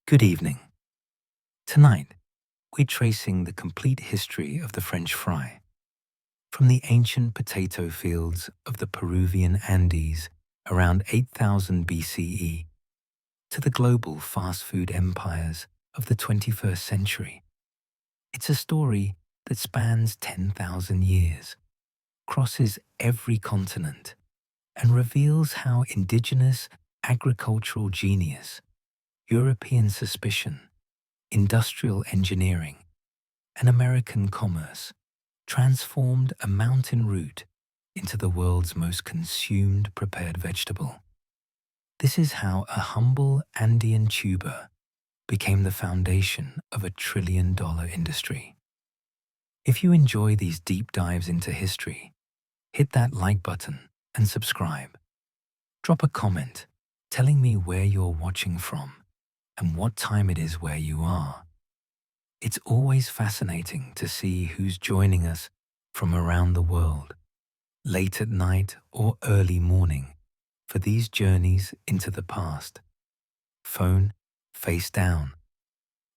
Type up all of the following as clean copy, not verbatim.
Good evening. Tonight, we're tracing the complete history of the French fry, from the ancient potato fields of the Peruvian Andes around 8000 BCE to the global fast food empires of the 21st century. It's a story that spans 10,000 years, crosses every continent, and reveals how indigenous agricultural genius, European suspicion, industrial engineering, and American commerce transformed a mountain root into the world's most consumed prepared vegetable. This is how a humble Andean tuber became the foundation of a trillion-dollar industry. If you enjoy these deep dives into history, hit that like button and subscribe. Drop a comment telling me where you're watching from and what time it is where you are. It's always fascinating to see who's joining us from around the world, late at night or early morning, for these journeys into the past. Phone face down,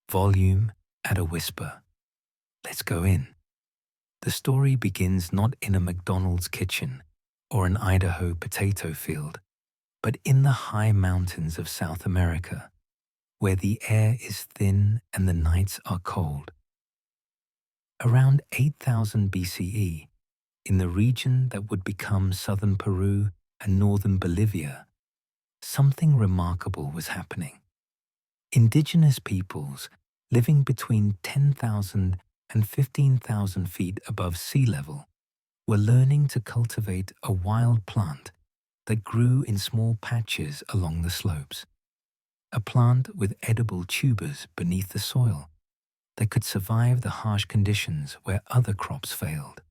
volume at a whisper. Let's go in. The story begins not in a McDonald's kitchen or an Idaho potato field, but in the high mountains of South America, where the air is thin and the nights are cold. Around 8000 BCE, in the region that would become southern Peru and northern Bolivia, something remarkable was happening. Indigenous peoples living between 10,000 and 15,000 feet above sea level were learning to cultivate a wild plant that grew in small patches along the slopes. A plant with edible tubers beneath the soil that could survive the harsh conditions where other crops failed.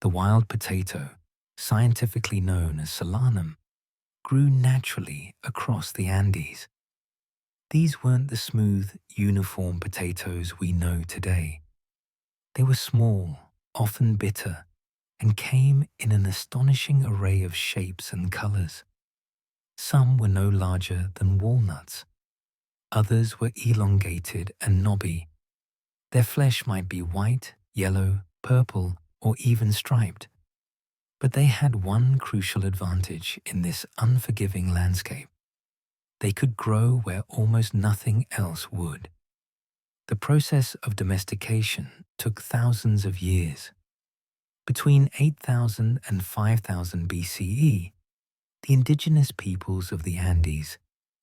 The wild potato, scientifically known as solanum, grew naturally across the Andes. These weren't the smooth, uniform potatoes we know today. They were small, often bitter, and came in an astonishing array of shapes and colors. Some were no larger than walnuts. Others were elongated and knobby. Their flesh might be white, yellow, purple, or even striped. But they had one crucial advantage in this unforgiving landscape. They could grow where almost nothing else would. The process of domestication took thousands of years. Between 8000 and 5000 BCE, the indigenous peoples of the Andes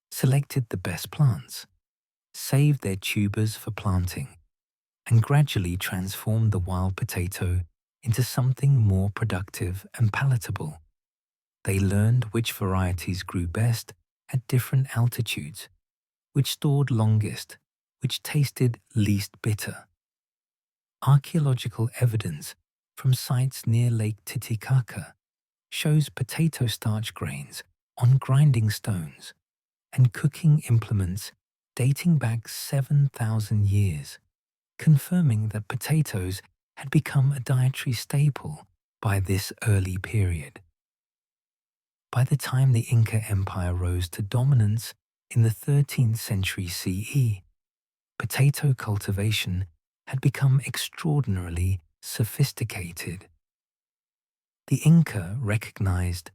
selected the best plants, saved their tubers for planting, and gradually transformed the wild potato into something more productive and palatable. They learned which varieties grew best at different altitudes, which stored longest, which tasted least bitter. Archaeological evidence from sites near Lake Titicaca shows potato starch grains on grinding stones and cooking implements dating back 7,000 years, confirming that potatoes had become a dietary staple by this early period. By the time the Inca Empire rose to dominance in the 13th century CE, potato cultivation had become extraordinarily sophisticated. The Inca recognized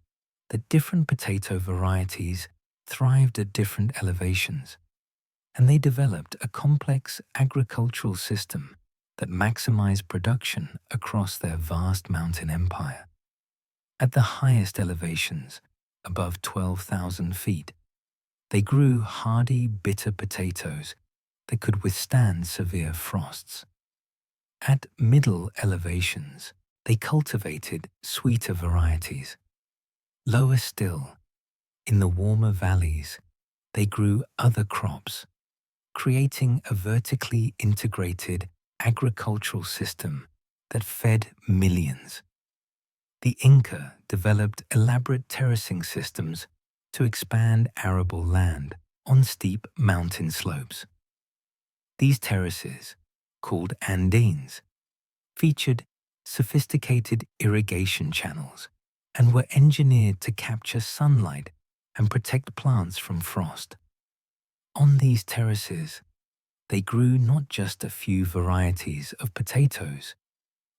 that different potato varieties thrived at different elevations, and they developed a complex agricultural system that maximized production across their vast mountain empire. At the highest elevations, above 12,000 feet, they grew hardy, bitter potatoes that could withstand severe frosts. At middle elevations, they cultivated sweeter varieties. Lower still, in the warmer valleys, they grew other crops, creating a vertically integrated agricultural system that fed millions. The Inca developed elaborate terracing systems to expand arable land on steep mountain slopes. These terraces, called andines, featured sophisticated irrigation channels and were engineered to capture sunlight and protect plants from frost. On these terraces, they grew not just a few varieties of potatoes,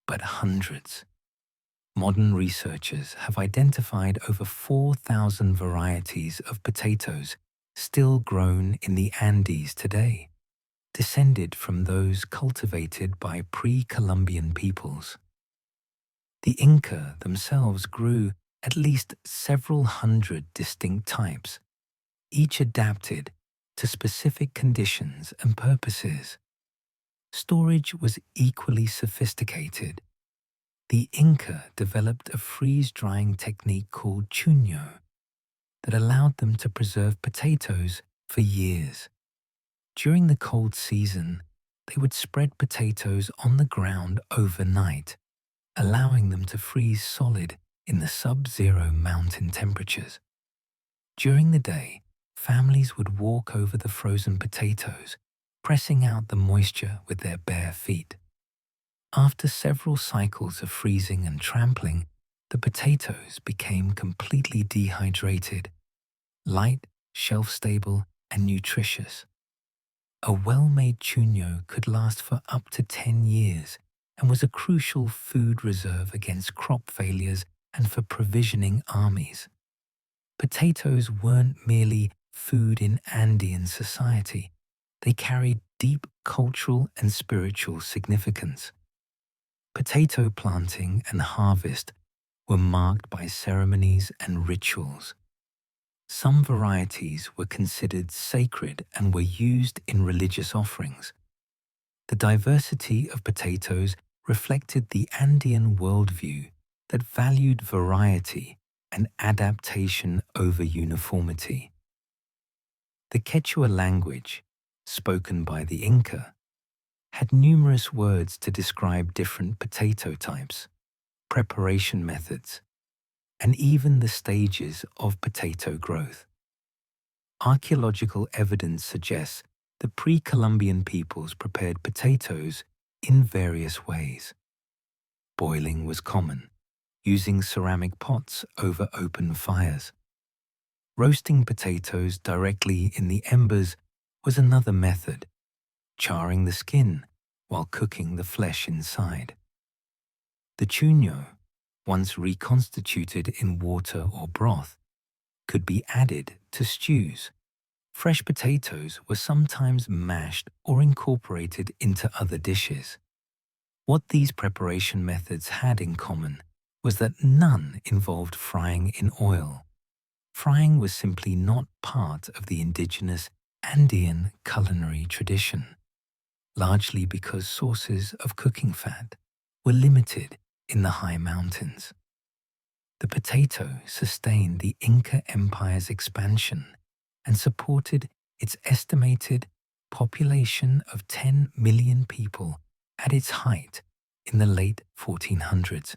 but hundreds. Modern researchers have identified over 4,000 varieties of potatoes still grown in the Andes today, descended from those cultivated by pre-Columbian peoples. The Inca themselves grew at least several hundred distinct types, each adapted to specific conditions and purposes. Storage was equally sophisticated. The Inca developed a freeze-drying technique called chuño that allowed them to preserve potatoes for years. During the cold season, they would spread potatoes on the ground overnight, allowing them to freeze solid in the sub-zero mountain temperatures. During the day, families would walk over the frozen potatoes, pressing out the moisture with their bare feet. After several cycles of freezing and trampling, the potatoes became completely dehydrated, light, shelf-stable, and nutritious. A well-made chuño could last for up to 10 years and was a crucial food reserve against crop failures and for provisioning armies. Potatoes weren't merely food in Andean society. They carried deep cultural and spiritual significance. Potato planting and harvest were marked by ceremonies and rituals. Some varieties were considered sacred and were used in religious offerings. The diversity of potatoes reflected the Andean worldview that valued variety and adaptation over uniformity. The Quechua language, spoken by the Inca, had numerous words to describe different potato types, preparation methods, and even the stages of potato growth. Archaeological evidence suggests that pre-Columbian peoples prepared potatoes in various ways. Boiling was common, using ceramic pots over open fires. Roasting potatoes directly in the embers was another method, charring the skin while cooking the flesh inside. The chuño, once reconstituted in water or broth, could be added to stews. Fresh potatoes were sometimes mashed or incorporated into other dishes. What these preparation methods had in common was that none involved frying in oil. Frying was simply not part of the indigenous Andean culinary tradition, largely because sources of cooking fat were limited in the high mountains. The potato sustained the Inca Empire's expansion and supported its estimated population of 10 million people at its height in the late 1400s.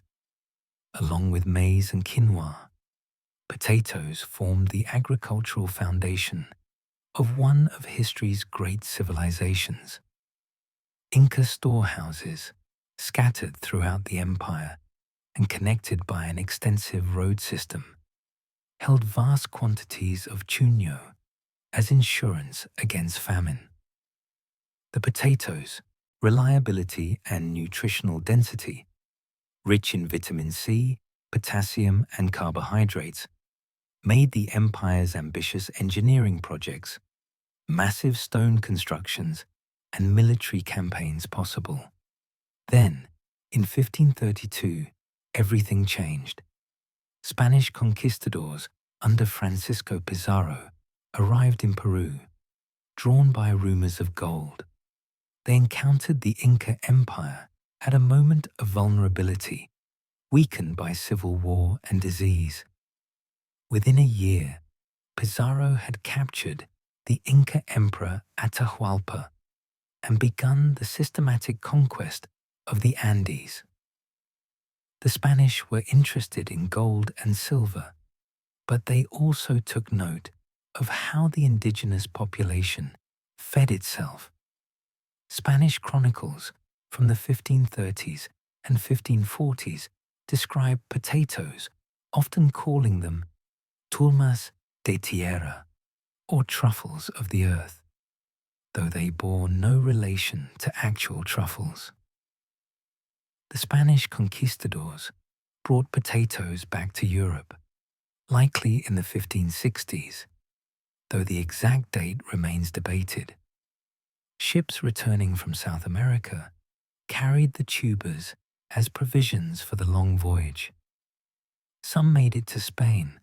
Along with maize and quinoa, potatoes formed the agricultural foundation of one of history's great civilizations. Inca storehouses, scattered throughout the empire and connected by an extensive road system, held vast quantities of chuño as insurance against famine. The potatoes' reliability and nutritional density, rich in vitamin C, potassium, and carbohydrates, made the empire's ambitious engineering projects, massive stone constructions, and military campaigns possible. Then, in 1532, everything changed. Spanish conquistadors under Francisco Pizarro arrived in Peru, drawn by rumors of gold. They encountered the Inca Empire at a moment of vulnerability, weakened by civil war and disease. Within a year, Pizarro had captured the Inca Emperor Atahualpa and begun the systematic conquest of the Andes. The Spanish were interested in gold and silver, but they also took note of how the indigenous population fed itself. Spanish chronicles from the 1530s and 1540s describe potatoes, often calling them tulmas de tierra, or truffles of the earth. though they bore no relation to actual truffles. The Spanish conquistadors brought potatoes back to Europe, likely in the 1560s, though the exact date remains debated. Ships returning from South America carried the tubers as provisions for the long voyage. Some made it to Spain,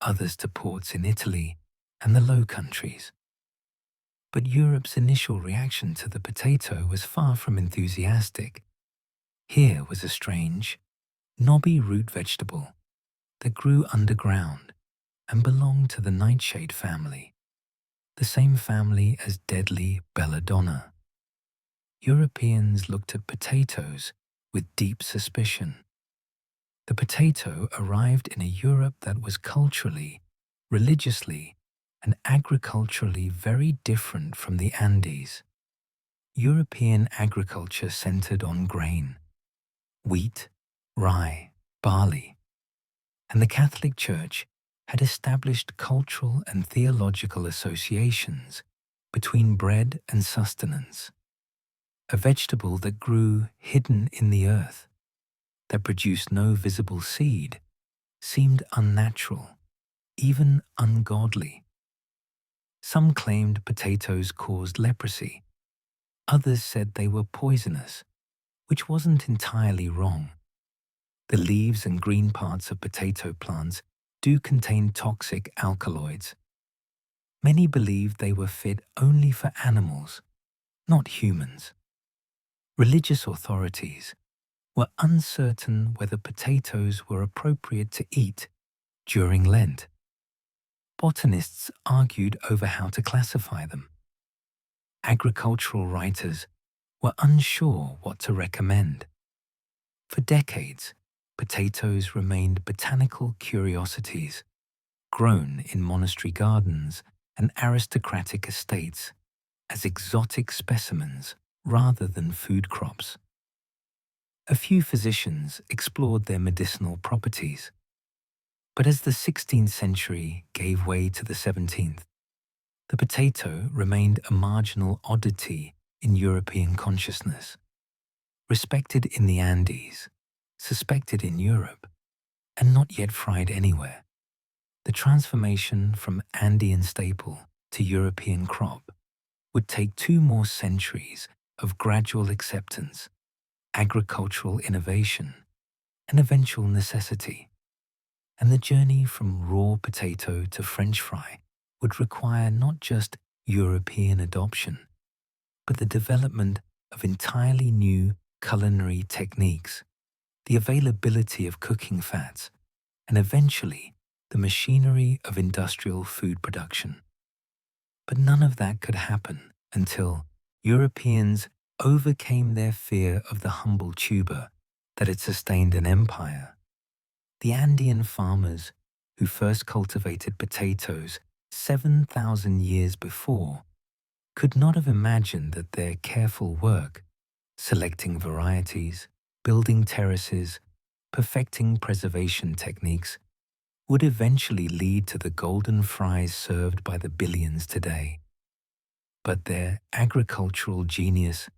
others to ports in Italy and the Low Countries. But Europe's initial reaction to the potato was far from enthusiastic. Here was a strange, knobby root vegetable that grew underground and belonged to the nightshade family, the same family as deadly belladonna. Europeans looked at potatoes with deep suspicion. The potato arrived in a Europe that was culturally, religiously, and agriculturally very different from the Andes. European agriculture centered on grain, wheat, rye, barley, and the Catholic Church had established cultural and theological associations between bread and sustenance. A vegetable that grew hidden in the earth, that produced no visible seed, seemed unnatural, even ungodly. Some claimed potatoes caused leprosy. Others said they were poisonous, which wasn't entirely wrong. The leaves and green parts of potato plants do contain toxic alkaloids. Many believed they were fit only for animals, not humans. Religious authorities were uncertain whether potatoes were appropriate to eat during Lent. Botanists argued over how to classify them. Agricultural writers were unsure what to recommend. For decades, potatoes remained botanical curiosities, grown in monastery gardens and aristocratic estates as exotic specimens rather than food crops. A few physicians explored their medicinal properties, but as the 16th century gave way to the 17th, the potato remained a marginal oddity in European consciousness, respected in the Andes, suspected in Europe, and not yet fried anywhere. The transformation from Andean staple to European crop would take 2 more centuries of gradual acceptance, agricultural innovation, and eventual necessity. And the journey from raw potato to French fry would require not just European adoption, but the development of entirely new culinary techniques, the availability of cooking fats, and eventually the machinery of industrial food production. But none of that could happen until Europeans overcame their fear of the humble tuber that had sustained an empire. The Andean farmers who first cultivated potatoes 7,000 years before could not have imagined that their careful work, selecting varieties, building terraces, perfecting preservation techniques, would eventually lead to the golden fries served by the billions today. But their agricultural genius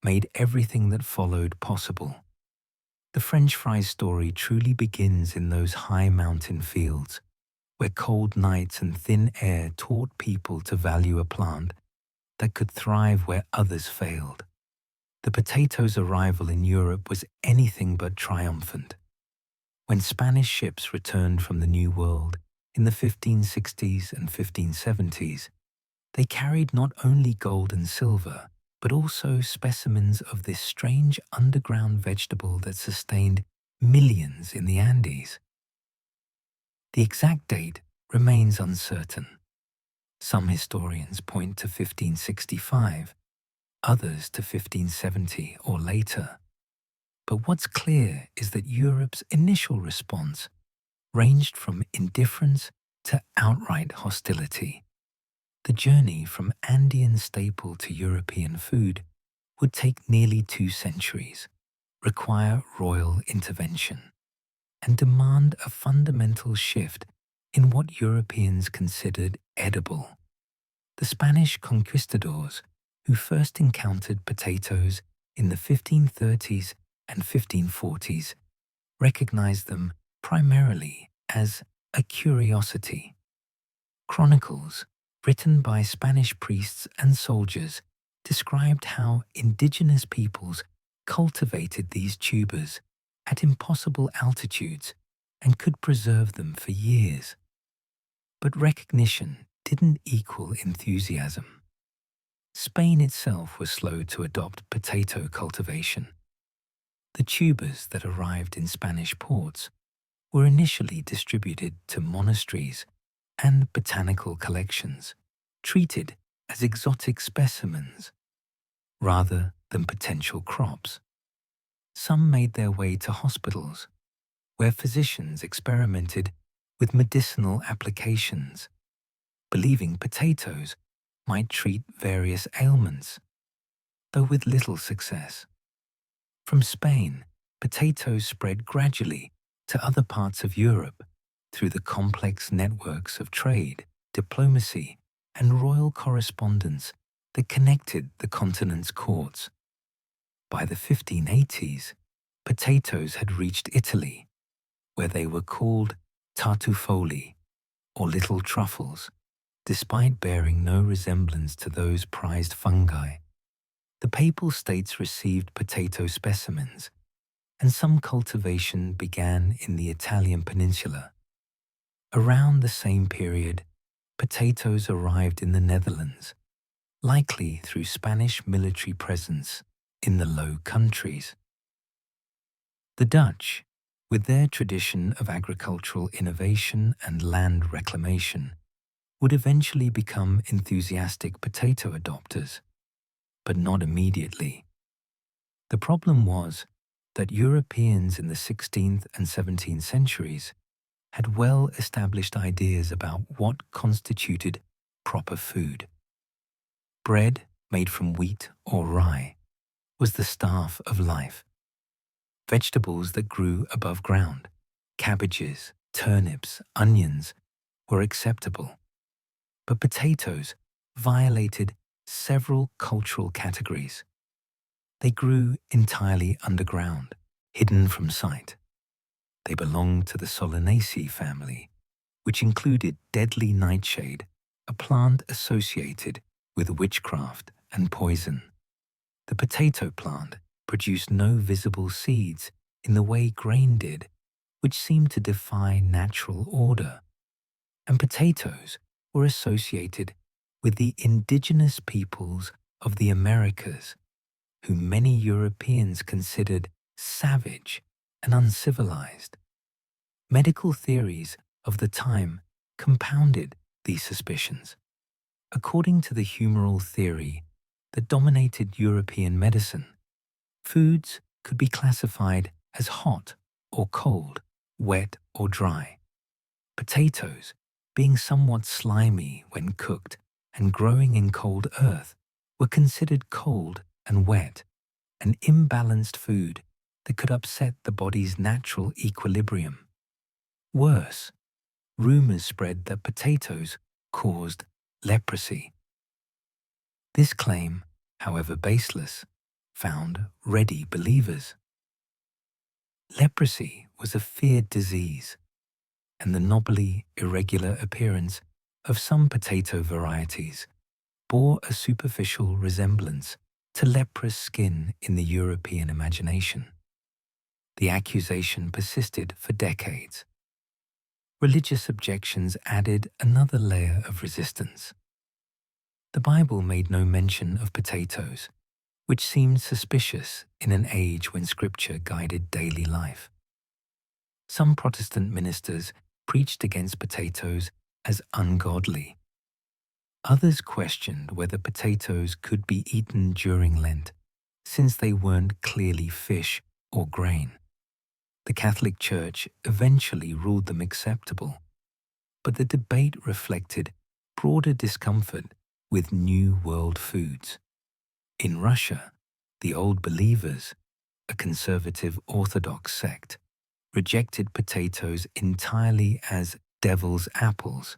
made everything that followed possible. The French fries story truly begins in those high mountain fields, where cold nights and thin air taught people to value a plant that could thrive where others failed. The potato's arrival in Europe was anything but triumphant. When Spanish ships returned from the New World in the 1560s and 1570s, they carried not only gold and silver, but also specimens of this strange underground vegetable that sustained millions in the Andes. The exact date remains uncertain. Some historians point to 1565, others to 1570 or later. But what's clear is that Europe's initial response ranged from indifference to outright hostility. The journey from Andean staple to European food would take nearly 2 centuries, require royal intervention, and demand a fundamental shift in what Europeans considered edible. The Spanish conquistadors who first encountered potatoes in the 1530s and 1540s, recognized them primarily as a curiosity. Chronicles, written by Spanish priests and soldiers, described how indigenous peoples cultivated these tubers at impossible altitudes and could preserve them for years. But recognition didn't equal enthusiasm. Spain itself was slow to adopt potato cultivation. The tubers that arrived in Spanish ports were initially distributed to monasteries and botanical collections, treated as exotic specimens rather than potential crops. Some made their way to hospitals, where physicians experimented with medicinal applications, believing potatoes might treat various ailments, though with little success. From Spain, potatoes spread gradually to other parts of Europe through the complex networks of trade, diplomacy, and royal correspondence that connected the continent's courts. By the 1580s, potatoes had reached Italy, where they were called tartufoli, or little truffles, despite bearing no resemblance to those prized fungi. The Papal States received potato specimens, and some cultivation began in the Italian peninsula. Around the same period, potatoes arrived in the Netherlands, likely through Spanish military presence in the Low Countries. The Dutch, with their tradition of agricultural innovation and land reclamation, would eventually become enthusiastic potato adopters, but not immediately. The problem was that Europeans in the 16th and 17th centuries had well-established ideas about what constituted proper food. Bread made from wheat or rye was the staff of life. Vegetables that grew above ground, cabbages, turnips, onions, were acceptable. But potatoes violated several cultural categories. They grew entirely underground, hidden from sight. They belonged to the Solanaceae family, which included deadly nightshade, a plant associated with witchcraft and poison. The potato plant produced no visible seeds in the way grain did, which seemed to defy natural order. And potatoes were associated with the indigenous peoples of the Americas, whom many Europeans considered savage and uncivilized. Medical theories of the time compounded these suspicions. According to the humoral theory that dominated European medicine, foods could be classified as hot or cold, wet or dry. Potatoes, being somewhat slimy when cooked and growing in cold earth, were considered cold and wet, an imbalanced food that could upset the body's natural equilibrium. Worse, rumors spread that potatoes caused leprosy. This claim, however baseless, found ready believers. Leprosy was a feared disease, and the knobbly, irregular appearance of some potato varieties bore a superficial resemblance to leprous skin in the European imagination. The accusation persisted for decades. Religious objections added another layer of resistance. The Bible made no mention of potatoes, which seemed suspicious in an age when Scripture guided daily life. Some Protestant ministers preached against potatoes as ungodly. Others questioned whether potatoes could be eaten during Lent, since they weren't clearly fish or grain. The Catholic Church eventually ruled them acceptable, but the debate reflected broader discomfort with New World foods. In Russia, the Old Believers, a conservative Orthodox sect, rejected potatoes entirely as devil's apples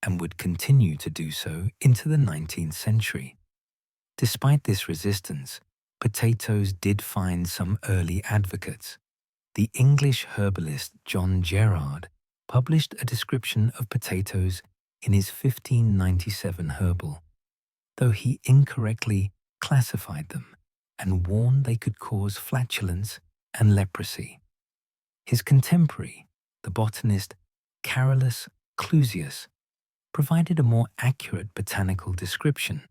and would continue to do so into the 19th century. Despite this resistance, potatoes did find some early advocates. The English herbalist John Gerard published a description of potatoes in his 1597 herbal, though he incorrectly classified them and warned they could cause flatulence and leprosy. His contemporary, the botanist Carolus Clusius, provided a more accurate botanical description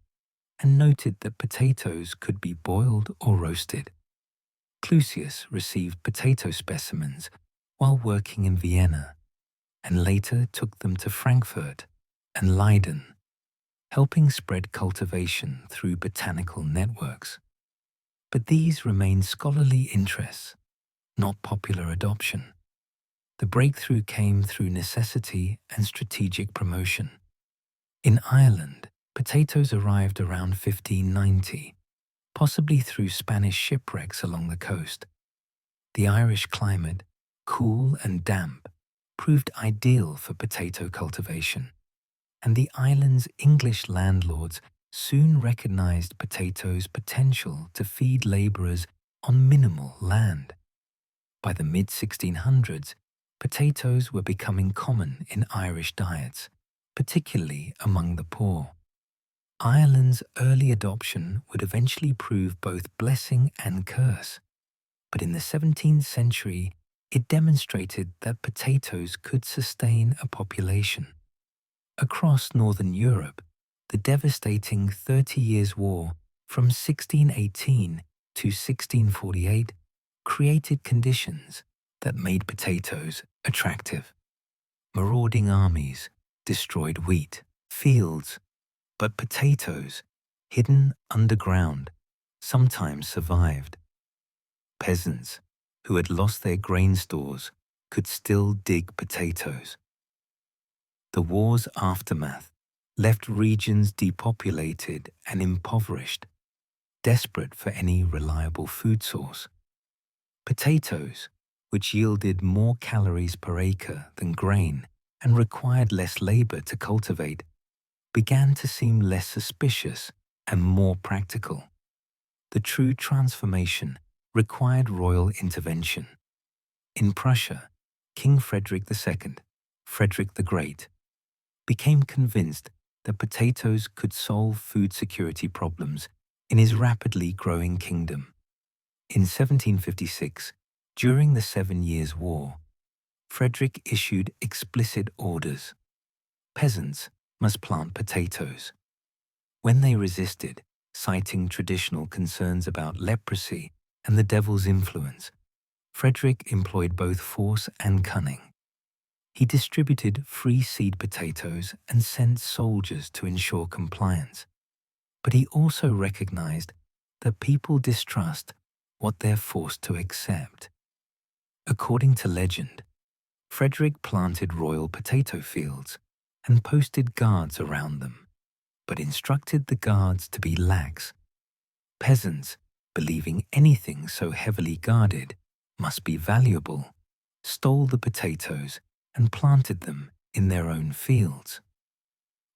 and noted that potatoes could be boiled or roasted. Clusius received potato specimens while working in Vienna and later took them to Frankfurt and Leiden, helping spread cultivation through botanical networks. But these remain scholarly interests, not popular adoption. The breakthrough came through necessity and strategic promotion. In Ireland, potatoes arrived around 1590, possibly through Spanish shipwrecks along the coast. The Irish climate, cool and damp, proved ideal for potato cultivation, and the island's English landlords soon recognized potatoes' potential to feed laborers on minimal land. By the mid-1600s, potatoes were becoming common in Irish diets, particularly among the poor. Ireland's early adoption would eventually prove both blessing and curse, but in the 17th century, it demonstrated that potatoes could sustain a population. Across Northern Europe, the devastating 30 Years' War from 1618 to 1648 created conditions that made potatoes attractive. Marauding armies destroyed wheat, fields, but potatoes, hidden underground, sometimes survived. Peasants who had lost their grain stores could still dig potatoes. The war's aftermath left regions depopulated and impoverished, desperate for any reliable food source. Potatoes, which yielded more calories per acre than grain and required less labor to cultivate, began to seem less suspicious and more practical. The true transformation required royal intervention. In Prussia, King Frederick II, Frederick the Great, became convinced that potatoes could solve food security problems in his rapidly growing kingdom. In 1756, during the 7 Years' War, Frederick issued explicit orders. Peasants must plant potatoes. When they resisted, citing traditional concerns about leprosy and the devil's influence, Frederick employed both force and cunning. He distributed free seed potatoes and sent soldiers to ensure compliance. But he also recognized that people distrust what they're forced to accept. According to legend, Frederick planted royal potato fields and posted guards around them, but instructed the guards to be lax. Peasants, believing anything so heavily guarded must be valuable, stole the potatoes and planted them in their own fields.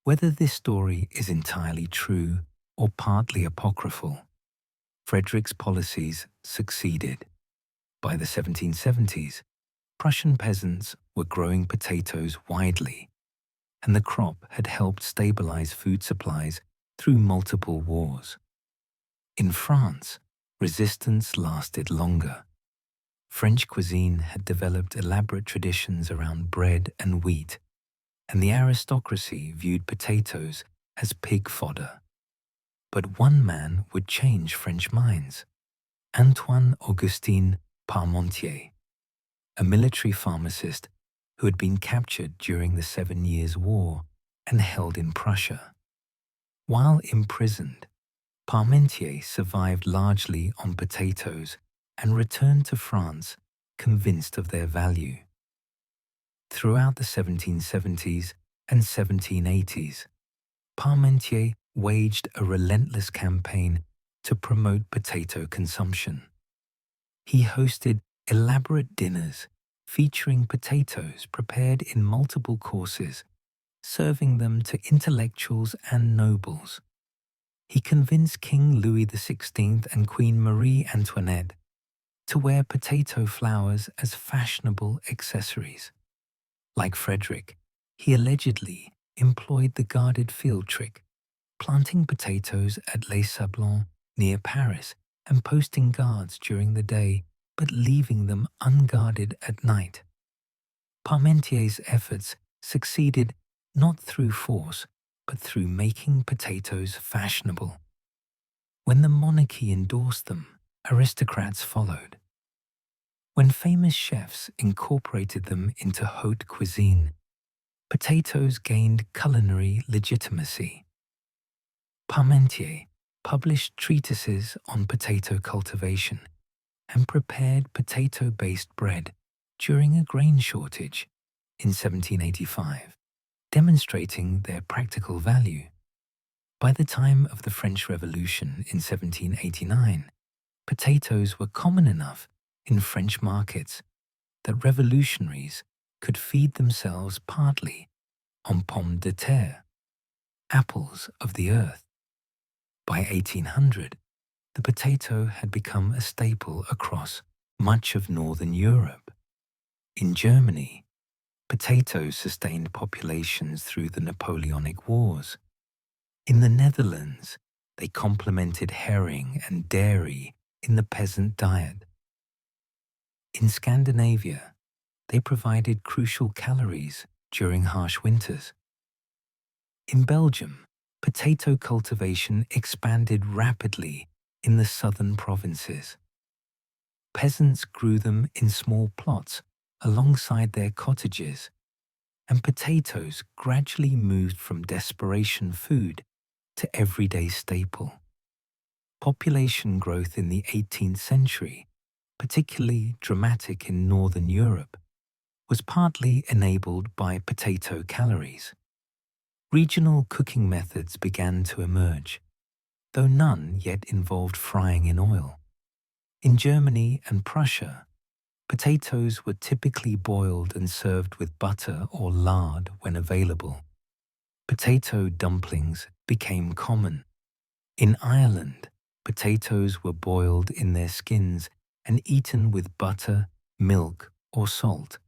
Whether this story is entirely true or partly apocryphal, Frederick's policies succeeded. By the 1770s, Prussian peasants were growing potatoes widely, and the crop had helped stabilize food supplies through multiple wars. In France, resistance lasted longer. French cuisine had developed elaborate traditions around bread and wheat, and the aristocracy viewed potatoes as pig fodder. But one man would change French minds: Antoine-Augustin Parmentier, a military pharmacist who had been captured during the 7 Years' War and held in Prussia. While imprisoned, Parmentier survived largely on potatoes and returned to France convinced of their value. Throughout the 1770s and 1780s, Parmentier waged a relentless campaign to promote potato consumption. He hosted elaborate dinners featuring potatoes prepared in multiple courses, serving them to intellectuals and nobles. He convinced King Louis XVI and Queen Marie Antoinette to wear potato flowers as fashionable accessories. Like Frederick, he allegedly employed the guarded field trick, planting potatoes at Les Sablons near Paris and posting guards during the day, but leaving them unguarded at night. Parmentier's efforts succeeded not through force, but through making potatoes fashionable. When the monarchy endorsed them, aristocrats followed. When famous chefs incorporated them into haute cuisine, potatoes gained culinary legitimacy. Parmentier published treatises on potato cultivation and prepared potato-based bread during a grain shortage in 1785, demonstrating their practical value. By the time of the French Revolution in 1789, potatoes were common enough in French markets that revolutionaries could feed themselves partly on pommes de terre, apples of the earth. By 1800, the potato had become a staple across much of Northern Europe. In Germany, potatoes sustained populations through the Napoleonic Wars. In the Netherlands, they complemented herring and dairy in the peasant diet. In Scandinavia, they provided crucial calories during harsh winters. In Belgium, potato cultivation expanded rapidly in the southern provinces. Peasants grew them in small plots alongside their cottages, and potatoes gradually moved from desperation food to everyday staple. Population growth in the 18th century, particularly dramatic in Northern Europe, was partly enabled by potato calories. Regional cooking methods began to emerge, though none yet involved frying in oil. In Germany and Prussia, potatoes were typically boiled and served with butter or lard when available. Potato dumplings became common. In Ireland, potatoes were boiled in their skins and eaten with butter, milk, or salt.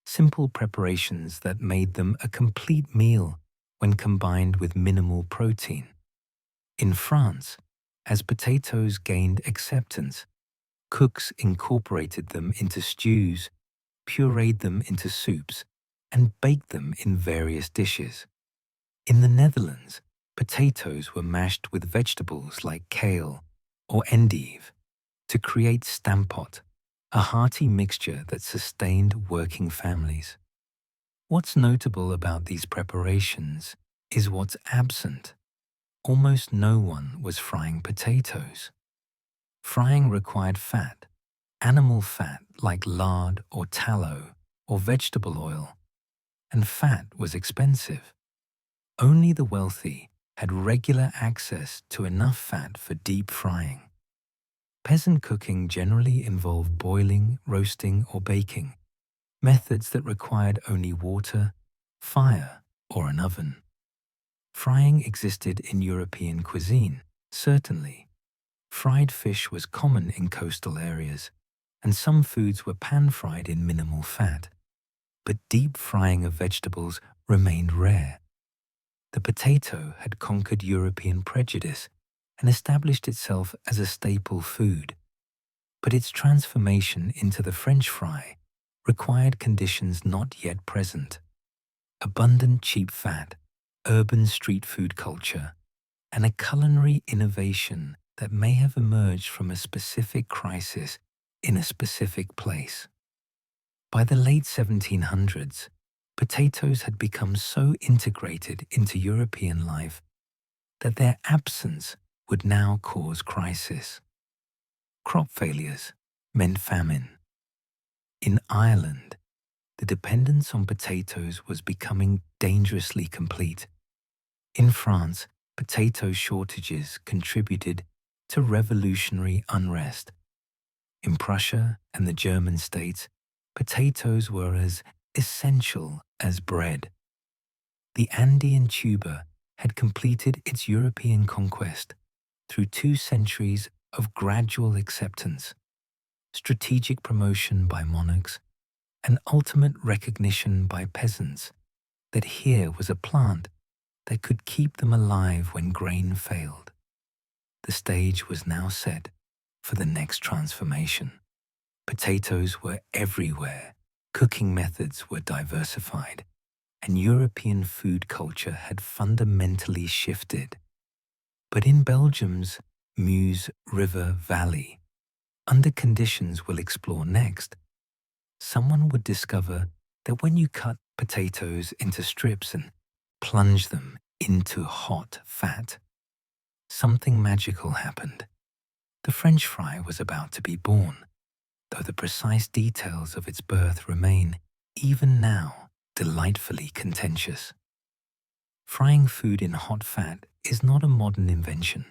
Simple preparations that made them a complete meal when combined with minimal protein. In France, as potatoes gained acceptance, cooks incorporated them into stews, pureed them into soups, and baked them in various dishes. In the Netherlands, potatoes were mashed with vegetables like kale or endive to create stampot, a hearty mixture that sustained working families. What's notable about these preparations is what's absent. Almost no one was frying potatoes. Frying required fat, animal fat like lard or tallow or vegetable oil, and fat was expensive. Only the wealthy had regular access to enough fat for deep frying. Peasant cooking generally involved boiling, roasting, or baking, methods that required only water, fire, or an oven. Frying existed in European cuisine, certainly. Fried fish was common in coastal areas, and some foods were pan-fried in minimal fat. But deep frying of vegetables remained rare. The potato had conquered European prejudice and established itself as a staple food. But its transformation into the French fry required conditions not yet present. Abundant cheap fat, urban street food culture, and a culinary innovation that may have emerged from a specific crisis in a specific place. By the late 1700s, potatoes had become so integrated into European life that their absence would now cause crisis. Crop failures meant famine. In Ireland, the dependence on potatoes was becoming dangerously complete. In France, potato shortages contributed to revolutionary unrest. In Prussia and the German states, potatoes were as essential as bread. The Andean tuber had completed its European conquest through 2 centuries of gradual acceptance, strategic promotion by monarchs, and ultimate recognition by peasants that here was a plant that could keep them alive when grain failed. The stage was now set for the next transformation. Potatoes were everywhere, cooking methods were diversified, and European food culture had fundamentally shifted. But in Belgium's Meuse River Valley, under conditions we'll explore next, someone would discover that when you cut potatoes into strips and plunge them into hot fat, something magical happened. The French fry was about to be born, though the precise details of its birth remain, even now, delightfully contentious. Frying food in hot fat is not a modern invention.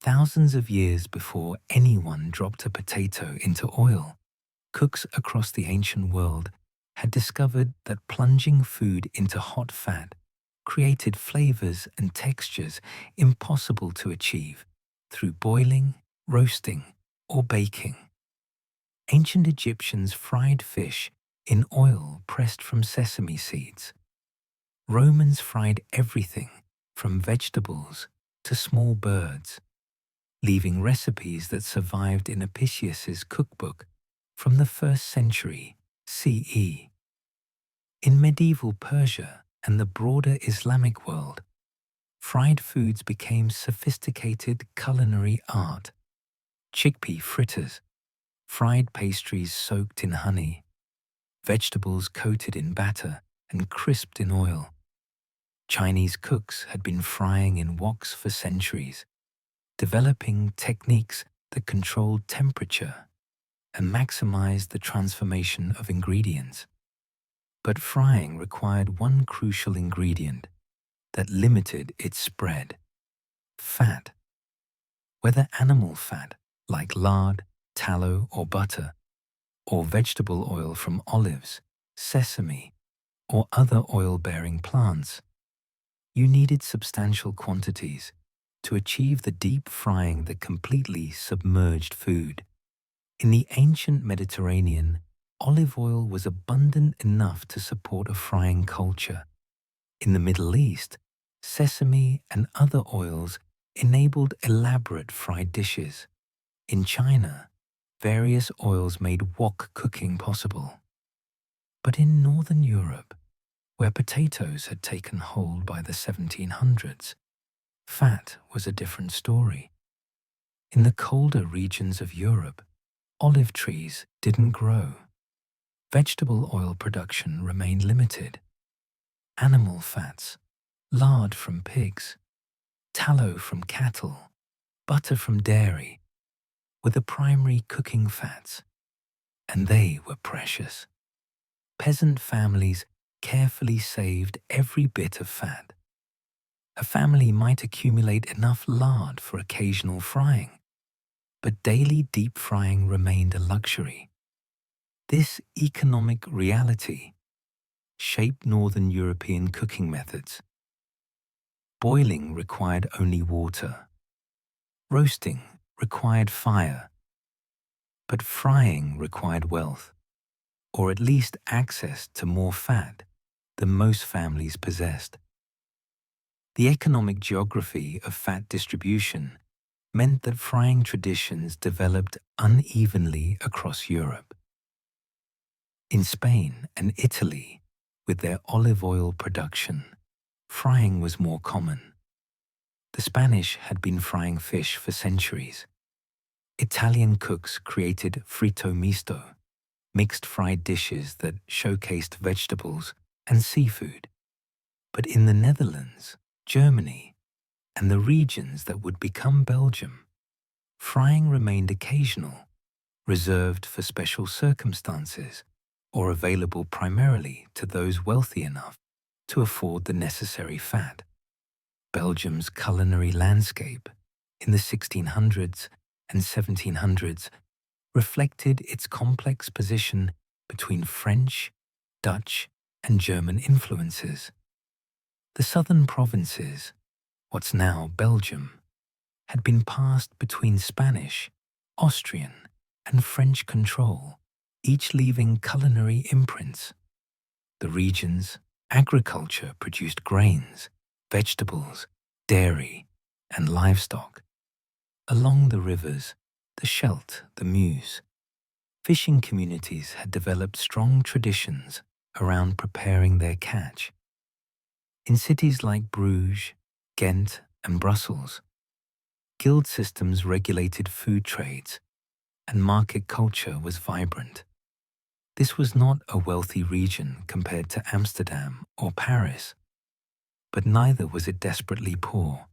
Thousands of years before anyone dropped a potato into oil, cooks across the ancient world had discovered that plunging food into hot fat created flavors and textures impossible to achieve through boiling, roasting, or baking. Ancient Egyptians fried fish in oil pressed from sesame seeds. Romans fried everything from vegetables to small birds, leaving recipes that survived in Apicius's cookbook from the 1st century CE. In medieval Persia and the broader Islamic world, fried foods became sophisticated culinary art. Chickpea fritters, fried pastries soaked in honey, vegetables coated in batter and crisped in oil. Chinese cooks had been frying in woks for centuries, developing techniques that controlled temperature and maximized the transformation of ingredients. But frying required one crucial ingredient that limited its spread: fat. Whether animal fat like lard, tallow, or butter, or vegetable oil from olives, sesame, or other oil-bearing plants, you needed substantial quantities to achieve the deep frying that completely submerged food. In the ancient Mediterranean, olive oil was abundant enough to support a frying culture. In the Middle East, sesame and other oils enabled elaborate fried dishes. In China, various oils made wok cooking possible. But in Northern Europe, where potatoes had taken hold by the 1700s, fat was a different story. In the colder regions of Europe, olive trees didn't grow. Vegetable oil production remained limited. Animal fats, lard from pigs, tallow from cattle, butter from dairy, were the primary cooking fats, and they were precious. Peasant families carefully saved every bit of fat. A family might accumulate enough lard for occasional frying, but daily deep frying remained a luxury. This economic reality shaped Northern European cooking methods. Boiling required only water. Roasting required fire. But frying required wealth, or at least access to more fat than most families possessed. The economic geography of fat distribution meant that frying traditions developed unevenly across Europe. In Spain and Italy, with their olive oil production, frying was more common. The Spanish had been frying fish for centuries. Italian cooks created fritto misto, mixed fried dishes that showcased vegetables and seafood. But in the Netherlands, Germany, and the regions that would become Belgium, frying remained occasional, reserved for special circumstances, or available primarily to those wealthy enough to afford the necessary fat. Belgium's culinary landscape in the 1600s and 1700s reflected its complex position between French, Dutch, and German influences. The southern provinces, what's now Belgium, had been passed between Spanish, Austrian, and French control, each leaving culinary imprints. The region's agriculture produced grains, vegetables, dairy, and livestock. Along the rivers, the Scheldt, the Meuse, fishing communities had developed strong traditions around preparing their catch. In cities like Bruges, Ghent, and Brussels, guild systems regulated food trades, and market culture was vibrant. This was not a wealthy region compared to Amsterdam or Paris, but neither was it desperately poor.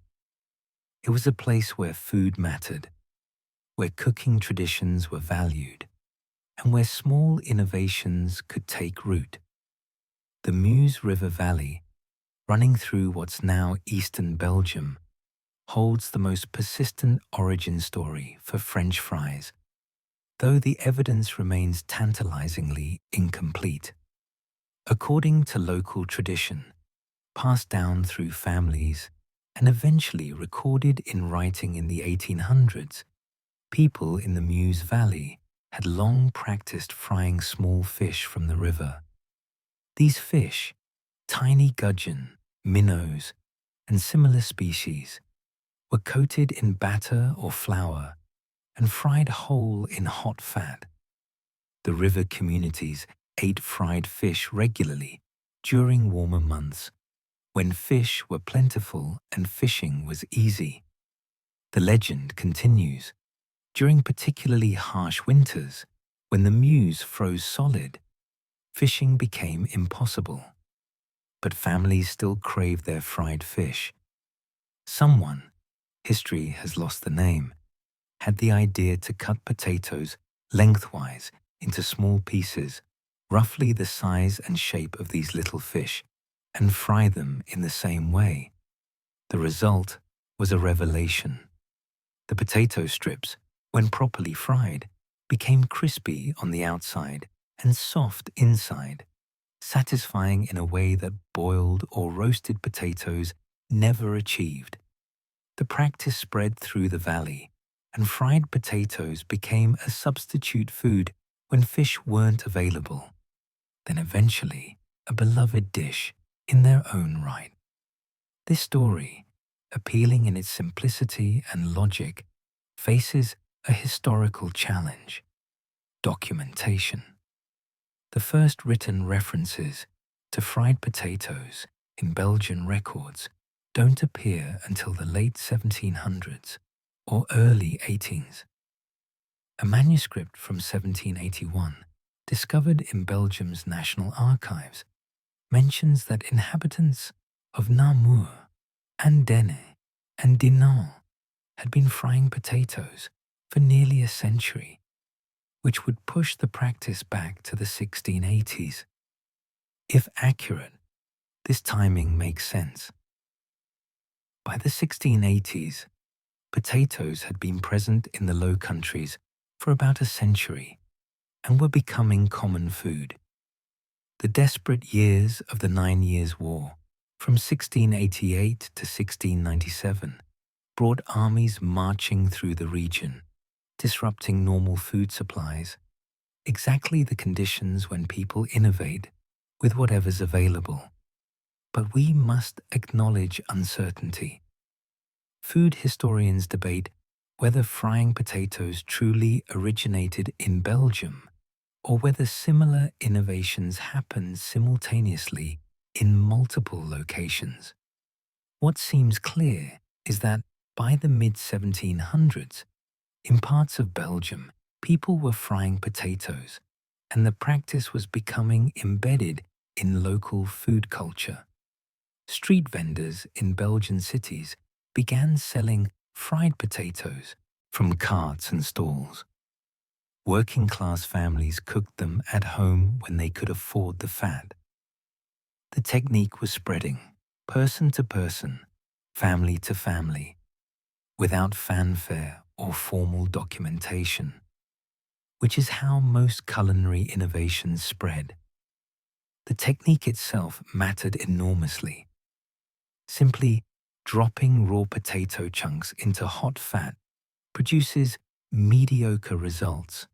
It was a place where food mattered, where cooking traditions were valued, and where small innovations could take root. The Meuse River Valley, running through what's now eastern Belgium, holds the most persistent origin story for French fries, though the evidence remains tantalizingly incomplete. According to local tradition, passed down through families and eventually recorded in writing in the 1800s, people in the Meuse Valley had long practiced frying small fish from the river. These fish, tiny gudgeon, minnows, and similar species, were coated in batter or flour and fried whole in hot fat. The river communities ate fried fish regularly during warmer months, when fish were plentiful and fishing was easy. The legend continues, during particularly harsh winters, when the Meuse froze solid, fishing became impossible. But families still craved their fried fish. Someone, history has lost the name, had the idea to cut potatoes lengthwise into small pieces, roughly the size and shape of these little fish, and fry them in the same way. The result was a revelation. The potato strips, when properly fried, became crispy on the outside and soft inside, satisfying in a way that boiled or roasted potatoes never achieved. The practice spread through the valley, and fried potatoes became a substitute food when fish weren't available, then eventually a beloved dish in their own right. This story, appealing in its simplicity and logic, faces a historical challenge: documentation. The first written references to fried potatoes in Belgian records don't appear until the late 1700s or early 18s. A manuscript from 1781, discovered in Belgium's National Archives, mentions that inhabitants of Namur, Andenne, and Dinant had been frying potatoes for nearly a century, which would push the practice back to the 1680s. If accurate, this timing makes sense. By the 1680s, potatoes had been present in the Low Countries for about a century and were becoming common food. The desperate years of the 9 Years' War, from 1688 to 1697, brought armies marching through the region, disrupting normal food supplies, exactly the conditions when people innovate with whatever's available. But we must acknowledge uncertainty. Food historians debate whether frying potatoes truly originated in Belgium or whether similar innovations happened simultaneously in multiple locations. What seems clear is that by the mid-1700s, in parts of Belgium, people were frying potatoes, and the practice was becoming embedded in local food culture. Street vendors in Belgian cities began selling fried potatoes from carts and stalls. Working-class families cooked them at home when they could afford the fat. The technique was spreading, person to person, family to family, without fanfare or formal documentation, which is how most culinary innovations spread. The technique itself mattered enormously. Simply dropping raw potato chunks into hot fat produces mediocre results.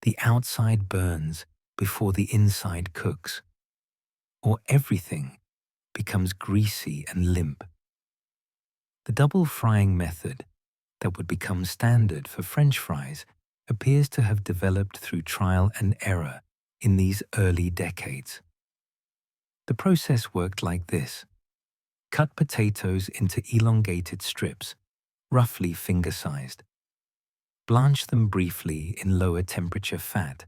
The outside burns before the inside cooks, or everything becomes greasy and limp. The double frying method that would become standard for French fries appears to have developed through trial and error in these early decades. The process worked like this. Cut potatoes into elongated strips, roughly finger-sized. Blanch them briefly in lower temperature fat,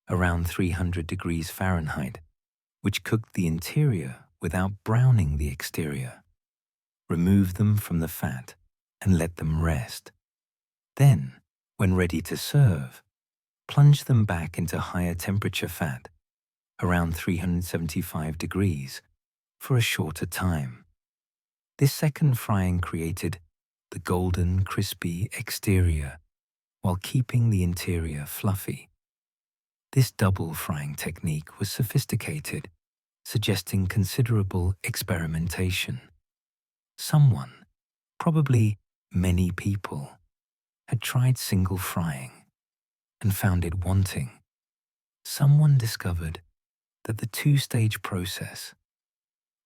around 300 degrees Fahrenheit, which cooked the interior without browning the exterior. Remove them from the fat and let them rest. Then, when ready to serve, plunge them back into higher temperature fat, around 375 degrees, for a shorter time. This second frying created the golden, crispy exterior while keeping the interior fluffy. This double frying technique was sophisticated, suggesting considerable experimentation. Someone, probably many people, had tried single frying and found it wanting. Someone discovered that the two-stage process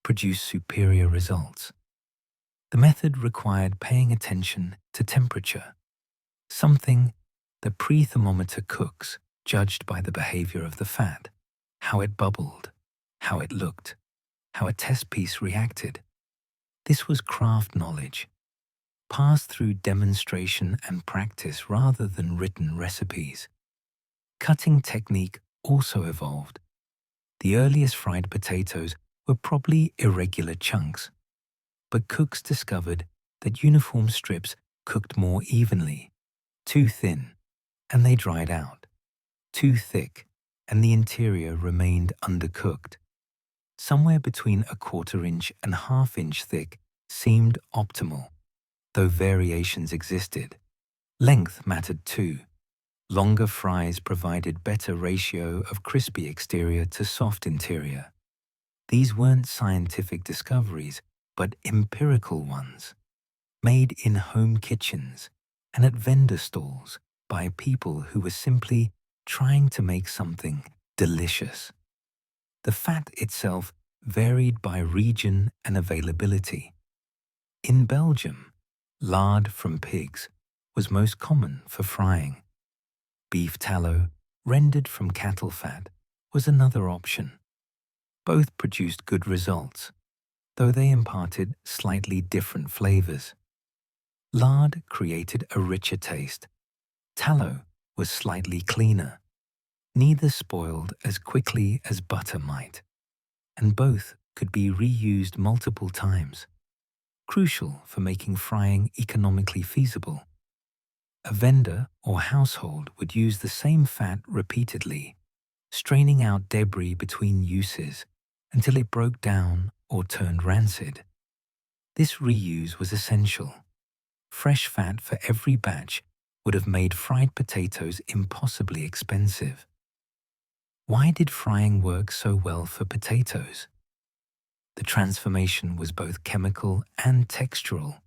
produced superior results. The method required paying attention to temperature, something that pre-thermometer cooks judged by the behavior of the fat, how it bubbled, how it looked, how a test piece reacted. This was craft knowledge, passed through demonstration and practice rather than written recipes. Cutting technique also evolved. The earliest fried potatoes were probably irregular chunks, but cooks discovered that uniform strips cooked more evenly. Too thin, and they dried out. Too thick, and the interior remained undercooked. Somewhere between a 1/4 inch and 1/2 inch thick seemed optimal, though variations existed. Length mattered too. Longer fries provided better ratio of crispy exterior to soft interior. These weren't scientific discoveries, but empirical ones, made in home kitchens and at vendor stalls by people who were simply trying to make something delicious. The fat itself varied by region and availability. In Belgium, lard from pigs was most common for frying. Beef tallow, rendered from cattle fat, was another option. Both produced good results, though they imparted slightly different flavors. Lard created a richer taste. Tallow was slightly cleaner. Neither spoiled as quickly as butter might, and both could be reused multiple times, crucial for making frying economically feasible. A vendor or household would use the same fat repeatedly, straining out debris between uses until it broke down or turned rancid. This reuse was essential. Fresh fat for every batch would have made fried potatoes impossibly expensive. Why did frying work so well for potatoes? The transformation was both chemical and textural.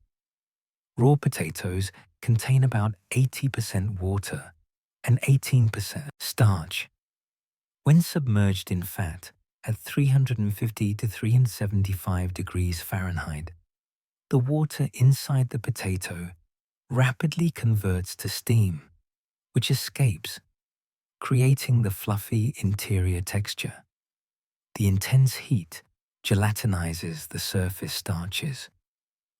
Raw potatoes contain about 80% water and 18% starch. When submerged in fat at 350 to 375 degrees Fahrenheit, the water inside the potato rapidly converts to steam, which escapes, creating the fluffy interior texture. The intense heat gelatinizes the surface starches,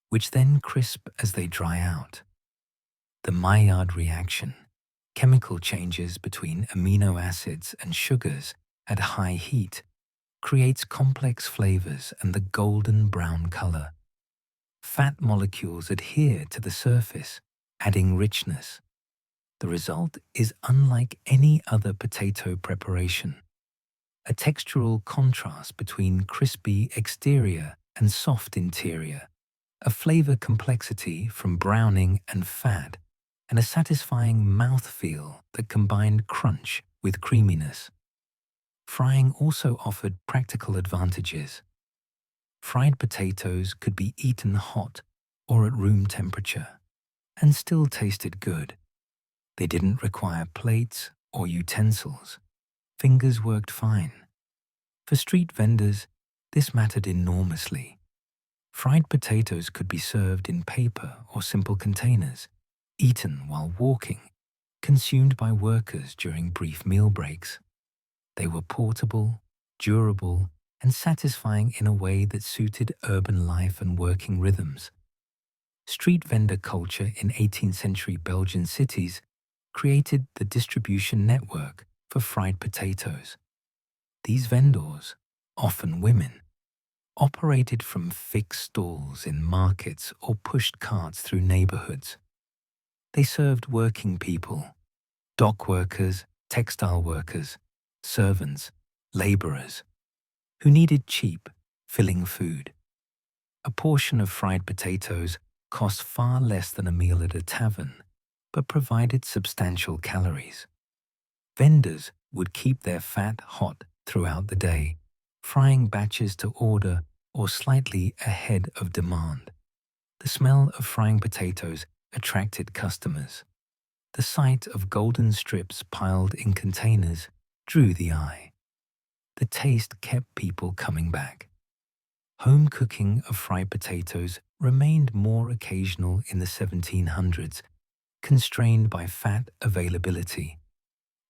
which then crisp as they dry out. The Maillard reaction, chemical changes between amino acids and sugars at high heat, creates complex flavors and the golden brown color. Fat molecules adhere to the surface, adding richness. The result is unlike any other potato preparation. A textural contrast between crispy exterior and soft interior, a flavor complexity from browning and fat, and a satisfying mouthfeel that combined crunch with creaminess. Frying also offered practical advantages. Fried potatoes could be eaten hot or at room temperature and still tasted good. They didn't require plates or utensils. Fingers worked fine. For street vendors, this mattered enormously. Fried potatoes could be served in paper or simple containers, eaten while walking, consumed by workers during brief meal breaks. They were portable, durable, and satisfying in a way that suited urban life and working rhythms. Street vendor culture in 18th century Belgian cities created the distribution network for fried potatoes. These vendors, often women, operated from fixed stalls in markets or pushed carts through neighborhoods. They served working people, dock workers, textile workers, servants, laborers, who needed cheap, filling food. A portion of fried potatoes cost far less than a meal at a tavern, but provided substantial calories. Vendors would keep their fat hot throughout the day, frying batches to order or slightly ahead of demand. The smell of frying potatoes attracted customers. The sight of golden strips piled in containers drew the eye. The taste kept people coming back. Home cooking of fried potatoes remained more occasional in the 1700s, constrained by fat availability.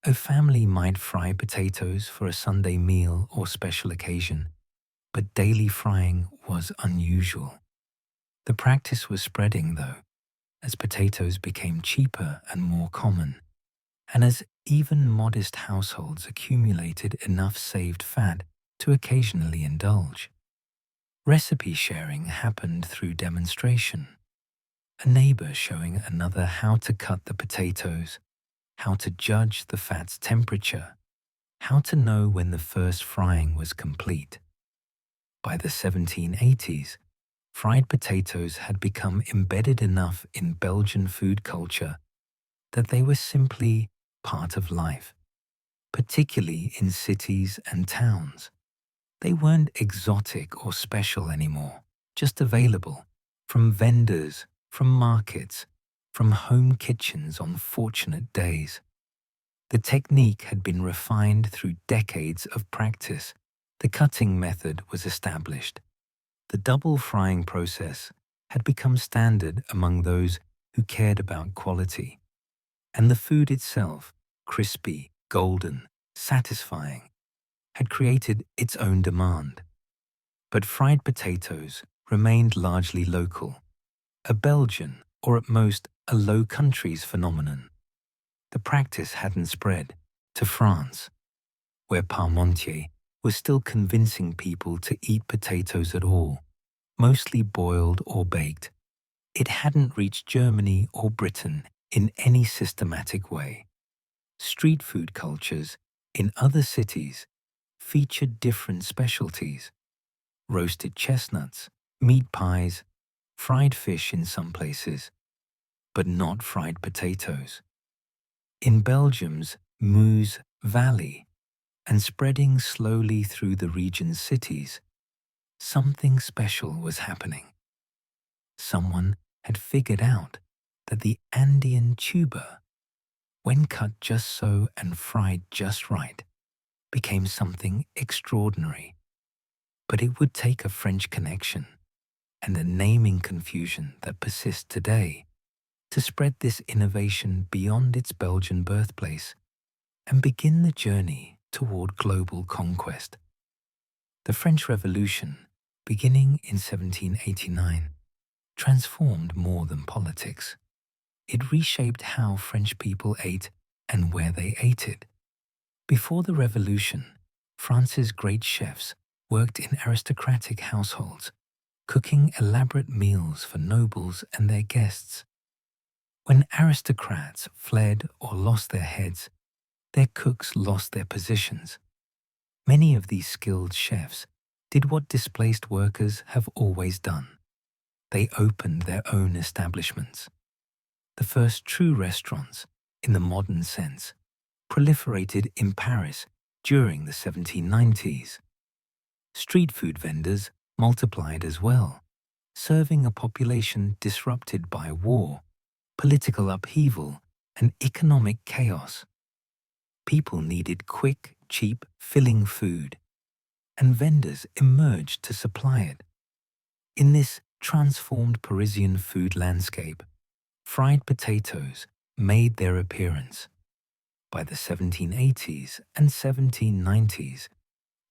A family might fry potatoes for a Sunday meal or special occasion, but daily frying was unusual. The practice was spreading, though, as potatoes became cheaper and more common, and as even modest households accumulated enough saved fat to occasionally indulge. Recipe sharing happened through demonstration. A neighbor showing another how to cut the potatoes, how to judge the fat's temperature, how to know when the first frying was complete. By the 1780s, fried potatoes had become embedded enough in Belgian food culture that they were simply part of life, particularly in cities and towns. They weren't exotic or special anymore, just available, from vendors, from markets, from home kitchens on fortunate days. The technique had been refined through decades of practice. The cutting method was established. The double frying process had become standard among those who cared about quality. And the food itself, crispy, golden, satisfying, had created its own demand. But fried potatoes remained largely local, a Belgian or at most a Low Countries phenomenon. The practice hadn't spread to France, where Parmentier was still convincing people to eat potatoes at all, mostly boiled or baked. It hadn't reached Germany or Britain in any systematic way. Street food cultures in other cities featured different specialties: roasted chestnuts, meat pies, fried fish in some places, but not fried potatoes. In Belgium's Meuse Valley, and spreading slowly through the region's cities, something special was happening. Someone had figured out that the Andean tuber, when cut just so and fried just right, became something extraordinary. But it would take a French connection and a naming confusion that persists today to spread this innovation beyond its Belgian birthplace and begin the journey toward global conquest. The French Revolution, beginning in 1789, transformed more than politics. It reshaped how French people ate and where they ate it. Before the Revolution, France's great chefs worked in aristocratic households, cooking elaborate meals for nobles and their guests. When aristocrats fled or lost their heads, their cooks lost their positions. Many of these skilled chefs did what displaced workers have always done. They opened their own establishments. The first true restaurants, in the modern sense, proliferated in Paris during the 1790s. Street food vendors multiplied as well, serving a population disrupted by war, political upheaval, and economic chaos. People needed quick, cheap, filling food, and vendors emerged to supply it. In this transformed Parisian food landscape, fried potatoes made their appearance. By the 1780s and 1790s,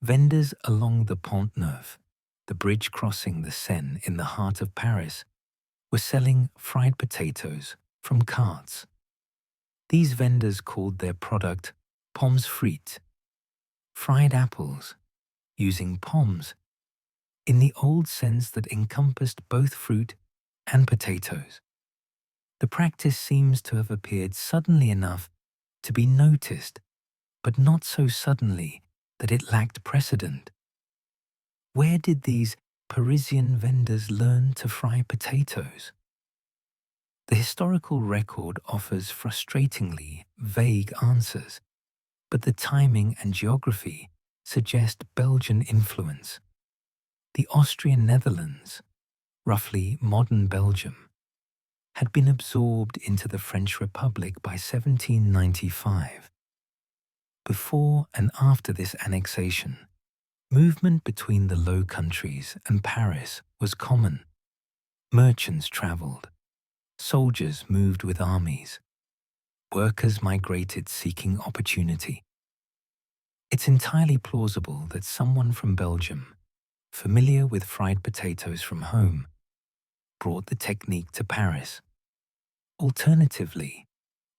vendors along the Pont Neuf, the bridge crossing the Seine in the heart of Paris, were selling fried potatoes from carts. These vendors called their product pommes frites, fried apples, using pommes in the old sense that encompassed both fruit and potatoes. The practice seems to have appeared suddenly enough to be noticed, but not so suddenly that it lacked precedent. Where did these Parisian vendors learn to fry potatoes? The historical record offers frustratingly vague answers, but the timing and geography suggest Belgian influence. The Austrian Netherlands, roughly modern Belgium, had been absorbed into the French Republic by 1795. Before and after this annexation, movement between the Low Countries and Paris was common. Merchants travelled, soldiers moved with armies, workers migrated seeking opportunity. It's entirely plausible that someone from Belgium, familiar with fried potatoes from home, brought the technique to Paris. Alternatively,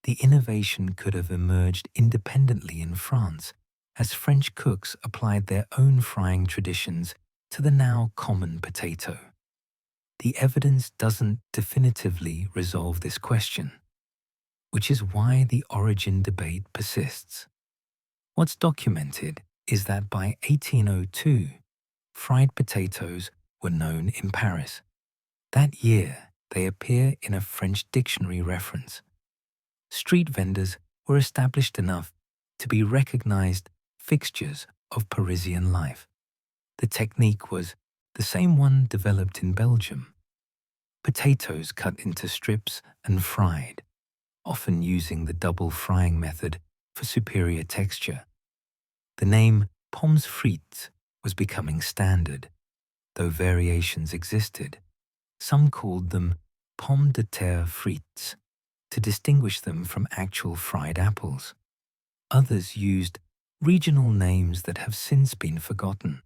the innovation could have emerged independently in France as French cooks applied their own frying traditions to the now common potato. The evidence doesn't definitively resolve this question, which is why the origin debate persists. What's documented is that by 1802, fried potatoes were known in Paris. That year, they appear in a French dictionary reference. Street vendors were established enough to be recognized fixtures of Parisian life. The technique was the same one developed in Belgium. Potatoes cut into strips and fried, often using the double frying method for superior texture. The name pommes frites was becoming standard, though variations existed. Some called them pommes de terre frites to distinguish them from actual fried apples. Others used regional names that have since been forgotten.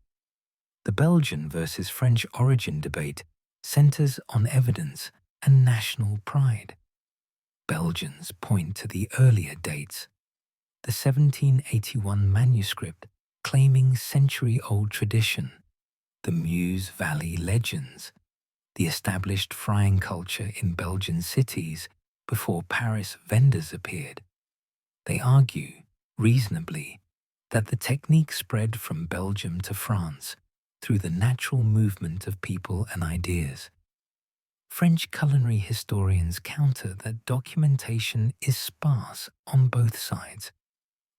The Belgian versus French origin debate centers on evidence and national pride. Belgians point to the earlier dates, the 1781 manuscript claiming century-old tradition, the Meuse Valley legends, the established frying culture in Belgian cities before Paris vendors appeared. They argue, reasonably, that the technique spread from Belgium to France through the natural movement of people and ideas. French culinary historians counter that documentation is sparse on both sides,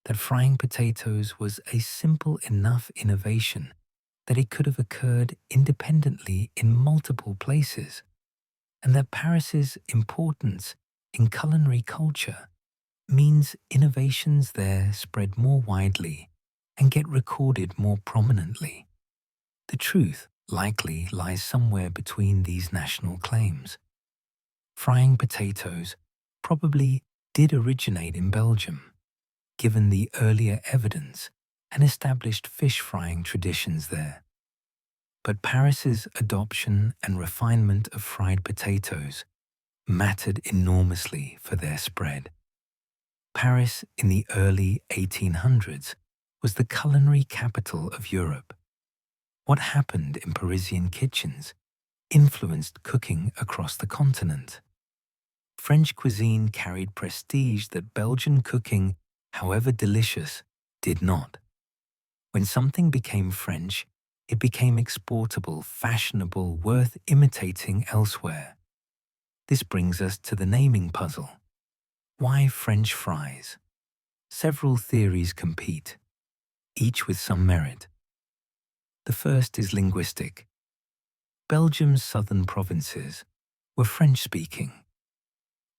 that frying potatoes was a simple enough innovation that it could have occurred independently in multiple places, and that Paris's importance in culinary culture means innovations there spread more widely and get recorded more prominently. The truth likely lies somewhere between these national claims. Frying potatoes probably did originate in Belgium, given the earlier evidence and established fish frying traditions there. But Paris's adoption and refinement of fried potatoes mattered enormously for their spread. Paris in the early 1800s was the culinary capital of Europe. What happened in Parisian kitchens influenced cooking across the continent. French cuisine carried prestige that Belgian cooking, however delicious, did not. When something became French, it became exportable, fashionable, worth imitating elsewhere. This brings us to the naming puzzle. Why French fries? Several theories compete, each with some merit. The first is linguistic. Belgium's southern provinces were French-speaking,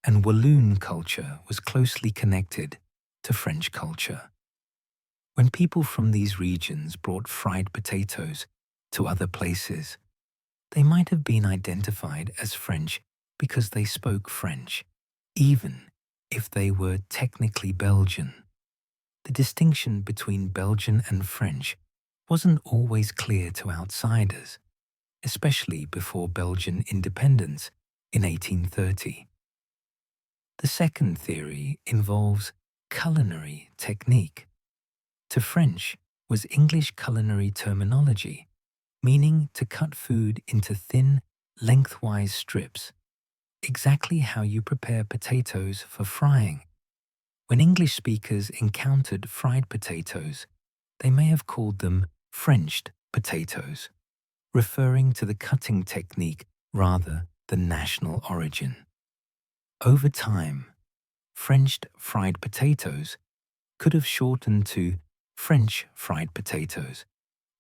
and Walloon culture was closely connected to French culture. When people from these regions brought fried potatoes to other places, they might have been identified as French because they spoke French, even if they were technically Belgian. The distinction between Belgian and French wasn't always clear to outsiders, especially before Belgian independence in 1830. The second theory involves culinary technique. To French was English culinary terminology, meaning to cut food into thin, lengthwise strips, exactly how you prepare potatoes for frying. When English speakers encountered fried potatoes, they may have called them Frenched potatoes, referring to the cutting technique rather than national origin. Over time, Frenched fried potatoes could have shortened to French fried potatoes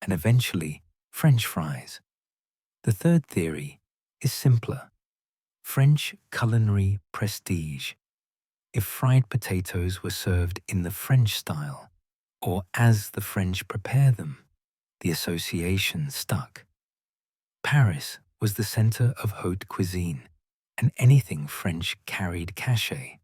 and eventually French fries. The third theory is simpler: French culinary prestige. If fried potatoes were served in the French style, or as the French prepare them, the association stuck. Paris was the center of haute cuisine, and anything French carried cachet.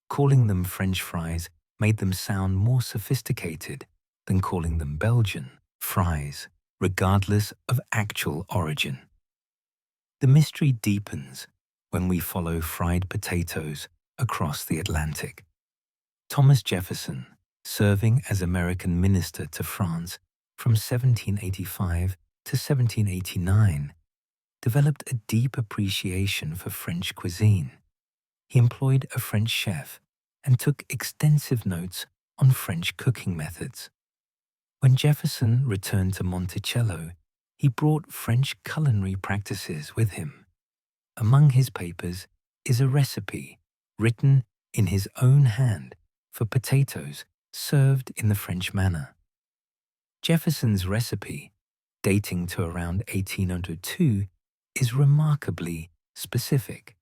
Calling them French fries made them sound more sophisticated than calling them Belgian fries, regardless of actual origin. The mystery deepens when we follow fried potatoes across the Atlantic. Thomas Jefferson, serving as American minister to France from 1785 to 1789, developed a deep appreciation for French cuisine. He employed a French chef and took extensive notes on French cooking methods. When Jefferson returned to Monticello, he brought French culinary practices with him. Among his papers is a recipe written in his own hand for potatoes served in the French manner. Jefferson's recipe, dating to around 1802, is remarkably specific.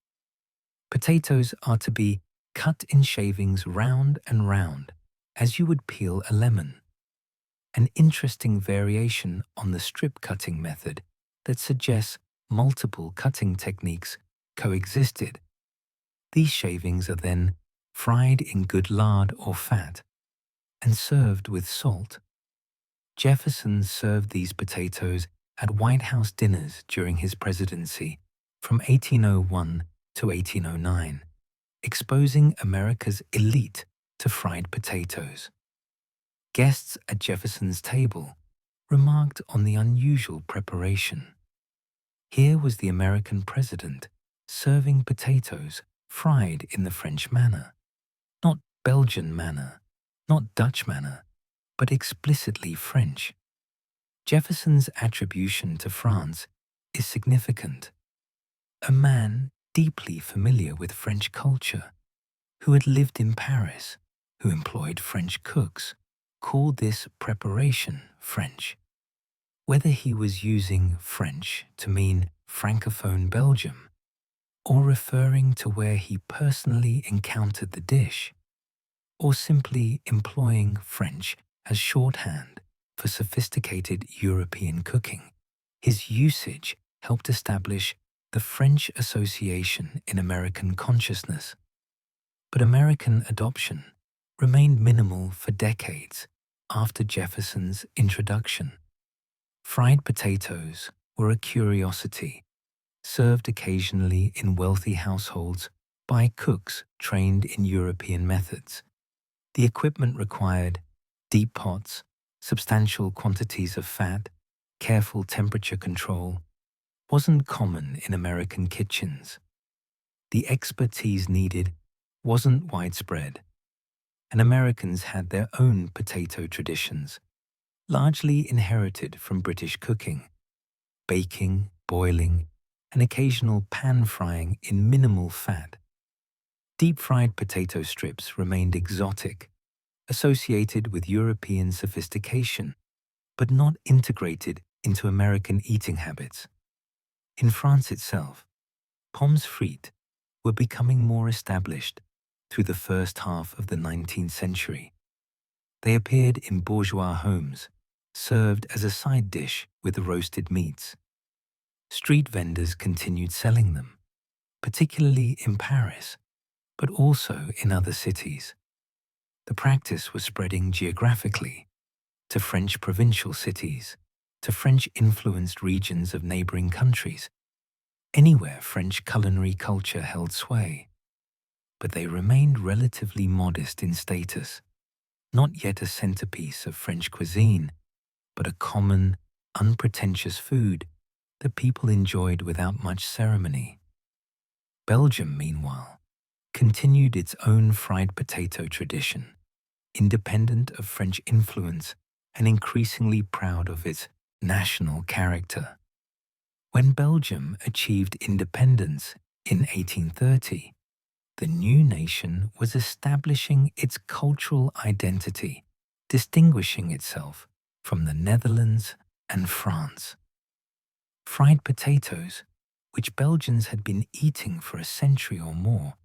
Potatoes are to be cut in shavings round and round, as you would peel a lemon. An interesting variation on the strip cutting method that suggests multiple cutting techniques coexisted. These shavings are then fried in good lard or fat and served with salt. Jefferson served these potatoes at White House dinners during his presidency from 1801 to 1809, exposing America's elite to fried potatoes. Guests at Jefferson's table remarked on the unusual preparation. Here was the American president serving potatoes fried in the French manner, not Belgian manner, not Dutch manner, but explicitly French. Jefferson's attribution to France is significant. A man deeply familiar with French culture, who had lived in Paris, who employed French cooks, called this preparation French. Whether he was using French to mean Francophone Belgium, or referring to where he personally encountered the dish, or simply employing French as shorthand for sophisticated European cooking, his usage helped establish the French association in American consciousness. But American adoption remained minimal for decades after Jefferson's introduction. Fried potatoes were a curiosity, served occasionally in wealthy households by cooks trained in European methods. The equipment required deep pots, substantial quantities of fat, careful temperature control, wasn't common in American kitchens. The expertise needed wasn't widespread, and Americans had their own potato traditions, largely inherited from British cooking: baking, boiling, and occasional pan-frying in minimal fat. Deep-fried potato strips remained exotic, associated with European sophistication, but not integrated into American eating habits. In France itself, pommes frites were becoming more established through the first half of the 19th century. They appeared in bourgeois homes, served as a side dish with roasted meats. Street vendors continued selling them, particularly in Paris, but also in other cities. The practice was spreading geographically to French provincial cities, to French-influenced regions of neighboring countries, anywhere French culinary culture held sway. But they remained relatively modest in status, not yet a centerpiece of French cuisine, but a common, unpretentious food that people enjoyed without much ceremony. Belgium, meanwhile, continued its own fried potato tradition, independent of French influence and increasingly proud of its national character. When Belgium achieved independence in 1830, the new nation was establishing its cultural identity, distinguishing itself from the Netherlands and France. Fried potatoes, which Belgians had been eating for a century or more,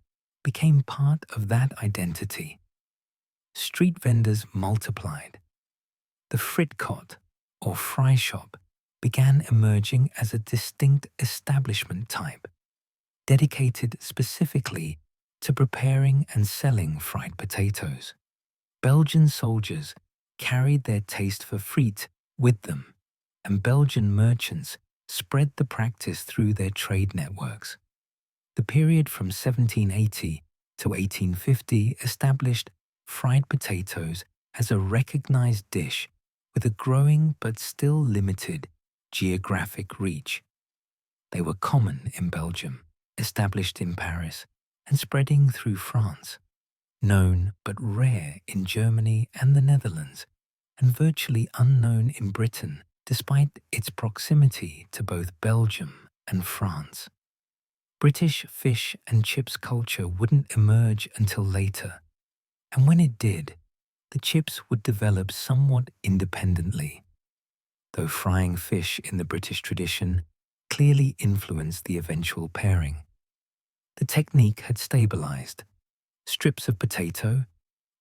became part of that identity. Street vendors multiplied. The fritkot, or fry shop, began emerging as a distinct establishment type, dedicated specifically to preparing and selling fried potatoes. Belgian soldiers carried their taste for frites with them, and Belgian merchants spread the practice through their trade networks. The period from 1780 to 1850 established fried potatoes as a recognized dish with a growing but still limited geographic reach. They were common in Belgium, established in Paris, and spreading through France, known but rare in Germany and the Netherlands, and virtually unknown in Britain despite its proximity to both Belgium and France. British fish and chips culture wouldn't emerge until later, and when it did, the chips would develop somewhat independently. Though frying fish in the British tradition clearly influenced the eventual pairing. The technique had stabilized. Strips of potato,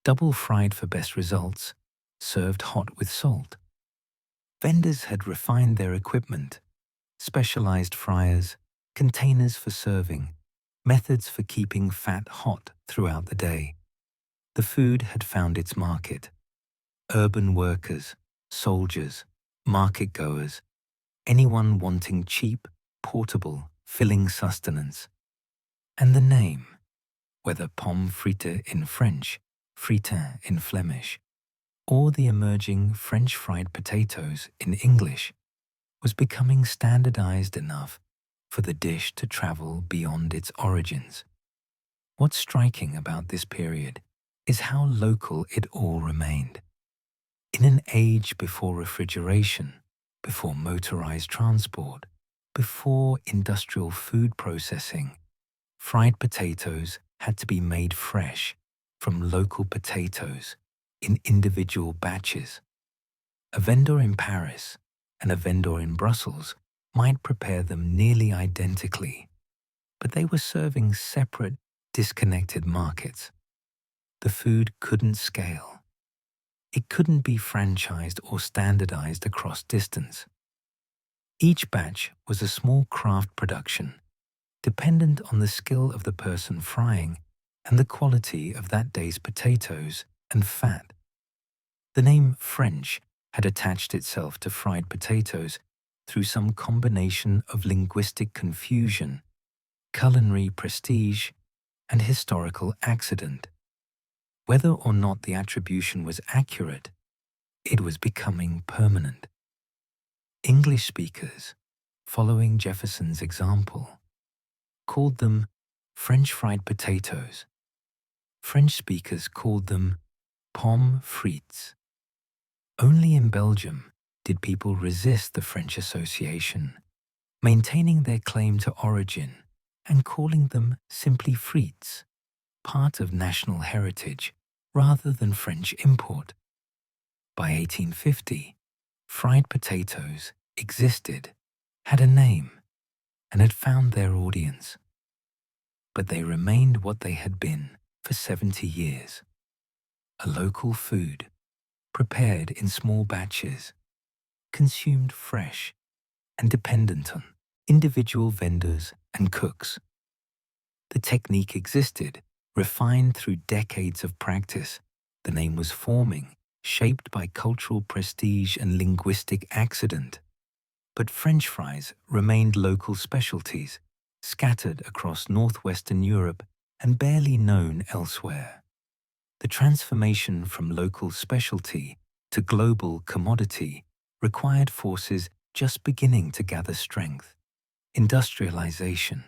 double fried for best results, served hot with salt. Vendors had refined their equipment, specialized fryers, containers for serving, methods for keeping fat hot throughout the day. The food had found its market. Urban workers, soldiers, market-goers, anyone wanting cheap, portable, filling sustenance. And the name, whether pommes frites in French, fritin in Flemish, or the emerging French fried potatoes in English, was becoming standardized enough for the dish to travel beyond its origins. What's striking about this period is how local it all remained. In an age before refrigeration, before motorized transport, before industrial food processing, fried potatoes had to be made fresh from local potatoes in individual batches. A vendor in Paris and a vendor in Brussels might prepare them nearly identically, but they were serving separate, disconnected markets. The food couldn't scale. It couldn't be franchised or standardized across distance. Each batch was a small craft production, dependent on the skill of the person frying and the quality of that day's potatoes and fat. The name French had attached itself to fried potatoes through some combination of linguistic confusion, culinary prestige, and historical accident. Whether or not the attribution was accurate, it was becoming permanent. English speakers, following Jefferson's example, called them French fried potatoes. French speakers called them pommes frites. Only in Belgium did people resist the French association, maintaining their claim to origin and calling them simply frites, part of national heritage rather than French import. By 1850, fried potatoes existed, had a name, and had found their audience. But they remained what they had been for 70 years: a local food, prepared in small batches, consumed fresh, and dependent on individual vendors and cooks. The technique existed, refined through decades of practice. The name was forming, shaped by cultural prestige and linguistic accident. But French fries remained local specialties, scattered across northwestern Europe and barely known elsewhere. The transformation from local specialty to global commodity required forces just beginning to gather strength: industrialization,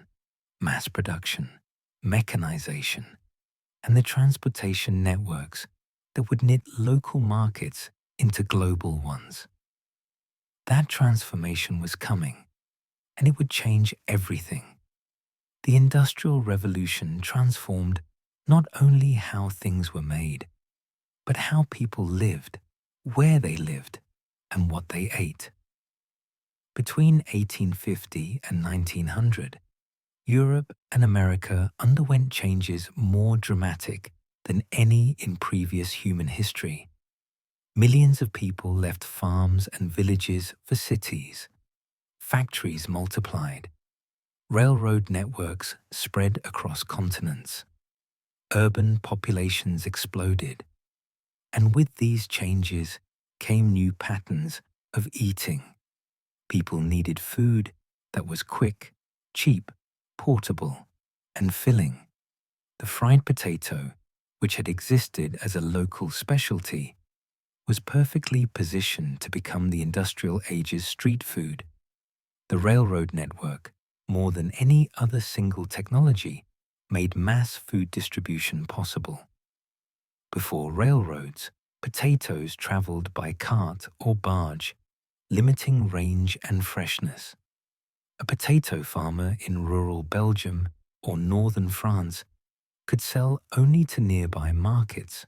mass production, mechanization, and the transportation networks that would knit local markets into global ones. That transformation was coming, and it would change everything. The Industrial Revolution transformed not only how things were made, but how people lived, where they lived, and what they ate. Between 1850 and 1900, Europe and America underwent changes more dramatic than any in previous human history. Millions of people left farms and villages for cities. Factories multiplied. Railroad networks spread across continents. Urban populations exploded. And with these changes came new patterns of eating. People needed food that was quick, cheap, portable, and filling. The fried potato, which had existed as a local specialty, was perfectly positioned to become the industrial age's street food. The railroad network, more than any other single technology, made mass food distribution possible. Before railroads, potatoes traveled by cart or barge, limiting range and freshness. A potato farmer in rural Belgium or northern France could sell only to nearby markets.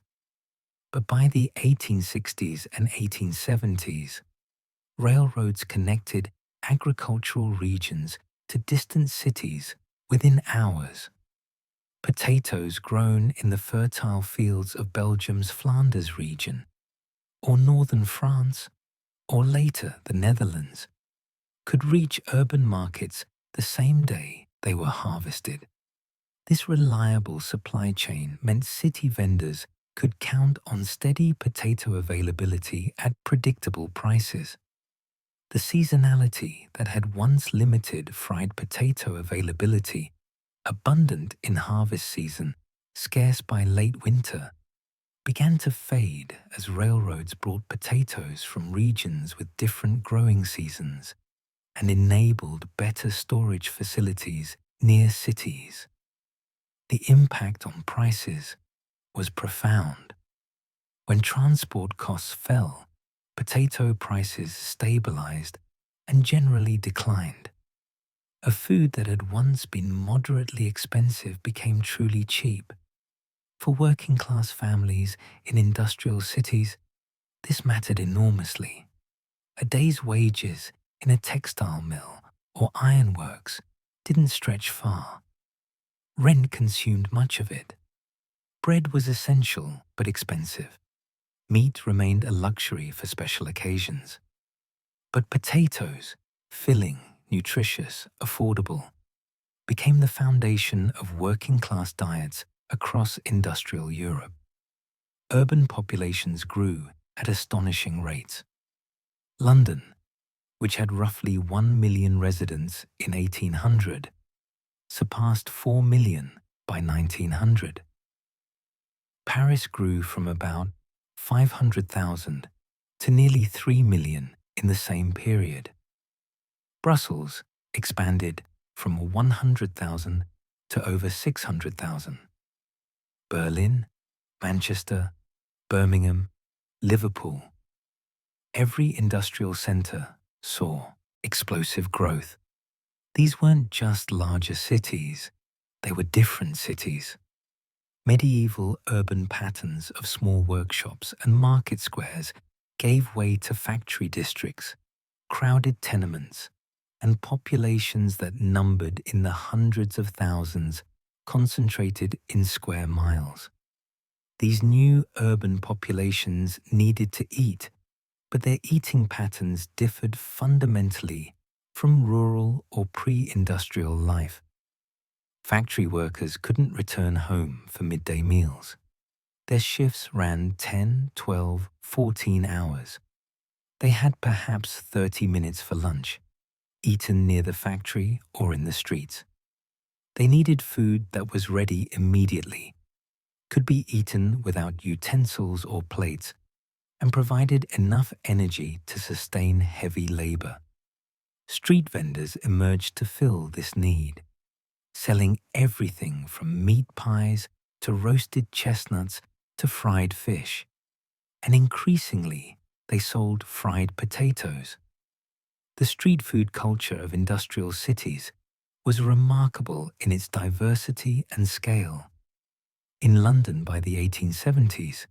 But by the 1860s and 1870s, railroads connected agricultural regions to distant cities within hours. Potatoes grown in the fertile fields of Belgium's Flanders region, or northern France, or later the Netherlands, could reach urban markets the same day they were harvested. This reliable supply chain meant city vendors could count on steady potato availability at predictable prices. The seasonality that had once limited fried potato availability, abundant in harvest season, scarce by late winter, began to fade as railroads brought potatoes from regions with different growing seasons and enabled better storage facilities near cities. The impact on prices was profound. When transport costs fell, potato prices stabilized and generally declined. A food that had once been moderately expensive became truly cheap. For working-class families in industrial cities, this mattered enormously. A day's wages in a textile mill or ironworks didn't stretch far. Rent consumed much of it. Bread was essential but expensive. Meat remained a luxury for special occasions. But potatoes, filling, nutritious, affordable, became the foundation of working-class diets across industrial Europe. Urban populations grew at astonishing rates. London, which had roughly 1 million residents in 1800, surpassed 4 million by 1900. Paris grew from about 500,000 to nearly 3 million in the same period. Brussels expanded from 100,000 to over 600,000. Berlin, Manchester, Birmingham, Liverpool. Every industrial centre saw explosive growth. These weren't just larger cities, they were different cities. Medieval urban patterns of small workshops and market squares gave way to factory districts, crowded tenements, and populations that numbered in the hundreds of thousands concentrated in square miles. These new urban populations needed to eat, but their eating patterns differed fundamentally from rural or pre-industrial life. Factory workers couldn't return home for midday meals. Their shifts ran 10, 12, 14 hours. They had perhaps 30 minutes for lunch, eaten near the factory or in the streets. They needed food that was ready immediately, could be eaten without utensils or plates, and provided enough energy to sustain heavy labor. Street vendors emerged to fill this need, selling everything from meat pies to roasted chestnuts to fried fish. And increasingly, they sold fried potatoes. The street food culture of industrial cities was remarkable in its diversity and scale. In London by the 1870s,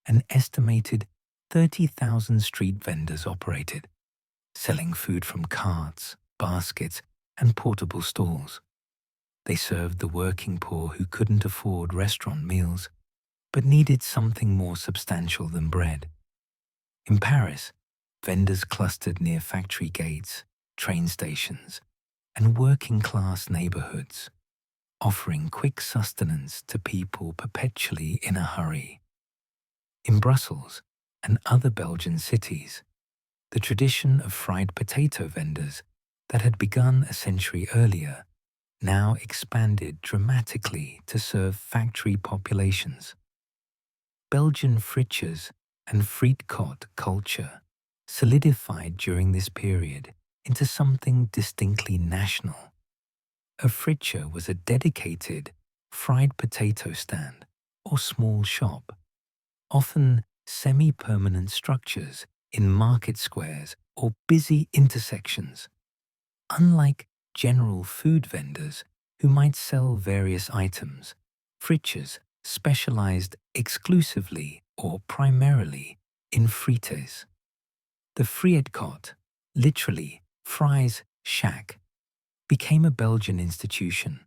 an estimated 30,000 street vendors operated, selling food from carts, baskets, and portable stalls. They served the working poor who couldn't afford restaurant meals, but needed something more substantial than bread. In Paris, vendors clustered near factory gates, train stations, and working-class neighborhoods, offering quick sustenance to people perpetually in a hurry. In Brussels and other Belgian cities, the tradition of fried potato vendors that had begun a century earlier now expanded dramatically to serve factory populations. Belgian frittures and frietkot culture solidified during this period into something distinctly national. A friture was a dedicated fried potato stand or small shop, often semi-permanent structures in market squares or busy intersections. Unlike general food vendors who might sell various items, fritures specialized exclusively or primarily in frites. The frietkot, literally fries shack, became a Belgian institution.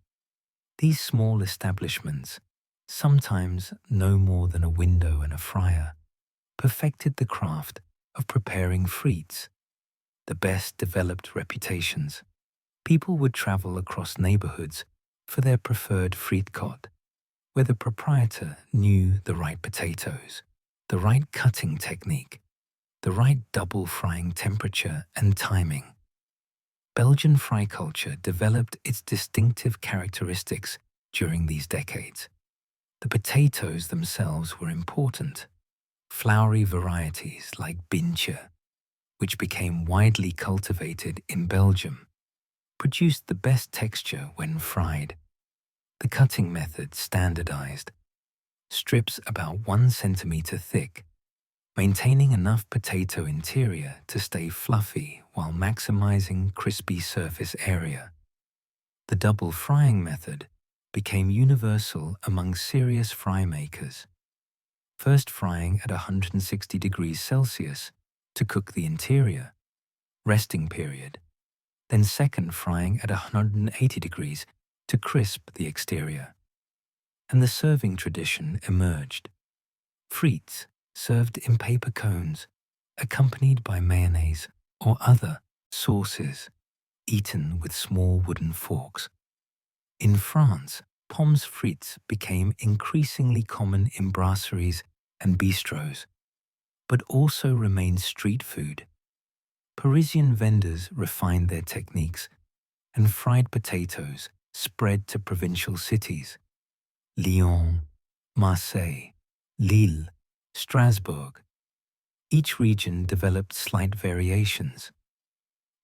These small establishments, sometimes no more than a window and a fryer, perfected the craft of preparing frites, the best developed reputations. People would travel across neighborhoods for their preferred frietkot, where the proprietor knew the right potatoes, the right cutting technique, the right double frying temperature and timing. Belgian fry culture developed its distinctive characteristics during these decades. The potatoes themselves were important. Floury varieties like Bintje, which became widely cultivated in Belgium, produced the best texture when fried. The cutting method standardized. Strips about 1 centimeter thick, maintaining enough potato interior to stay fluffy while maximizing crispy surface area. The double frying method became universal among serious fry makers. First frying at 160 degrees Celsius to cook the interior, resting period, then second frying at 180 degrees to crisp the exterior. And the serving tradition emerged. Frites served in paper cones, accompanied by mayonnaise or other sauces, eaten with small wooden forks. In France, pommes frites became increasingly common in brasseries and bistros, but also remained street food. Parisian vendors refined their techniques, and fried potatoes spread to provincial cities. Lyon, Marseille, Lille, Strasbourg. Each region developed slight variations.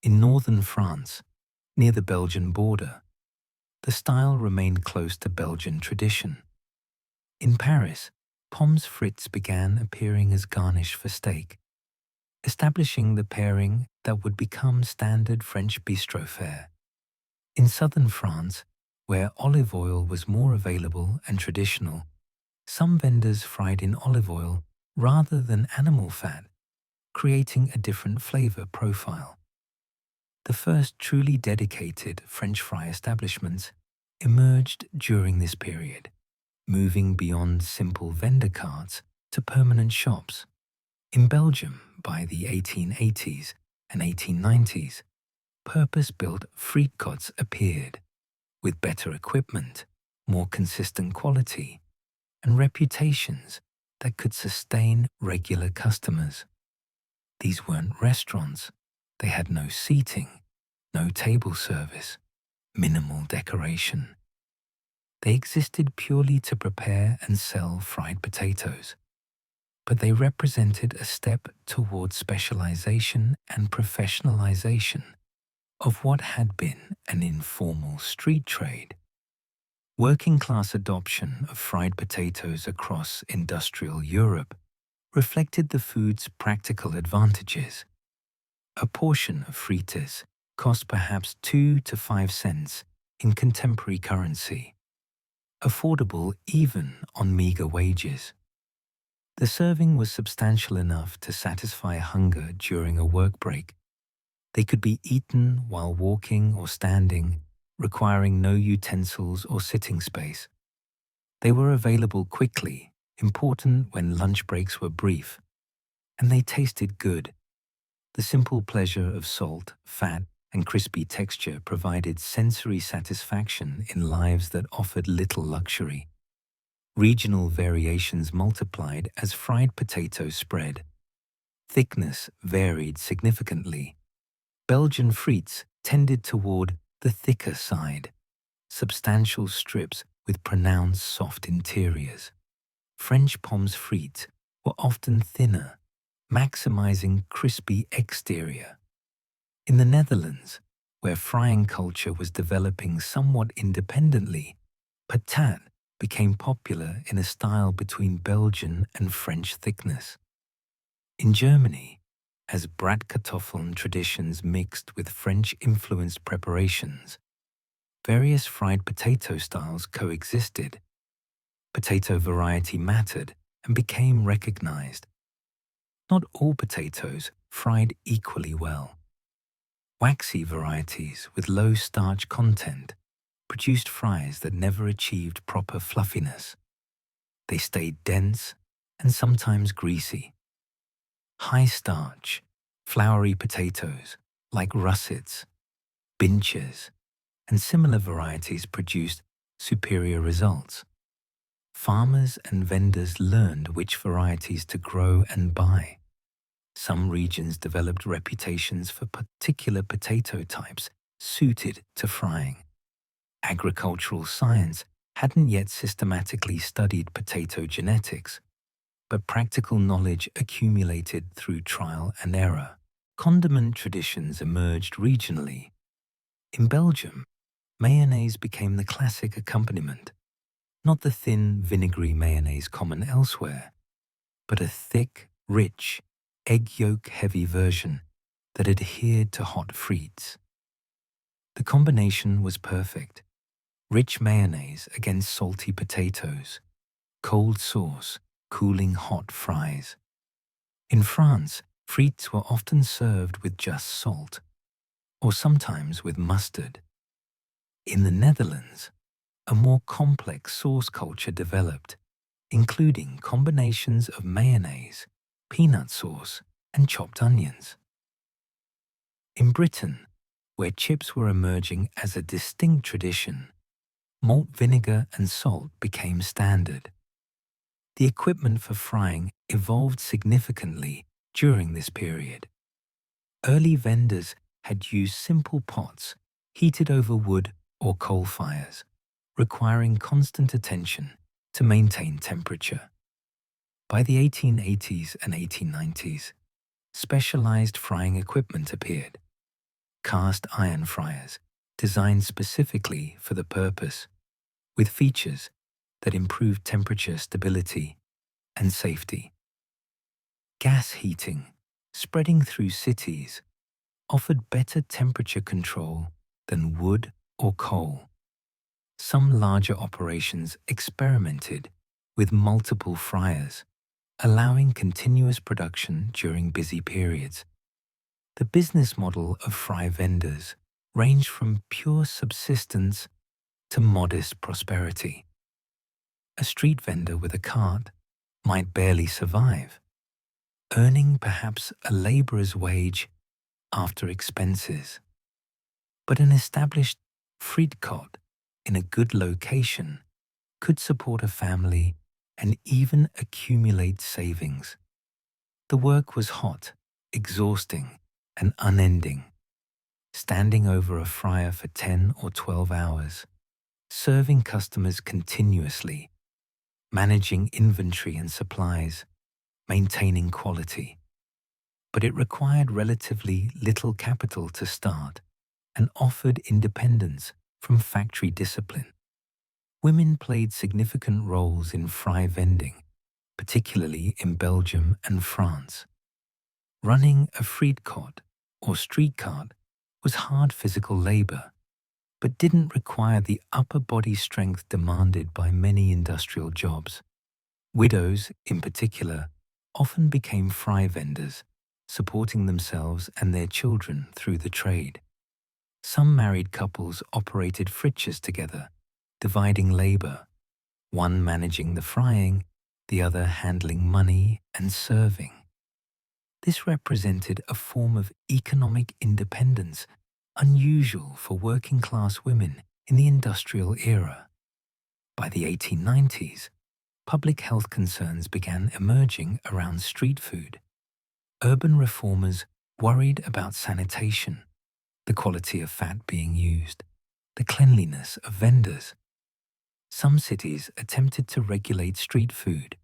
In northern France, near the Belgian border, the style remained close to Belgian tradition. In Paris, pommes frites began appearing as garnish for steak, establishing the pairing that would become standard French bistro fare. In southern France, where olive oil was more available and traditional, some vendors fried in olive oil rather than animal fat, creating a different flavor profile. The first truly dedicated French fry establishments emerged during this period, moving beyond simple vendor carts to permanent shops. In Belgium, by the 1880s and 1890s, purpose-built frietkots appeared, with better equipment, more consistent quality, and reputations that could sustain regular customers. These weren't restaurants. They had no seating, no table service, minimal decoration. They existed purely to prepare and sell fried potatoes, but they represented a step towards specialization and professionalization of what had been an informal street trade. Working-class adoption of fried potatoes across industrial Europe reflected the food's practical advantages. A portion of frites cost perhaps 2 to 5 cents in contemporary currency, affordable even on meager wages. The serving was substantial enough to satisfy hunger during a work break. They could be eaten while walking or standing, requiring no utensils or sitting space. They were available quickly, important when lunch breaks were brief, and they tasted good. The simple pleasure of salt, fat, and crispy texture provided sensory satisfaction in lives that offered little luxury. Regional variations multiplied as fried potatoes spread. Thickness varied significantly. Belgian frites tended toward the thicker side, substantial strips with pronounced soft interiors. French pommes frites were often thinner, maximizing crispy exterior. In the Netherlands, where frying culture was developing somewhat independently, patate became popular in a style between Belgian and French thickness. In Germany, as Bratkartoffeln traditions mixed with French-influenced preparations, various fried potato styles coexisted. Potato variety mattered and became recognized. Not all potatoes fried equally well. Waxy varieties with low starch content produced fries that never achieved proper fluffiness. They stayed dense and sometimes greasy. High starch, floury potatoes like russets, binches, and similar varieties produced superior results. Farmers and vendors learned which varieties to grow and buy. Some regions developed reputations for particular potato types suited to frying. Agricultural science hadn't yet systematically studied potato genetics, but practical knowledge accumulated through trial and error. Condiment traditions emerged regionally. In Belgium, mayonnaise became the classic accompaniment, not the thin, vinegary mayonnaise common elsewhere, but a thick, rich, egg yolk-heavy version that adhered to hot frites. The combination was perfect. Rich mayonnaise against salty potatoes, cold sauce, cooling hot fries. In France, frites were often served with just salt, or sometimes with mustard. In the Netherlands, a more complex sauce culture developed, including combinations of mayonnaise, peanut sauce, and chopped onions. In Britain, where chips were emerging as a distinct tradition, malt vinegar and salt became standard. The equipment for frying evolved significantly during this period. Early vendors had used simple pots heated over wood or coal fires, requiring constant attention to maintain temperature. By the 1880s and 1890s, specialized frying equipment appeared. Cast iron fryers designed specifically for the purpose, with features that improved temperature stability and safety. Gas heating, spreading through cities, offered better temperature control than wood or coal. Some larger operations experimented with multiple fryers, allowing continuous production during busy periods. The business model of fry vendors ranged from pure subsistence to modest prosperity. A street vendor with a cart might barely survive, earning perhaps a laborer's wage after expenses. But an established Friedkot in a good location could support a family and even accumulate savings. The work was hot, exhausting, and unending, standing over a fryer for 10 or 12 hours, serving customers continuously, managing inventory and supplies, maintaining quality. But it required relatively little capital to start and offered independence from factory discipline. Women played significant roles in fry vending, particularly in Belgium and France. Running a Friedkot or street cart was hard physical labor, but didn't require the upper body strength demanded by many industrial jobs. Widows, in particular, often became fry vendors, supporting themselves and their children through the trade. Some married couples operated fritures together, dividing labor, one managing the frying, the other handling money and serving. This represented a form of economic independence unusual for working-class women in the industrial era. By the 1890s, public health concerns began emerging around street food. Urban reformers worried about sanitation, the quality of fat being used, the cleanliness of vendors. Some cities attempted to regulate street food,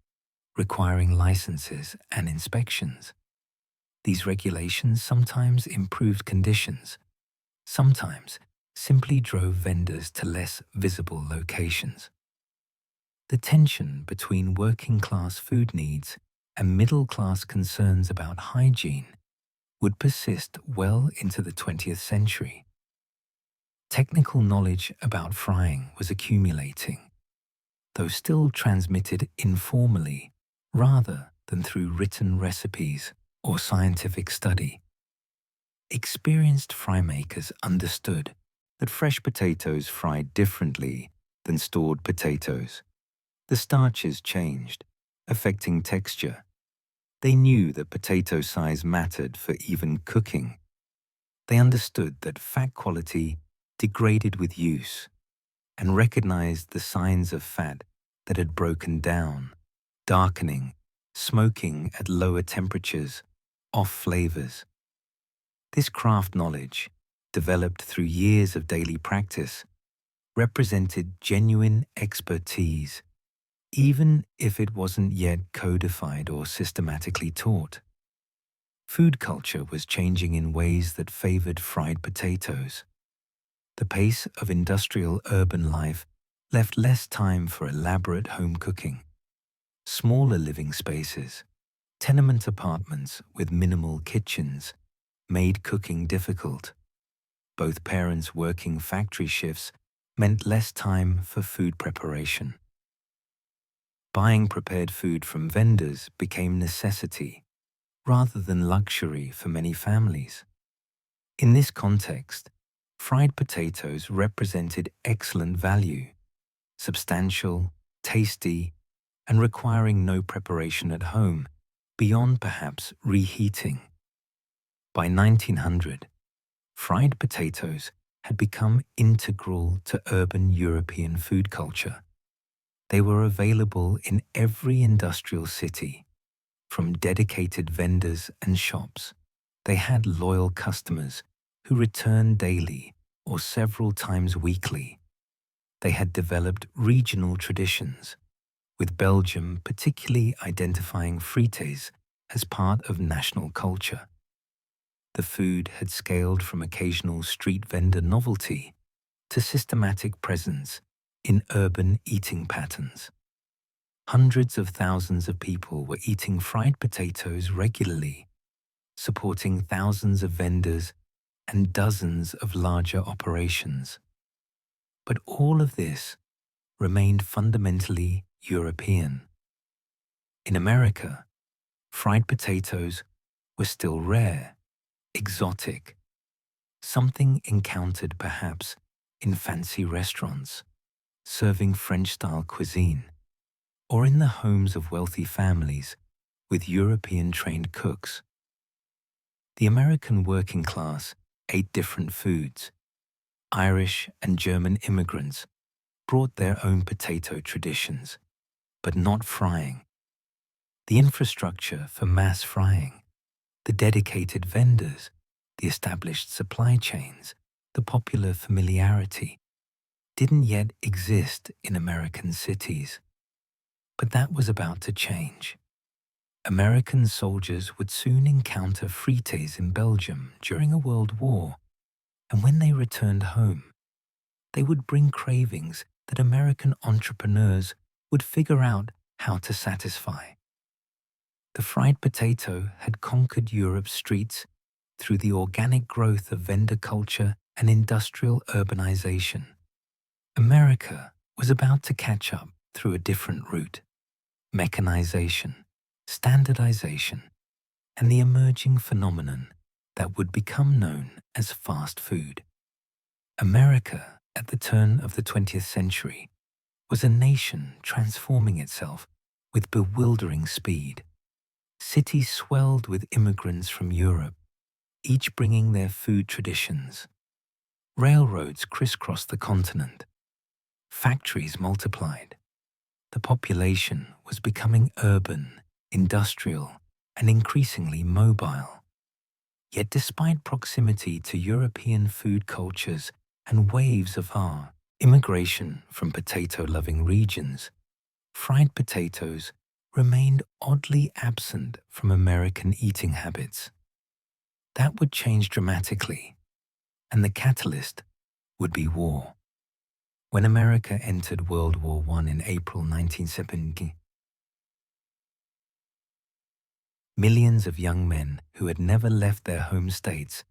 requiring licenses and inspections. These regulations sometimes improved conditions, sometimes simply drove vendors to less visible locations. The tension between working-class food needs and middle-class concerns about hygiene would persist well into the 20th century. Technical knowledge about frying was accumulating, though still transmitted informally rather than through written recipes or scientific study. Experienced fry makers understood that fresh potatoes fried differently than stored potatoes. The starches changed, affecting texture. They knew that potato size mattered for even cooking. They understood that fat quality degraded with use and recognized the signs of fat that had broken down, darkening, smoking at lower temperatures, off flavors. This craft knowledge, developed through years of daily practice, represented genuine expertise, even if it wasn't yet codified or systematically taught. Food culture was changing in ways that favored fried potatoes. The pace of industrial urban life left less time for elaborate home cooking. Smaller living spaces, tenement apartments with minimal kitchens, made cooking difficult. Both parents working factory shifts meant less time for food preparation. Buying prepared food from vendors became necessity rather than luxury for many families. In this context, fried potatoes represented excellent value, substantial, tasty, and requiring no preparation at home beyond perhaps reheating. By 1900, fried potatoes had become integral to urban European food culture. They were available in every industrial city, from dedicated vendors and shops. They had loyal customers who returned daily or several times weekly. They had developed regional traditions, with Belgium particularly identifying frites as part of national culture. The food had scaled from occasional street vendor novelty to systematic presence in urban eating patterns. Hundreds of thousands of people were eating fried potatoes regularly, supporting thousands of vendors and dozens of larger operations. But all of this remained fundamentally European. In America, fried potatoes were still rare, exotic, something encountered perhaps in fancy restaurants, serving French-style cuisine, or in the homes of wealthy families with European-trained cooks. The American working class ate different foods. Irish and German immigrants brought their own potato traditions, but not frying. The infrastructure for mass frying, the dedicated vendors, the established supply chains, the popular familiarity didn't yet exist in American cities. But that was about to change. American soldiers would soon encounter frites in Belgium during a world war, and when they returned home, they would bring cravings that American entrepreneurs would figure out how to satisfy. The fried potato had conquered Europe's streets through the organic growth of vendor culture and industrial urbanization. America was about to catch up through a different route: mechanization, standardization, and the emerging phenomenon that would become known as fast food. America, at the turn of the 20th century, was a nation transforming itself with bewildering speed. Cities swelled with immigrants from Europe, each bringing their food traditions. Railroads crisscrossed the continent. Factories multiplied. The population was becoming urban, industrial, and increasingly mobile. Yet despite proximity to European food cultures and waves of immigration from potato-loving regions, fried potatoes remained oddly absent from American eating habits. That would change dramatically, and the catalyst would be war. When America entered World War I in April 1970, millions of young men who had never left their home states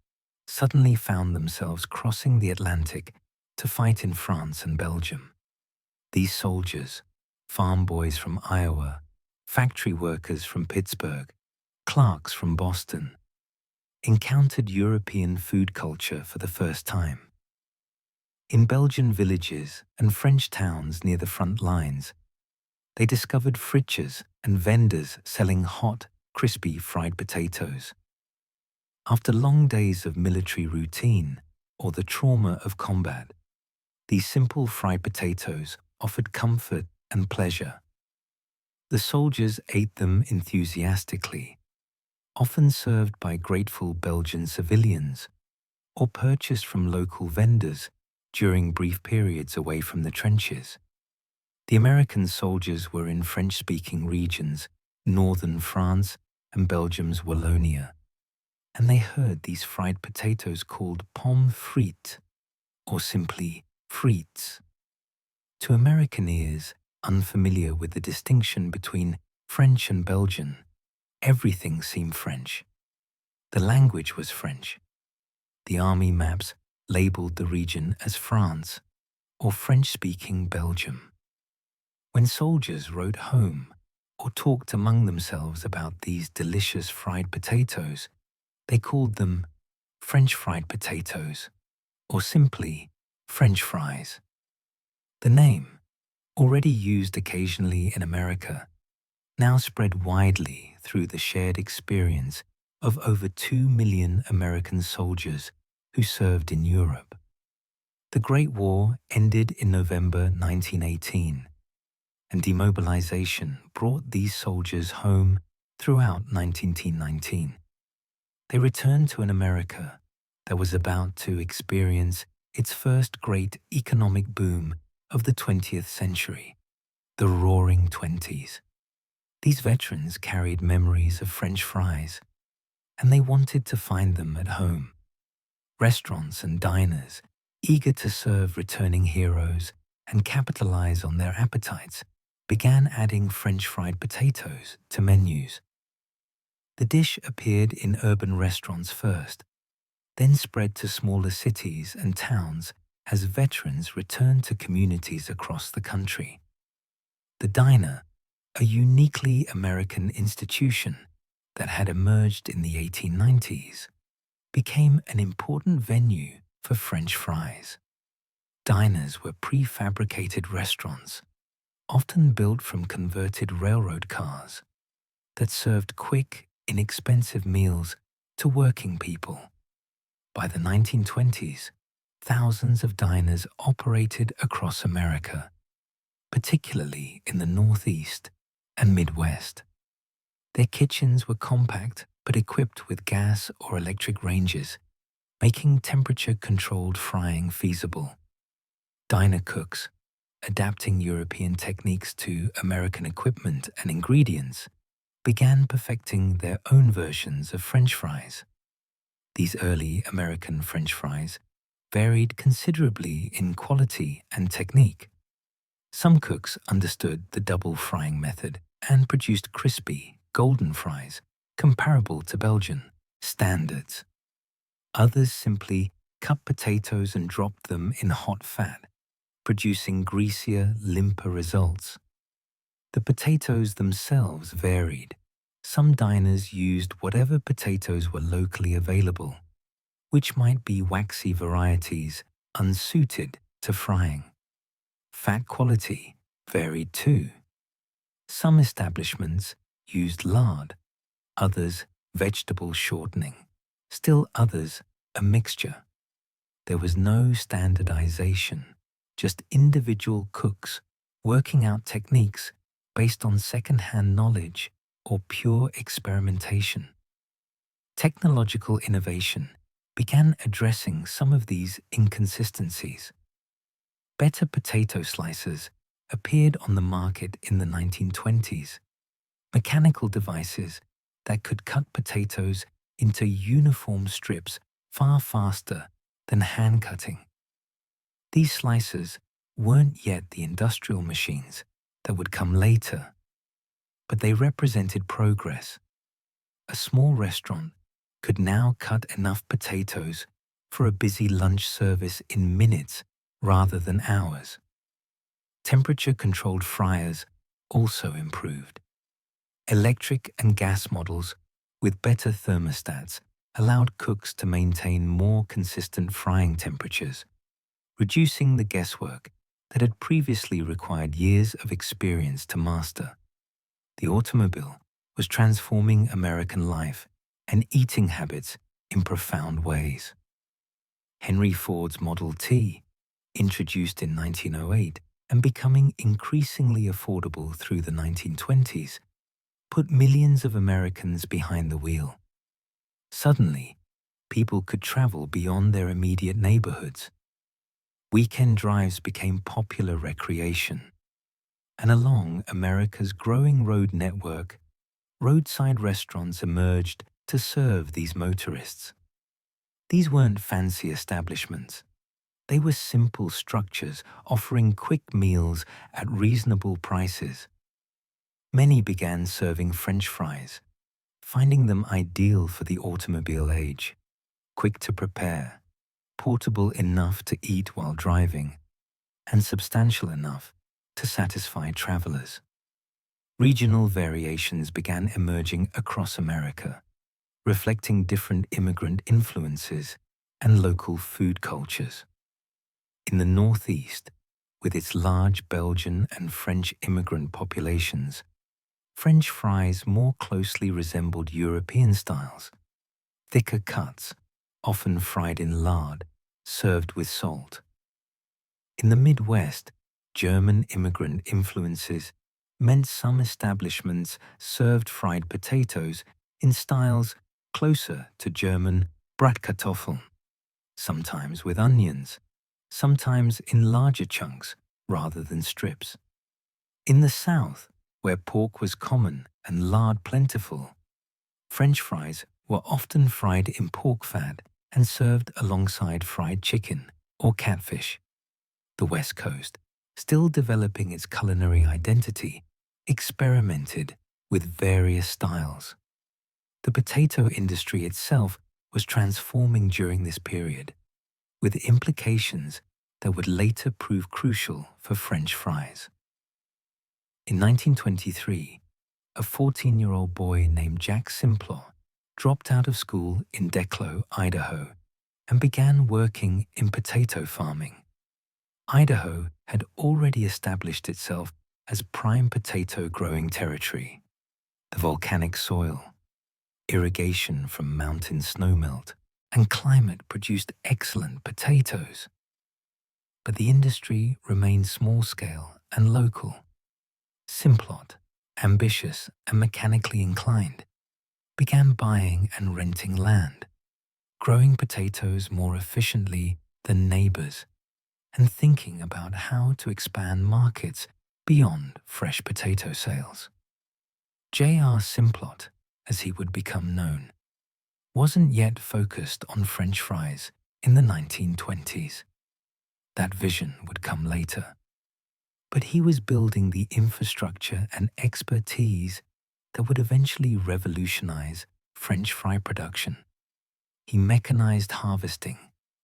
suddenly found themselves crossing the Atlantic to fight in France and Belgium. These soldiers, farm boys from Iowa, factory workers from Pittsburgh, clerks from Boston, encountered European food culture for the first time. In Belgian villages and French towns near the front lines, they discovered fridges and vendors selling hot, crispy fried potatoes. After long days of military routine or the trauma of combat, these simple fried potatoes offered comfort and pleasure. The soldiers ate them enthusiastically, often served by grateful Belgian civilians or purchased from local vendors during brief periods away from the trenches. The American soldiers were in French-speaking regions, northern France and Belgium's Wallonia, and they heard these fried potatoes called pommes frites, or simply frites. To American ears, unfamiliar with the distinction between French and Belgian, everything seemed French. The language was French. The army maps labeled the region as France, or French-speaking Belgium. When soldiers wrote home or talked among themselves about these delicious fried potatoes, they called them French fried potatoes, or simply French fries. The name, already used occasionally in America, now spread widely through the shared experience of over 2 million American soldiers who served in Europe. The Great War ended in November 1918, and demobilization brought these soldiers home throughout 1919. They returned to an America that was about to experience its first great economic boom of the 20th century, the Roaring Twenties. These veterans carried memories of French fries, and they wanted to find them at home. Restaurants and diners, eager to serve returning heroes and capitalize on their appetites, began adding French fried potatoes to menus. The dish appeared in urban restaurants first, then spread to smaller cities and towns as veterans returned to communities across the country. The diner, a uniquely American institution that had emerged in the 1890s, became an important venue for French fries. Diners were prefabricated restaurants, often built from converted railroad cars, that served quick, inexpensive meals to working people. By the 1920s, thousands of diners operated across America, particularly in the Northeast and Midwest. Their kitchens were compact but equipped with gas or electric ranges, making temperature-controlled frying feasible. Diner cooks, adapting European techniques to American equipment and ingredients, began perfecting their own versions of French fries. These early American French fries varied considerably in quality and technique. Some cooks understood the double frying method and produced crispy, golden fries comparable to Belgian standards. Others simply cut potatoes and dropped them in hot fat, producing greasier, limper results. The potatoes themselves varied. Some diners used whatever potatoes were locally available, which might be waxy varieties unsuited to frying. Fat quality varied too. Some establishments used lard, others vegetable shortening, still others a mixture. There was no standardization, just individual cooks working out techniques based on second-hand knowledge or pure experimentation. Technological innovation began addressing some of these inconsistencies. Better potato slicers appeared on the market in the 1920s, mechanical devices that could cut potatoes into uniform strips far faster than hand cutting. These slicers weren't yet the industrial machines that would come later, but they represented progress. A small restaurant could now cut enough potatoes for a busy lunch service in minutes rather than hours. Temperature-controlled fryers also improved. Electric and gas models with better thermostats allowed cooks to maintain more consistent frying temperatures, reducing the guesswork that had previously required years of experience to master. The automobile was transforming American life and eating habits in profound ways. Henry Ford's Model T, introduced in 1908 and becoming increasingly affordable through the 1920s, put millions of Americans behind the wheel. Suddenly, people could travel beyond their immediate neighborhoods. Weekend drives became popular recreation, and along America's growing road network, roadside restaurants emerged to serve these motorists. These weren't fancy establishments. They were simple structures offering quick meals at reasonable prices. Many began serving French fries, finding them ideal for the automobile age, quick to prepare, portable enough to eat while driving, and substantial enough to satisfy travelers. Regional variations began emerging across America, reflecting different immigrant influences and local food cultures. In the Northeast, with its large Belgian and French immigrant populations, French fries more closely resembled European styles, thicker cuts, often fried in lard, served with salt. In the Midwest, German immigrant influences meant some establishments served fried potatoes in styles closer to German Bratkartoffeln, sometimes with onions, sometimes in larger chunks rather than strips. In the South, where pork was common and lard plentiful, French fries were often fried in pork fat and served alongside fried chicken or catfish. The West Coast, still developing its culinary identity, experimented with various styles. The potato industry itself was transforming during this period, with implications that would later prove crucial for French fries. In 1923, a 14-year-old boy named Jack Simplot dropped out of school in Declo, Idaho, and began working in potato farming. Idaho had already established itself as prime potato growing territory. The volcanic soil, irrigation from mountain snowmelt, and climate produced excellent potatoes. But the industry remained small-scale and local. Simplot, ambitious and mechanically inclined, began buying and renting land, growing potatoes more efficiently than neighbors, and thinking about how to expand markets beyond fresh potato sales. J.R. Simplot, as he would become known, wasn't yet focused on French fries in the 1920s. That vision would come later. But he was building the infrastructure and expertise that would eventually revolutionize French fry production. He mechanized harvesting,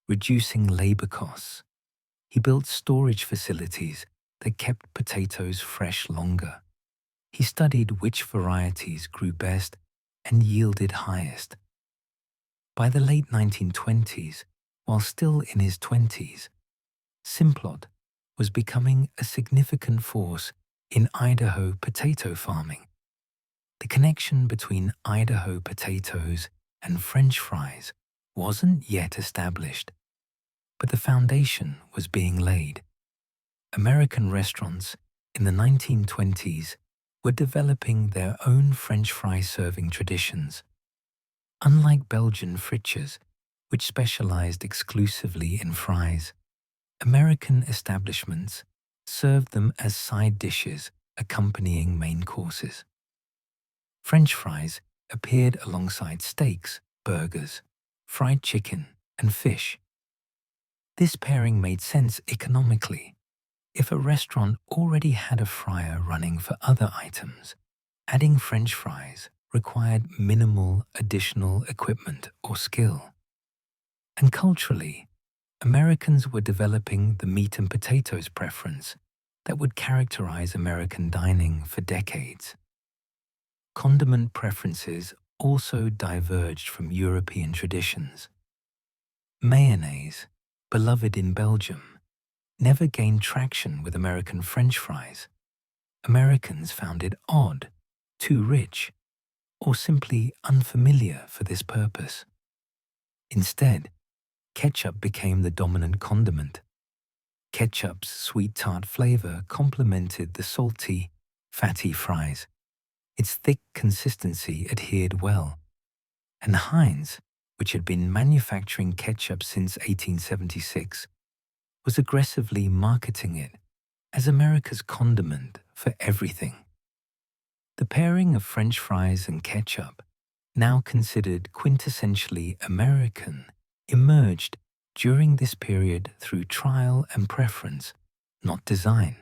reducing labor costs. He built storage facilities that kept potatoes fresh longer. He studied which varieties grew best and yielded highest. By the late 1920s, while still in his 20s, Simplot was becoming a significant force in Idaho potato farming. The connection between Idaho potatoes and French fries wasn't yet established, but the foundation was being laid. American restaurants in the 1920s were developing their own French fry serving traditions. Unlike Belgian fritters, which specialized exclusively in fries, American establishments served them as side dishes accompanying main courses. French fries appeared alongside steaks, burgers, fried chicken, and fish. This pairing made sense economically. If a restaurant already had a fryer running for other items, adding French fries required minimal additional equipment or skill. And culturally, Americans were developing the meat and potatoes preference that would characterize American dining for decades. Condiment preferences also diverged from European traditions. Mayonnaise, beloved in Belgium, never gained traction with American French fries. Americans found it odd, too rich, or simply unfamiliar for this purpose. Instead, ketchup became the dominant condiment. Ketchup's sweet tart flavor complemented the salty, fatty fries. Its thick consistency adhered well. And Heinz, which had been manufacturing ketchup since 1876, was aggressively marketing it as America's condiment for everything. The pairing of French fries and ketchup, now considered quintessentially American, emerged during this period through trial and preference, not design.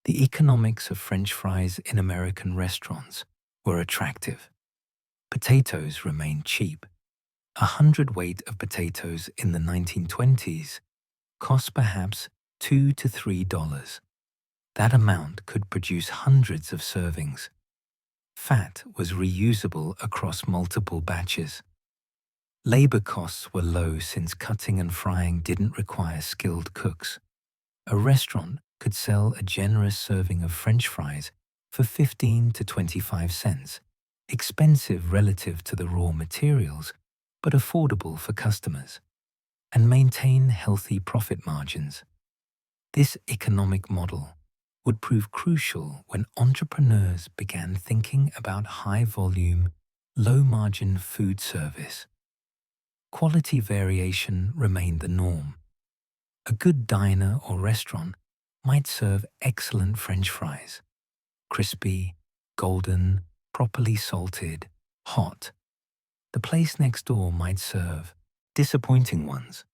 The economics of French fries in American restaurants were attractive. Potatoes remained cheap. A hundredweight of potatoes in the 1920s cost perhaps $2 to $3. That amount could produce hundreds of servings. Fat was reusable across multiple batches. Labor costs were low since cutting and frying didn't require skilled cooks. A restaurant could sell a generous serving of French fries for 15 to 25 cents, expensive relative to the raw materials, but affordable for customers, and maintain healthy profit margins. This economic model would prove crucial when entrepreneurs began thinking about high-volume, low-margin food service. Quality variation remained the norm. A good diner or restaurant might serve excellent French fries, crispy, golden, properly salted, hot. The place next door might serve disappointing ones,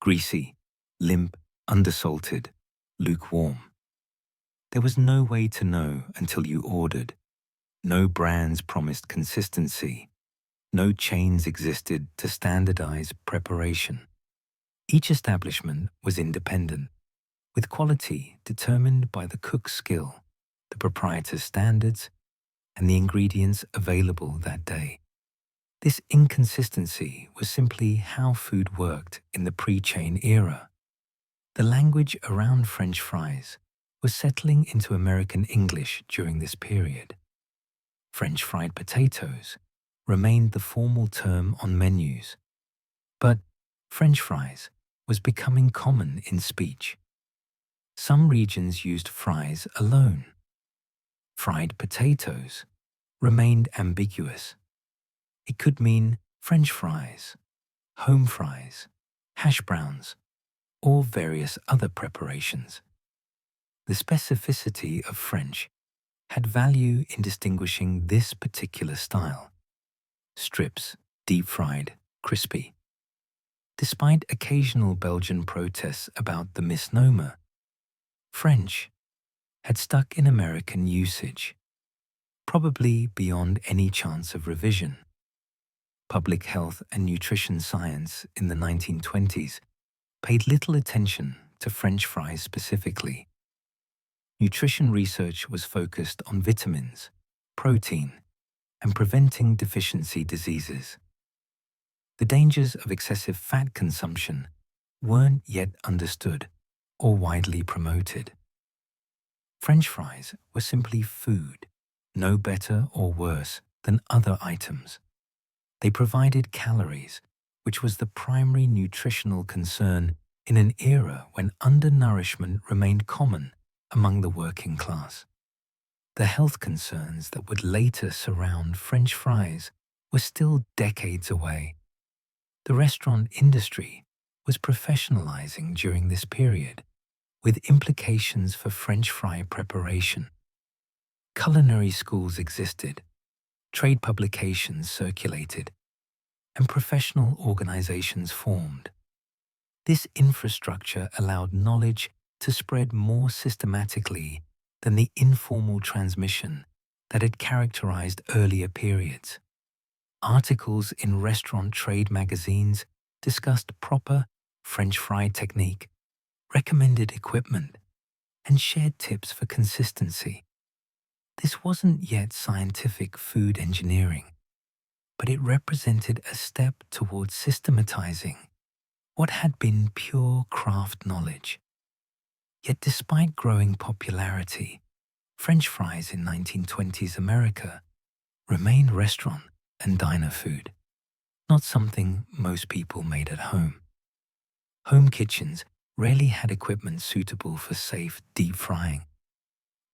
greasy, limp, undersalted, lukewarm. There was no way to know until you ordered. No brands promised consistency. No chains existed to standardize preparation. Each establishment was independent, with quality determined by the cook's skill, the proprietor's standards, and the ingredients available that day. This inconsistency was simply how food worked in the pre-chain era. The language around French fries was settling into American English during this period. French fried potatoes remained the formal term on menus, but French fries was becoming common in speech. Some regions used fries alone. Fried potatoes remained ambiguous. It could mean French fries, home fries, hash browns, or various other preparations. The specificity of French had value in distinguishing this particular style. Strips, deep-fried, crispy. Despite occasional Belgian protests about the misnomer, French had stuck in American usage, probably beyond any chance of revision. Public health and nutrition science in the 1920s paid little attention to French fries specifically. Nutrition research was focused on vitamins, protein, and preventing deficiency diseases. The dangers of excessive fat consumption weren't yet understood or widely promoted. French fries were simply food, no better or worse than other items. They provided calories, which was the primary nutritional concern in an era when undernourishment remained common among the working class. The health concerns that would later surround French fries were still decades away. The restaurant industry was professionalizing during this period, with implications for French fry preparation. Culinary schools existed, trade publications circulated, and professional organizations formed. This infrastructure allowed knowledge to spread more systematically than the informal transmission that had characterized earlier periods. Articles in restaurant trade magazines discussed proper French fry technique, recommended equipment, and shared tips for consistency. This wasn't yet scientific food engineering, but it represented a step towards systematizing what had been pure craft knowledge. Yet despite growing popularity, French fries in 1920s America remained restaurant and diner food, not something most people made at home. Home kitchens rarely had equipment suitable for safe deep frying.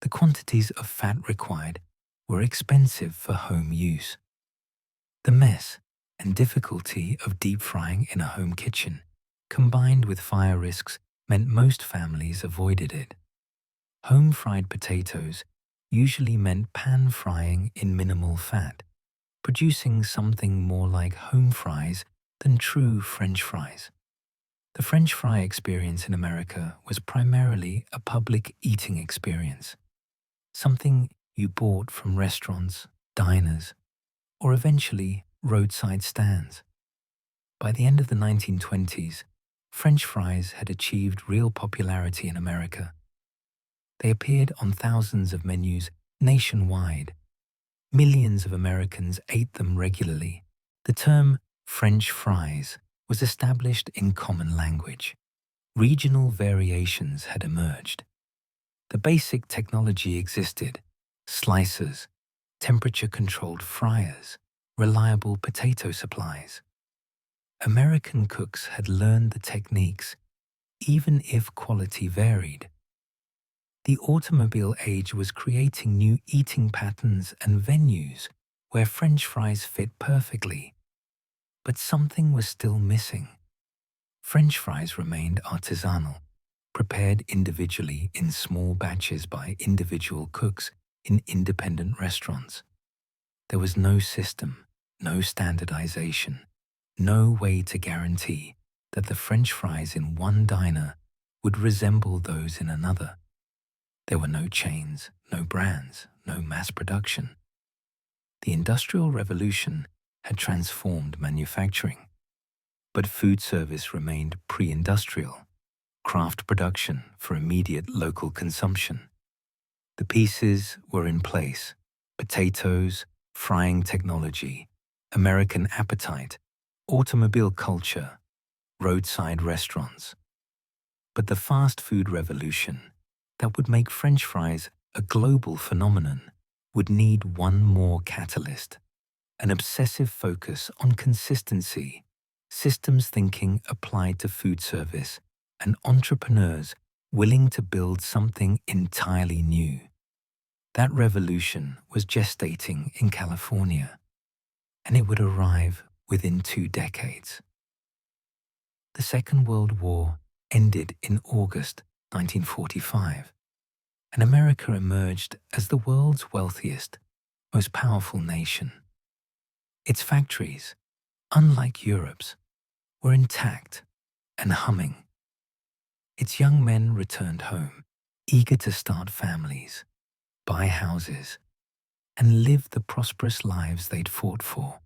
The quantities of fat required were expensive for home use. The mess and difficulty of deep frying in a home kitchen, combined with fire risks, meant most families avoided it. Home fried potatoes usually meant pan frying in minimal fat, producing something more like home fries than true French fries. The French fry experience in America was primarily a public eating experience, something you bought from restaurants, diners, or eventually roadside stands. By the end of the 1920s, French fries had achieved real popularity in America. They appeared on thousands of menus nationwide. Millions of Americans ate them regularly. The term French fries was established in common language. Regional variations had emerged. The basic technology existed: slicers, temperature-controlled fryers, reliable potato supplies. American cooks had learned the techniques, even if quality varied. The automobile age was creating new eating patterns and venues where French fries fit perfectly. But something was still missing. French fries remained artisanal, prepared individually in small batches by individual cooks in independent restaurants. There was no system, no standardization, no way to guarantee that the French fries in one diner would resemble those in another. There were no chains, no brands, no mass production. The Industrial Revolution had transformed manufacturing, but food service remained pre-industrial, craft production for immediate local consumption. The pieces were in place: potatoes, frying technology, American appetite, automobile culture, roadside restaurants. But the fast food revolution that would make French fries a global phenomenon would need one more catalyst: an obsessive focus on consistency, systems thinking applied to food service, and entrepreneurs willing to build something entirely new. That revolution was gestating in California, and it would arrive within 2 decades. The Second World War ended in August 1945, and America emerged as the world's wealthiest, most powerful nation. Its factories, unlike Europe's, were intact and humming. Its young men returned home, eager to start families, buy houses, and live the prosperous lives they'd fought for.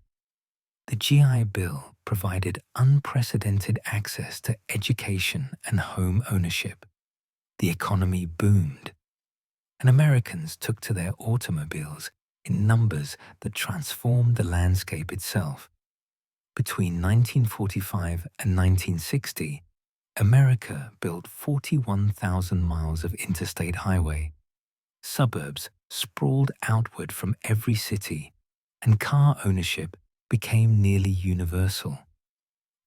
The GI Bill provided unprecedented access to education and home ownership. The economy boomed, and Americans took to their automobiles in numbers that transformed the landscape itself. Between 1945 and 1960, America built 41,000 miles of interstate highway. Suburbs sprawled outward from every city, and car ownership became nearly universal.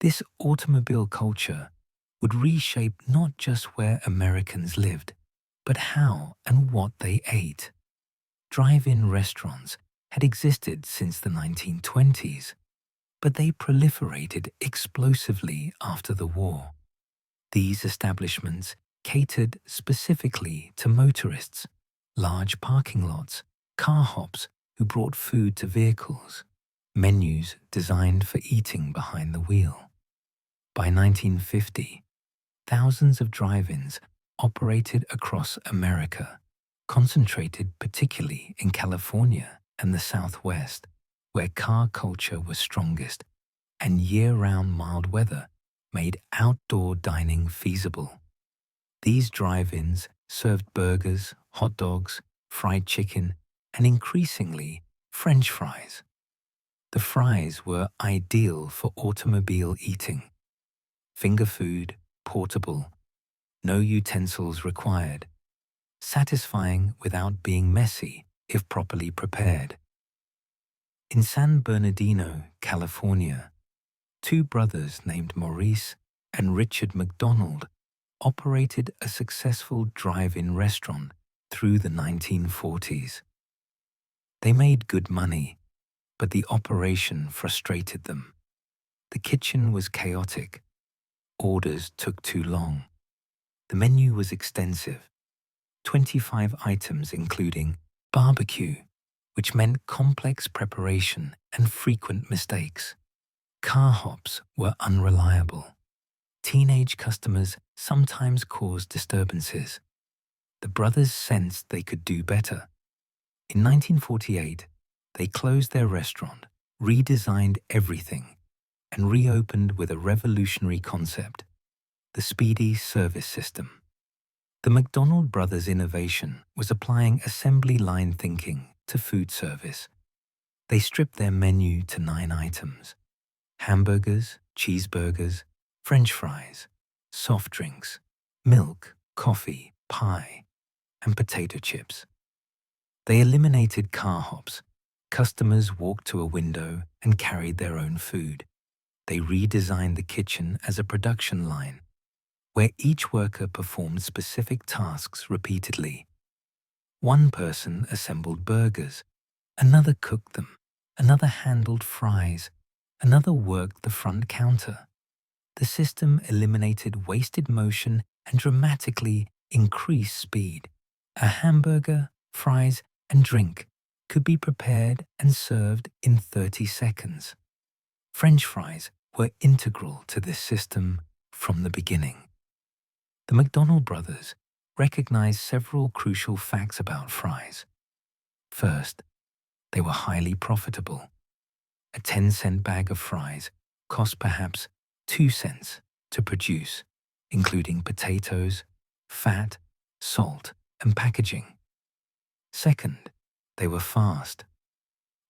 This automobile culture would reshape not just where Americans lived, but how and what they ate. Drive-in restaurants had existed since the 1920s, but they proliferated explosively after the war. These establishments catered specifically to motorists, large parking lots, car hops who brought food to vehicles, menus designed for eating behind the wheel. By 1950, thousands of drive-ins operated across America, concentrated particularly in California and the Southwest, where car culture was strongest, and year-round mild weather made outdoor dining feasible. These drive-ins served burgers, hot dogs, fried chicken, and increasingly French fries. The fries were ideal for automobile eating. Finger food, portable, no utensils required, satisfying without being messy if properly prepared. In San Bernardino, California, 2 brothers named Maurice and Richard McDonald operated a successful drive-in restaurant through the 1940s. They made good money, but the operation frustrated them. The kitchen was chaotic. Orders took too long. The menu was extensive, 25 items including barbecue, which meant complex preparation and frequent mistakes. Car hops were unreliable. Teenage customers sometimes caused disturbances. The brothers sensed they could do better. In 1948, they closed their restaurant, redesigned everything, and reopened with a revolutionary concept: the speedy service system. The McDonald brothers' innovation was applying assembly line thinking to food service. They stripped their menu to 9 items: hamburgers, cheeseburgers, French fries, soft drinks, milk, coffee, pie, and potato chips. They eliminated car hops. Customers walked to a window and carried their own food. They redesigned the kitchen as a production line, where each worker performed specific tasks repeatedly. One person assembled burgers, another cooked them, another handled fries, another worked the front counter. The system eliminated wasted motion and dramatically increased speed. A hamburger, fries, and drink could be prepared and served in 30 seconds. French fries were integral to this system from the beginning. The McDonald brothers recognized several crucial facts about fries. First, they were highly profitable. A 10-cent bag of fries cost perhaps 2 cents to produce, including potatoes, fat, salt, and packaging. Second, they were fast.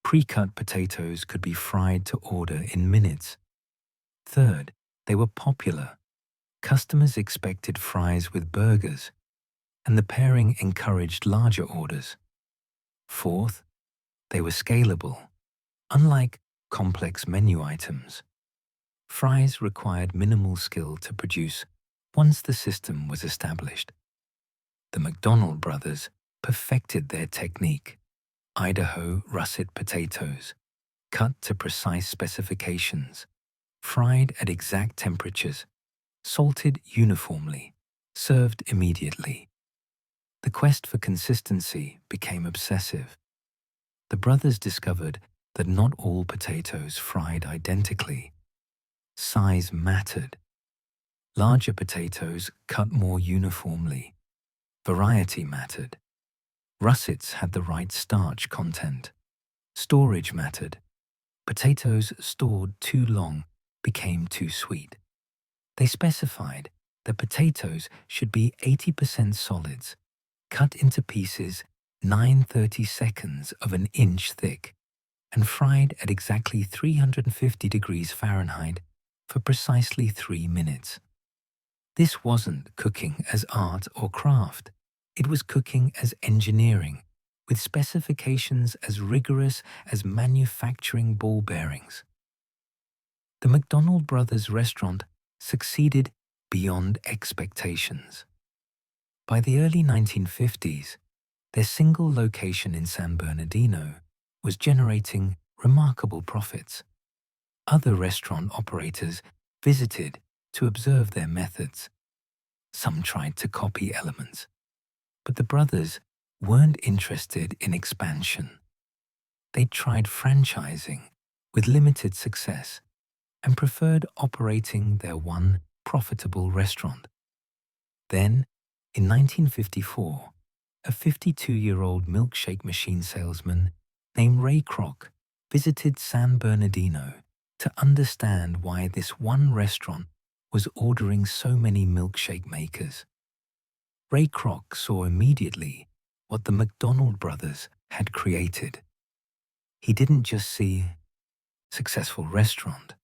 Pre-cut potatoes could be fried to order in minutes. Third, they were popular. Customers expected fries with burgers, and the pairing encouraged larger orders. Fourth, they were scalable. Unlike complex menu items, fries required minimal skill to produce once the system was established. The McDonald brothers perfected their technique. Idaho russet potatoes, cut to precise specifications, fried at exact temperatures, salted uniformly, served immediately. The quest for consistency became obsessive. The brothers discovered that not all potatoes fried identically. Size mattered. Larger potatoes cut more uniformly. Variety mattered. Russets had the right starch content. Storage mattered. Potatoes stored too long became too sweet. They specified that potatoes should be 80% solids, cut into pieces 9/32 of an inch thick, and fried at exactly 350 degrees Fahrenheit for precisely 3 minutes. This wasn't cooking as art or craft. It was cooking as engineering, with specifications as rigorous as manufacturing ball bearings. The McDonald brothers restaurant succeeded beyond expectations. By the early 1950s, their single location in San Bernardino was generating remarkable profits. Other restaurant operators visited to observe their methods. Some tried to copy elements, but the brothers weren't interested in expansion. They tried franchising with limited success and preferred operating their one profitable restaurant. Then, in 1954, a 52-year-old milkshake machine salesman named Ray Kroc visited San Bernardino to understand why this one restaurant was ordering so many milkshake makers. Ray Kroc saw immediately what the McDonald brothers had created. He didn't just see a successful restaurant.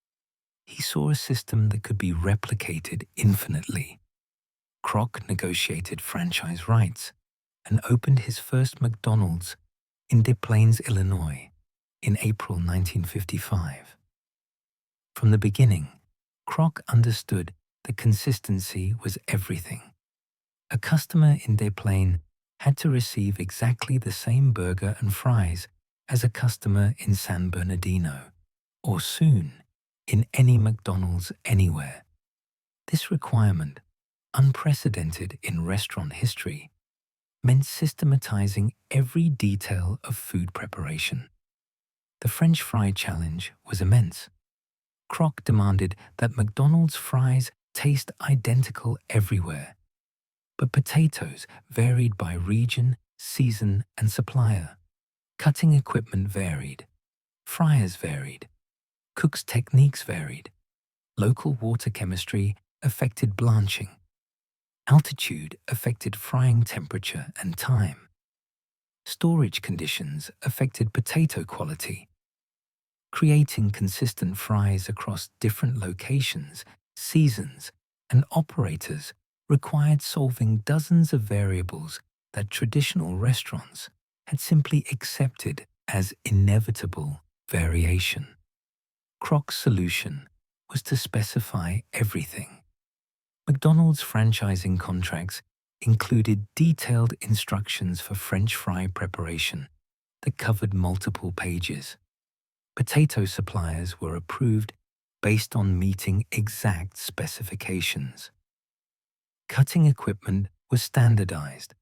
He saw a system that could be replicated infinitely. Kroc negotiated franchise rights and opened his first McDonald's in Des Plaines, Illinois, in April 1955. From the beginning, Kroc understood that consistency was everything. A customer in Des Plaines had to receive exactly the same burger and fries as a customer in San Bernardino, or soon in any McDonald's anywhere. This requirement, unprecedented in restaurant history, meant systematizing every detail of food preparation. The French fry challenge was immense. Kroc demanded that McDonald's fries taste identical everywhere, but potatoes varied by region, season, and supplier. Cutting equipment varied. Fryers varied. Cooks' techniques varied. Local water chemistry affected blanching. Altitude affected frying temperature and time. Storage conditions affected potato quality. Creating consistent fries across different locations, seasons, and operators required solving dozens of variables that traditional restaurants had simply accepted as inevitable variation. Kroc's solution was to specify everything. McDonald's franchising contracts included detailed instructions for French fry preparation that covered multiple pages. Potato suppliers were approved based on meeting exact specifications. Cutting equipment was standardized.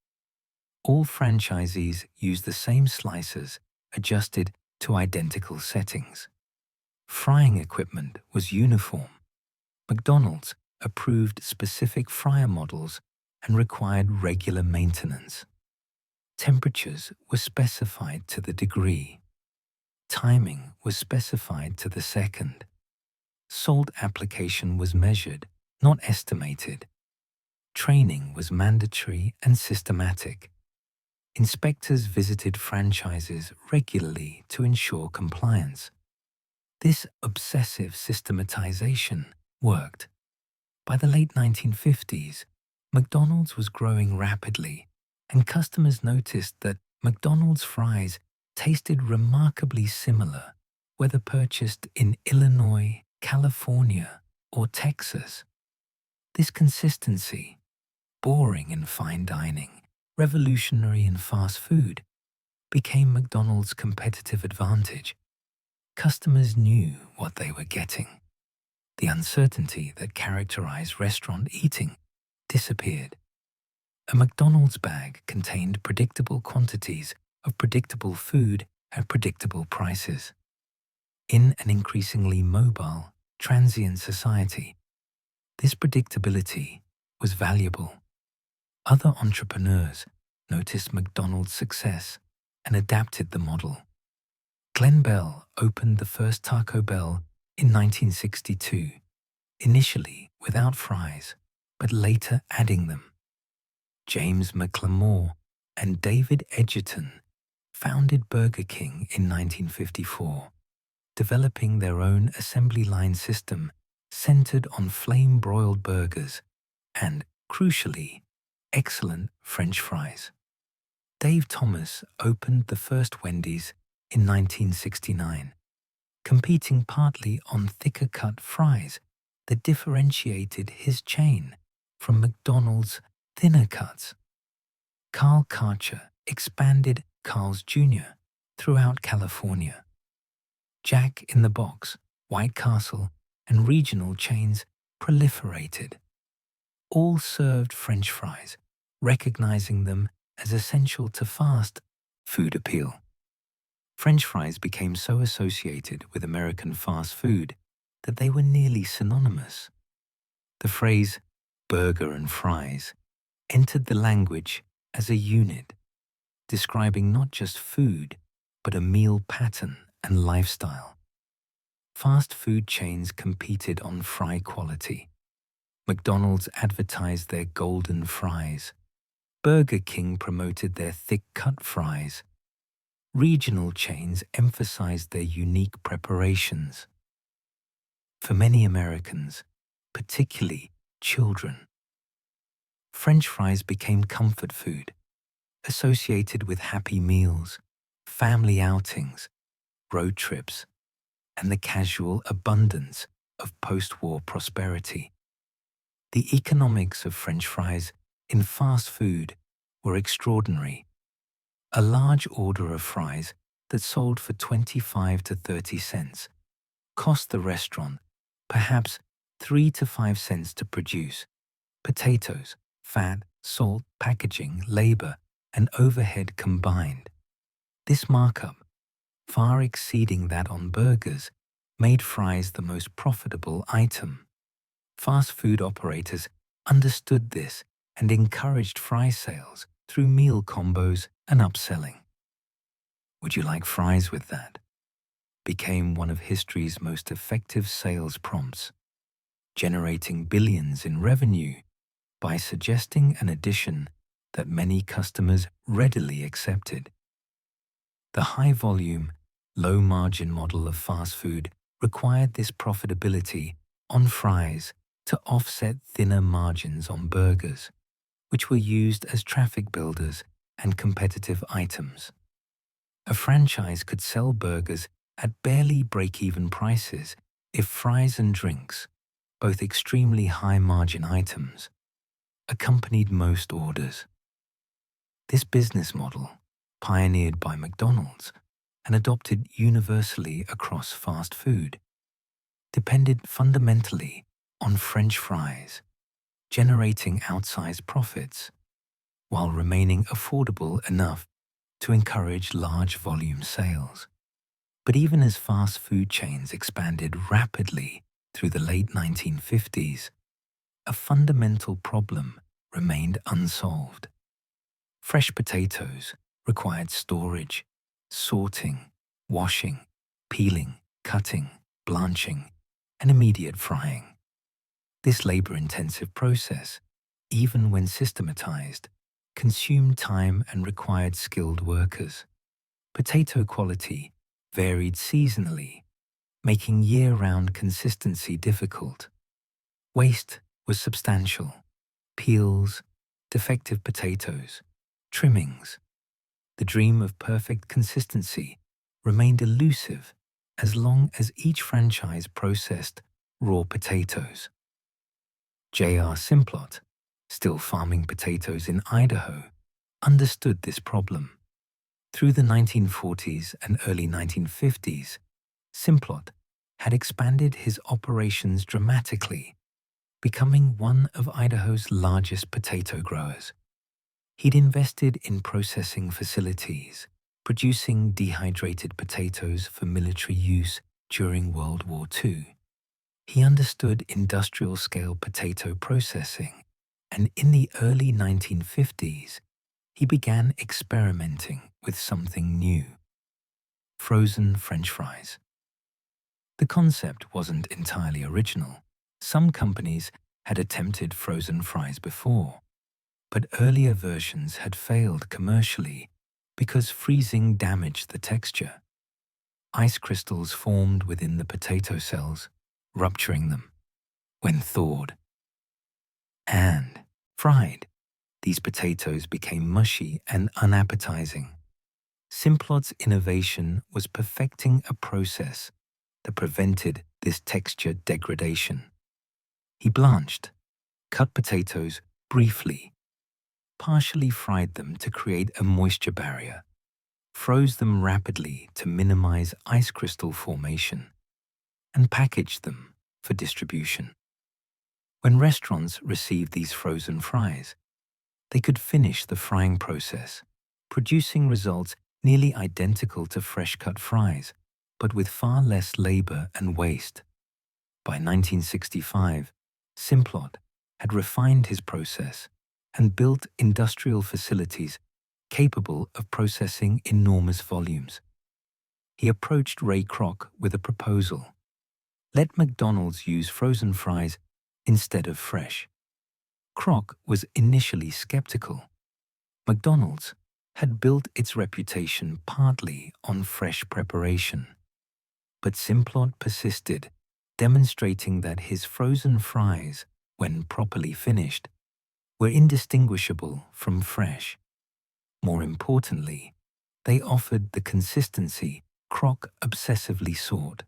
All franchisees used the same slicers adjusted to identical settings. Frying equipment was uniform. McDonald's approved specific fryer models and required regular maintenance. Temperatures were specified to the degree. Timing was specified to the second. Salt application was measured, not estimated. Training was mandatory and systematic. Inspectors visited franchises regularly to ensure compliance. This obsessive systematization worked. By the late 1950s, McDonald's was growing rapidly, and customers noticed that McDonald's fries tasted remarkably similar whether purchased in Illinois, California, or Texas. This consistency, boring in fine dining, revolutionary in fast food, became McDonald's competitive advantage. Customers knew what they were getting. The uncertainty that characterized restaurant eating disappeared. A McDonald's bag contained predictable quantities of predictable food at predictable prices. In an increasingly mobile, transient society, this predictability was valuable. Other entrepreneurs noticed McDonald's success and adapted the model. Glenn Bell opened the first Taco Bell in 1962, initially without fries, but later adding them. James McLemore and David Edgerton founded Burger King in 1954, developing their own assembly line system centered on flame-broiled burgers and, crucially, excellent French fries. Dave Thomas opened the first Wendy's in 1969, competing partly on thicker-cut fries that differentiated his chain from McDonald's thinner cuts. Carl Karcher expanded Carl's Jr. throughout California. Jack in the Box, White Castle, and regional chains proliferated. All served French fries, recognizing them as essential to fast food appeal. French fries became so associated with American fast food that they were nearly synonymous. The phrase burger and fries entered the language as a unit, describing not just food, but a meal pattern and lifestyle. Fast food chains competed on fry quality. McDonald's advertised their golden fries. Burger King promoted their thick-cut fries. Regional chains emphasized their unique preparations. For many Americans, particularly children, French fries became comfort food, associated with happy meals, family outings, road trips, and the casual abundance of post-war prosperity. The economics of French fries in fast food were extraordinary. A large order of fries that sold for 25 to 30 cents cost the restaurant perhaps 3 to 5 cents to produce. Potatoes, fat, salt, packaging, labor, and overhead combined. This markup, far exceeding that on burgers, made fries the most profitable item. Fast food operators understood this and encouraged fry sales through meal combos and upselling. "Would you like fries with that?" became one of history's most effective sales prompts, generating billions in revenue by suggesting an addition that many customers readily accepted. The high-volume, low-margin model of fast food required this profitability on fries to offset thinner margins on burgers, which were used as traffic builders and competitive items. A franchise could sell burgers at barely break-even prices if fries and drinks, both extremely high-margin items, accompanied most orders. This business model, pioneered by McDonald's and adopted universally across fast food, depended fundamentally on French fries, generating outsized profits while remaining affordable enough to encourage large volume sales. But even as fast food chains expanded rapidly through the late 1950s, a fundamental problem remained unsolved. Fresh potatoes required storage, sorting, washing, peeling, cutting, blanching, and immediate frying. This labor-intensive process, even when systematized, consumed time and required skilled workers. Potato quality varied seasonally, making year-round consistency difficult. Waste was substantial. Peels, defective potatoes, trimmings. The dream of perfect consistency remained elusive as long as each franchise processed raw potatoes. J.R. Simplot, still farming potatoes in Idaho, understood this problem. Through the 1940s and early 1950s, Simplot had expanded his operations dramatically, becoming one of Idaho's largest potato growers. He'd invested in processing facilities, producing dehydrated potatoes for military use during World War II. He understood industrial-scale potato processing, and in the early 1950s, he began experimenting with something new: frozen French fries. The concept wasn't entirely original. Some companies had attempted frozen fries before, but earlier versions had failed commercially because freezing damaged the texture. Ice crystals formed within the potato cells, rupturing them when thawed. And, fried, these potatoes became mushy and unappetizing. Simplot's innovation was perfecting a process that prevented this texture degradation. He blanched, cut potatoes briefly, partially fried them to create a moisture barrier, froze them rapidly to minimize ice crystal formation, and packaged them for distribution. When restaurants received these frozen fries, they could finish the frying process, producing results nearly identical to fresh-cut fries, but with far less labor and waste. By 1965, Simplot had refined his process and built industrial facilities capable of processing enormous volumes. He approached Ray Kroc with a proposal: let McDonald's use frozen fries instead of fresh. Kroc was initially skeptical. McDonald's had built its reputation partly on fresh preparation. But Simplot persisted, demonstrating that his frozen fries, when properly finished, were indistinguishable from fresh. More importantly, they offered the consistency Kroc obsessively sought.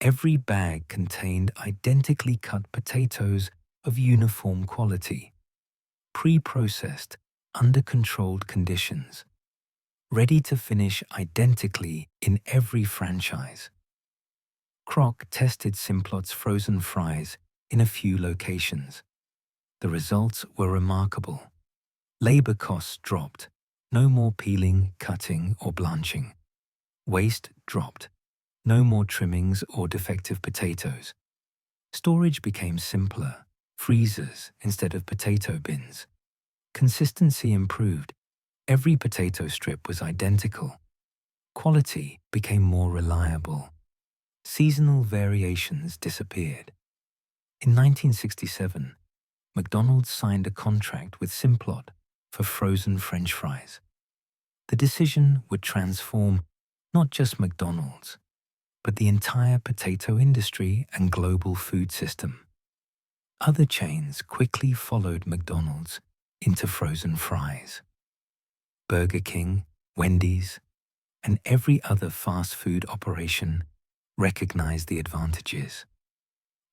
Every bag contained identically cut potatoes of uniform quality, pre-processed under controlled conditions, ready to finish identically in every franchise. Kroc tested Simplot's frozen fries in a few locations. The results were remarkable. Labor costs dropped, no more peeling, cutting, or blanching. Waste dropped, no more trimmings or defective potatoes. Storage became simpler, freezers instead of potato bins. Consistency improved. Every potato strip was identical. Quality became more reliable. Seasonal variations disappeared. In 1967, McDonald's signed a contract with Simplot for frozen French fries. The decision would transform not just McDonald's, but the entire potato industry and global food system. Other chains quickly followed McDonald's into frozen fries. Burger King, Wendy's, and every other fast food operation recognized the advantages.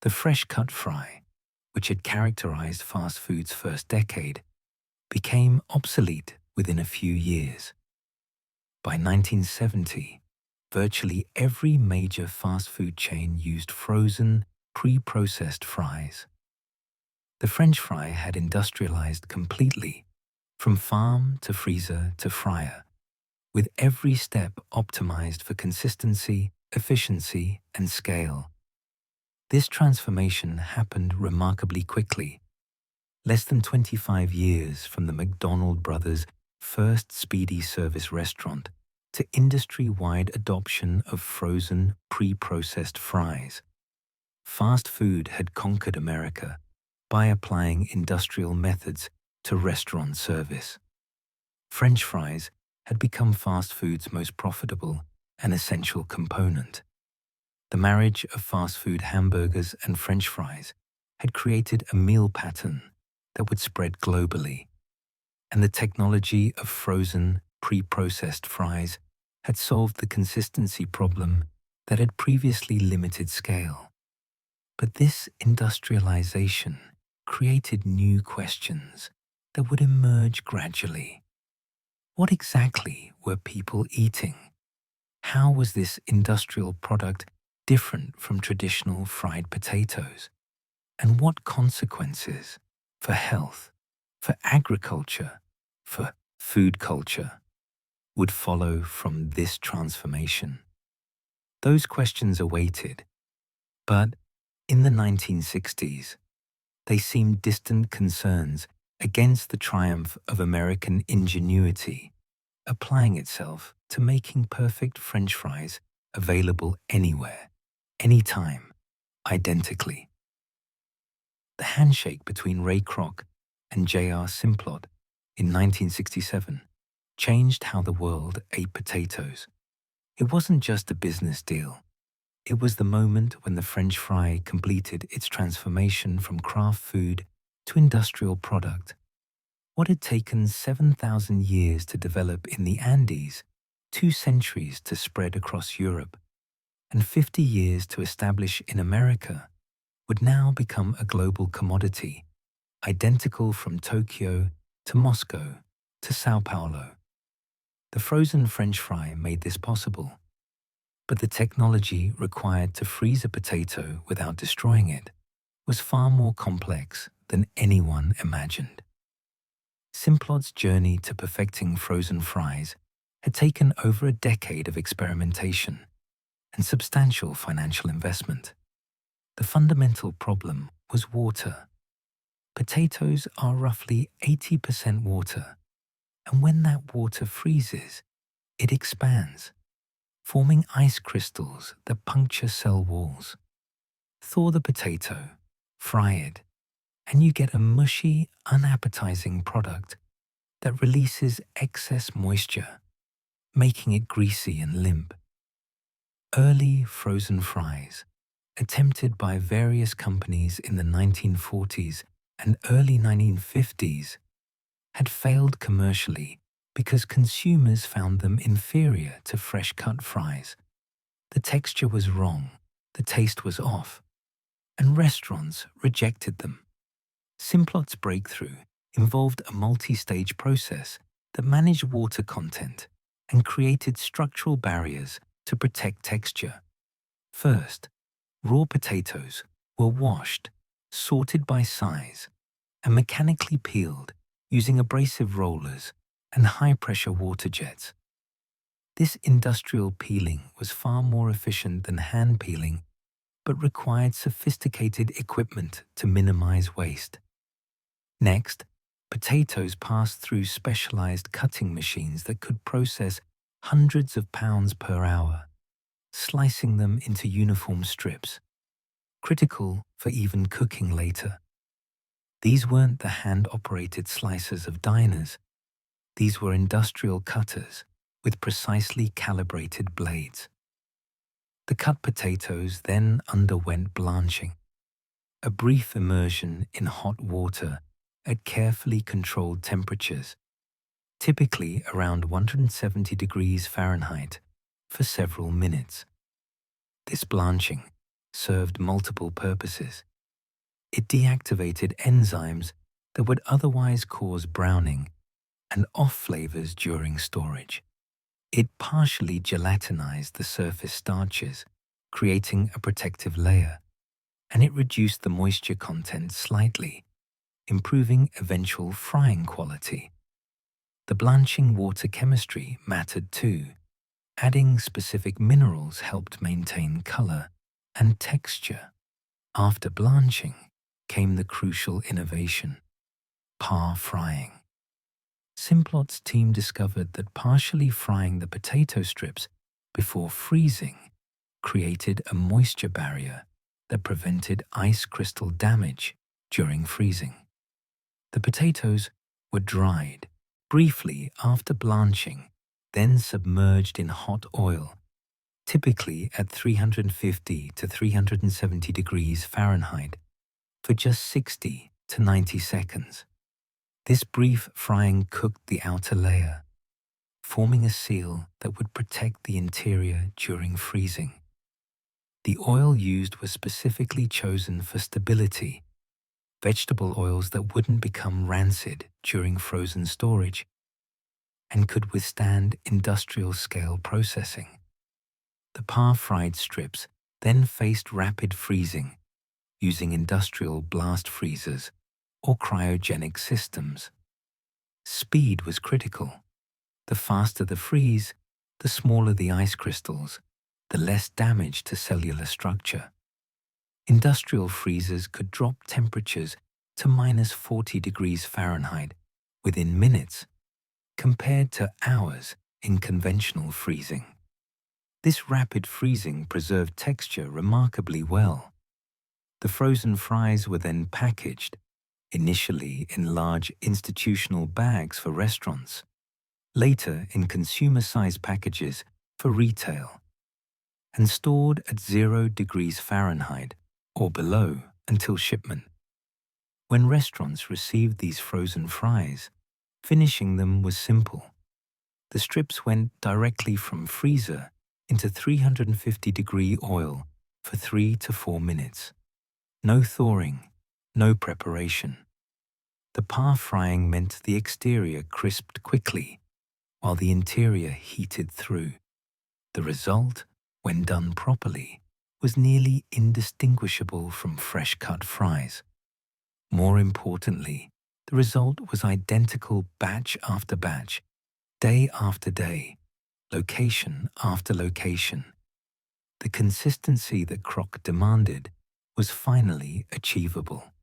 The fresh-cut fry, which had characterized fast food's first decade, became obsolete within a few years. By 1970, virtually every major fast food chain used frozen, pre-processed fries. The French fry had industrialized completely, from farm to freezer to fryer, with every step optimized for consistency, efficiency, and scale. This transformation happened remarkably quickly. Less than 25 years from the McDonald brothers' first speedy service restaurant to industry-wide adoption of frozen, pre-processed fries. Fast food had conquered America by applying industrial methods to restaurant service. French fries had become fast food's most profitable and essential component. The marriage of fast food hamburgers and French fries had created a meal pattern that would spread globally, and the technology of frozen, pre-processed fries had solved the consistency problem that had previously limited scale. But this industrialization created new questions that would emerge gradually. What exactly were people eating? How was this industrial product different from traditional fried potatoes? And what consequences for health, for agriculture, for food culture would follow from this transformation? Those questions awaited, but in the 1960s, they seemed distant concerns against the triumph of American ingenuity, applying itself to making perfect French fries available anywhere, anytime, identically. The handshake between Ray Kroc and J.R. Simplot in 1967 changed how the world ate potatoes. It wasn't just a business deal. It was the moment when the French fry completed its transformation from craft food to industrial product. What had taken 7,000 years to develop in the Andes, 2 centuries to spread across Europe, and 50 years to establish in America, would now become a global commodity, identical from Tokyo to Moscow to Sao Paulo. The frozen French fry made this possible, but the technology required to freeze a potato without destroying it was far more complex than anyone imagined. Simplot's journey to perfecting frozen fries had taken over a decade of experimentation and substantial financial investment. The fundamental problem was water. Potatoes are roughly 80% water, and when that water freezes, it expands, forming ice crystals that puncture cell walls. Thaw the potato, fry it, and you get a mushy, unappetizing product that releases excess moisture, making it greasy and limp. Early frozen fries, attempted by various companies in the 1940s and early 1950s, had failed commercially because consumers found them inferior to fresh-cut fries. The texture was wrong, the taste was off, and restaurants rejected them. Simplot's breakthrough involved a multi-stage process that managed water content and created structural barriers to protect texture. First, raw potatoes were washed, sorted by size, and mechanically peeled using abrasive rollers and high-pressure water jets. This industrial peeling was far more efficient than hand peeling, but required sophisticated equipment to minimize waste. Next, potatoes passed through specialized cutting machines that could process hundreds of pounds per hour, slicing them into uniform strips, critical for even cooking later. These weren't the hand-operated slicers of diners. These were industrial cutters with precisely calibrated blades. The cut potatoes then underwent blanching, a brief immersion in hot water at carefully controlled temperatures, typically around 170 degrees Fahrenheit, for several minutes. This blanching served multiple purposes. It deactivated enzymes that would otherwise cause browning and off flavors during storage. It partially gelatinized the surface starches, creating a protective layer, and it reduced the moisture content slightly, improving eventual frying quality. The blanching water chemistry mattered too. Adding specific minerals helped maintain color and texture. After blanching came the crucial innovation, par frying. Simplot's team discovered that partially frying the potato strips before freezing created a moisture barrier that prevented ice crystal damage during freezing. The potatoes were dried briefly after blanching, then submerged in hot oil, typically at 350 to 370 degrees Fahrenheit, for just 60 to 90 seconds. This brief frying cooked the outer layer, forming a seal that would protect the interior during freezing. The oil used was specifically chosen for stability, vegetable oils that wouldn't become rancid during frozen storage and could withstand industrial-scale processing. The par-fried strips then faced rapid freezing using industrial blast freezers or cryogenic systems. Speed was critical. The faster the freeze, the smaller the ice crystals, the less damage to cellular structure. Industrial freezers could drop temperatures to -40 degrees Fahrenheit within minutes, compared to hours in conventional freezing. This rapid freezing preserved texture remarkably well. The frozen fries were then packaged, initially in large institutional bags for restaurants, later in consumer-sized packages for retail, and stored at 0 degrees Fahrenheit or below until shipment. When restaurants received these frozen fries, finishing them was simple. The strips went directly from freezer into 350-degree oil for 3 to 4 minutes. No thawing, no preparation. The par frying meant the exterior crisped quickly, while the interior heated through. The result, when done properly, was nearly indistinguishable from fresh-cut fries. More importantly, the result was identical batch after batch, day after day, location after location. The consistency that Kroc demanded was finally achievable.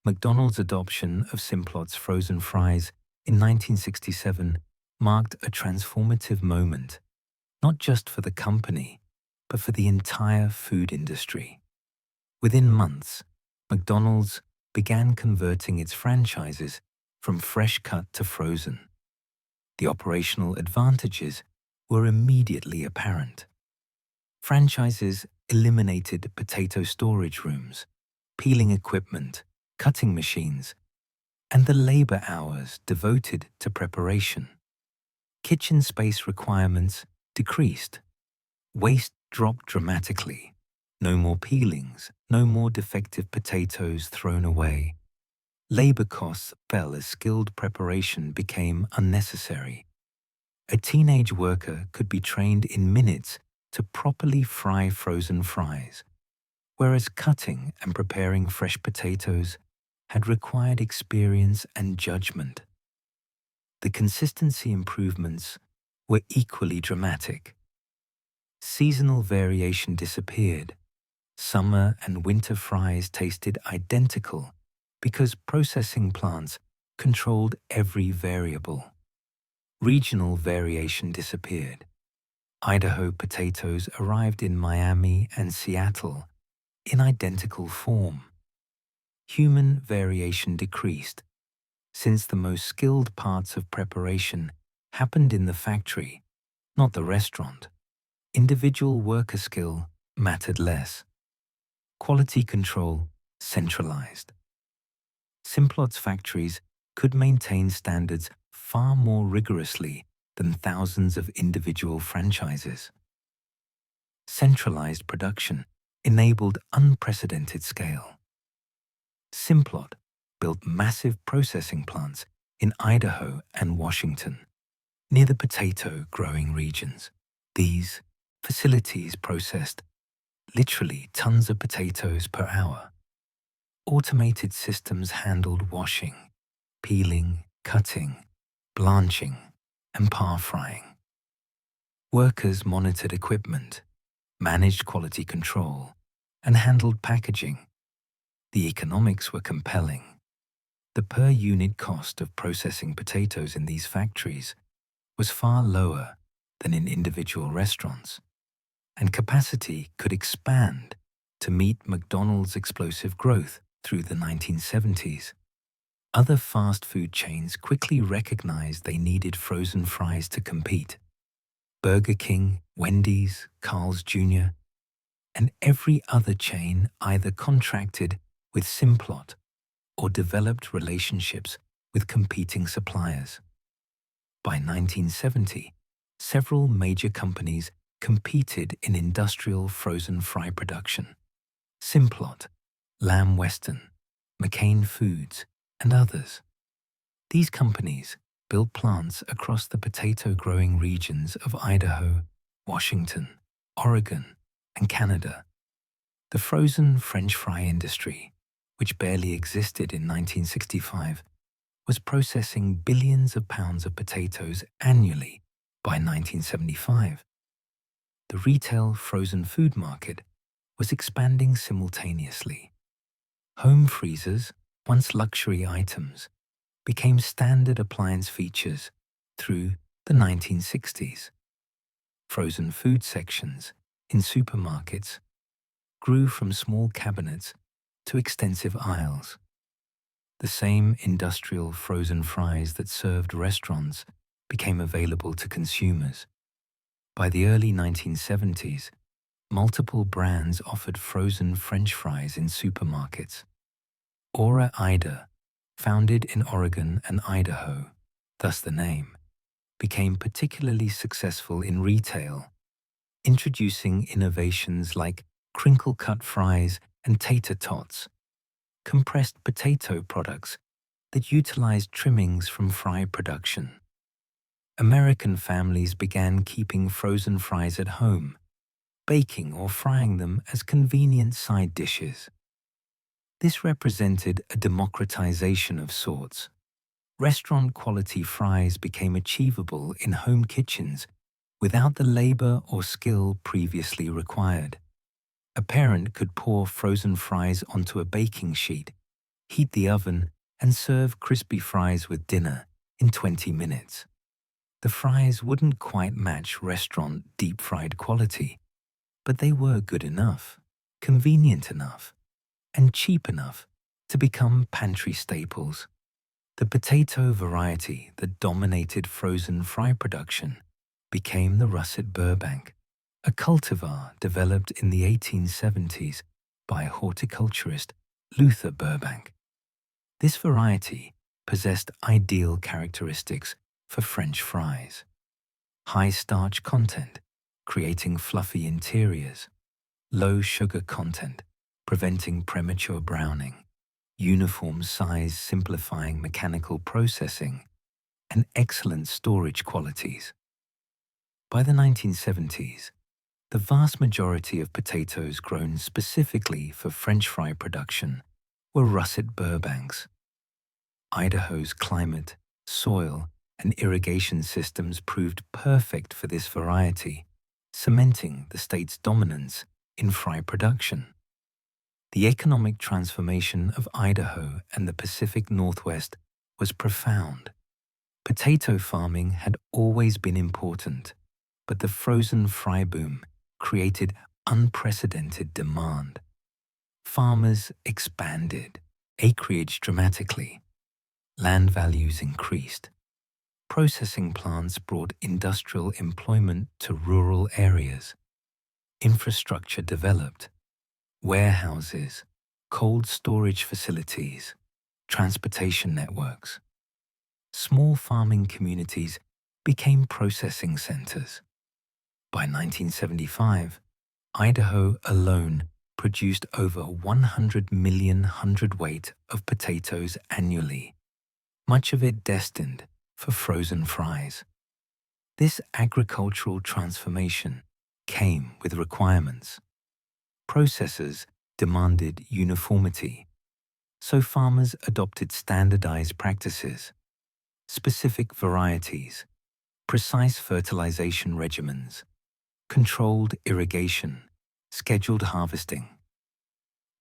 McDonald's adoption of Simplot's frozen fries in 1967 marked a transformative moment, not just for the company, but for the entire food industry. Within months, McDonald's began converting its franchises from fresh cut to frozen. The operational advantages were immediately apparent. Franchises eliminated potato storage rooms, peeling equipment, cutting machines, and the labor hours devoted to preparation. Kitchen space requirements decreased. Waste dropped dramatically. No more peelings, no more defective potatoes thrown away. Labor costs fell as skilled preparation became unnecessary. A teenage worker could be trained in minutes to properly fry frozen fries, whereas cutting and preparing fresh potatoes had required experience and judgment. The consistency improvements were equally dramatic. Seasonal variation disappeared. Summer and winter fries tasted identical because processing plants controlled every variable. Regional variation disappeared. Idaho potatoes arrived in Miami and Seattle in identical form. Human variation decreased, since the most skilled parts of preparation happened in the factory, not the restaurant. Individual worker skill mattered less. Quality control centralized. Simplot's factories could maintain standards far more rigorously than thousands of individual franchises. Centralized production enabled unprecedented scale. Simplot built massive processing plants in Idaho and Washington, near the potato-growing regions. These facilities processed literally tons of potatoes per hour. Automated systems handled washing, peeling, cutting, blanching, and par frying. Workers monitored equipment, managed quality control, and handled packaging. The economics were compelling. The per-unit cost of processing potatoes in these factories was far lower than in individual restaurants, and capacity could expand to meet McDonald's explosive growth through the 1970s. Other fast food chains quickly recognized they needed frozen fries to compete. Burger King, Wendy's, Carl's Jr., and every other chain either contracted with Simplot or developed relationships with competing suppliers. By 1970, several major companies competed in industrial frozen fry production. Simplot, Lamb Weston, McCain Foods, and others. These companies built plants across the potato-growing regions of Idaho, Washington, Oregon, and Canada. The frozen French fry industry, which barely existed in 1965, was processing billions of pounds of potatoes annually by 1975. The retail frozen food market was expanding simultaneously. Home freezers, once luxury items, became standard appliance features through the 1960s. Frozen food sections in supermarkets grew from small cabinets to extensive aisles. The same industrial frozen fries that served restaurants became available to consumers. By the early 1970s, multiple brands offered frozen French fries in supermarkets. Ora Ida, founded in Oregon and Idaho, thus the name, became particularly successful in retail, introducing innovations like crinkle-cut fries and tater tots, compressed potato products that utilized trimmings from fry production. American families began keeping frozen fries at home, baking or frying them as convenient side dishes. This represented a democratization of sorts. Restaurant-quality fries became achievable in home kitchens without the labor or skill previously required. A parent could pour frozen fries onto a baking sheet, heat the oven, and serve crispy fries with dinner in 20 minutes. The fries wouldn't quite match restaurant deep-fried quality, but they were good enough, convenient enough, and cheap enough to become pantry staples. The potato variety that dominated frozen fry production became the russet Burbank, a cultivar developed in the 1870s by horticulturist Luther Burbank. This variety possessed ideal characteristics for French fries. High starch content, creating fluffy interiors. Low sugar content, preventing premature browning. Uniform size simplifying mechanical processing, and excellent storage qualities. By the 1970s, the vast majority of potatoes grown specifically for French fry production were russet Burbanks. Idaho's climate, soil, and irrigation systems proved perfect for this variety, cementing the state's dominance in fry production. The economic transformation of Idaho and the Pacific Northwest was profound. Potato farming had always been important, but the frozen fry boom created unprecedented demand. Farmers expanded, acreage dramatically, land values increased. Processing plants brought industrial employment to rural areas. Infrastructure developed. Warehouses, cold storage facilities, transportation networks. Small farming communities became processing centers. By 1975, Idaho alone produced over 100 million hundredweight of potatoes annually, much of it destined for frozen fries. This agricultural transformation came with requirements. Processors demanded uniformity, so farmers adopted standardized practices, specific varieties, precise fertilization regimens, controlled irrigation, scheduled harvesting.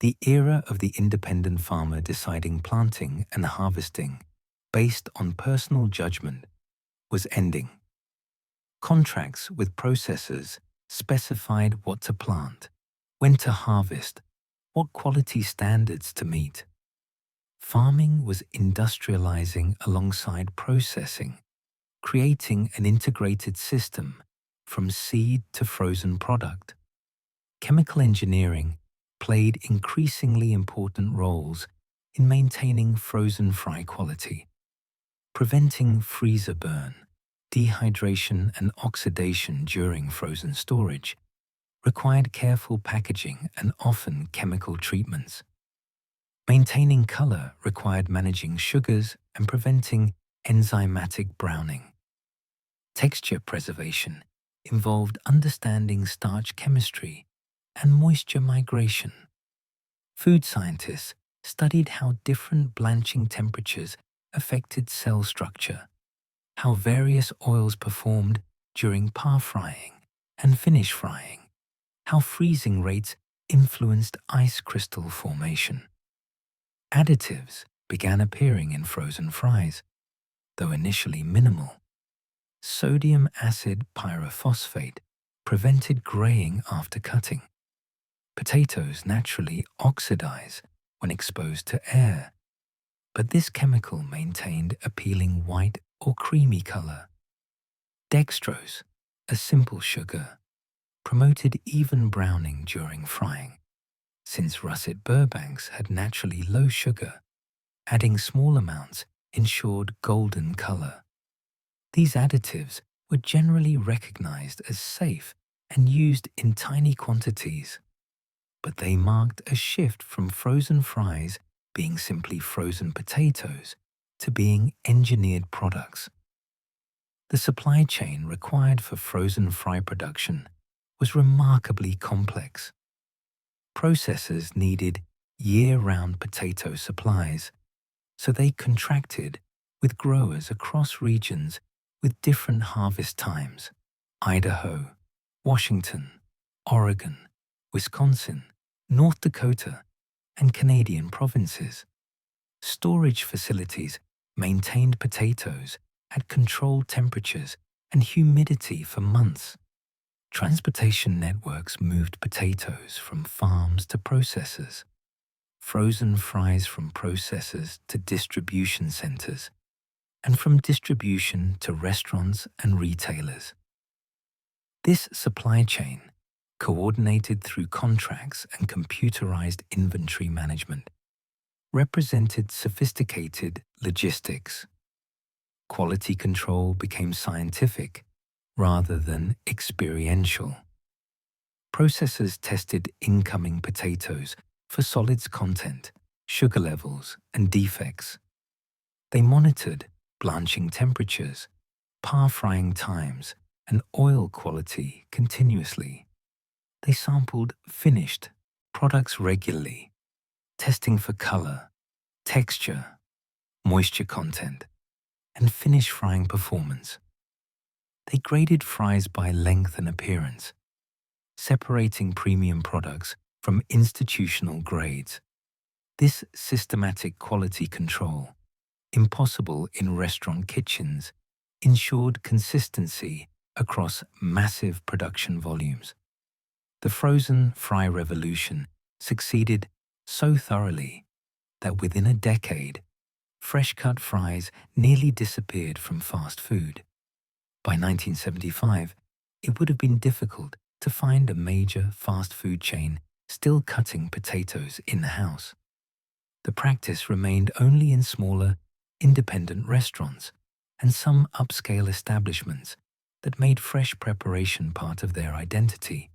The era of the independent farmer deciding planting and harvesting based on personal judgment was ending. Contracts with processors specified what to plant, when to harvest, what quality standards to meet. farming was industrializing alongside processing, creating an integrated system from seed to frozen product. Chemical engineering played increasingly important roles in maintaining frozen fry quality, preventing freezer burn, dehydration and oxidation during frozen storage required careful packaging and often chemical treatments. Maintaining color required managing sugars and preventing enzymatic browning. Texture preservation involved understanding starch chemistry and moisture migration. Food scientists studied how different blanching temperatures affected cell structure, how various oils performed during par frying and finish frying, how freezing rates influenced ice crystal formation. Additives began appearing in frozen fries, though initially minimal. Sodium acid pyrophosphate prevented graying after cutting. Potatoes naturally oxidize when exposed to air, but this chemical maintained appealing white or creamy color. Dextrose, a simple sugar, promoted even browning during frying, since russet Burbanks had naturally low sugar. Adding small amounts ensured golden color. These additives were generally recognized as safe and used in tiny quantities, but they marked a shift from frozen fries being simply frozen potatoes to being engineered products. The supply chain required for frozen fry production was remarkably complex. Processors needed year-round potato supplies, so they contracted with growers across regions with different harvest times: Idaho, Washington, Oregon, Wisconsin, North Dakota, and Canadian provinces. Storage facilities maintained potatoes at controlled temperatures and humidity for months. Transportation networks moved potatoes from farms to processors, frozen fries from processors to distribution centers, and from distribution to restaurants and retailers. This supply chain, coordinated through contracts and computerized inventory management, represented sophisticated logistics. Quality control became scientific rather than experiential. Processors tested incoming potatoes for solids content, sugar levels, and defects. They monitored blanching temperatures, par frying times, and oil quality continuously. They sampled finished products regularly, testing for color, texture, moisture content, and finish frying performance. They graded fries by length and appearance, separating premium products from institutional grades. This systematic quality control, impossible in restaurant kitchens, ensured consistency across massive production volumes. The frozen fry revolution succeeded so thoroughly that within a decade, fresh-cut fries nearly disappeared from fast food. By 1975, it would have been difficult to find a major fast food chain still cutting potatoes in-house. The practice remained only in smaller, independent restaurants and some upscale establishments that made fresh preparation part of their identity.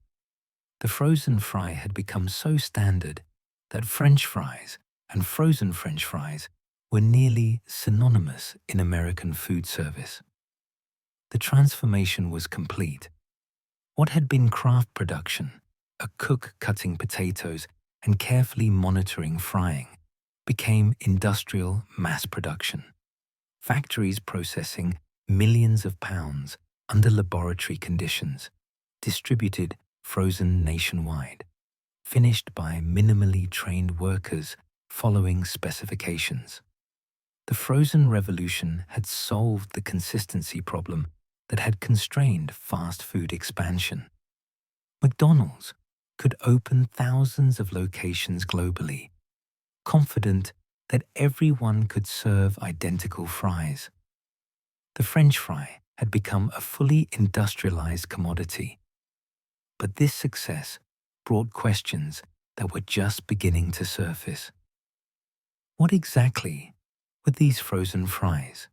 The frozen fry had become so standard that French fries and frozen French fries were nearly synonymous in American food service. The transformation was complete. What had been craft production, a cook cutting potatoes and carefully monitoring frying, became industrial mass production. Factories processing millions of pounds under laboratory conditions, distributed frozen nationwide, finished by minimally trained workers following specifications. The frozen revolution had solved the consistency problem that had constrained fast food expansion. McDonald's could open thousands of locations globally, confident that everyone could serve identical fries. The French fry had become a fully industrialized commodity, but this success brought questions that were just beginning to surface. What exactly were these frozen fries?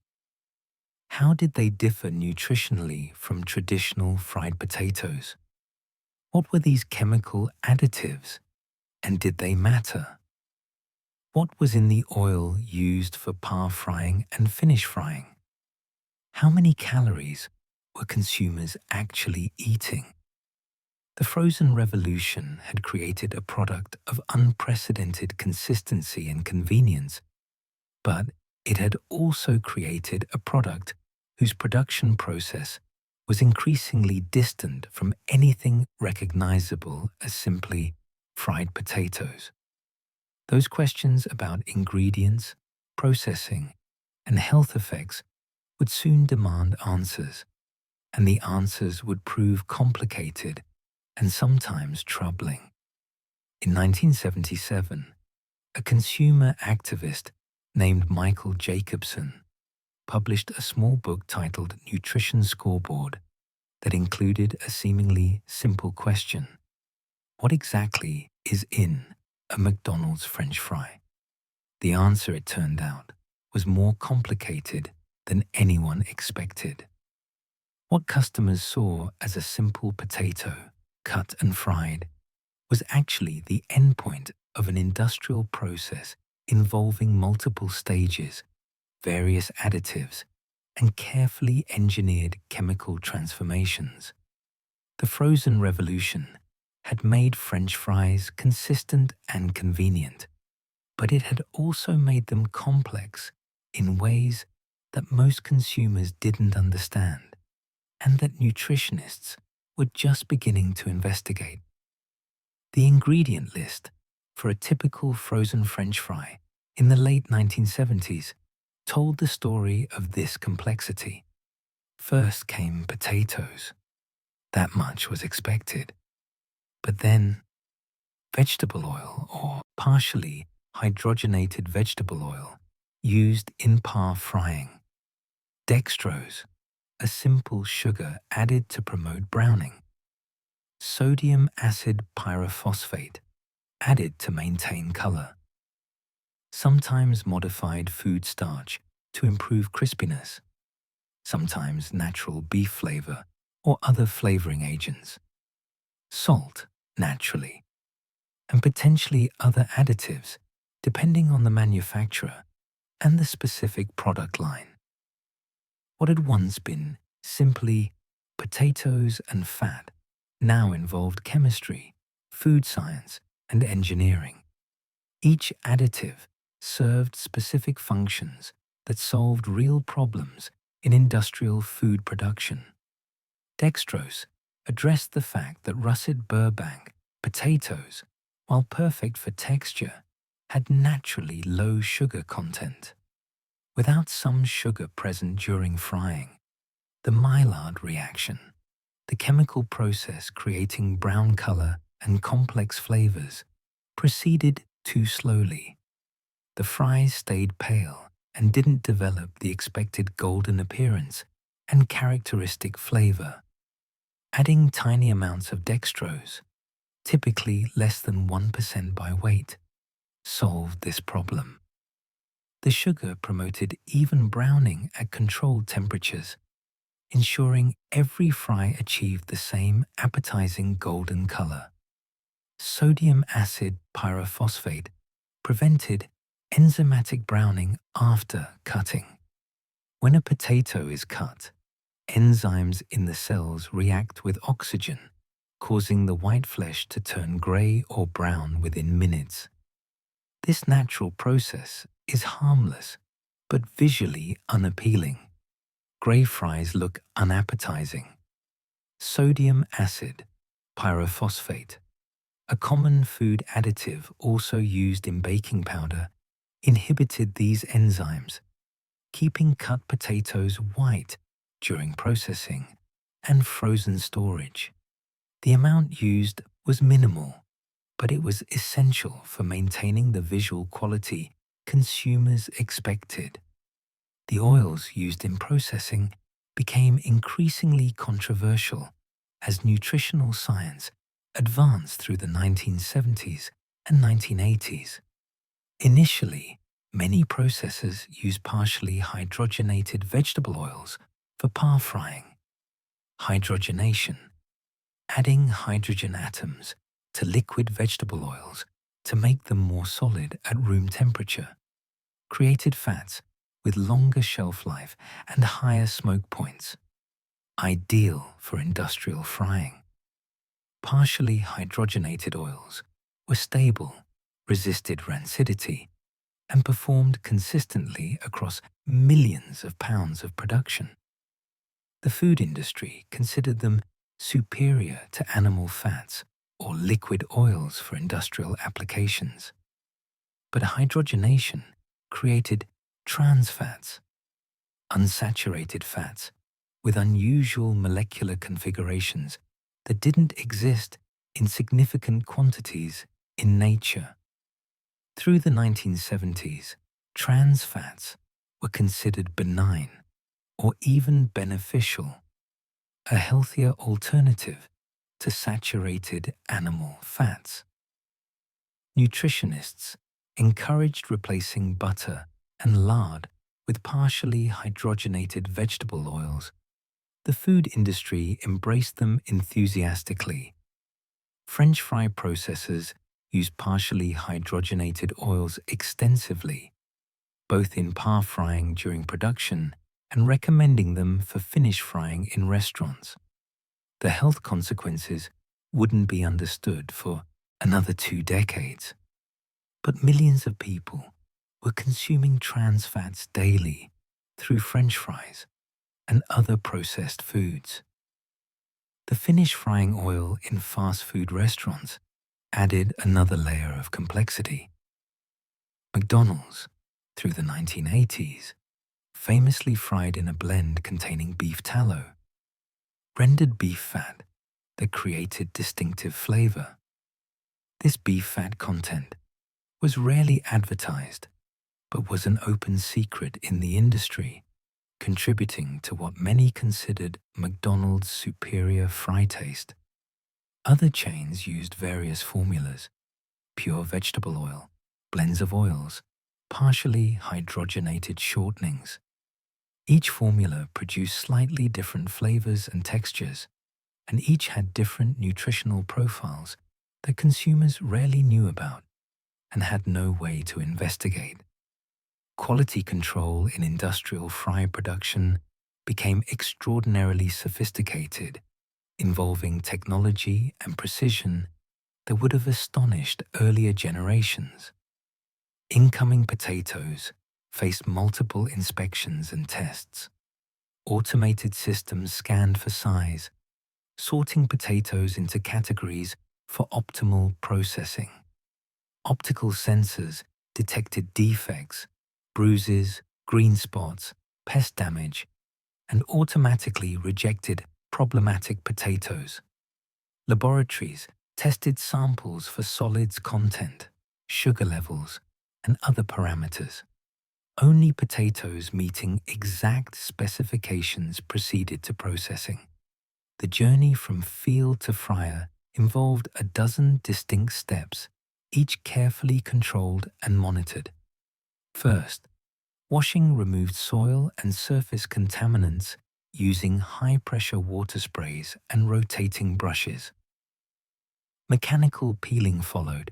How did they differ nutritionally from traditional fried potatoes? What were these chemical additives, and did they matter? What was in the oil used for par frying and finish frying? How many calories were consumers actually eating? The frozen revolution had created a product of unprecedented consistency and convenience, but it had also created a product whose production process was increasingly distant from anything recognizable as simply fried potatoes. Those questions about ingredients, processing, and health effects would soon demand answers, and the answers would prove complicated and sometimes troubling. In 1977, a consumer activist named Michael Jacobson published a small book titled Nutrition Scoreboard that included a seemingly simple question: what exactly is in a McDonald's French fry? The answer, it turned out, was more complicated than anyone expected. What customers saw as a simple potato, cut and fried, was actually the endpoint of an industrial process involving multiple stages, various additives, and carefully engineered chemical transformations. The frozen revolution had made French fries consistent and convenient, but it had also made them complex in ways that most consumers didn't understand, and that nutritionists were just beginning to investigate. The ingredient list for a typical frozen French fry in the late 1970s told the story of this complexity. First came potatoes. That much was expected. But then vegetable oil, or partially hydrogenated vegetable oil, used in par frying. Dextrose, a simple sugar added to promote browning. Sodium acid pyrophosphate, added to maintain color. Sometimes modified food starch to improve crispiness. Sometimes natural beef flavor or other flavoring agents. Salt, naturally, and potentially other additives depending on the manufacturer and the specific product line. What had once been simply potatoes and fat now involved chemistry, food science, and engineering. Each additive served specific functions that solved real problems in industrial food production. Dextrose addressed the fact that russet Burbank potatoes, while perfect for texture, had naturally low sugar content. Without some sugar present during frying, the Maillard reaction, the chemical process creating brown color and complex flavors, proceeded too slowly. The fries stayed pale and didn't develop the expected golden appearance and characteristic flavor. Adding tiny amounts of dextrose, typically less than 1% by weight, solved this problem. The sugar promoted even browning at controlled temperatures, ensuring every fry achieved the same appetizing golden color. Sodium acid pyrophosphate prevented enzymatic browning after cutting. When a potato is cut, enzymes in the cells react with oxygen, causing the white flesh to turn gray or brown within minutes. This natural process is harmless, but visually unappealing. Gray fries look unappetizing. Sodium acid pyrophosphate, a common food additive also used in baking powder, inhibited these enzymes, keeping cut potatoes white during processing and frozen storage. The amount used was minimal, but it was essential for maintaining the visual quality consumers expected. The oils used in processing became increasingly controversial as nutritional science advanced through the 1970s and 1980s. Initially, many processors used partially hydrogenated vegetable oils for par frying. Hydrogenation, adding hydrogen atoms to liquid vegetable oils to make them more solid at room temperature, created fats with longer shelf life and higher smoke points, ideal for industrial frying. Partially hydrogenated oils were stable, resisted rancidity, and performed consistently across millions of pounds of production. The food industry considered them superior to animal fats or liquid oils for industrial applications. But hydrogenation created trans fats, unsaturated fats with unusual molecular configurations that didn't exist in significant quantities in nature. Through the 1970s, trans fats were considered benign or even beneficial, a healthier alternative to saturated animal fats. Nutritionists encouraged replacing butter and lard with partially hydrogenated vegetable oils. The food industry embraced them enthusiastically. French fry processors use partially hydrogenated oils extensively, both in par frying during production and recommending them for finish frying in restaurants. The health consequences wouldn't be understood for another 2 decades. But millions of people were consuming trans fats daily through French fries and other processed foods. The finish frying oil in fast food restaurants added another layer of complexity. McDonald's, through the 1980s, famously fried in a blend containing beef tallow, rendered beef fat that created distinctive flavor. This beef fat content was rarely advertised, but was an open secret in the industry, contributing to what many considered McDonald's superior fry taste. Other chains used various formulas: pure vegetable oil, blends of oils, partially hydrogenated shortenings. Each formula produced slightly different flavors and textures, and each had different nutritional profiles that consumers rarely knew about and had no way to investigate. Quality control in industrial fry production became extraordinarily sophisticated, involving technology and precision that would have astonished earlier generations. Incoming potatoes faced multiple inspections and tests. Automated systems scanned for size, sorting potatoes into categories for optimal processing. Optical sensors detected defects, bruises, green spots, pest damage, and automatically rejected problematic potatoes. Laboratories tested samples for solids content, sugar levels, and other parameters. Only potatoes meeting exact specifications proceeded to processing. The journey from field to fryer involved a dozen distinct steps, each carefully controlled and monitored. First, washing removed soil and surface contaminants using high-pressure water sprays and rotating brushes. Mechanical peeling followed,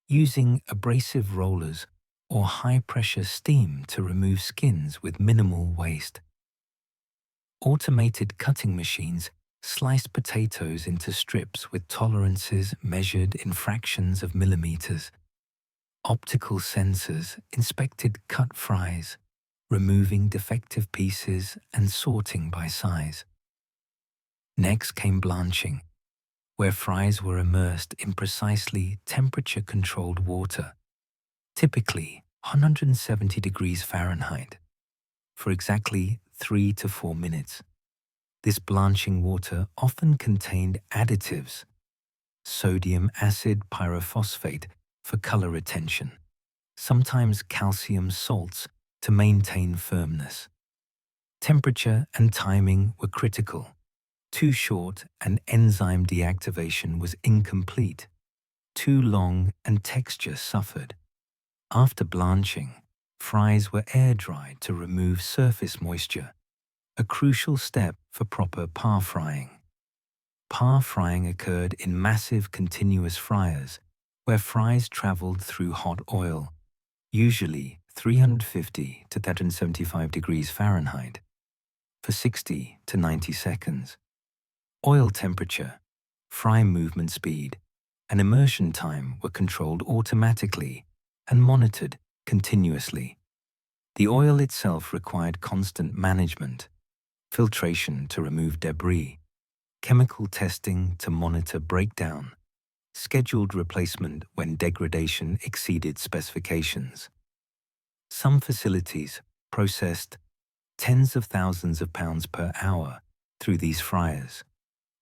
using abrasive rollers or high-pressure steam to remove skins with minimal waste. Automated cutting machines sliced potatoes into strips with tolerances measured in fractions of millimeters. Optical sensors inspected cut fries, removing defective pieces and sorting by size. Next came blanching, where fries were immersed in precisely temperature-controlled water, typically 170 degrees Fahrenheit, for exactly 3 to 4 minutes. This blanching water often contained additives, sodium acid pyrophosphate for color retention, sometimes calcium salts, to maintain firmness. Temperature and timing were critical. Too short and enzyme deactivation was incomplete. Too long and texture suffered. After blanching, fries were air-dried to remove surface moisture, a crucial step for proper par frying. Par frying occurred in massive continuous fryers, where fries traveled through hot oil, usually 350 to 375 degrees Fahrenheit, for 60 to 90 seconds. Oil temperature, fry movement speed, and immersion time were controlled automatically and monitored continuously. The oil itself required constant management, filtration to remove debris, chemical testing to monitor breakdown, scheduled replacement when degradation exceeded specifications. Some facilities processed tens of thousands of pounds per hour through these fryers,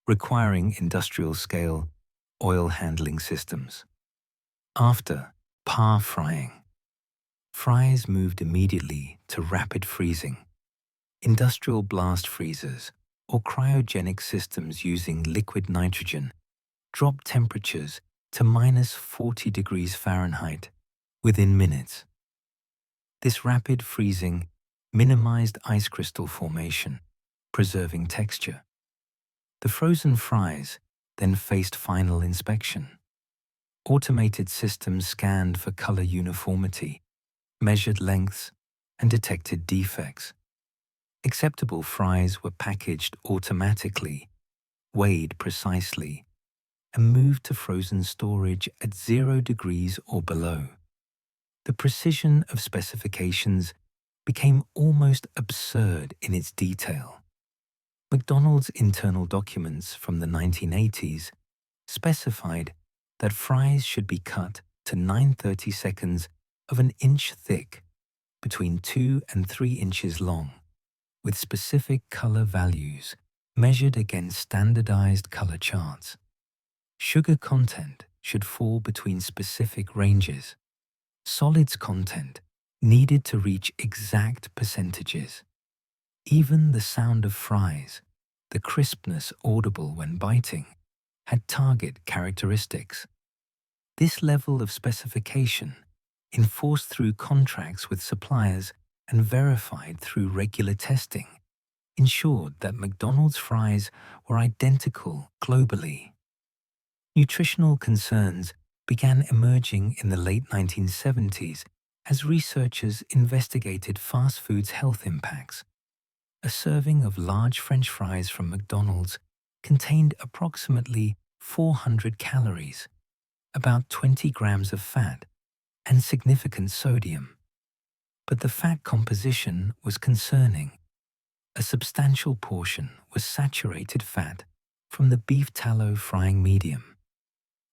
requiring industrial-scale oil handling systems. After par frying, fries moved immediately to rapid freezing. Industrial blast freezers or cryogenic systems using liquid nitrogen dropped temperatures to -40 degrees Fahrenheit within minutes. This rapid freezing minimized ice crystal formation, preserving texture. The frozen fries then faced final inspection. Automated systems scanned for color uniformity, measured lengths, and detected defects. Acceptable fries were packaged automatically, weighed precisely, and moved to frozen storage at 0 degrees or below. The precision of specifications became almost absurd in its detail. McDonald's internal documents from the 1980s specified that fries should be cut to 9/30 seconds of an inch thick, between 2 and 3 inches long, with specific color values measured against standardized color charts. Sugar content should fall between specific ranges. Solids content needed to reach exact percentages. Even the sound of fries, the crispness audible when biting, had target characteristics. This level of specification, enforced through contracts with suppliers and verified through regular testing, ensured that McDonald's fries were identical globally. Nutritional concerns began emerging in the late 1970s as researchers investigated fast food's health impacts. A serving of large French fries from McDonald's contained approximately 400 calories, about 20 grams of fat, and significant sodium. But the fat composition was concerning. A substantial portion was saturated fat from the beef tallow frying medium,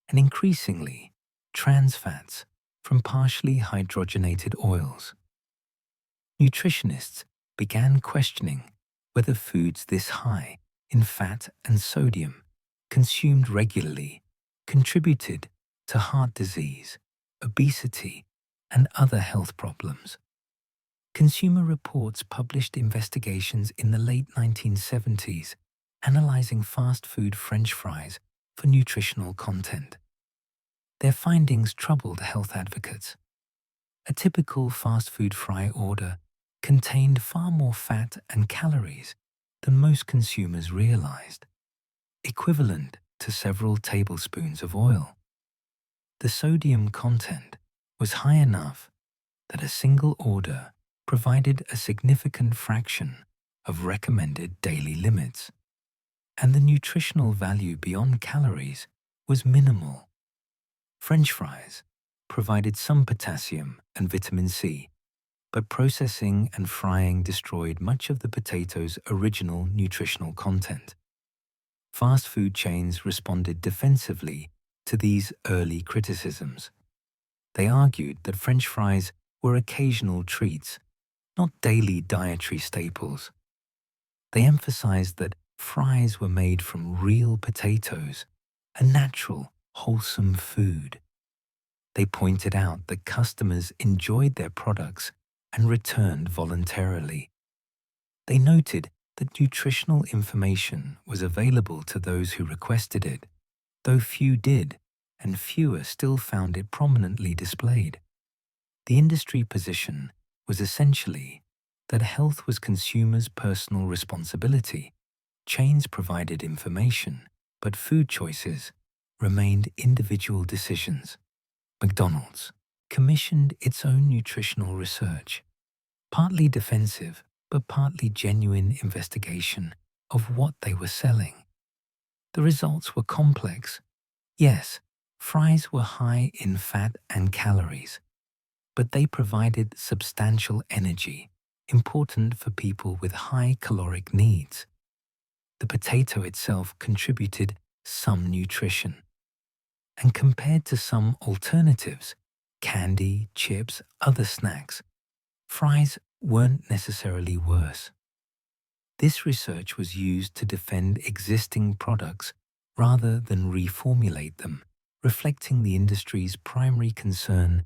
and increasingly trans fats from partially hydrogenated oils. Nutritionists began questioning whether foods this high in fat and sodium, consumed regularly, contributed to heart disease, obesity, and other health problems. Consumer Reports published investigations in the late 1970s analyzing fast food French fries for nutritional content. Their findings troubled health advocates. A typical fast food fry order contained far more fat and calories than most consumers realized, equivalent to several tablespoons of oil. The sodium content was high enough that a single order provided a significant fraction of recommended daily limits, and the nutritional value beyond calories was minimal. French fries provided some potassium and vitamin C, but processing and frying destroyed much of the potato's original nutritional content. Fast food chains responded defensively to these early criticisms. They argued that French fries were occasional treats, not daily dietary staples. They emphasized that fries were made from real potatoes, a natural, wholesome food. They pointed out that customers enjoyed their products and returned voluntarily. They noted that nutritional information was available to those who requested it, though few did, and fewer still found it prominently displayed. The industry position was essentially that health was consumers' personal responsibility. Chains provided information, but food choices remained individual decisions. McDonald's commissioned its own nutritional research, partly defensive but partly genuine investigation of what they were selling. The results were complex. Yes, fries were high in fat and calories, but they provided substantial energy, important for people with high caloric needs. The potato itself contributed some nutrition. And compared to some alternatives, candy, chips, other snacks, fries weren't necessarily worse. This research was used to defend existing products rather than reformulate them, reflecting the industry's primary concern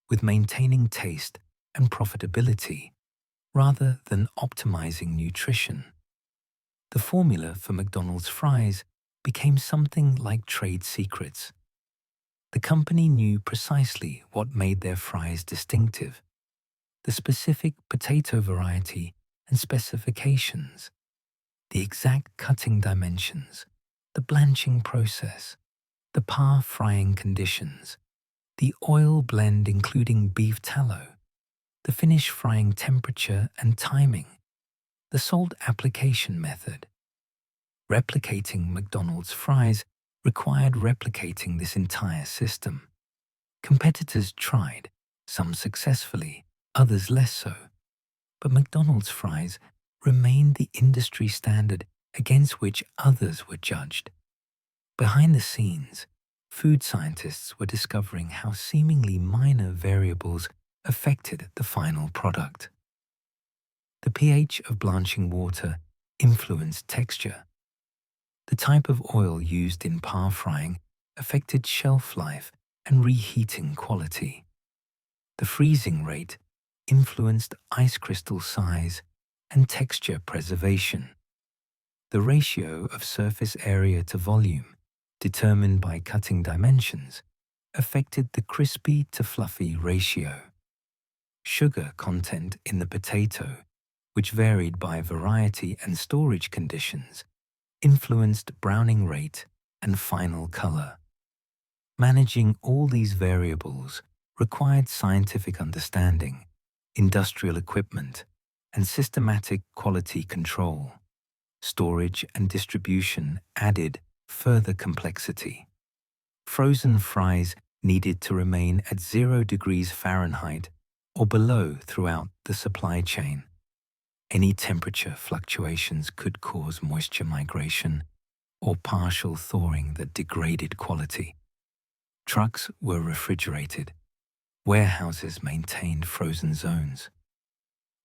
with maintaining taste and profitability rather than optimizing nutrition. The formula for McDonald's fries became something like trade secrets. The company knew precisely what made their fries distinctive: the specific potato variety and specifications, the exact cutting dimensions, the blanching process, the par frying conditions, the oil blend including beef tallow, the finish frying temperature and timing, the salt application method. Replicating McDonald's fries required replicating this entire system. Competitors tried, some successfully, others less so, but McDonald's fries remained the industry standard against which others were judged. Behind the scenes, food scientists were discovering how seemingly minor variables affected the final product. The pH of blanching water influenced texture. The type of oil used in par frying affected shelf life and reheating quality. The freezing rate influenced ice crystal size and texture preservation. The ratio of surface area to volume, determined by cutting dimensions, affected the crispy to fluffy ratio. Sugar content in the potato, which varied by variety and storage conditions, influenced browning rate and final color. Managing all these variables required scientific understanding, industrial equipment, and systematic quality control. Storage and distribution added further complexity. Frozen fries needed to remain at 0 degrees Fahrenheit or below throughout the supply chain. Any temperature fluctuations could cause moisture migration or partial thawing that degraded quality. Trucks were refrigerated. Warehouses maintained frozen zones.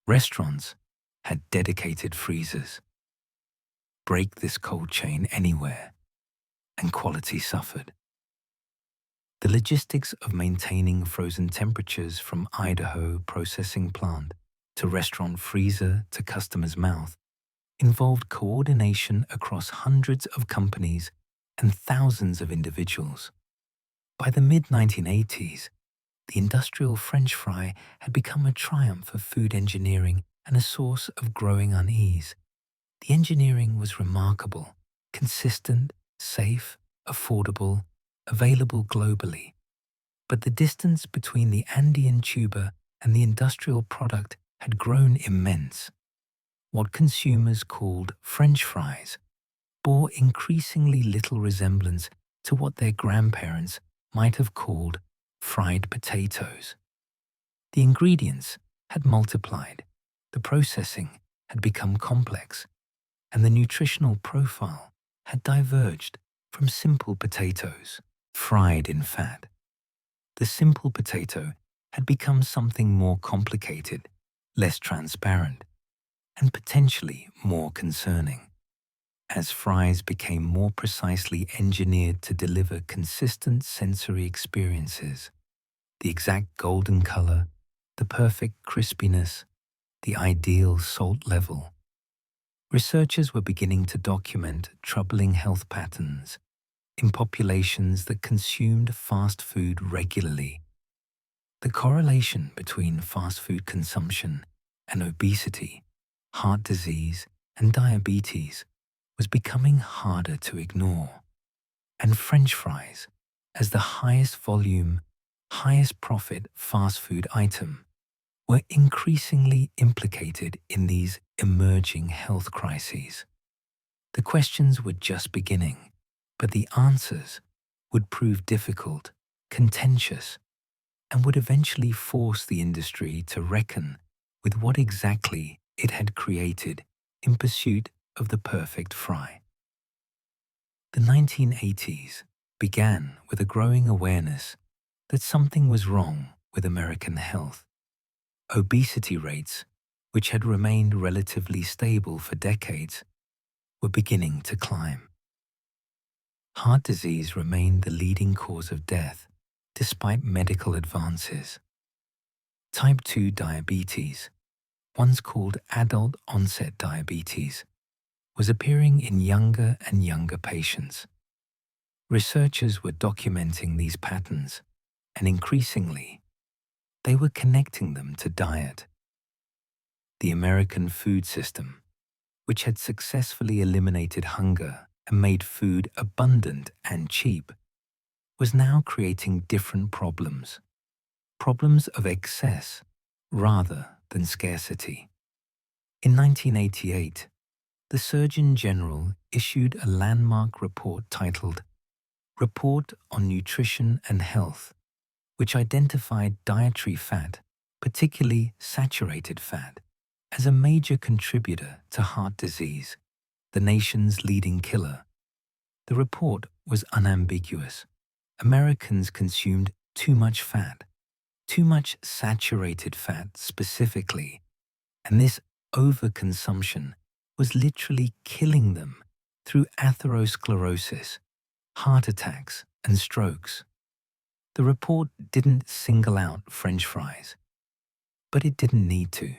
Restaurants had dedicated freezers. Break this cold chain anywhere, and quality suffered. The logistics of maintaining frozen temperatures from Idaho processing plant to restaurant freezer to customer's mouth involved coordination across hundreds of companies and thousands of individuals. By the mid-1980s, the industrial French fry had become a triumph of food engineering and a source of growing unease. The engineering was remarkable, consistent, safe, affordable, available globally. But the distance between the Andean tuber and the industrial product had grown immense. What consumers called French fries bore increasingly little resemblance to what their grandparents might have called fried potatoes. The ingredients had multiplied, the processing had become complex, and the nutritional profile had diverged from simple potatoes, fried in fat. The simple potato had become something more complicated, less transparent, and potentially more concerning. As fries became more precisely engineered to deliver consistent sensory experiences, The exact golden color, the perfect crispiness, the ideal salt level. Researchers were beginning to document troubling health patterns in populations that consumed fast food regularly. The correlation between fast food consumption and obesity, heart disease, and diabetes was becoming harder to ignore. And French fries, as the highest volume, highest profit fast food item, were increasingly implicated in these emerging health crises. The questions were just beginning, but the answers would prove difficult, contentious, and would eventually force the industry to reckon with what exactly it had created in pursuit of the perfect fry. The 1980s began with a growing awareness that something was wrong with American health. Obesity rates, which had remained relatively stable for decades, were beginning to climb. Heart disease remained the leading cause of death despite medical advances. Type 2 diabetes, once called adult-onset diabetes, was appearing in younger and younger patients. Researchers were documenting these patterns, and increasingly, they were connecting them to diet. The American food system, which had successfully eliminated hunger and made food abundant and cheap, was now creating different problems of excess rather than scarcity. In 1988, the Surgeon General issued a landmark report titled Report on Nutrition and Health, which identified dietary fat, particularly saturated fat, as a major contributor to heart disease, the nation's leading killer. The report was unambiguous. Americans consumed too much fat, too much saturated fat specifically, and this overconsumption was literally killing them through atherosclerosis, heart attacks, and strokes. The report didn't single out French fries, but it didn't need to.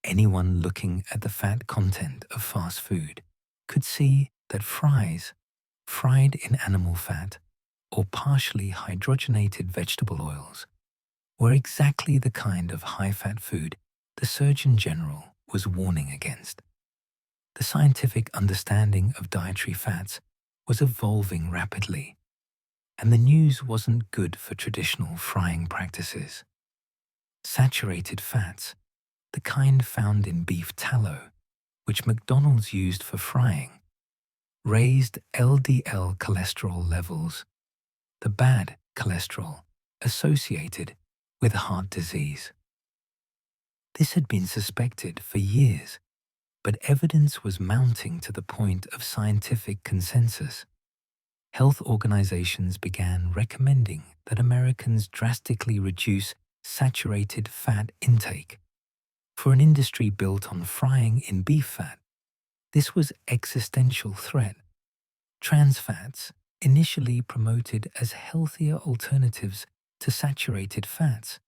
Anyone looking at the fat content of fast food could see that fries, fried in animal fat or partially hydrogenated vegetable oils, were exactly the kind of high-fat food the Surgeon General was warning against. The scientific understanding of dietary fats was evolving rapidly, and the news wasn't good for traditional frying practices. Saturated fats, the kind found in beef tallow, which McDonald's used for frying, raised LDL cholesterol levels, the bad cholesterol associated with heart disease. This had been suspected for years, but evidence was mounting to the point of scientific consensus. Health organizations began recommending that Americans drastically reduce saturated fat intake. For an industry built on frying in beef fat, this was existential threat. Trans fats, initially promoted as healthier alternatives to saturated fats,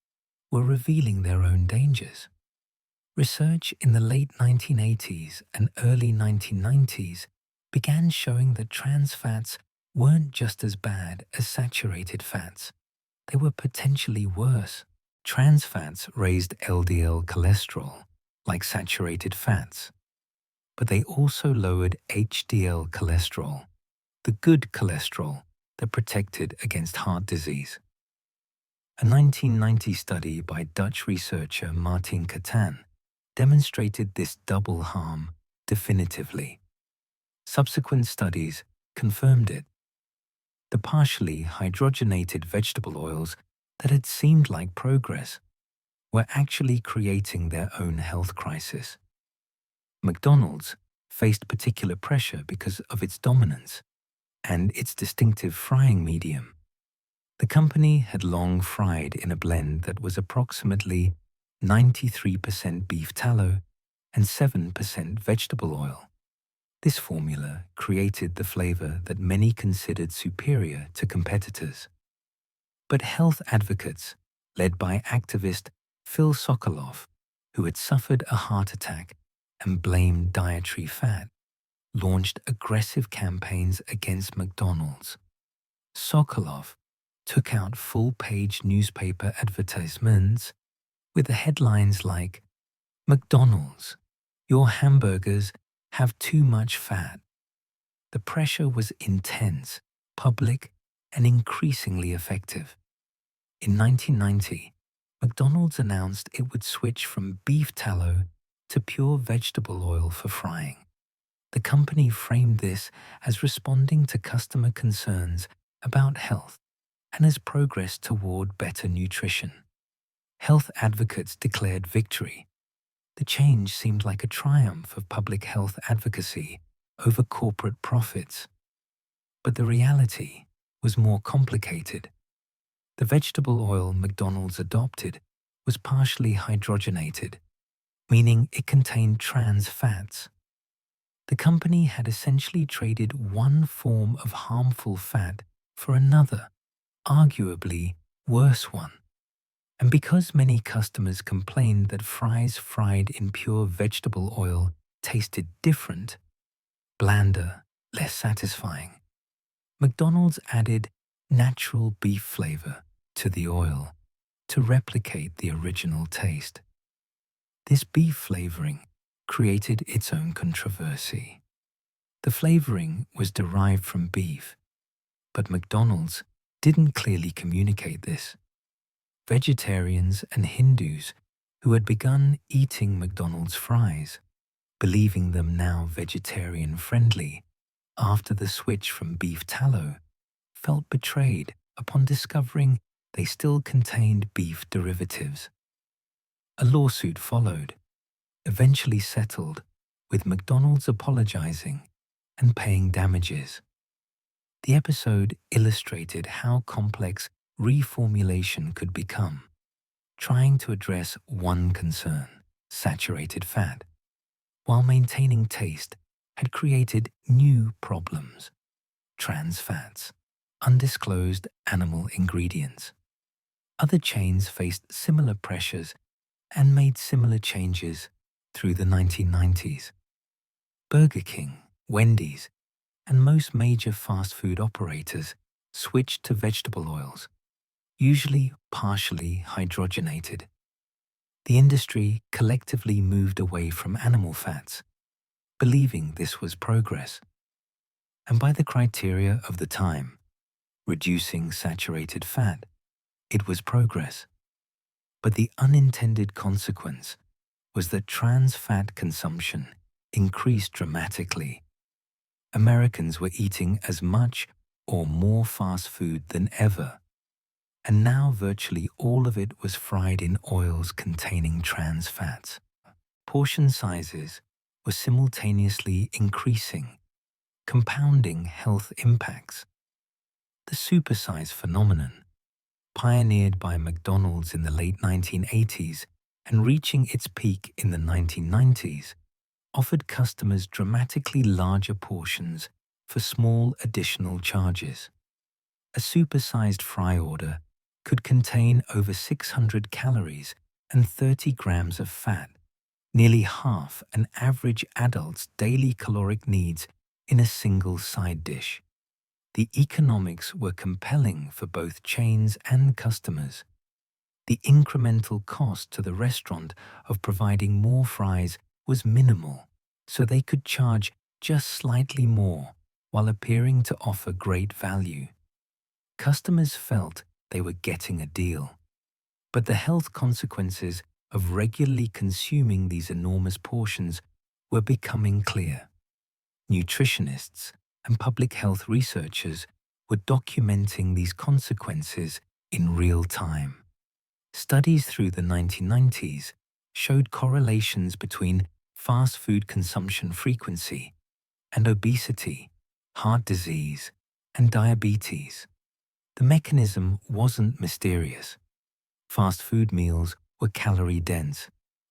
were revealing their own dangers. Research in the late 1980s and early 1990s began showing that trans fats weren't just as bad as saturated fats. They were potentially worse. Trans fats raised LDL cholesterol, like saturated fats, but they also lowered HDL cholesterol, the good cholesterol that protected against heart disease. A 1990 study by Dutch researcher Martin Catan demonstrated this double harm definitively. Subsequent studies confirmed it. The partially hydrogenated vegetable oils that had seemed like progress were actually creating their own health crisis. McDonald's faced particular pressure because of its dominance and its distinctive frying medium. The company had long fried in a blend that was approximately 93% beef tallow and 7% vegetable oil. This formula created the flavor that many considered superior to competitors. But health advocates, led by activist Phil Sokoloff, who had suffered a heart attack and blamed dietary fat, launched aggressive campaigns against McDonald's. Sokoloff took out full-page newspaper advertisements with the headlines like, "McDonald's, your hamburgers have too much fat." The pressure was intense, public, and increasingly effective. In 1990, McDonald's announced it would switch from beef tallow to pure vegetable oil for frying. The company framed this as responding to customer concerns about health and as progress toward better nutrition. Health advocates declared victory. The change seemed like a triumph of public health advocacy over corporate profits. But the reality was more complicated. The vegetable oil McDonald's adopted was partially hydrogenated, meaning it contained trans fats. The company had essentially traded one form of harmful fat for another, arguably worse one. And because many customers complained that fries fried in pure vegetable oil tasted different, blander, less satisfying, McDonald's added natural beef flavor to the oil to replicate the original taste. This beef flavoring created its own controversy. The flavoring was derived from beef, but McDonald's didn't clearly communicate this. Vegetarians and Hindus who had begun eating McDonald's fries, believing them now vegetarian-friendly after the switch from beef tallow, felt betrayed upon discovering they still contained beef derivatives. A lawsuit followed, eventually settled, with McDonald's apologizing and paying damages. The episode illustrated how complex reformulation could become, trying to address one concern, saturated fat, while maintaining taste had created new problems, trans fats, undisclosed animal ingredients. Other chains faced similar pressures and made similar changes through the 1990s. Burger King, Wendy's, and most major fast food operators switched to vegetable oils, usually partially hydrogenated. The industry collectively moved away from animal fats, believing this was progress. And by the criteria of the time, reducing saturated fat, it was progress. But the unintended consequence was that trans fat consumption increased dramatically. Americans were eating as much or more fast food than ever, and now virtually all of it was fried in oils containing trans fats. Portion sizes were simultaneously increasing, compounding health impacts. The supersize phenomenon, pioneered by McDonald's in the late 1980s and reaching its peak in the 1990s, offered customers dramatically larger portions for small additional charges. A supersized fry order could contain over 600 calories and 30 grams of fat, nearly half an average adult's daily caloric needs in a single side dish. The economics were compelling for both chains and customers. The incremental cost to the restaurant of providing more fries was minimal, so they could charge just slightly more while appearing to offer great value. Customers felt they were getting a deal, but the health consequences of regularly consuming these enormous portions were becoming clear. Nutritionists and public health researchers were documenting these consequences in real time. Studies through the 1990s showed correlations between fast food consumption frequency and obesity, heart disease, and diabetes. The mechanism wasn't mysterious. Fast food meals were calorie-dense,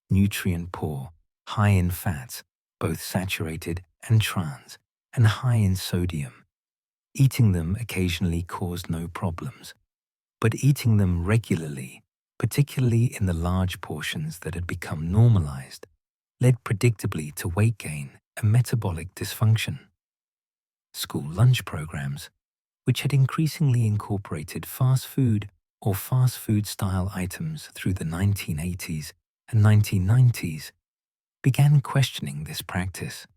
nutrient-poor, high in fats, both saturated and trans, and high in sodium. Eating them occasionally caused no problems. But eating them regularly, particularly in the large portions that had become normalized, led predictably to weight gain and metabolic dysfunction. School lunch programs, which had increasingly incorporated fast food or fast food style items through the 1980s and 1990s, began questioning this practice.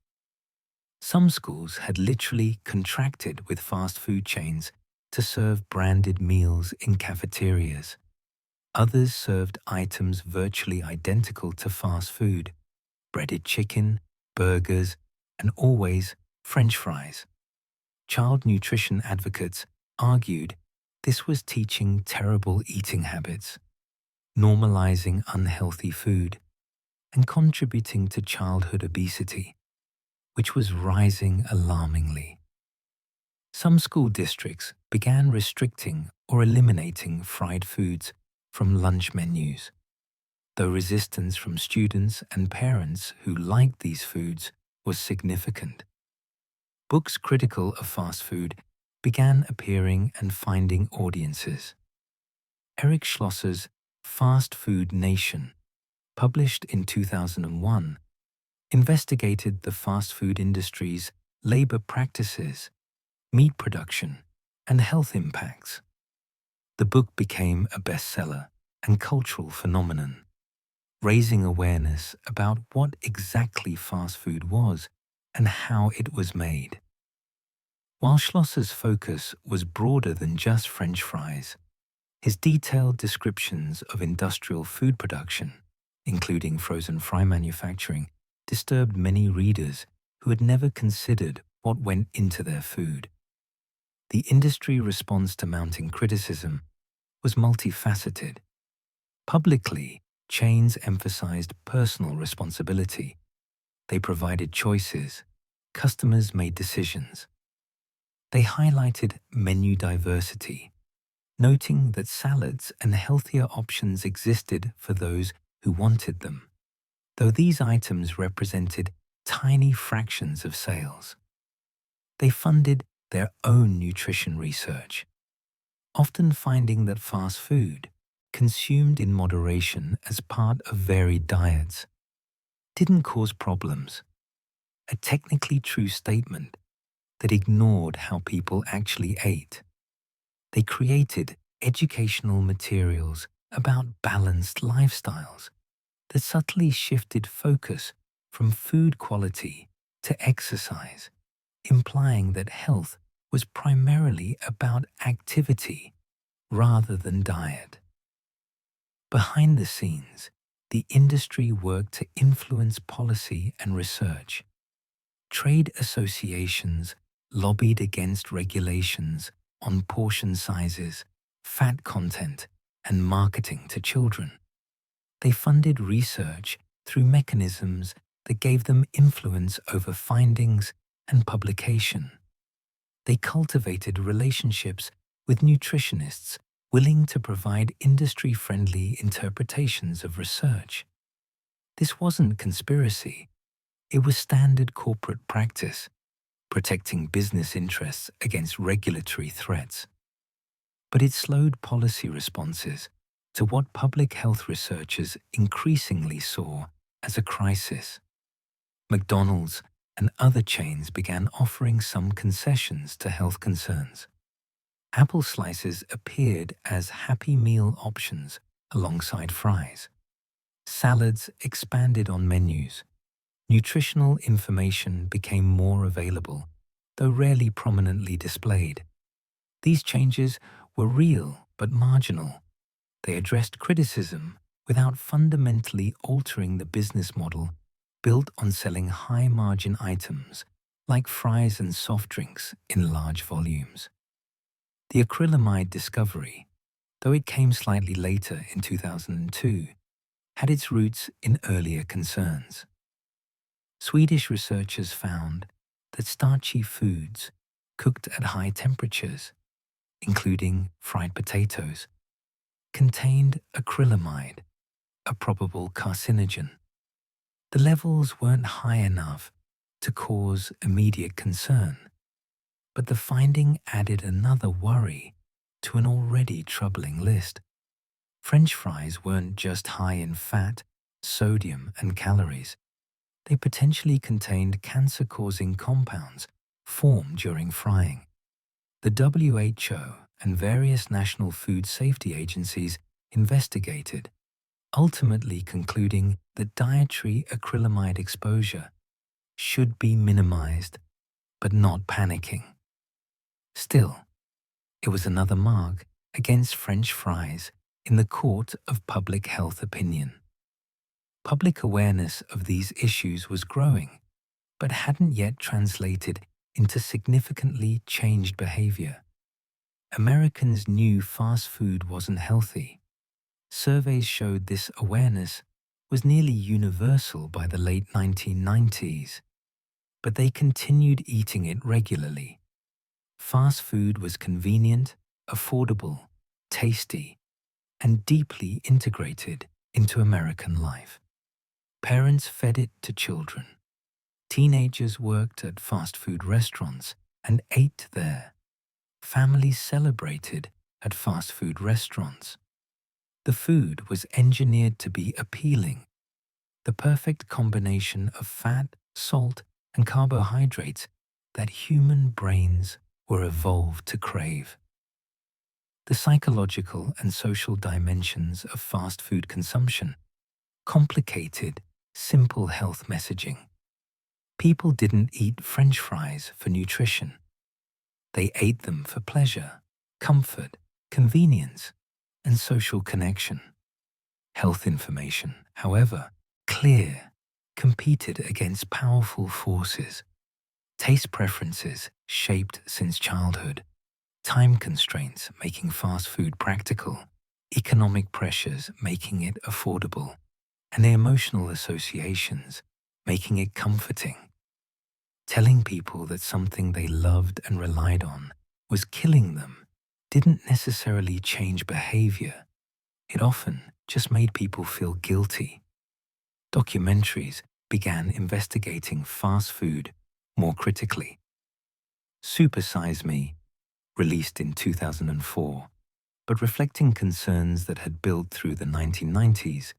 Some schools had literally contracted with fast food chains to serve branded meals in cafeterias. Others served items virtually identical to fast food: breaded chicken, burgers, and always French fries. Child nutrition advocates argued this was teaching terrible eating habits, normalizing unhealthy food, and contributing to childhood obesity, which was rising alarmingly. Some school districts began restricting or eliminating fried foods from lunch menus, though resistance from students and parents who liked these foods was significant. Books critical of fast food began appearing and finding audiences. Eric Schlosser's Fast Food Nation, published in 2001, investigated the fast food industry's labor practices, meat production, and health impacts. The book became a bestseller and cultural phenomenon, raising awareness about what exactly fast food was and how it was made. While Schlosser's focus was broader than just French fries, his detailed descriptions of industrial food production, including frozen fry manufacturing, disturbed many readers who had never considered what went into their food. The industry response to mounting criticism was multifaceted. Publicly, chains emphasized personal responsibility. They provided choices. Customers made decisions. They highlighted menu diversity, noting that salads and healthier options existed for those who wanted them, though these items represented tiny fractions of sales. They funded their own nutrition research, often finding that fast food, consumed in moderation as part of varied diets, didn't cause problems, a technically true statement that ignored how people actually ate. They created educational materials about balanced lifestyles that subtly shifted focus from food quality to exercise, implying that health was primarily about activity rather than diet. Behind the scenes, the industry worked to influence policy and research. Trade associations lobbied against regulations on portion sizes, fat content, and marketing to children. They funded research through mechanisms that gave them influence over findings and publication. They cultivated relationships with nutritionists willing to provide industry-friendly interpretations of research. This wasn't conspiracy. It was standard corporate practice, protecting business interests against regulatory threats. But it slowed policy responses to what public health researchers increasingly saw as a crisis. McDonald's and other chains began offering some concessions to health concerns. Apple slices appeared as Happy Meal options alongside fries. Salads expanded on menus. Nutritional information became more available, though rarely prominently displayed. These changes were real but marginal. They addressed criticism without fundamentally altering the business model built on selling high-margin items like fries and soft drinks in large volumes. The acrylamide discovery, though it came slightly later in 2002, had its roots in earlier concerns. Swedish researchers found that starchy foods cooked at high temperatures, including fried potatoes, contained acrylamide, a probable carcinogen. The levels weren't high enough to cause immediate concern, but the finding added another worry to an already troubling list. French fries weren't just high in fat, sodium, and calories. They potentially contained cancer-causing compounds formed during frying. The WHO and various national food safety agencies investigated, ultimately concluding that dietary acrylamide exposure should be minimized, but not panicking. Still, it was another mark against French fries in the court of public health opinion. Public awareness of these issues was growing, but hadn't yet translated into significantly changed behavior. Americans knew fast food wasn't healthy. Surveys showed this awareness was nearly universal by the late 1990s, but they continued eating it regularly. Fast food was convenient, affordable, tasty, and deeply integrated into American life. Parents fed it to children. Teenagers worked at fast food restaurants and ate there. Families celebrated at fast food restaurants. The food was engineered to be appealing, the perfect combination of fat, salt, and carbohydrates that human brains were evolved to crave. The psychological and social dimensions of fast food consumption complicated simple health messaging. People didn't eat French fries for nutrition. They ate them for pleasure, comfort, convenience, and social connection. Health information, however, clear, competed against powerful forces. Taste preferences shaped since childhood, time constraints making fast food practical, economic pressures making it affordable, and the emotional associations making it comforting. Telling people that something they loved and relied on was killing them didn't necessarily change behavior. It often just made people feel guilty. Documentaries began investigating fast food more critically. Super Size Me, released in 2004, but reflecting concerns that had built through the 1990s,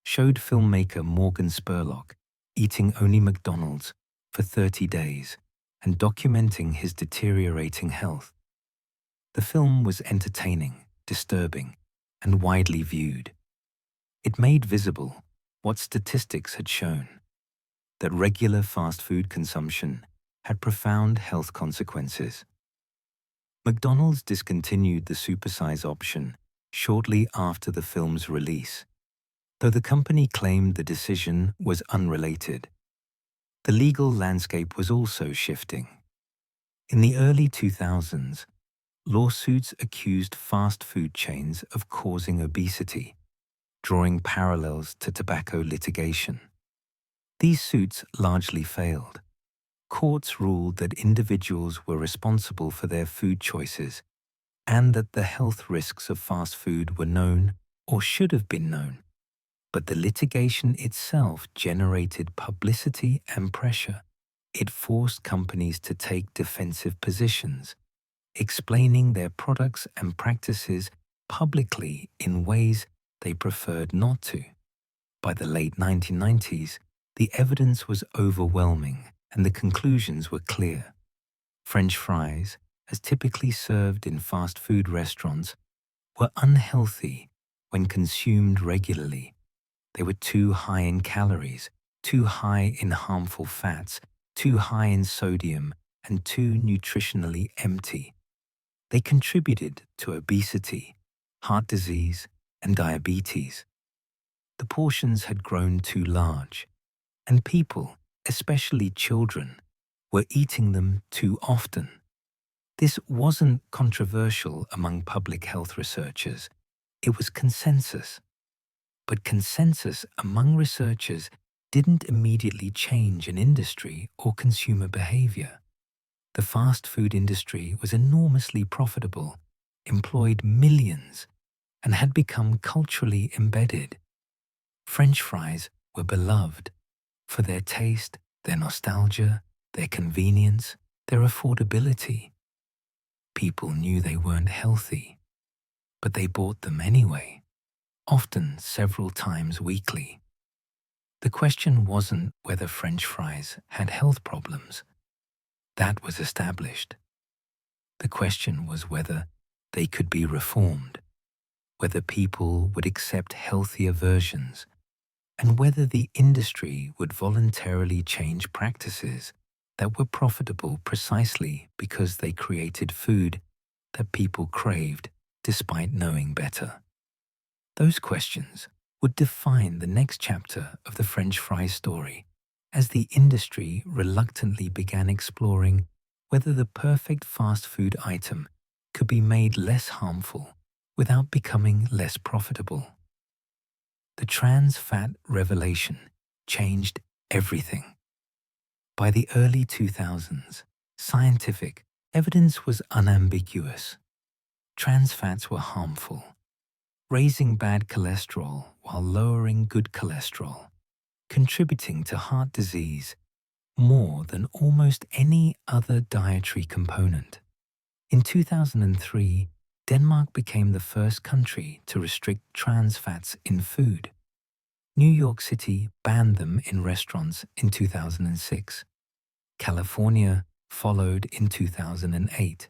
showed filmmaker Morgan Spurlock eating only McDonald's for 30 days and documenting his deteriorating health. The film was entertaining, disturbing, and widely viewed. It made visible what statistics had shown, that regular fast food consumption had profound health consequences. McDonald's discontinued the supersize option shortly after the film's release, though the company claimed the decision was unrelated. The legal landscape was also shifting. In the early 2000s, lawsuits accused fast food chains of causing obesity, drawing parallels to tobacco litigation. These suits largely failed. Courts ruled that individuals were responsible for their food choices and that the health risks of fast food were known or should have been known. But the litigation itself generated publicity and pressure. It forced companies to take defensive positions, explaining their products and practices publicly in ways they preferred not to. By the late 1990s, the evidence was overwhelming and the conclusions were clear. French fries, as typically served in fast food restaurants, were unhealthy when consumed regularly. They were too high in calories, too high in harmful fats, too high in sodium, and too nutritionally empty. They contributed to obesity, heart disease, and diabetes. The portions had grown too large, and people, especially children, were eating them too often. This wasn't controversial among public health researchers. It was consensus. But consensus among researchers didn't immediately change an industry or consumer behavior. The fast food industry was enormously profitable, employed millions, and had become culturally embedded. French fries were beloved for their taste, their nostalgia, their convenience, their affordability. People knew they weren't healthy, but they bought them anyway, often several times weekly. The question wasn't whether French fries had health problems. That was established. The question was whether they could be reformed, whether people would accept healthier versions, and whether the industry would voluntarily change practices that were profitable precisely because they created food that people craved despite knowing better. Those questions would define the next chapter of the French fry story as the industry reluctantly began exploring whether the perfect fast food item could be made less harmful without becoming less profitable. The trans fat revelation changed everything. By the early 2000s, scientific evidence was unambiguous. Trans fats were harmful, raising bad cholesterol while lowering good cholesterol, contributing to heart disease more than almost any other dietary component. In 2003, Denmark became the first country to restrict trans fats in food. New York City banned them in restaurants in 2006. California followed in 2008.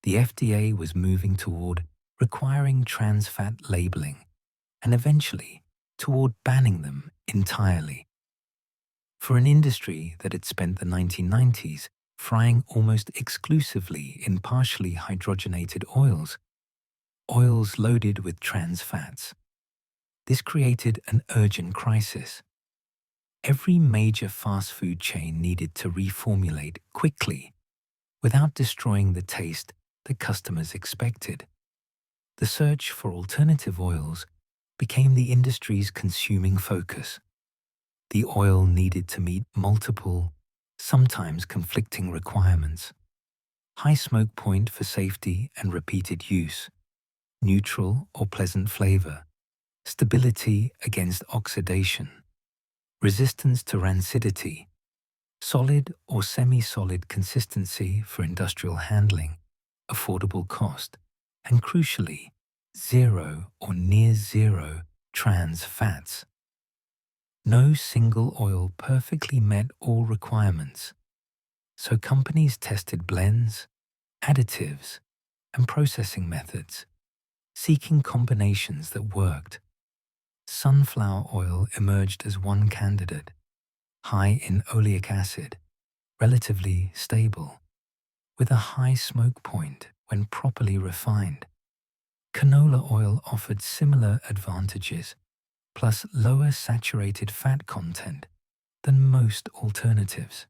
The FDA was moving toward requiring trans fat labeling and eventually toward banning them entirely. For an industry that had spent the 1990s frying almost exclusively in partially hydrogenated oils loaded with trans fats, this created an urgent crisis. Every major fast food chain needed to reformulate quickly without destroying the taste that customers expected. The search for alternative oils became the industry's consuming focus. The oil needed to meet multiple, sometimes conflicting requirements: high smoke point for safety and repeated use, neutral or pleasant flavor, stability against oxidation, resistance to rancidity, solid or semi-solid consistency for industrial handling, affordable cost, and crucially, zero or near zero trans fats. No single oil perfectly met all requirements, so companies tested blends, additives, and processing methods, seeking combinations that worked. Sunflower oil emerged as one candidate, high in oleic acid, relatively stable, with a high smoke point when properly refined. Canola oil offered similar advantages, plus lower saturated fat content than most alternatives.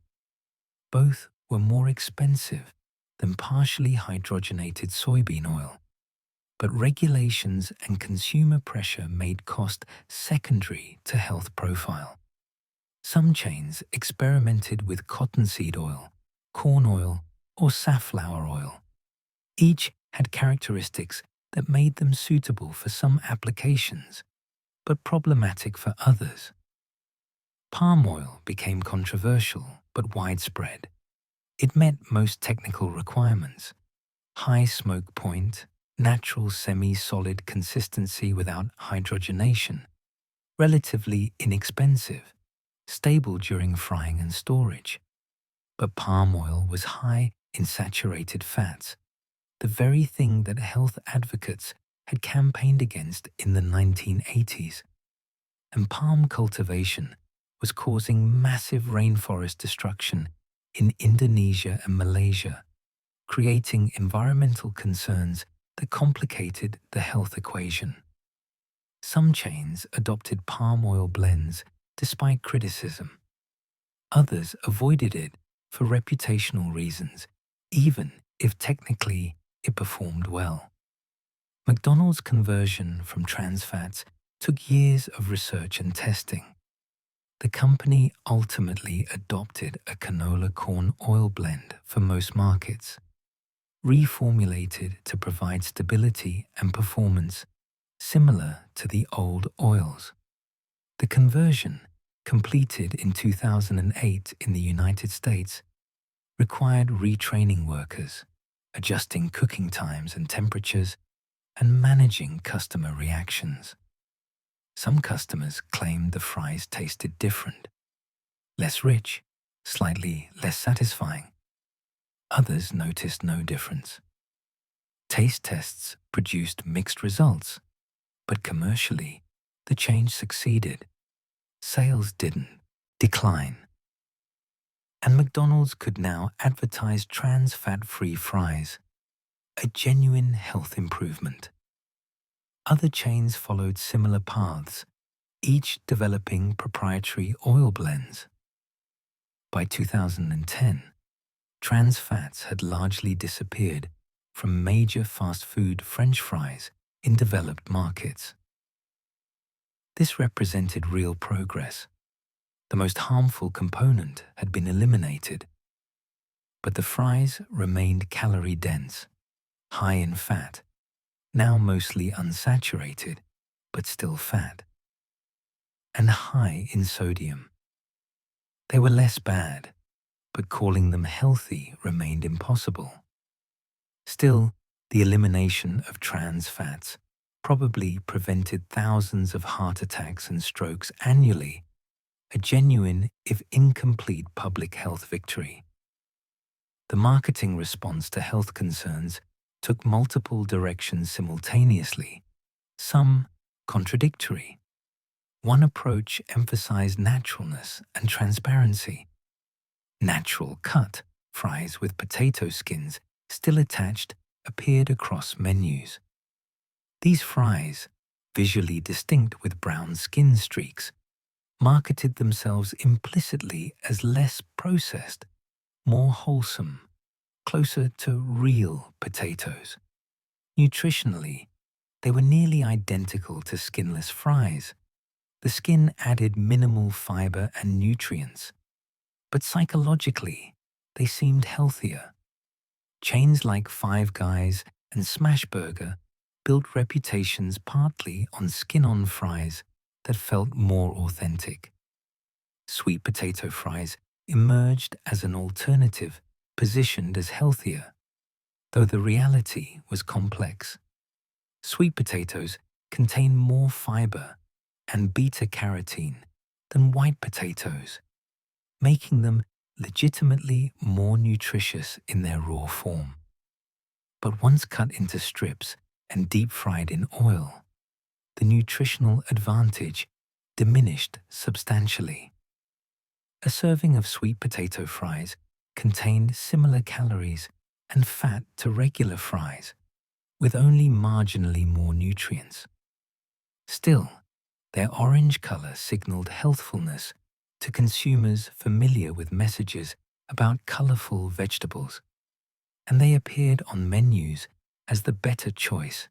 Both were more expensive than partially hydrogenated soybean oil, but regulations and consumer pressure made cost secondary to health profile. Some chains experimented with cottonseed oil, corn oil, or safflower oil. Each had characteristics that made them suitable for some applications, but problematic for others. Palm oil became controversial but widespread. It met most technical requirements: high smoke point, natural semi-solid consistency without hydrogenation, relatively inexpensive, stable during frying and storage. But palm oil was high in saturated fats, the very thing that health advocates had campaigned against in the 1980s. And palm cultivation was causing massive rainforest destruction in Indonesia and Malaysia, creating environmental concerns that complicated the health equation. Some chains adopted palm oil blends despite criticism. Others avoided it for reputational reasons, even if technically it performed well. McDonald's conversion from trans fats took years of research and testing. The company ultimately adopted a canola corn oil blend for most markets, reformulated to provide stability and performance similar to the old oils. The conversion, completed in 2008 in the United States, required retraining workers, adjusting cooking times and temperatures, and managing customer reactions. Some customers claimed the fries tasted different, less rich, slightly less satisfying. Others noticed no difference. Taste tests produced mixed results, but commercially, the change succeeded. Sales didn't decline. And McDonald's could now advertise trans fat-free fries, a genuine health improvement. Other chains followed similar paths, each developing proprietary oil blends. By 2010, trans fats had largely disappeared from major fast food French fries in developed markets. This represented real progress. The most harmful component had been eliminated, but the fries remained calorie-dense, high in fat, now mostly unsaturated, but still fat, and high in sodium. They were less bad, but calling them healthy remained impossible. Still, the elimination of trans fats probably prevented thousands of heart attacks and strokes annually, a genuine, if incomplete, public health victory. The marketing response to health concerns took multiple directions simultaneously, some contradictory. One approach emphasized naturalness and transparency. Natural cut fries with potato skins still attached appeared across menus. These fries, visually distinct with brown skin streaks, marketed themselves implicitly as less processed, more wholesome, closer to real potatoes. Nutritionally, they were nearly identical to skinless fries. The skin added minimal fiber and nutrients, but psychologically, they seemed healthier. Chains like Five Guys and Smashburger built reputations partly on skin-on fries that felt more authentic. Sweet potato fries emerged as an alternative positioned as healthier, though the reality was complex. Sweet potatoes contain more fiber and beta-carotene than white potatoes, making them legitimately more nutritious in their raw form. But once cut into strips and deep-fried in oil, the nutritional advantage diminished substantially. A serving of sweet potato fries contained similar calories and fat to regular fries, with only marginally more nutrients. Still, their orange color signaled healthfulness to consumers familiar with messages about colorful vegetables, and they appeared on menus as the better choice,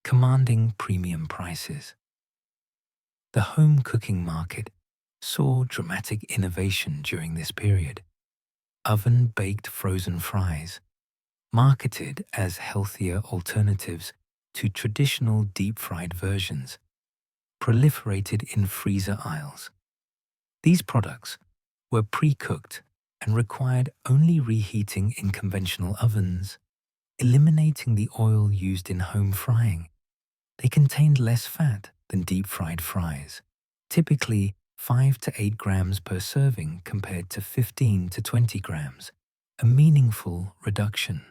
commanding premium prices. The home cooking market saw dramatic innovation during this period. Oven-baked frozen fries, marketed as healthier alternatives to traditional deep-fried versions, proliferated in freezer aisles. These products were pre-cooked and required only reheating in conventional ovens, eliminating the oil used in home frying. They contained less fat than deep-fried fries, typically 5 to 8 grams per serving compared to 15 to 20 grams, a meaningful reduction.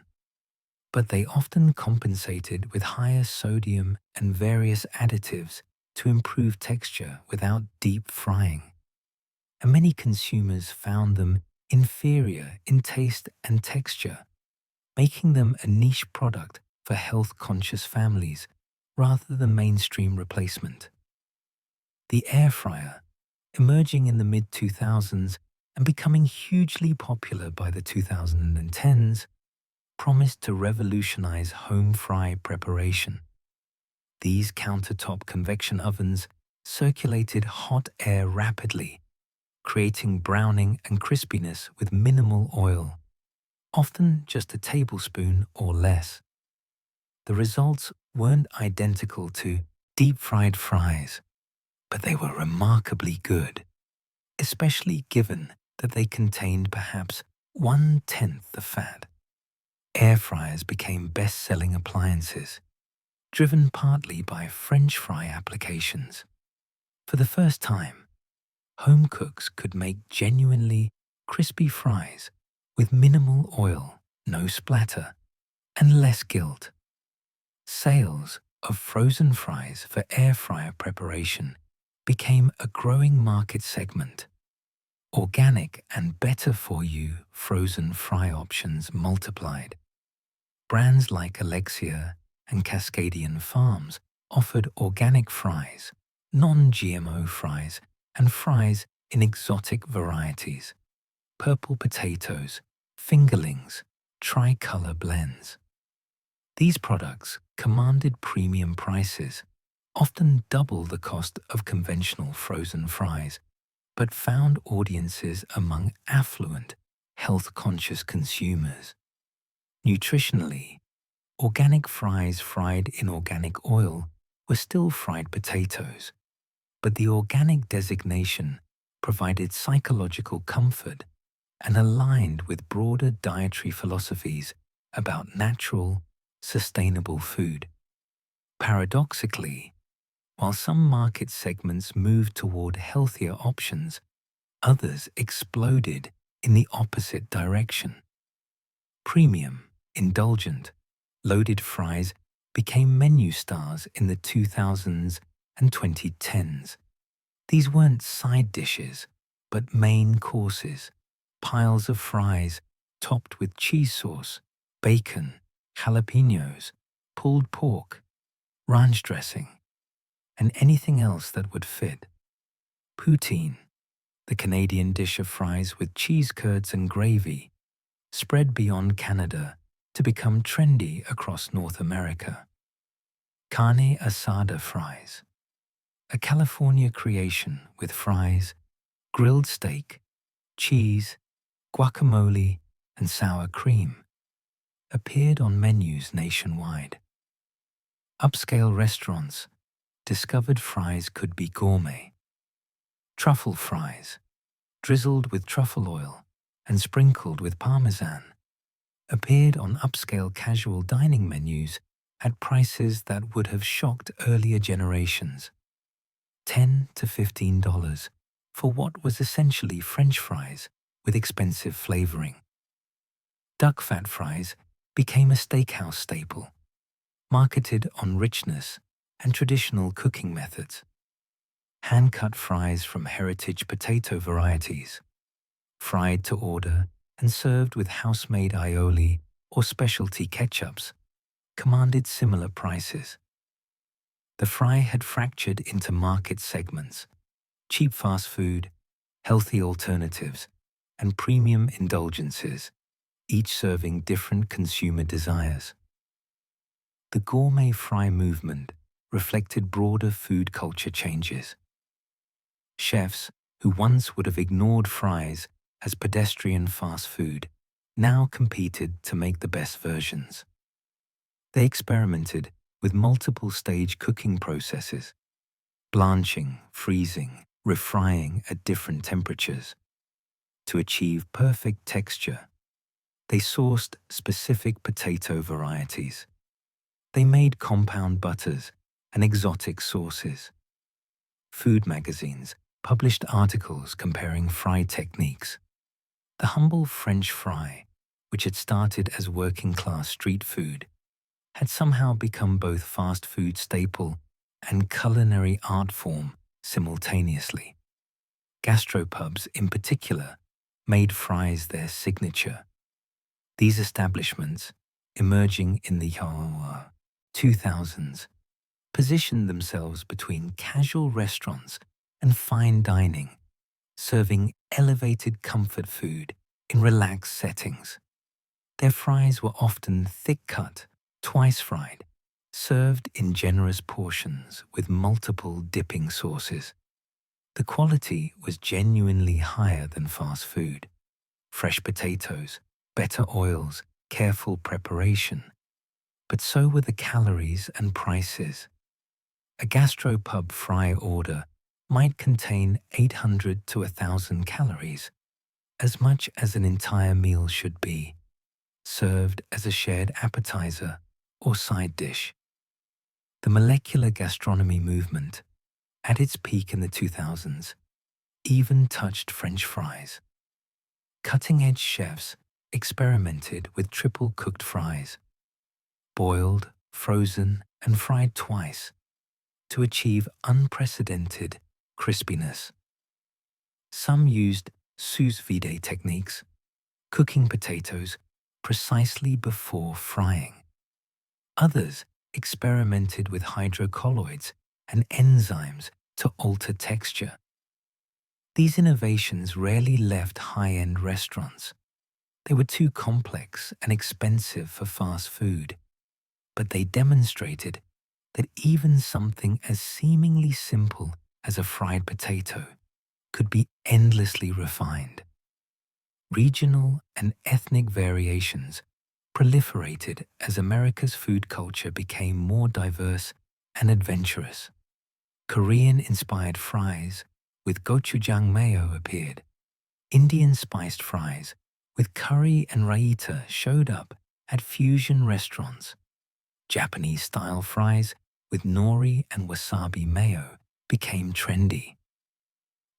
But they often compensated with higher sodium and various additives to improve texture without deep frying. And many consumers found them inferior in taste and texture, making them a niche product for health-conscious families rather than mainstream replacement. The air fryer, emerging in the mid-2000s and becoming hugely popular by the 2010s, promised to revolutionize home fry preparation. These countertop convection ovens circulated hot air rapidly, creating browning and crispiness with minimal oil, often just a tablespoon or less. The results weren't identical to deep-fried fries, but they were remarkably good, especially given that they contained perhaps 1/10 the fat. Air fryers became best-selling appliances, driven partly by French fry applications. For the first time, home cooks could make genuinely crispy fries with minimal oil, no splatter, and less guilt. Sales of frozen fries for air fryer preparation became a growing market segment. Organic and better-for-you frozen fry options multiplied. Brands like Alexia and Cascadian Farms offered organic fries, non-GMO fries, and fries in exotic varieties: purple potatoes, fingerlings, tricolor blends. These products commanded premium prices, often double the cost of conventional frozen fries, but found audiences among affluent, health-conscious consumers. Nutritionally, organic fries fried in organic oil were still fried potatoes, but the organic designation provided psychological comfort and aligned with broader dietary philosophies about natural, sustainable food. Paradoxically, while some market segments moved toward healthier options, others exploded in the opposite direction. Premium, indulgent, loaded fries became menu stars in the 2000s and 2010s. These weren't side dishes, but main courses, piles of fries topped with cheese sauce, bacon, jalapenos, pulled pork, ranch dressing, and anything else that would fit. Poutine, the Canadian dish of fries with cheese curds and gravy, spread beyond Canada to become trendy across North America. Carne asada fries, a California creation with fries, grilled steak, cheese, guacamole, and sour cream, appeared on menus nationwide. Upscale restaurants discovered fries could be gourmet. Truffle fries, drizzled with truffle oil and sprinkled with parmesan, appeared on upscale casual dining menus at prices that would have shocked earlier generations. $10 to $15 for what was essentially French fries with expensive flavoring. Duck fat fries became a steakhouse staple, marketed on richness and traditional cooking methods. Hand-cut fries from heritage potato varieties, fried to order and served with house-made aioli or specialty ketchups, commanded similar prices. The fry had fractured into market segments: cheap fast food, healthy alternatives, and premium indulgences, each serving different consumer desires. The gourmet fry movement reflected broader food culture changes. Chefs who once would have ignored fries as pedestrian fast food now competed to make the best versions. They experimented with multiple stage cooking processes: blanching, freezing, refrying at different temperatures. To achieve perfect texture, they sourced specific potato varieties. They made compound butters and exotic sauces. Food magazines published articles comparing fry techniques. The humble French fry, which had started as working-class street food, had somehow become both fast food staple and culinary art form simultaneously. Gastropubs, in particular, made fries their signature. These establishments, emerging in the 2000s, positioned themselves between casual restaurants and fine dining, serving elevated comfort food in relaxed settings. Their fries were often thick-cut, twice-fried, served in generous portions with multiple dipping sauces. The quality was genuinely higher than fast food. Fresh potatoes, better oils, careful preparation. But so were the calories and prices. A gastropub fry order might contain 800 to 1,000 calories, as much as an entire meal should be, served as a shared appetizer or side dish. The molecular gastronomy movement, at its peak in the 2000s, even touched French fries. Cutting-edge chefs experimented with triple-cooked fries, boiled, frozen, and fried twice to achieve unprecedented crispiness. Some used sous vide techniques, cooking potatoes precisely before frying. Others experimented with hydrocolloids and enzymes to alter texture. These innovations rarely left high-end restaurants. They were too complex and expensive for fast food, but they demonstrated that even something as seemingly simple as a fried potato could be endlessly refined. Regional and ethnic variations proliferated as America's food culture became more diverse and adventurous. Korean-inspired fries with gochujang mayo appeared. Indian spiced fries with curry and raita showed up at fusion restaurants. Japanese-style fries with nori and wasabi mayo became trendy.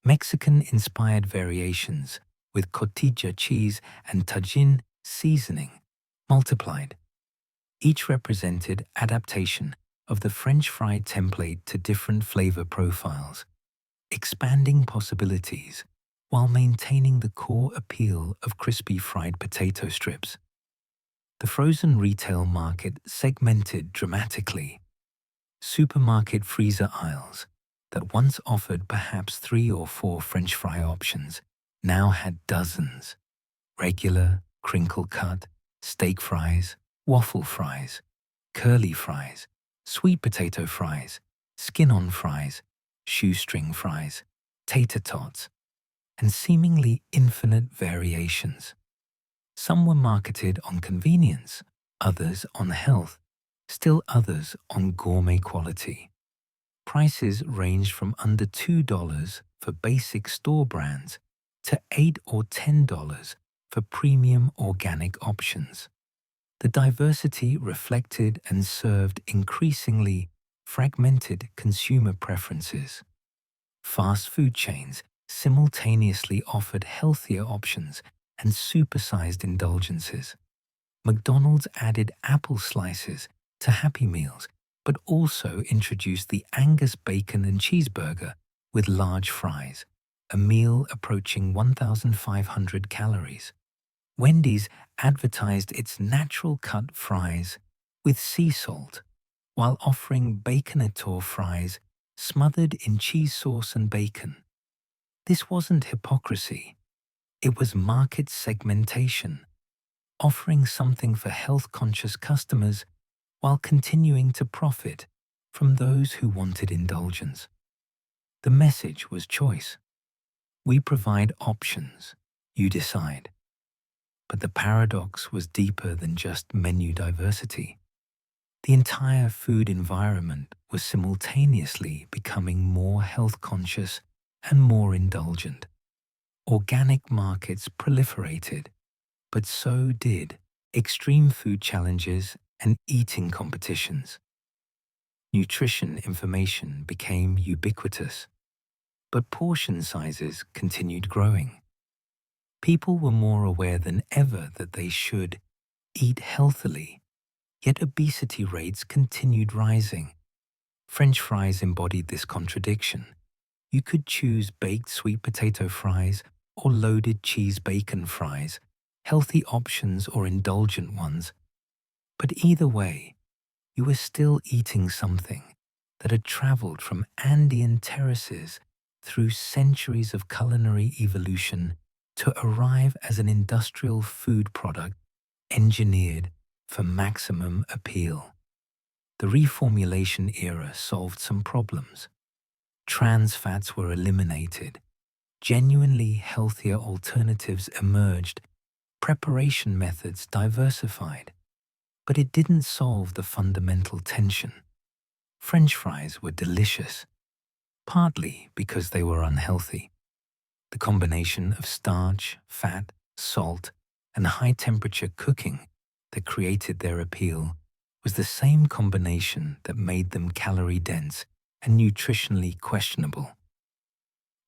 Mexican-inspired variations with cotija cheese and tajin seasoning multiplied. Each represented adaptation of the French fry template to different flavor profiles, expanding possibilities while maintaining the core appeal of crispy fried potato strips. The frozen retail market segmented dramatically. Supermarket freezer aisles that once offered perhaps 3 or 4 French fry options now had dozens: regular, crinkle cut, steak fries, waffle fries, curly fries, sweet potato fries, skin-on fries, shoestring fries, tater tots, and seemingly infinite variations. Some were marketed on convenience, others on health, still others on gourmet quality. Prices ranged from under $2 for basic store brands to $8 or $10 for premium organic options. The diversity reflected and served increasingly fragmented consumer preferences. Fast food chains simultaneously offered healthier options and supersized indulgences. McDonald's added apple slices to Happy Meals, but also introduced the Angus bacon and cheeseburger with large fries, a meal approaching 1,500 calories. Wendy's advertised its natural-cut fries with sea salt, while offering Baconator fries smothered in cheese sauce and bacon. This wasn't hypocrisy. It was market segmentation, offering something for health-conscious customers while continuing to profit from those who wanted indulgence. The message was choice. We provide options. You decide. But the paradox was deeper than just menu diversity. The entire food environment was simultaneously becoming more health-conscious and more indulgent. Organic markets proliferated, but so did extreme food challenges and eating competitions. Nutrition information became ubiquitous, but portion sizes continued growing. People were more aware than ever that they should eat healthily, yet obesity rates continued rising. French fries embodied this contradiction. You could choose baked sweet potato fries or loaded cheese bacon fries, healthy options or indulgent ones. But either way, you were still eating something that had traveled from Andean terraces through centuries of culinary evolution to arrive as an industrial food product engineered for maximum appeal. The reformulation era solved some problems. Trans fats were eliminated. Genuinely healthier alternatives emerged. Preparation methods diversified. But it didn't solve the fundamental tension. French fries were delicious, partly because they were unhealthy. The combination of starch, fat, salt, and high-temperature cooking that created their appeal was the same combination that made them calorie-dense and nutritionally questionable.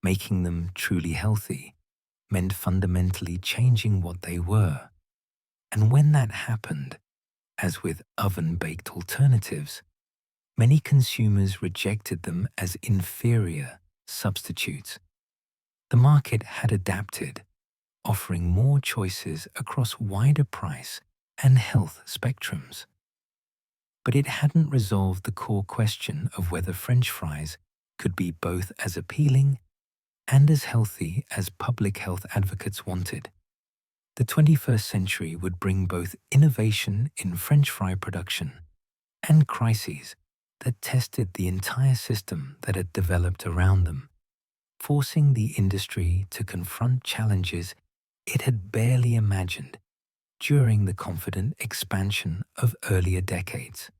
Making them truly healthy meant fundamentally changing what they were. And when that happened, as with oven-baked alternatives, many consumers rejected them as inferior substitutes. The market had adapted, offering more choices across wider price and health spectrums. But it hadn't resolved the core question of whether French fries could be both as appealing and as healthy as public health advocates wanted. The 21st century would bring both innovation in French fry production and crises that tested the entire system that had developed around them, forcing the industry to confront challenges it had barely imagined during the confident expansion of earlier decades.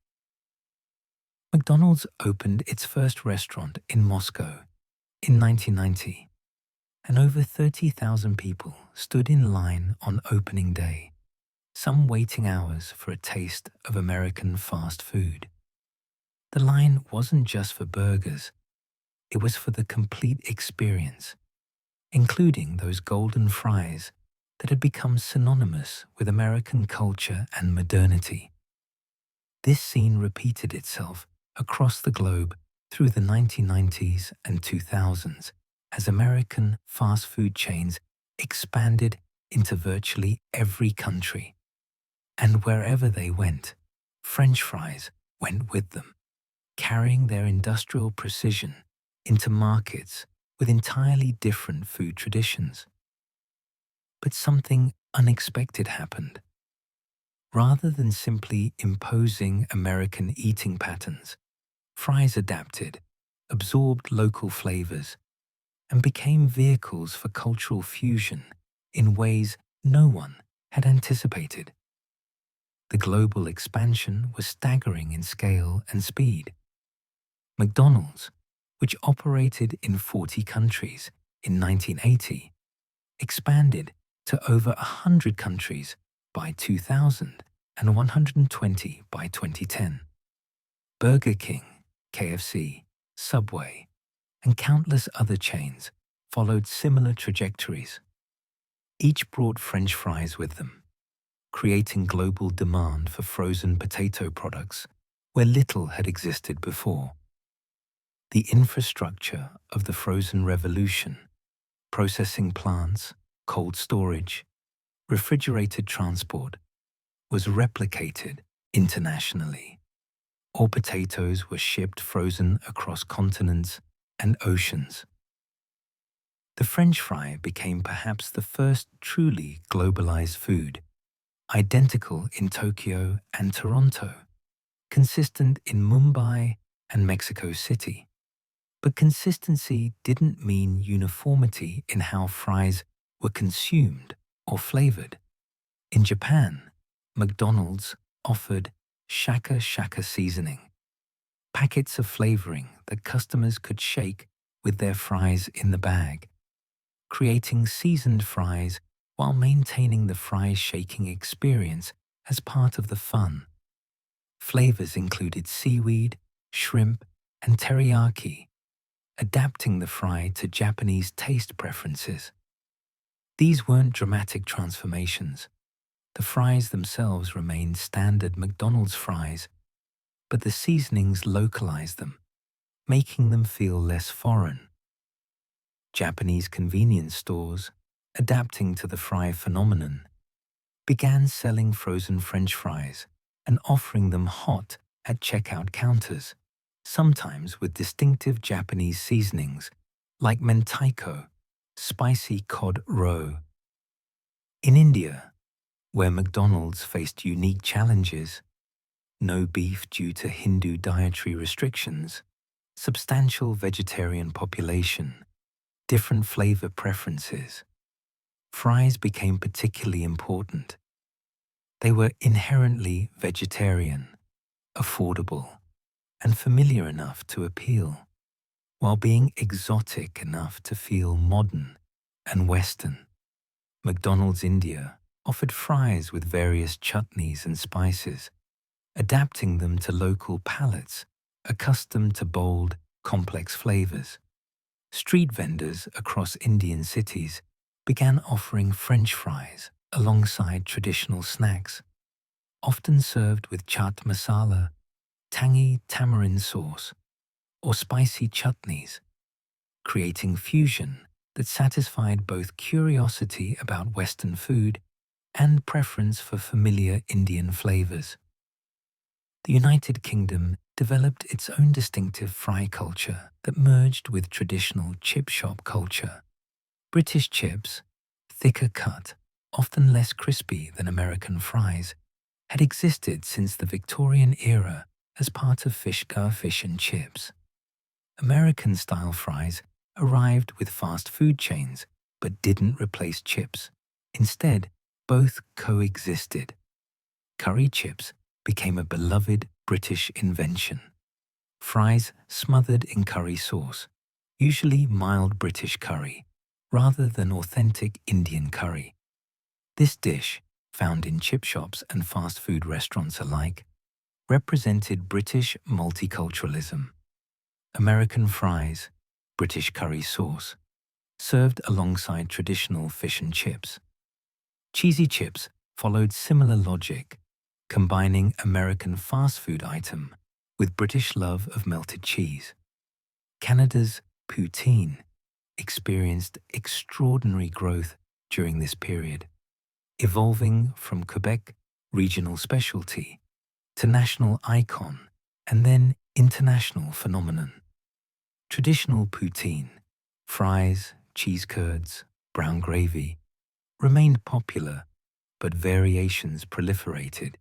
McDonald's opened its first restaurant in Moscow in 1990, and over 30,000 people stood in line on opening day, some waiting hours for a taste of American fast food. The line wasn't just for burgers, it was for the complete experience, including those golden fries that had become synonymous with American culture and modernity. This scene repeated itself across the globe through the 1990s and 2000s as American fast food chains expanded into virtually every country. And wherever they went, French fries went with them, carrying their industrial precision into markets with entirely different food traditions. But something unexpected happened. Rather than simply imposing American eating patterns, fries adapted, absorbed local flavors, and became vehicles for cultural fusion in ways no one had anticipated. The global expansion was staggering in scale and speed. McDonald's, which operated in 40 countries in 1980, expanded to over 100 countries by 2000 and 120 by 2010. Burger King, KFC, Subway, and countless other chains followed similar trajectories. Each brought French fries with them, creating global demand for frozen potato products where little had existed before. The infrastructure of the frozen revolution, processing plants, cold storage, refrigerated transport, was replicated internationally. All potatoes were shipped frozen across continents and oceans. The French fry became perhaps the first truly globalized food, identical in Tokyo and Toronto, consistent in Mumbai and Mexico City. But consistency didn't mean uniformity in how fries were consumed or flavored. In Japan, McDonald's offered shaka shaka seasoning, packets of flavoring that customers could shake with their fries in the bag, creating seasoned fries while maintaining the fry shaking experience as part of the fun. Flavors included seaweed, shrimp, and teriyaki, adapting the fry to Japanese taste preferences. These weren't dramatic transformations. The fries themselves remained standard McDonald's fries, but the seasonings localized them, making them feel less foreign. Japanese convenience stores, adapting to the fry phenomenon, began selling frozen French fries and offering them hot at checkout counters, sometimes with distinctive Japanese seasonings like mentaiko, spicy cod roe. In India, where McDonald's faced unique challenges, no beef due to Hindu dietary restrictions, substantial vegetarian population, different flavor preferences, fries became particularly important. They were inherently vegetarian, affordable, and familiar enough to appeal, while being exotic enough to feel modern and Western. McDonald's India offered fries with various chutneys and spices, adapting them to local palates accustomed to bold, complex flavors. Street vendors across Indian cities began offering French fries alongside traditional snacks, often served with chaat masala, tangy tamarind sauce, or spicy chutneys, creating fusion that satisfied both curiosity about Western food and preference for familiar Indian flavors. The United Kingdom developed its own distinctive fry culture that merged with traditional chip shop culture. British chips, thicker cut, often less crispy than American fries, had existed since the Victorian era as part of fish and chips. American-style fries arrived with fast food chains but didn't replace chips. Instead, both coexisted. Curry chips became a beloved British invention. Fries smothered in curry sauce, usually mild British curry, rather than authentic Indian curry. This dish, found in chip shops and fast food restaurants alike, represented British multiculturalism. American fries, British curry sauce, served alongside traditional fish and chips. Cheesy chips followed similar logic, combining American fast food item with British love of melted cheese. Canada's poutine experienced extraordinary growth during this period, evolving from Quebec regional specialty to national icon and then international phenomenon. Traditional poutine, fries, cheese curds, brown gravy, remained popular, but variations proliferated.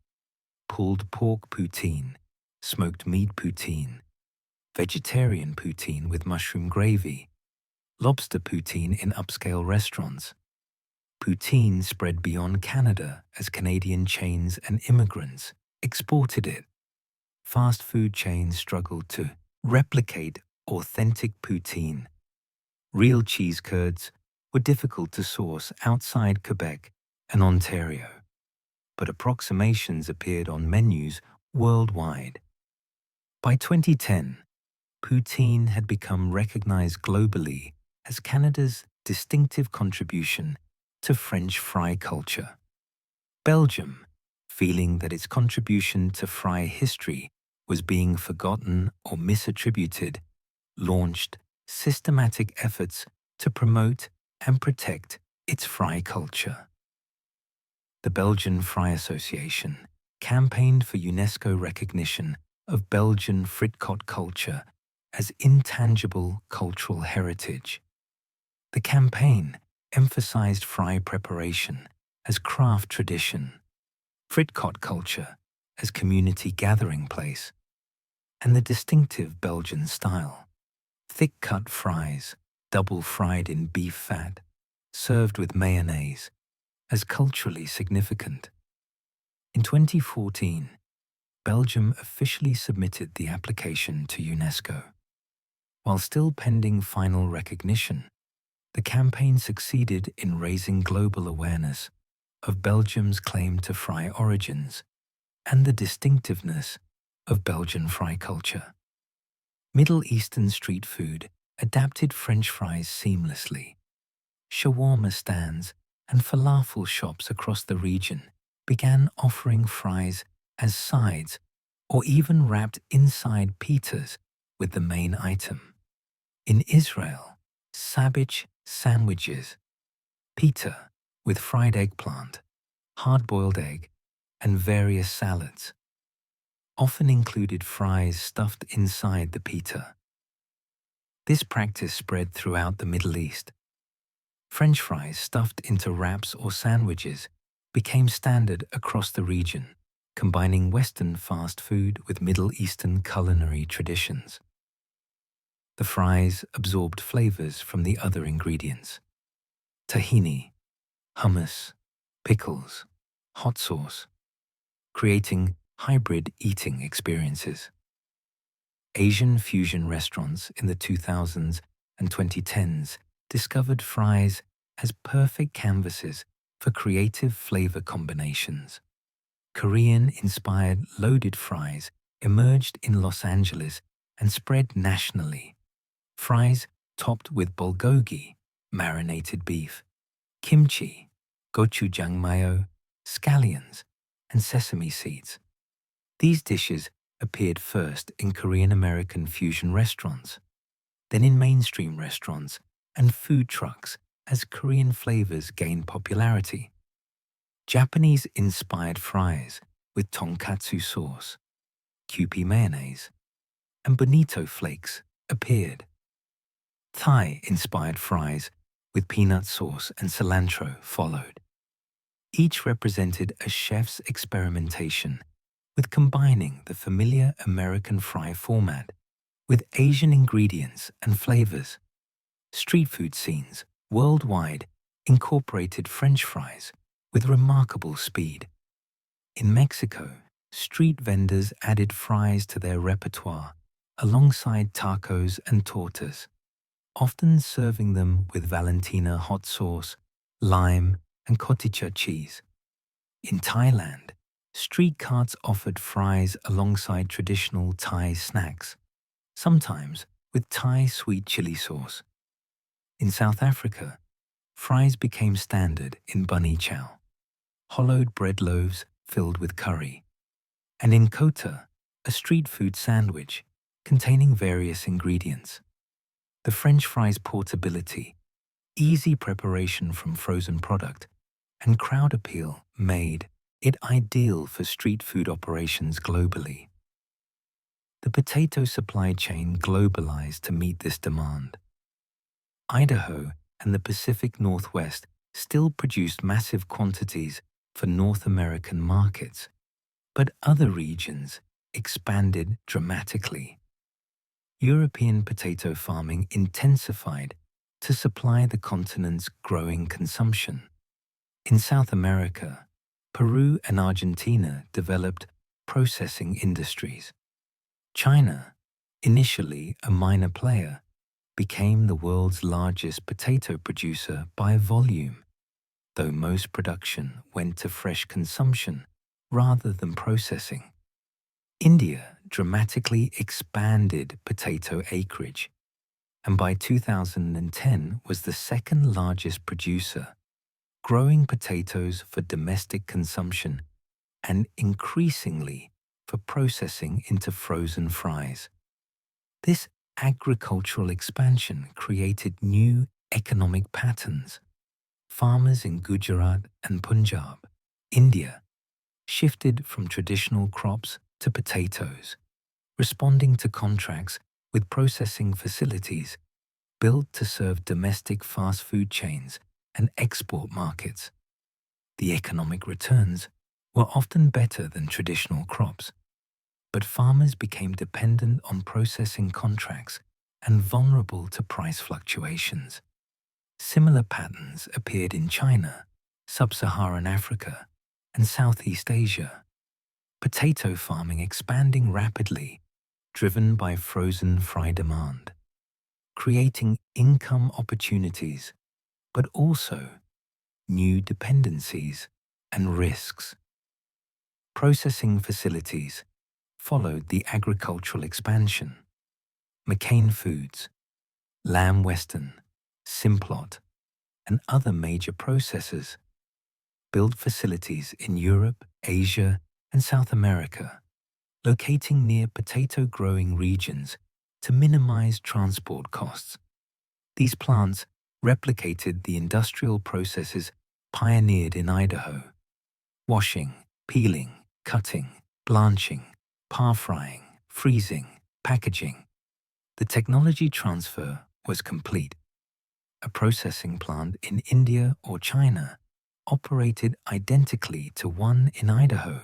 Pulled pork poutine, smoked meat poutine, vegetarian poutine with mushroom gravy, lobster poutine in upscale restaurants. Poutine spread beyond Canada as Canadian chains and immigrants exported it. Fast food chains struggled to replicate authentic poutine. Real cheese curds were difficult to source outside Quebec and Ontario, but approximations appeared on menus worldwide. By 2010, poutine had become recognized globally as Canada's distinctive contribution to French fry culture. Belgium, feeling that its contribution to fry history was being forgotten or misattributed, launched systematic efforts to promote and protect its fry culture. The Belgian Fry Association campaigned for UNESCO recognition of Belgian fritkot culture as intangible cultural heritage. The campaign emphasized fry preparation as craft tradition, fritkot culture as community gathering place, and the distinctive Belgian style. Thick-cut fries, double fried in beef fat, served with mayonnaise, as culturally significant. In 2014, Belgium officially submitted the application to UNESCO. While still pending final recognition, the campaign succeeded in raising global awareness of Belgium's claim to fry origins and the distinctiveness of Belgian fry culture. Middle Eastern street food adapted French fries seamlessly. Shawarma stands and falafel shops across the region began offering fries as sides or even wrapped inside pitas with the main item. In Israel, sabich sandwiches, pita with fried eggplant, hard-boiled egg, and various salads, often included fries stuffed inside the pita. This practice spread throughout the Middle East. French fries stuffed into wraps or sandwiches became standard across the region, combining Western fast food with Middle Eastern culinary traditions. The fries absorbed flavors from the other ingredients: tahini, hummus, pickles, hot sauce, creating hybrid eating experiences. Asian fusion restaurants in the 2000s and 2010s discovered fries as perfect canvases for creative flavor combinations. Korean-inspired loaded fries emerged in Los Angeles and spread nationally. Fries topped with bulgogi, marinated beef, kimchi, gochujang mayo, scallions, and sesame seeds. These dishes appeared first in Korean-American fusion restaurants, then in mainstream restaurants and food trucks as Korean flavors gained popularity. Japanese-inspired fries with tonkatsu sauce, Kewpie mayonnaise, and bonito flakes appeared. Thai-inspired fries with peanut sauce and cilantro followed. Each represented a chef's experimentation with combining the familiar American fry format with Asian ingredients and flavors. Street food scenes worldwide incorporated French fries with remarkable speed. In Mexico, street vendors added fries to their repertoire alongside tacos and tortas, often serving them with Valentina hot sauce, lime, and cotija cheese. In Thailand, street carts offered fries alongside traditional Thai snacks, sometimes with Thai sweet chili sauce. In South Africa, fries became standard in bunny chow, hollowed bread loaves filled with curry, and in Kota, a street food sandwich containing various ingredients. The French fries' portability, easy preparation from frozen product, and crowd appeal made it ideal for street food operations globally. The potato supply chain globalized to meet this demand. Idaho and the Pacific Northwest still produced massive quantities for North American markets, but other regions expanded dramatically. European potato farming intensified to supply the continent's growing consumption. In South America, Peru and Argentina developed processing industries. China, initially a minor player, became the world's largest potato producer by volume, though most production went to fresh consumption rather than processing. India dramatically expanded potato acreage, and by 2010 was the second largest producer, growing potatoes for domestic consumption and increasingly for processing into frozen fries. This agricultural expansion created new economic patterns. Farmers in Gujarat and Punjab, India, shifted from traditional crops to potatoes, responding to contracts with processing facilities built to serve domestic fast food chains and export markets. The economic returns were often better than traditional crops, but farmers became dependent on processing contracts and vulnerable to price fluctuations. Similar patterns appeared in China, Sub-Saharan Africa, and Southeast Asia. Potato farming expanding rapidly, driven by frozen fry demand, creating income opportunities, but also new dependencies and risks. Processing facilities followed the agricultural expansion. McCain Foods, Lamb Weston, Simplot, and other major processors built facilities in Europe, Asia, and South America, locating near potato-growing regions to minimize transport costs. These plants replicated the industrial processes pioneered in Idaho: washing, peeling, cutting, blanching, par-frying, freezing, packaging. The technology transfer was complete. A processing plant in India or China operated identically to one in Idaho,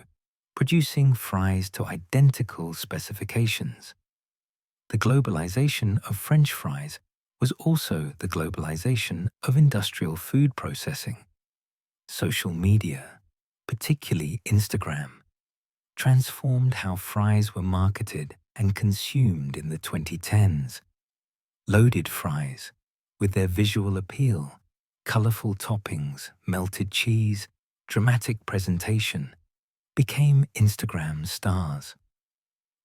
producing fries to identical specifications. The globalization of French fries was also the globalization of industrial food processing. Social media, particularly Instagram, transformed how fries were marketed and consumed in the 2010s. Loaded fries, with their visual appeal, colorful toppings, melted cheese, dramatic presentation, became Instagram stars.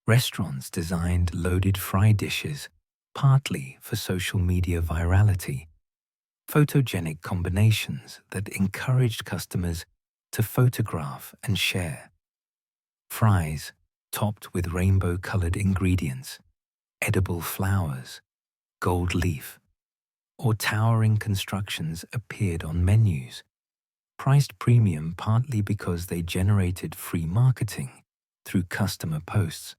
Restaurants designed loaded fry dishes partly for social media virality, photogenic combinations that encouraged customers to photograph and share. Fries topped with rainbow-colored ingredients, edible flowers, gold leaf, or towering constructions appeared on menus, priced premium partly because they generated free marketing through customer posts.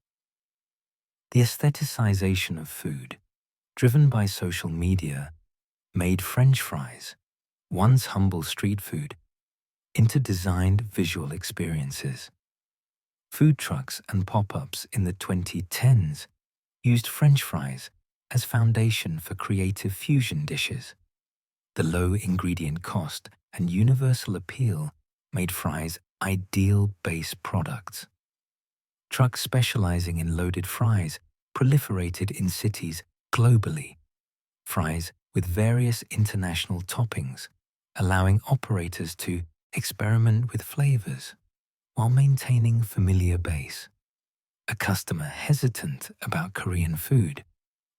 The aestheticization of food, driven by social media, made French fries, once humble street food, into designed visual experiences. Food trucks and pop-ups in the 2010s used French fries as foundation for creative fusion dishes. The low ingredient cost and universal appeal made fries ideal base products. Trucks specializing in loaded fries proliferated in cities globally. Fries with various international toppings, allowing operators to experiment with flavors while maintaining familiar base. A customer hesitant about Korean food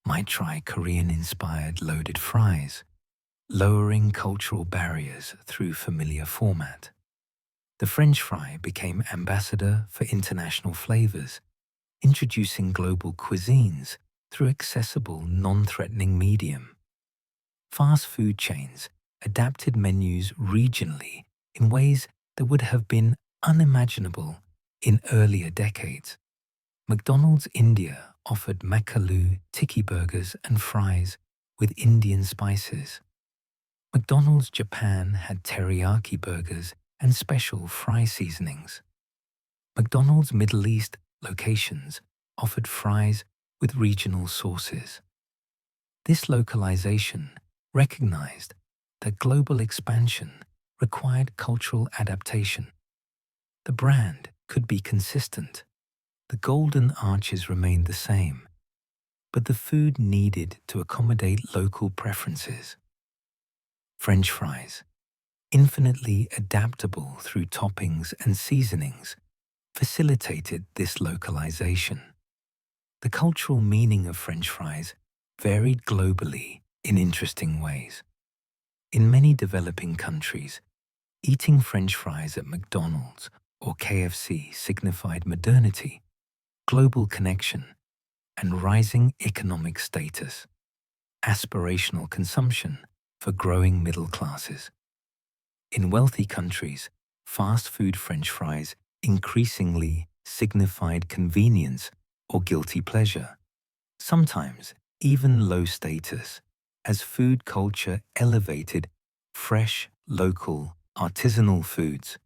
might try Korean-inspired loaded fries, lowering cultural barriers through familiar format. The French fry became ambassador for international flavors, introducing global cuisines through accessible, non-threatening medium. Fast food chains adapted menus regionally in ways that would have been unimaginable in earlier decades. McDonald's India offered Makalu tiki burgers and fries with Indian spices. McDonald's Japan had teriyaki burgers and special fry seasonings. McDonald's Middle East locations offered fries with regional sauces. This localization recognized that global expansion required cultural adaptation. The brand could be consistent. The golden arches remained the same, but the food needed to accommodate local preferences. French fries, infinitely adaptable through toppings and seasonings, facilitated this localization. The cultural meaning of French fries varied globally in interesting ways. In many developing countries, eating French fries at McDonald's or KFC signified modernity, global connection, and rising economic status, aspirational consumption for growing middle classes. In wealthy countries, fast food French fries increasingly signified convenience or guilty pleasure, sometimes even low status, as food culture elevated fresh, local, artisanal foods.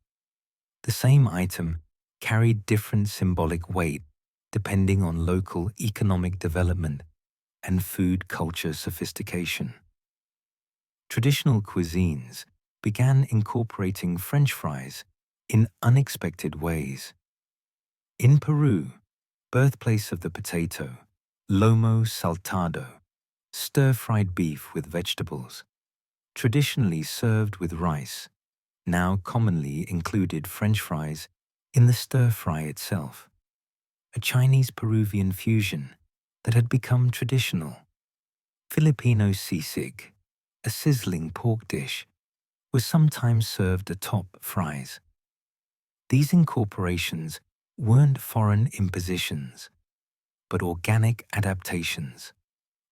The same item carried different symbolic weight depending on local economic development and food culture sophistication. Traditional cuisines began incorporating French fries in unexpected ways. In Peru, birthplace of the potato, lomo saltado, stir-fried beef with vegetables, traditionally served with rice, now commonly included French fries in the stir-fry itself, a Chinese-Peruvian fusion that had become traditional. Filipino sisig, a sizzling pork dish, was sometimes served atop fries. These incorporations weren't foreign impositions, but organic adaptations,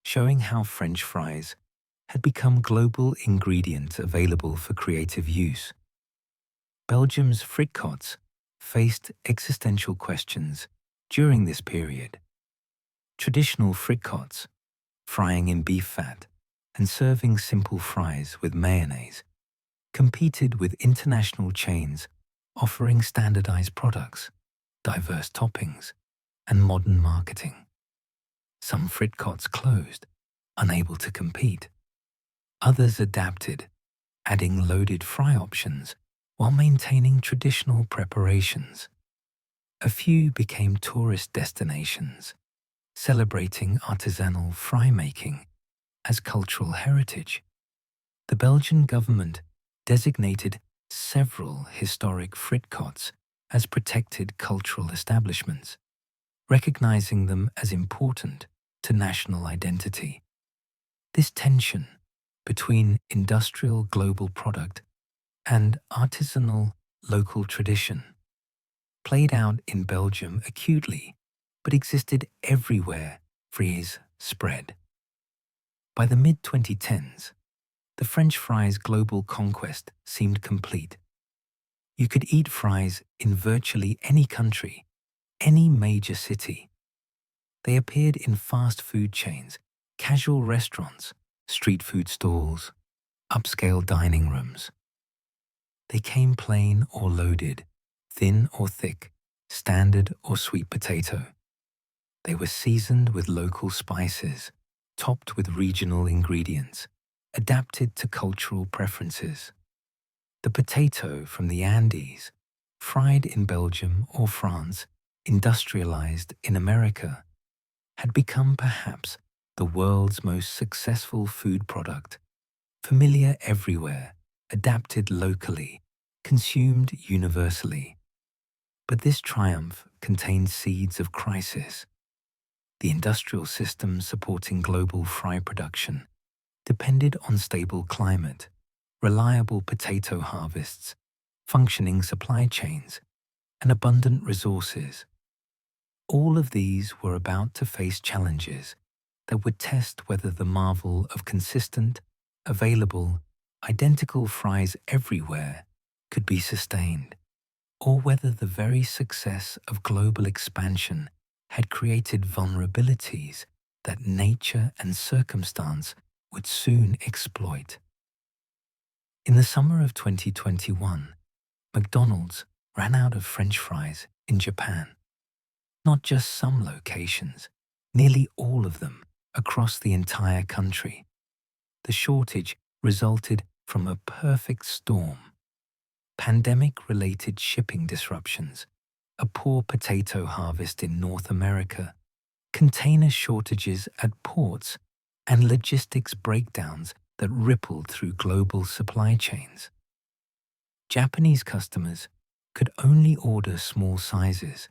showing how French fries had become global ingredient available for creative use. Belgium's frikots faced existential questions during this period. Traditional frikots, frying in beef fat and serving simple fries with mayonnaise, competed with international chains offering standardized products, diverse toppings, and modern marketing. Some frikots closed, unable to compete. Others adapted, adding loaded fry options while maintaining traditional preparations. A few became tourist destinations, celebrating artisanal fry making as cultural heritage. The Belgian government designated several historic frikots as protected cultural establishments, recognizing them as important to national identity. This tension between industrial global product and artisanal local tradition played out in Belgium acutely, but existed everywhere fries spread. By the mid-2010s, the French fries' global conquest seemed complete. You could eat fries in virtually any country, any major city. They appeared in fast food chains, casual restaurants, street food stalls, upscale dining rooms. They came plain or loaded, thin or thick, standard or sweet potato. They were seasoned with local spices, topped with regional ingredients, adapted to cultural preferences. The potato from the Andes, fried in Belgium or France, industrialized in America, had become perhaps the world's most successful food product, familiar everywhere, adapted locally, consumed universally. But this triumph contained seeds of crisis. The industrial system supporting global fry production depended on stable climate, reliable potato harvests, functioning supply chains, and abundant resources. All of these were about to face challenges that would test whether the marvel of consistent, available, identical fries everywhere could be sustained, or whether the very success of global expansion had created vulnerabilities that nature and circumstance would soon exploit. In the summer of 2021, McDonald's ran out of French fries in Japan. Not just some locations, nearly all of them across the entire country. The shortage resulted from a perfect storm. Pandemic-related shipping disruptions, a poor potato harvest in North America, container shortages at ports, and logistics breakdowns that rippled through global supply chains. Japanese customers could only order small sizes,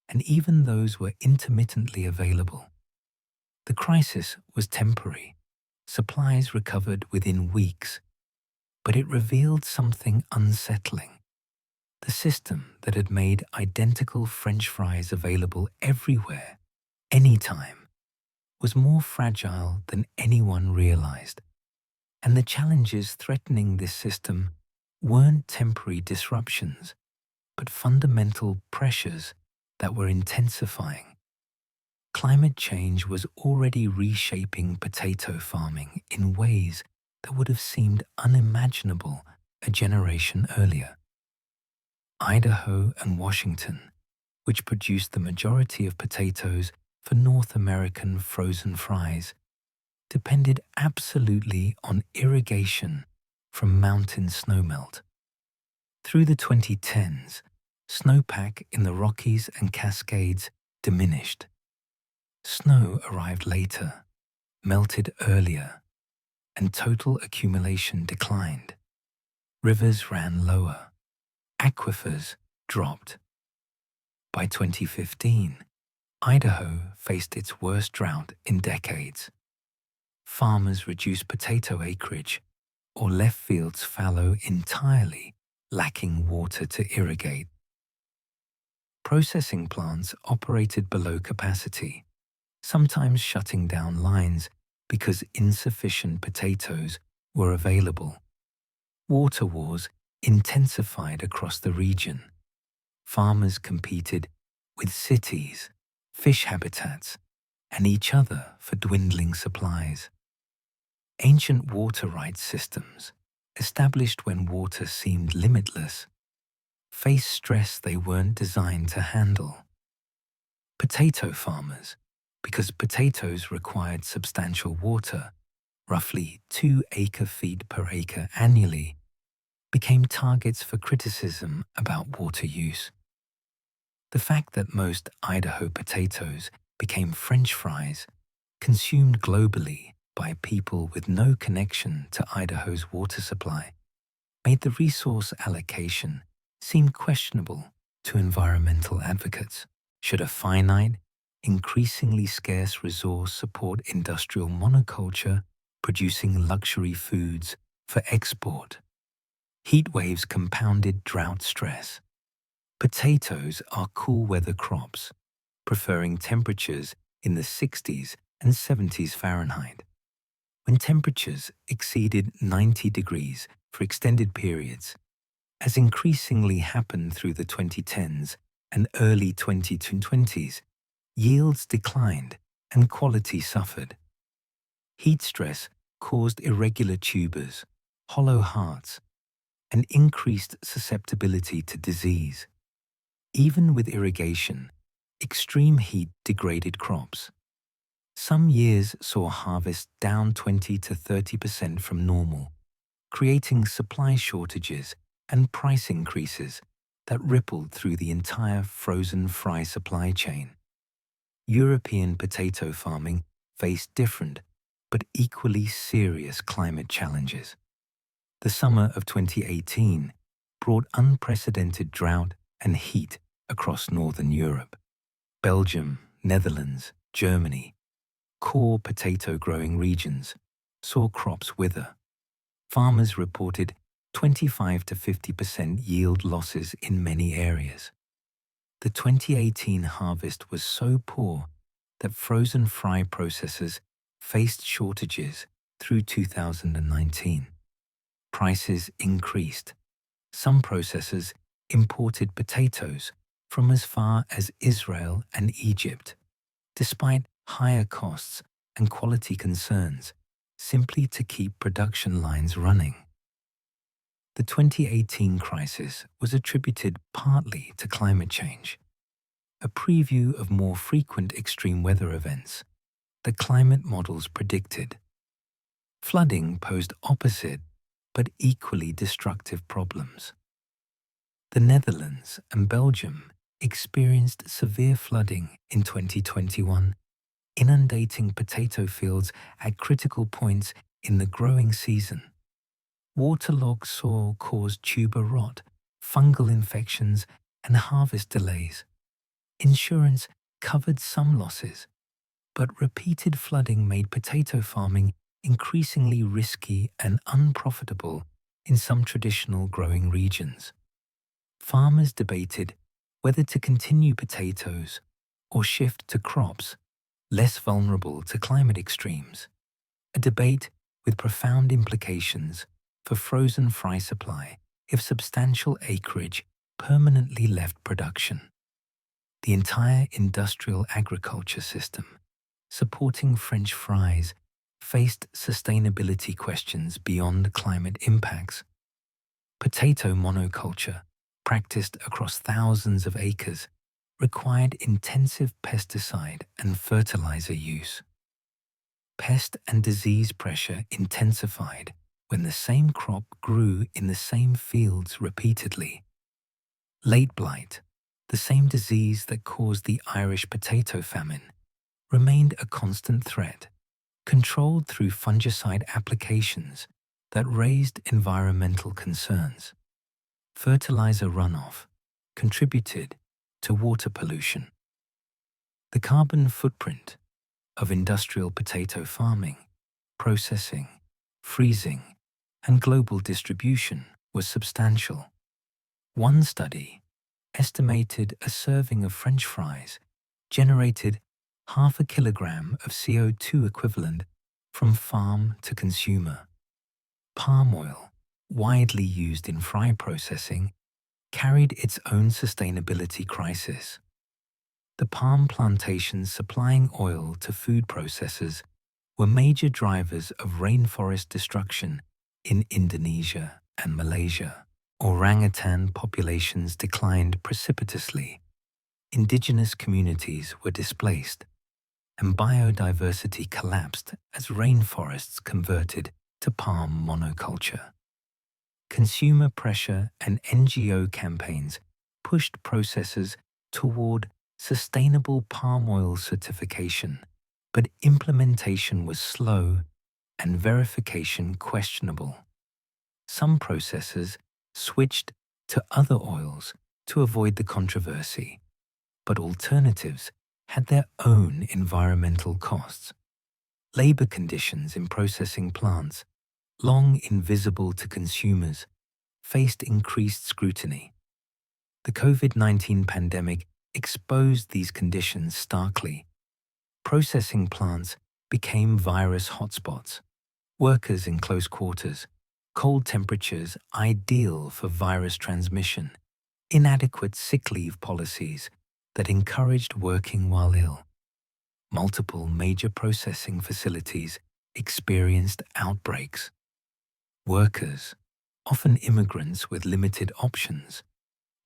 and even those were intermittently available. The crisis was temporary. Supplies recovered within weeks, but it revealed something unsettling. The system that had made identical French fries available everywhere, anytime, was more fragile than anyone realized. And the challenges threatening this system weren't temporary disruptions, but fundamental pressures that were intensifying. Climate change was already reshaping potato farming in ways that would have seemed unimaginable a generation earlier. Idaho and Washington, which produced the majority of potatoes for North American frozen fries, depended absolutely on irrigation from mountain snowmelt. Through the 2010s, snowpack in the Rockies and Cascades diminished. Snow arrived later, melted earlier, and total accumulation declined. Rivers ran lower. Aquifers dropped. By 2015, Idaho faced its worst drought in decades. Farmers reduced potato acreage or left fields fallow entirely, lacking water to irrigate. Processing plants operated below capacity, sometimes shutting down lines because insufficient potatoes were available. Water wars intensified across the region. Farmers competed with cities, fish habitats, and each other for dwindling supplies. Ancient water rights systems, established when water seemed limitless, faced stress they weren't designed to handle. Potato farmers, because potatoes required substantial water, roughly 2 acre-feet per acre annually, became targets for criticism about water use. The fact that most Idaho potatoes became French fries, consumed globally by people with no connection to Idaho's water supply, made the resource allocation seem questionable to environmental advocates. Should a finite, increasingly scarce resource support industrial monoculture producing luxury foods for export? Heat waves compounded drought stress. Potatoes are cool weather crops, preferring temperatures in the 60s and 70s Fahrenheit. When temperatures exceeded 90 degrees for extended periods, as increasingly happened through the 2010s and early 2020s, yields declined and quality suffered. Heat stress caused irregular tubers, hollow hearts, and increased susceptibility to disease. Even with irrigation, extreme heat degraded crops. Some years saw harvest down 20 to 30% from normal, creating supply shortages and price increases that rippled through the entire frozen fry supply chain. European potato farming faced different but equally serious climate challenges. The summer of 2018 brought unprecedented drought and heat across northern Europe. Belgium, Netherlands, Germany, core potato-growing regions, saw crops wither. Farmers reported 25 to 50% yield losses in many areas. The 2018 harvest was so poor that frozen fry processors faced shortages through 2019. Prices increased. Some processors imported potatoes from as far as Israel and Egypt, despite higher costs and quality concerns, simply to keep production lines running. The 2018 crisis was attributed partly to climate change. A preview of more frequent extreme weather events, the climate models predicted. Flooding posed opposite but equally destructive problems. The Netherlands and Belgium experienced severe flooding in 2021, inundating potato fields at critical points in the growing season. Waterlogged soil caused tuber rot, fungal infections, and harvest delays. Insurance covered some losses, but repeated flooding made potato farming increasingly risky and unprofitable in some traditional growing regions. Farmers debated whether to continue potatoes or shift to crops less vulnerable to climate extremes, a debate with profound implications for frozen fry supply if substantial acreage permanently left production. The entire industrial agriculture system supporting French fries faced sustainability questions beyond climate impacts. Potato monoculture, practiced across thousands of acres, required intensive pesticide and fertilizer use. Pest and disease pressure intensified when the same crop grew in the same fields repeatedly. Late blight, the same disease that caused the Irish potato famine, remained a constant threat, controlled through fungicide applications that raised environmental concerns. Fertilizer runoff contributed to water pollution. The carbon footprint of industrial potato farming, processing, freezing, and global distribution was substantial. One study estimated a serving of French fries generated 0.5 kilogram of CO2 equivalent from farm to consumer. Palm oil, widely used in fry processing, carried its own sustainability crisis. The palm plantations supplying oil to food processors were major drivers of rainforest destruction in Indonesia and Malaysia. Orangutan populations declined precipitously, indigenous communities were displaced, and biodiversity collapsed as rainforests converted to palm monoculture. Consumer pressure and NGO campaigns pushed processors toward sustainable palm oil certification, but implementation was slow and verification questionable. Some processors switched to other oils to avoid the controversy, but alternatives had their own environmental costs. Labor conditions in processing plants, long invisible to consumers, faced increased scrutiny. The COVID-19 pandemic exposed these conditions starkly. Processing plants became virus hotspots. Workers in close quarters, cold temperatures ideal for virus transmission, inadequate sick leave policies that encouraged working while ill. Multiple major processing facilities experienced outbreaks. Workers, often immigrants with limited options,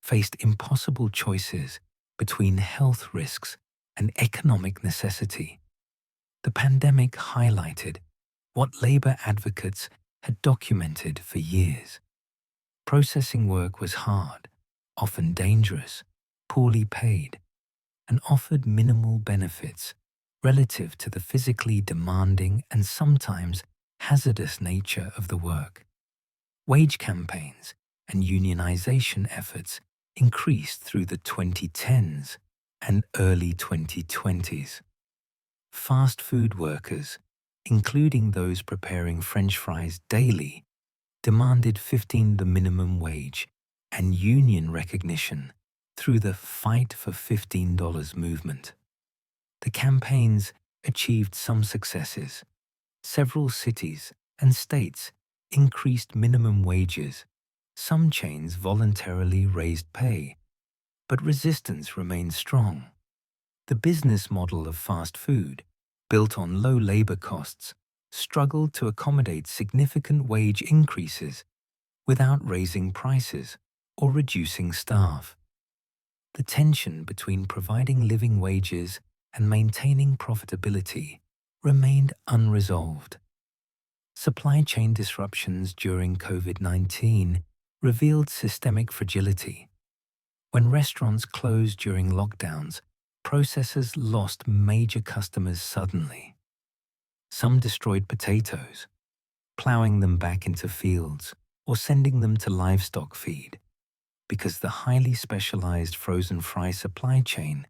faced impossible choices between health risks and economic necessity. The pandemic highlighted what labor advocates had documented for years. Processing work was hard, often dangerous, poorly paid, and offered minimal benefits relative to the physically demanding and sometimes hazardous nature of the work. Wage campaigns and unionization efforts increased through the 2010s and early 2020s. Fast food workers, including those preparing French fries daily, demanded 15 the minimum wage and union recognition through the Fight for $15 movement. The campaigns achieved some successes. Several cities and states increased minimum wages. Some chains voluntarily raised pay, but resistance remained strong. The business model of fast food, built on low labor costs, struggled to accommodate significant wage increases without raising prices or reducing staff. The tension between providing living wages and maintaining profitability remained unresolved. Supply chain disruptions during COVID-19 revealed systemic fragility. When restaurants closed during lockdowns, processors lost major customers suddenly. Some destroyed potatoes, plowing them back into fields or sending them to livestock feed, because the highly specialized frozen fry supply chain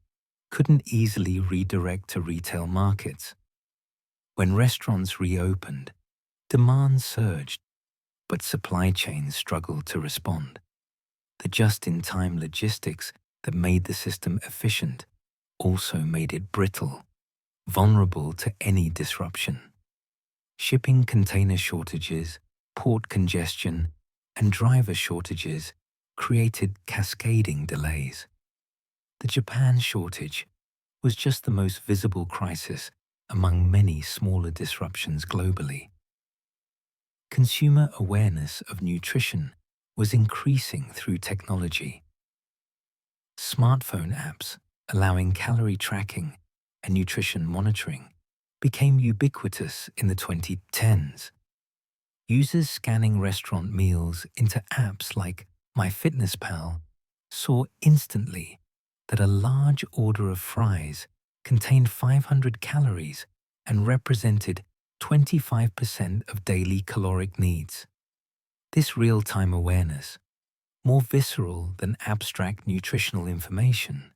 couldn't easily redirect to retail markets. When restaurants reopened, demand surged, but supply chains struggled to respond. The just-in-time logistics that made the system efficient also made it brittle, vulnerable to any disruption. Shipping container shortages, port congestion, and driver shortages created cascading delays. The Japan shortage was just the most visible crisis among many smaller disruptions globally. Consumer awareness of nutrition was increasing through technology. Smartphone apps allowing calorie tracking and nutrition monitoring became ubiquitous in the 2010s. Users scanning restaurant meals into apps like MyFitnessPal saw instantly that a large order of fries contained 500 calories and represented 25% of daily caloric needs. This real-time awareness, more visceral than abstract nutritional information,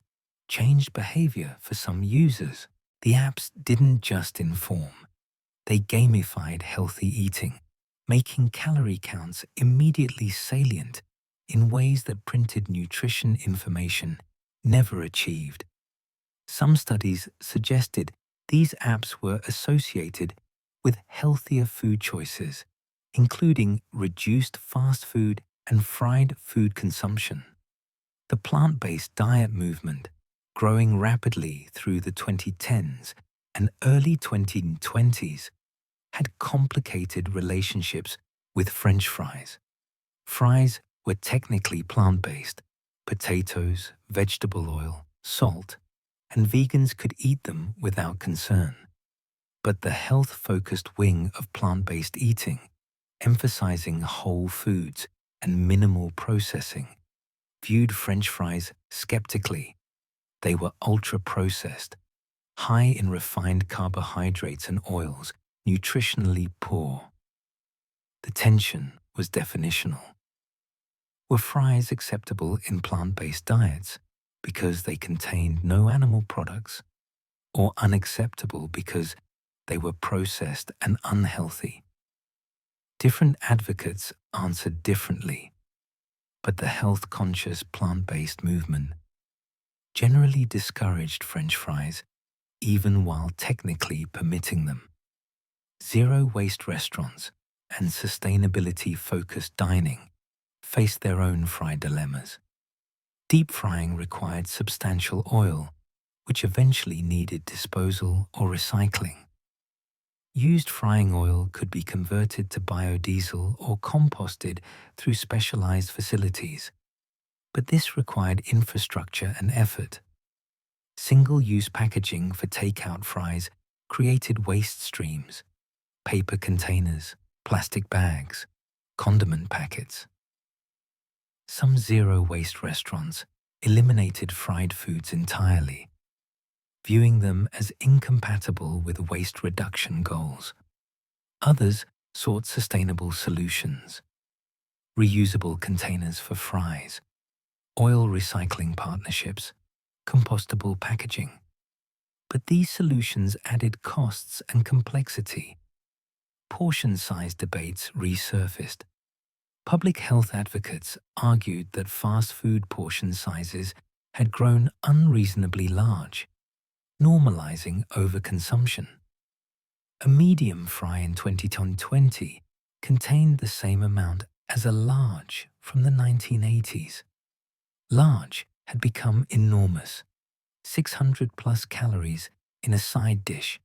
changed behavior for some users. The apps didn't just inform, they gamified healthy eating, making calorie counts immediately salient in ways that printed nutrition information never achieved. Some studies suggested these apps were associated with healthier food choices, including reduced fast food and fried food consumption. The plant-based diet movement, growing rapidly through the 2010s and early 2020s, had complicated relationships with French fries. Fries were technically plant-based: potatoes, vegetable oil, salt, and vegans could eat them without concern. But the health-focused wing of plant-based eating, emphasizing whole foods and minimal processing, viewed French fries skeptically. They were ultra-processed, high in refined carbohydrates and oils, nutritionally poor. The tension was definitional. Were fries acceptable in plant-based diets because they contained no animal products, or unacceptable because they were processed and unhealthy? Different advocates answered differently, but the health-conscious plant-based movement generally discouraged French fries even while technically permitting them. Zero-waste restaurants and sustainability-focused dining faced their own fry dilemmas. Deep frying required substantial oil, which eventually needed disposal or recycling. Used frying oil could be converted to biodiesel or composted through specialized facilities, but this required infrastructure and effort. Single-use packaging for takeout fries created waste streams: paper containers, plastic bags, condiment packets. Some zero-waste restaurants eliminated fried foods entirely, viewing them as incompatible with waste reduction goals. Others sought sustainable solutions: reusable containers for fries, oil recycling partnerships, compostable packaging. But these solutions added costs and complexity. Portion size debates resurfaced. Public health advocates argued that fast food portion sizes had grown unreasonably large, normalizing overconsumption. A medium fry in 2020 contained the same amount as a large from the 1980s. Large had become enormous, 600 plus calories in a side dish.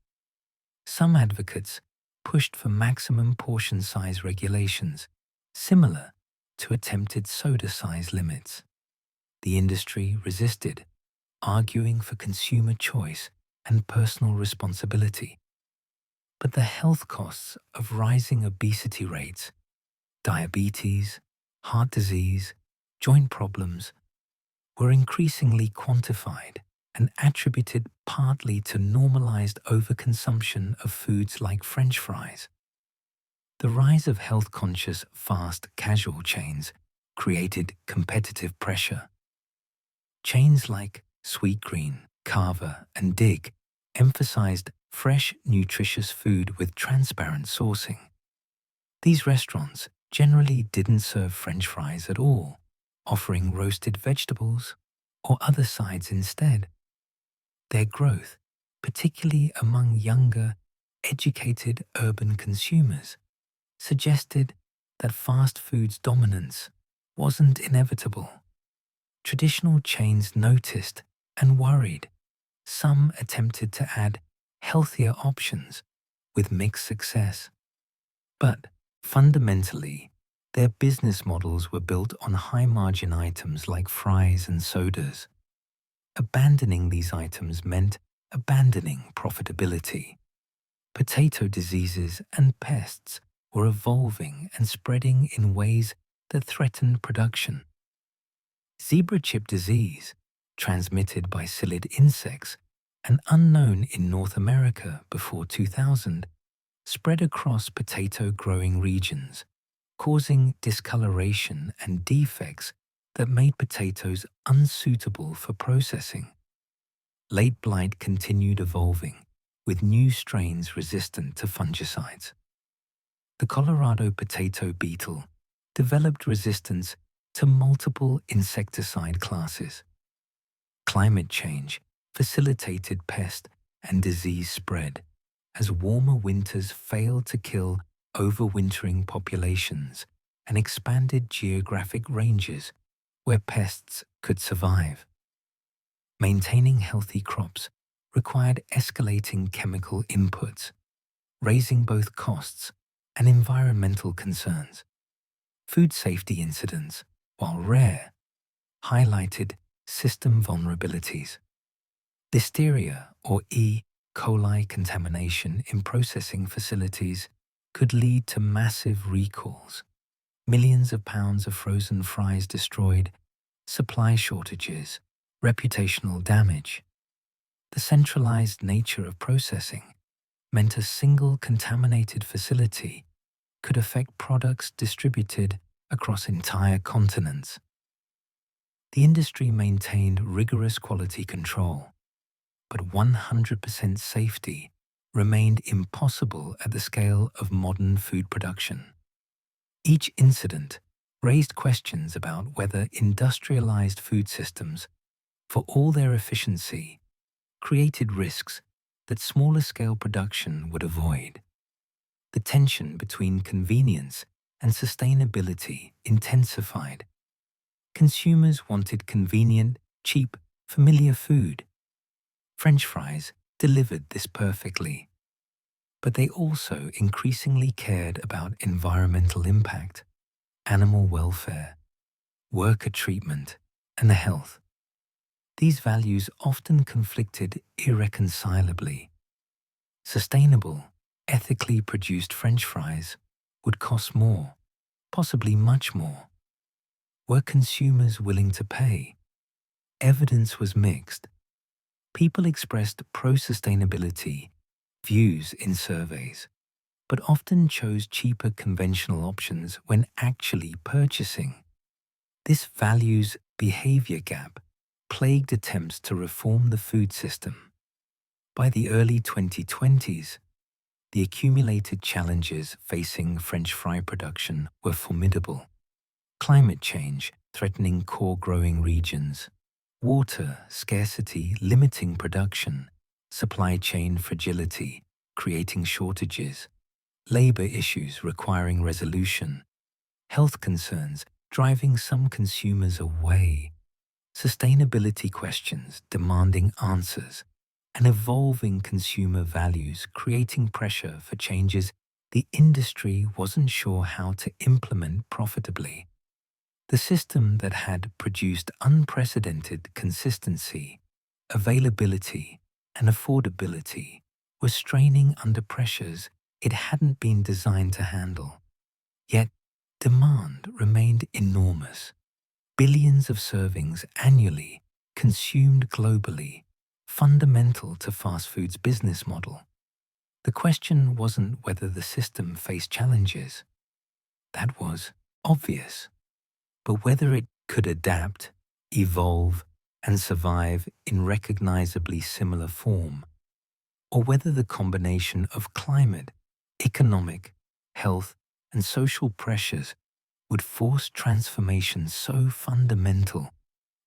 Some advocates pushed for maximum portion size regulations, similar to attempted soda size limits. The industry resisted, arguing for consumer choice and personal responsibility. But the health costs of rising obesity rates, diabetes, heart disease, joint problems, were increasingly quantified and attributed partly to normalized overconsumption of foods like French fries. The rise of health-conscious fast casual chains created competitive pressure. Chains like Sweetgreen, Carver, and Dig emphasized fresh, nutritious food with transparent sourcing. These restaurants generally didn't serve French fries at all, offering roasted vegetables or other sides instead. Their growth, particularly among younger, educated urban consumers, suggested that fast food's dominance wasn't inevitable. Traditional chains noticed and worried. Some attempted to add healthier options with mixed success. But fundamentally, their business models were built on high-margin items like fries and sodas. Abandoning these items meant abandoning profitability. Potato diseases and pests were evolving and spreading in ways that threatened production. Zebra chip disease, transmitted by psyllid insects and unknown in North America before 2000, spread across potato-growing regions, causing discoloration and defects that made potatoes unsuitable for processing. Late blight continued evolving, with new strains resistant to fungicides. The Colorado potato beetle developed resistance to multiple insecticide classes. Climate change facilitated pest and disease spread as warmer winters failed to kill overwintering populations and expanded geographic ranges where pests could survive. Maintaining healthy crops required escalating chemical inputs, raising both costs and environmental concerns. Food safety incidents, while rare, highlighted system vulnerabilities. Listeria or E. coli contamination in processing facilities could lead to massive recalls, millions of pounds of frozen fries destroyed, supply shortages, reputational damage. The centralized nature of processing meant a single contaminated facility could affect products distributed across entire continents. The industry maintained rigorous quality control, but 100% safety remained impossible at the scale of modern food production. Each incident raised questions about whether industrialized food systems, for all their efficiency, created risks that smaller-scale production would avoid. The tension between convenience and sustainability intensified. Consumers wanted convenient, cheap, familiar food. French fries delivered this perfectly. But they also increasingly cared about environmental impact, animal welfare, worker treatment, and health. These values often conflicted irreconcilably. Sustainable, ethically produced French fries would cost more, possibly much more. Were consumers willing to pay? Evidence was mixed. People expressed pro-sustainability views in surveys, but often chose cheaper conventional options when actually purchasing. This values-behavior gap plagued attempts to reform the food system. By the early 2020s, the accumulated challenges facing French fry production were formidable. Climate change threatening core growing regions, water scarcity limiting production, supply chain fragility creating shortages, labor issues requiring resolution, health concerns driving some consumers away, sustainability questions demanding answers, and evolving consumer values creating pressure for changes the industry wasn't sure how to implement profitably. The system that had produced unprecedented consistency, availability, and affordability was straining under pressures it hadn't been designed to handle. Yet, demand remained enormous. Billions of servings annually consumed globally, fundamental to fast food's business model. The question wasn't whether the system faced challenges. That was obvious. But whether it could adapt, evolve, and survive in recognizably similar form, or whether the combination of climate, economic, health, and social pressures would force transformation so fundamental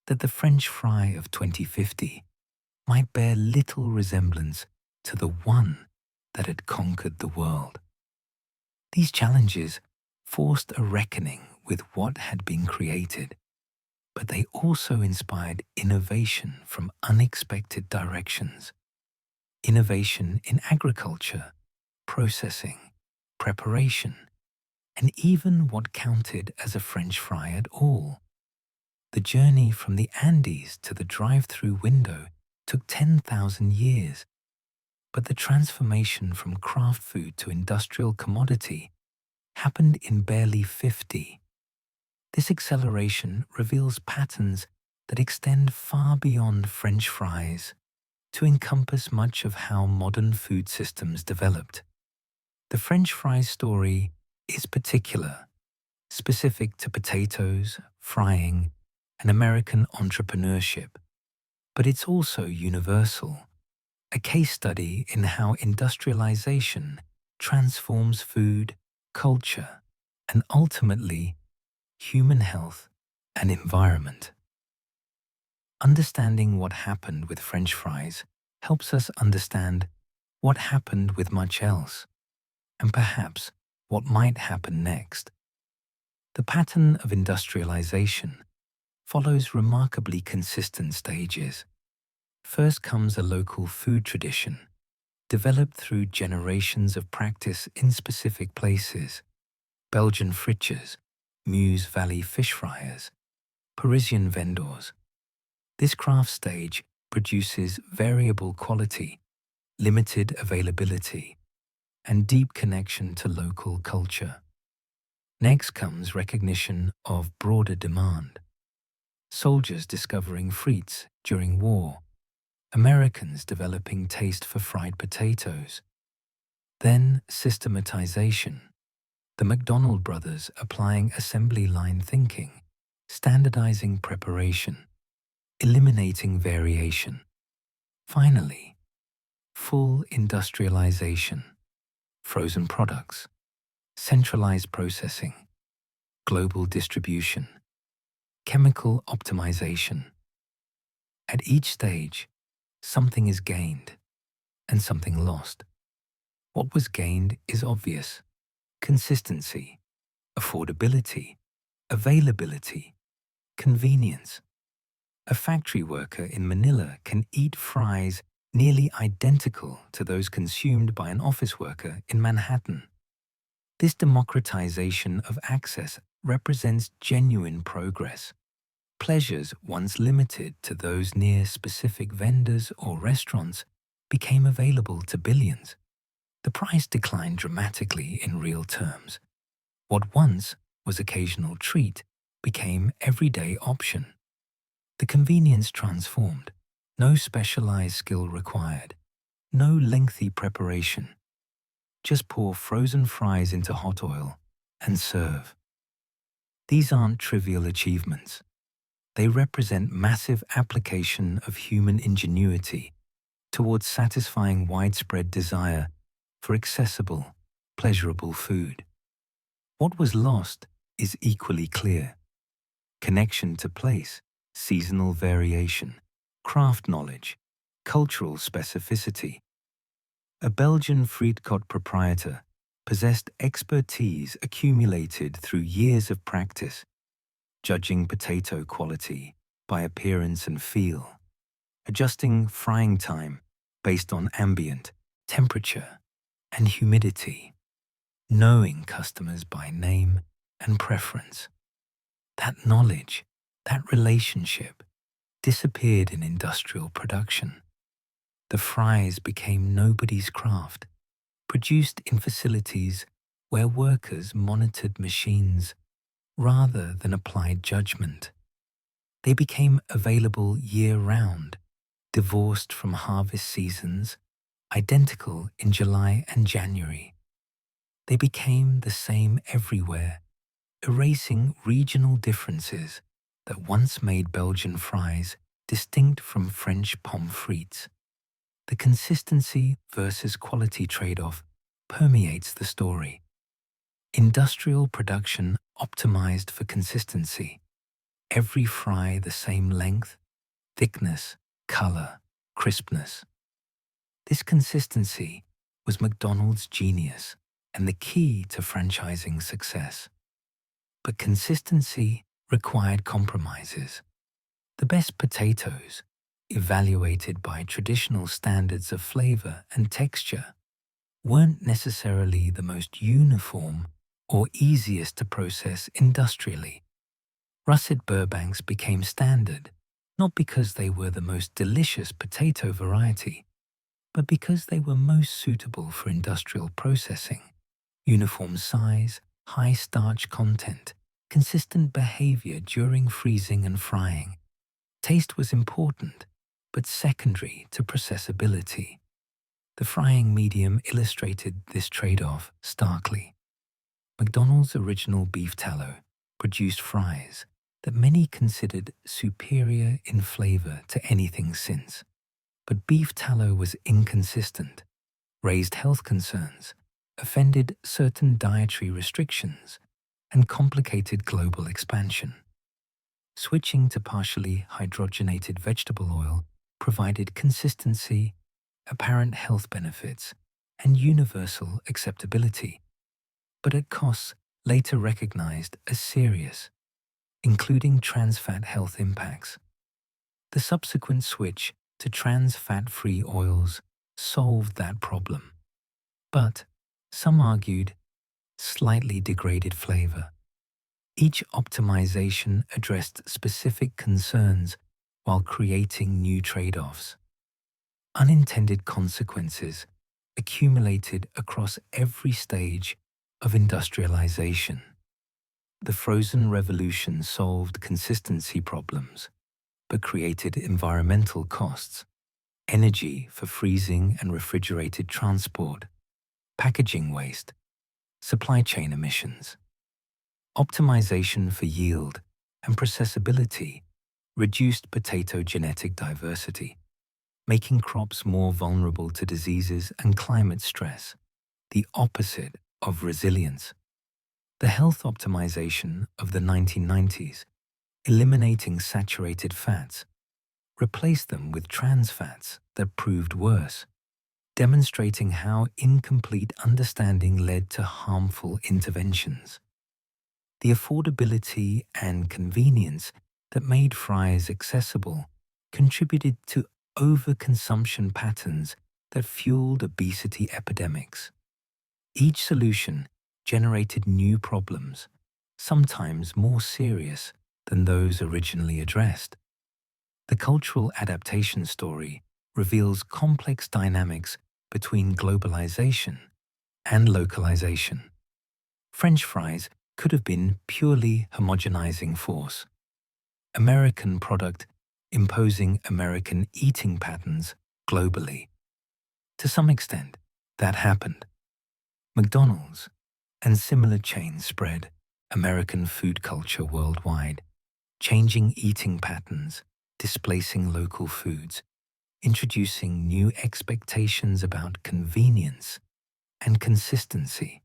that the French fry of 2050 might bear little resemblance to the one that had conquered the world. These challenges forced a reckoning with what had been created, but they also inspired innovation from unexpected directions. Innovation in agriculture, processing, preparation, and even what counted as a French fry at all. The journey from the Andes to the drive-through window took 10,000 years, but the transformation from craft food to industrial commodity happened in barely 50. This acceleration reveals patterns that extend far beyond French fries to encompass much of how modern food systems developed. The French fry story is particular, specific to potatoes, frying, and American entrepreneurship, but it's also universal, a case study in how industrialization transforms food, culture, and ultimately human health and environment. Understanding what happened with French fries helps us understand what happened with much else, and perhaps what might happen next. The pattern of industrialization follows remarkably consistent stages. First comes a local food tradition, developed through generations of practice in specific places. Belgian fritures, Meuse Valley fish fryers, Parisian vendors. This craft stage produces variable quality, limited availability, and deep connection to local culture. Next comes recognition of broader demand. Soldiers discovering frites during war, Americans developing taste for fried potatoes. Then systematization, The McDonald brothers applying assembly line thinking, standardizing preparation, eliminating variation. Finally, full industrialization, frozen products, centralized processing, global distribution, chemical optimization. At each stage, something is gained and something lost. What was gained is obvious: consistency, affordability, availability, convenience. A factory worker in Manila can eat fries nearly identical to those consumed by an office worker in Manhattan. This democratization of access represents genuine progress. Pleasures once limited to those near specific vendors or restaurants became available to billions. The price declined dramatically in real terms. What once was occasional treat became everyday option. The convenience transformed. No specialized skill required. No lengthy preparation. Just pour frozen fries into hot oil and serve. These aren't trivial achievements. They represent massive application of human ingenuity towards satisfying widespread desire for accessible, pleasurable food. What was lost is equally clear: connection to place, seasonal variation, craft knowledge, cultural specificity. A Belgian Friedkot proprietor possessed expertise accumulated through years of practice, judging potato quality by appearance and feel, adjusting frying time based on ambient temperature and humidity, knowing customers by name and preference. That knowledge, that relationship, disappeared in industrial production. The fries became nobody's craft, produced in facilities where workers monitored machines rather than applied judgment. They became available year-round, divorced from harvest seasons, identical in July and January. They became the same everywhere, erasing regional differences that once made Belgian fries distinct from French pommes frites. The consistency versus quality trade-off permeates the story. Industrial production optimized for consistency. Every fry the same length, thickness, color, crispness. This consistency was McDonald's genius and the key to franchising success. But consistency required compromises. The best potatoes, evaluated by traditional standards of flavor and texture, weren't necessarily the most uniform or easiest to process industrially. Russet Burbanks became standard, not because they were the most delicious potato variety, but because they were most suitable for industrial processing. Uniform size, high starch content, consistent behavior during freezing and frying. Taste was important, but secondary to processability. The frying medium illustrated this trade-off starkly. McDonald's original beef tallow produced fries that many considered superior in flavor to anything since. But beef tallow was inconsistent, raised health concerns, offended certain dietary restrictions, and complicated global expansion. Switching to partially hydrogenated vegetable oil provided consistency, apparent health benefits, and universal acceptability, but at costs later recognized as serious, including trans fat health impacts. The subsequent switch to trans fat-free oils solved that problem, but, some argued, slightly degraded flavor. Each optimization addressed specific concerns while creating new trade-offs. Unintended consequences accumulated across every stage of industrialization. The frozen revolution solved consistency problems, but created environmental costs: energy for freezing and refrigerated transport, packaging waste, Supply chain emissions. Optimization for yield and processability reduced potato genetic diversity, making crops more vulnerable to diseases and climate stress, the opposite of resilience. The health optimization of the 1990s, eliminating saturated fats, replaced them with trans fats that proved worse, demonstrating how incomplete understanding led to harmful interventions. The affordability and convenience that made fries accessible contributed to overconsumption patterns that fueled obesity epidemics. Each solution generated new problems, sometimes more serious than those originally addressed. The cultural adaptation story reveals complex dynamics between globalization and localization. French fries could have been purely homogenizing force. American product imposing American eating patterns globally. To some extent, that happened. McDonald's and similar chains spread American food culture worldwide, changing eating patterns, displacing local foods, introducing new expectations about convenience and consistency.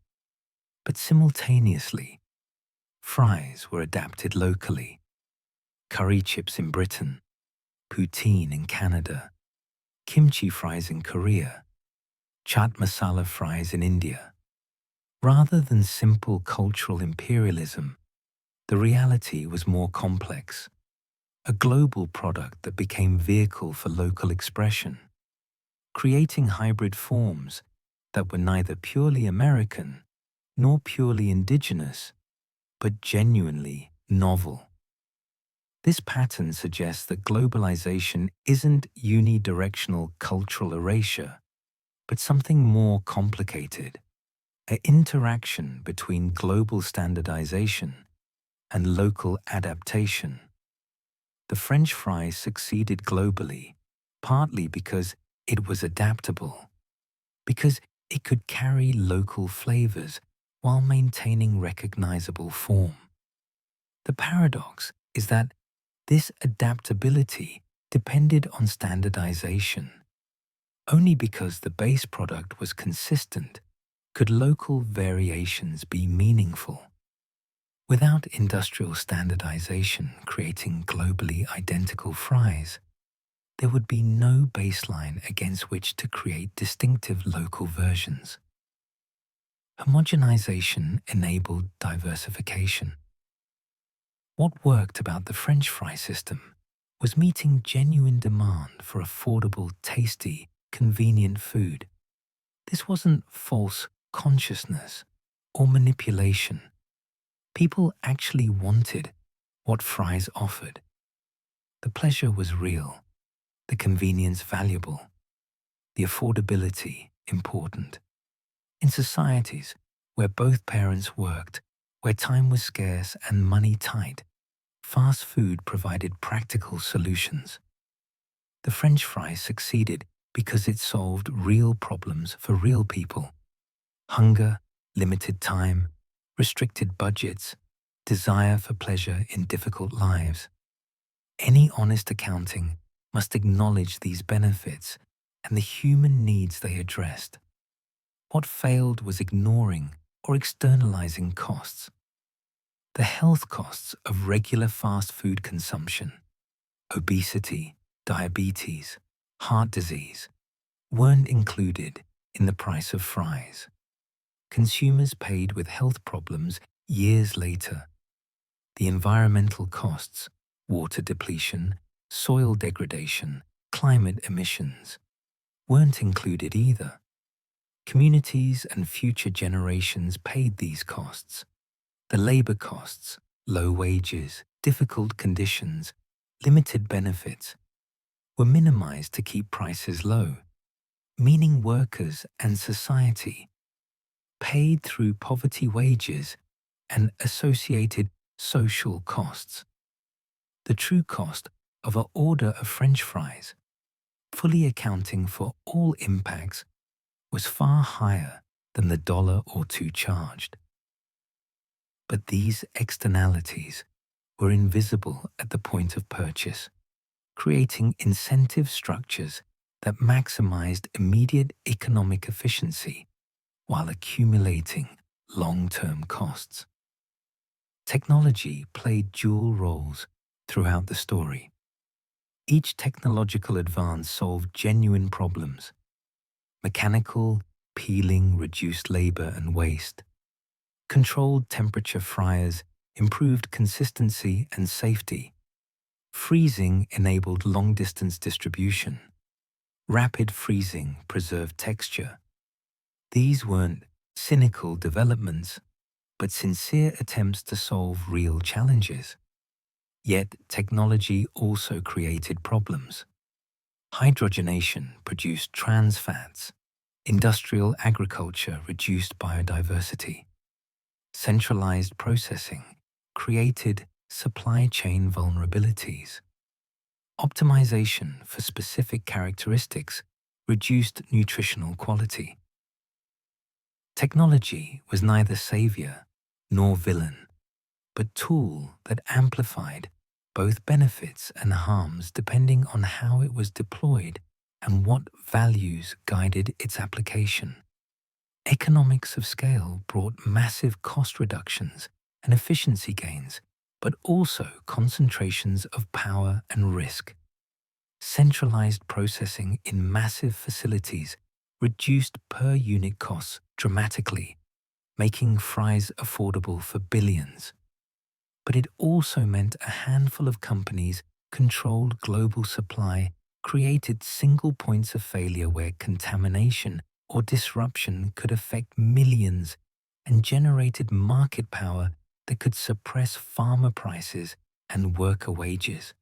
But simultaneously, fries were adapted locally. Curry chips in Britain, poutine in Canada, kimchi fries in Korea, chaat masala fries in India. Rather than simple cultural imperialism, the reality was more complex. A global product that became vehicle for local expression, creating hybrid forms that were neither purely American nor purely indigenous, but genuinely novel. This pattern suggests that globalization isn't unidirectional cultural erasure, but something more complicated, an interaction between global standardization and local adaptation. The French fry succeeded globally, partly because it was adaptable, because it could carry local flavors while maintaining recognizable form. The paradox is that this adaptability depended on standardization. Only because the base product was consistent could local variations be meaningful. Without industrial standardization creating globally identical fries, there would be no baseline against which to create distinctive local versions. Homogenization enabled diversification. What worked about the French fry system was meeting genuine demand for affordable, tasty, convenient food. This wasn't false consciousness or manipulation. People actually wanted what fries offered. The pleasure was real, the convenience valuable, the affordability important. In societies where both parents worked, where time was scarce and money tight, fast food provided practical solutions. The French fry succeeded because it solved real problems for real people. Hunger, limited time, restricted budgets, desire for pleasure in difficult lives. Any honest accounting must acknowledge these benefits and the human needs they addressed. What failed was ignoring or externalizing costs. The health costs of regular fast food consumption, obesity, diabetes, heart disease, weren't included in the price of fries. Consumers paid with health problems years later. The environmental costs, water depletion, soil degradation, climate emissions, weren't included either. Communities and future generations paid these costs. The labor costs, low wages, difficult conditions, limited benefits, were minimized to keep prices low, meaning workers and society paid through poverty wages and associated social costs. The true cost of an order of French fries, fully accounting for all impacts, was far higher than the dollar or two charged. But these externalities were invisible at the point of purchase, creating incentive structures that maximized immediate economic efficiency while accumulating long-term costs. Technology played dual roles throughout the story. Each technological advance solved genuine problems. Mechanical peeling reduced labor and waste. Controlled temperature fryers improved consistency and safety. Freezing enabled long-distance distribution. Rapid freezing preserved texture. These weren't cynical developments, but sincere attempts to solve real challenges. Yet technology also created problems. Hydrogenation produced trans fats. Industrial agriculture reduced biodiversity. Centralized processing created supply chain vulnerabilities. Optimization for specific characteristics reduced nutritional quality. Technology was neither savior nor villain, but tool that amplified both benefits and harms depending on how it was deployed and what values guided its application. Economics of scale brought massive cost reductions and efficiency gains, but also concentrations of power and risk. Centralized processing in massive facilities reduced per-unit costs dramatically, making fries affordable for billions. But it also meant a handful of companies controlled global supply, created single points of failure where contamination or disruption could affect millions, and generated market power that could suppress farmer prices and worker wages.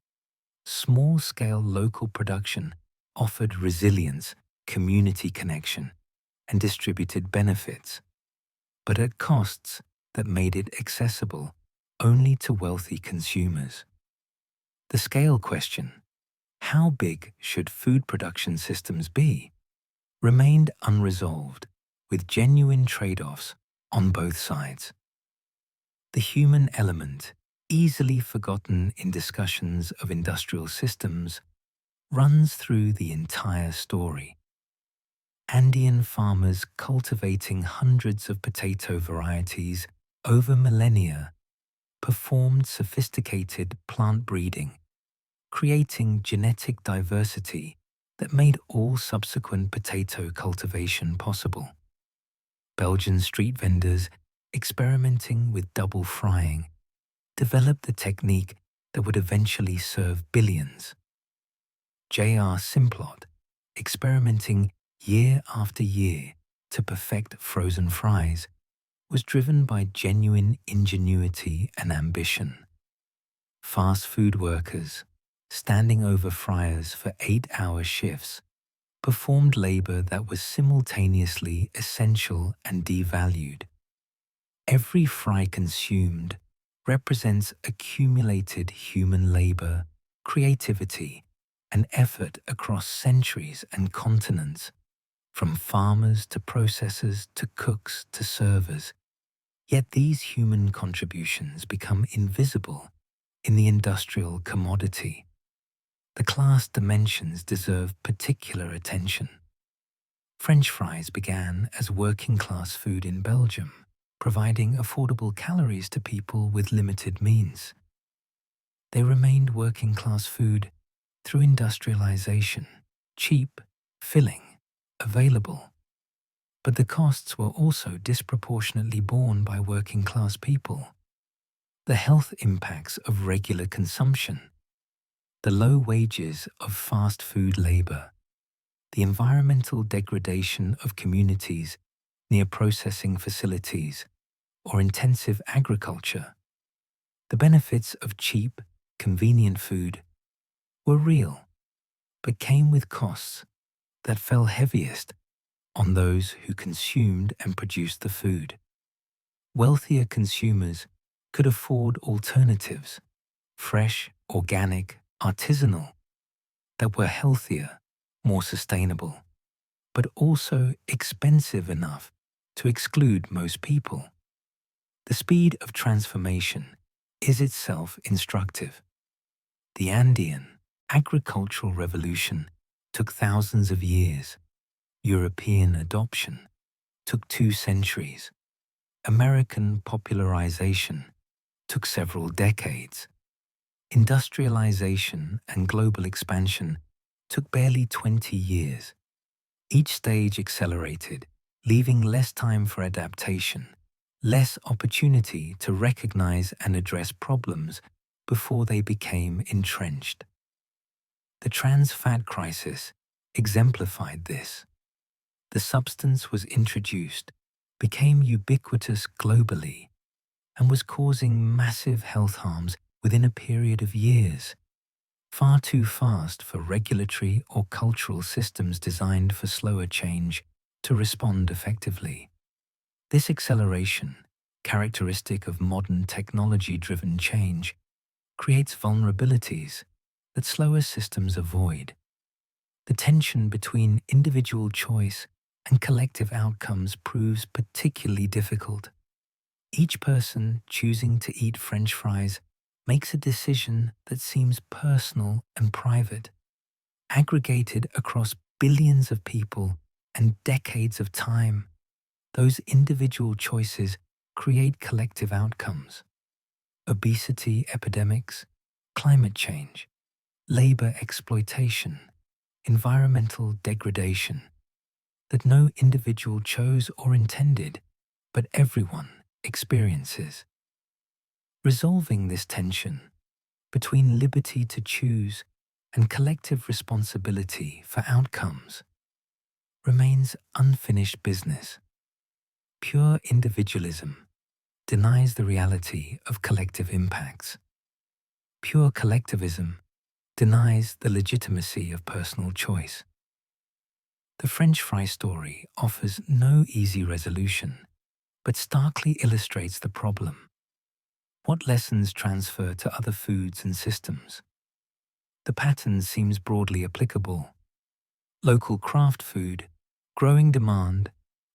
Small-scale local production offered resilience, community connection, and distributed benefits, but at costs that made it accessible only to wealthy consumers. The scale question, how big should food production systems be, remained unresolved, with genuine trade-offs on both sides. The human element, easily forgotten in discussions of industrial systems, runs through the entire story. Andean farmers cultivating hundreds of potato varieties over millennia performed sophisticated plant breeding, creating genetic diversity that made all subsequent potato cultivation possible. Belgian street vendors experimenting with double frying developed the technique that would eventually serve billions. J.R. Simplot experimenting year after year to perfect frozen fries was driven by genuine ingenuity and ambition. Fast food workers, standing over fryers for 8-hour shifts, performed labor that was simultaneously essential and devalued. Every fry consumed represents accumulated human labor, creativity, and effort across centuries and continents, from farmers to processors to cooks to servers. Yet these human contributions become invisible in the industrial commodity. The class dimensions deserve particular attention. French fries began as working-class food in Belgium, providing affordable calories to people with limited means. They remained working-class food through industrialization, cheap, filling, available. But the costs were also disproportionately borne by working-class people. The health impacts of regular consumption, the low wages of fast food labor, the environmental degradation of communities near processing facilities or intensive agriculture. The benefits of cheap, convenient food were real, but came with costs that fell heaviest on those who consumed and produced the food. Wealthier consumers could afford alternatives, fresh, organic, artisanal, that were healthier, more sustainable, but also expensive enough to exclude most people. The speed of transformation is itself instructive. The Andean agricultural revolution took thousands of years. European adoption took 2 centuries. American popularization took several decades. Industrialization and global expansion took barely 20 years. Each stage accelerated, leaving less time for adaptation, less opportunity to recognize and address problems before they became entrenched. The trans fat crisis exemplified this. The substance was introduced, became ubiquitous globally, and was causing massive health harms within a period of years, far too fast for regulatory or cultural systems designed for slower change to respond effectively. This acceleration, characteristic of modern technology-driven change, creates vulnerabilities that slower systems avoid. The tension between individual choice and collective outcomes proves particularly difficult. Each person choosing to eat French fries makes a decision that seems personal and private, aggregated across billions of people and decades of time. Those individual choices create collective outcomes. Obesity epidemics, climate change, labor exploitation, environmental degradation that no individual chose or intended, but everyone experiences. Resolving this tension between liberty to choose and collective responsibility for outcomes remains unfinished business. Pure individualism denies the reality of collective impacts. Pure collectivism denies the legitimacy of personal choice. The French fry story offers no easy resolution, but starkly illustrates the problem. What lessons transfer to other foods and systems? The pattern seems broadly applicable. Local craft food, growing demand,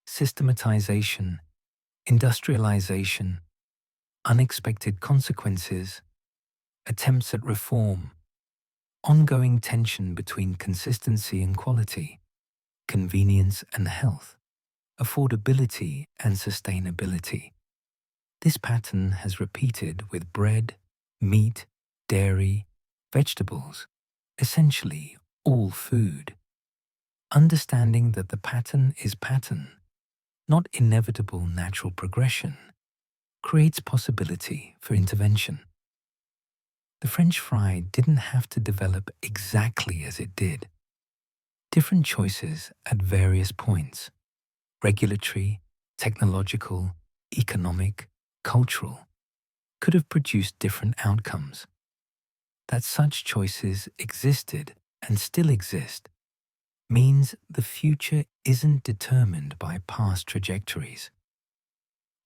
systematization, industrialization, unexpected consequences, attempts at reform, ongoing tension between consistency and quality, convenience and health, affordability and sustainability. This pattern has repeated with bread, meat, dairy, vegetables, essentially all food. Understanding that the pattern is pattern, not inevitable natural progression, creates possibility for intervention. The French fry didn't have to develop exactly as it did. Different choices at various points, regulatory, technological, economic, cultural, could have produced different outcomes. That such choices existed and still exist means the future isn't determined by past trajectories.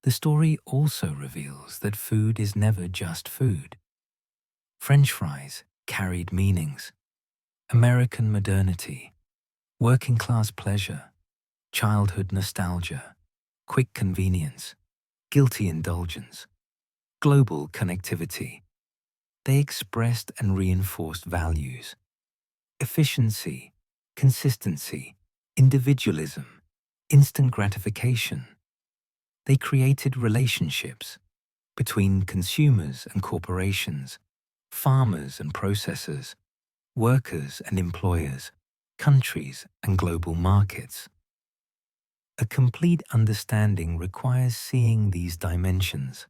The story also reveals that food is never just food. French fries carried meanings: American modernity, working-class pleasure, childhood nostalgia, quick convenience, guilty indulgence, global connectivity. They expressed and reinforced values: efficiency, consistency, individualism, instant gratification. They created relationships between consumers and corporations, farmers and processors, workers and employers, countries and global markets. A complete understanding requires seeing these dimensions,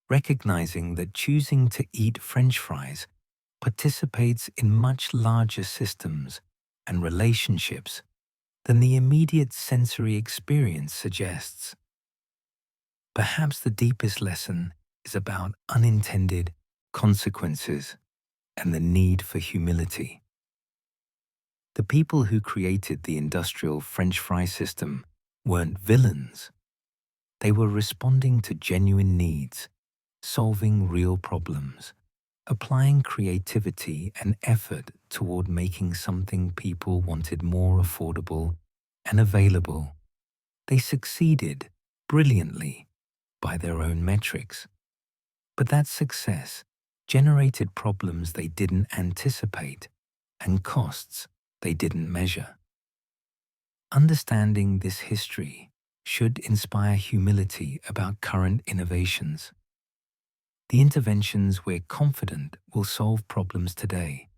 recognizing that choosing to eat French fries participates in much larger systems and relationships than the immediate sensory experience suggests. Perhaps the deepest lesson is about unintended consequences and the need for humility. The people who created the industrial French fry system weren't villains. They were responding to genuine needs, solving real problems, applying creativity and effort toward making something people wanted more affordable and available. They succeeded brilliantly by their own metrics. But that success generated problems they didn't anticipate and costs they didn't measure. Understanding this history should inspire humility about current innovations. The interventions we're confident will solve problems today: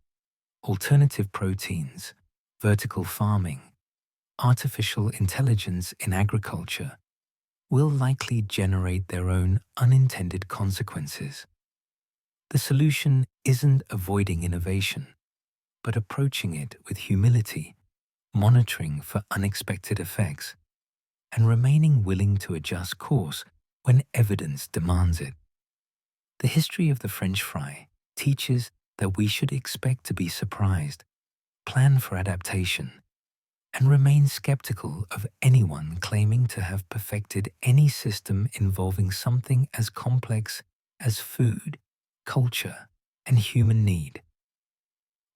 alternative proteins, vertical farming, artificial intelligence in agriculture, will likely generate their own unintended consequences. The solution isn't avoiding innovation, but approaching it with humility, monitoring for unexpected effects, and remaining willing to adjust course when evidence demands it. The history of the French fry teaches that we should expect to be surprised, plan for adaptation, and remain skeptical of anyone claiming to have perfected any system involving something as complex as food, culture, and human need.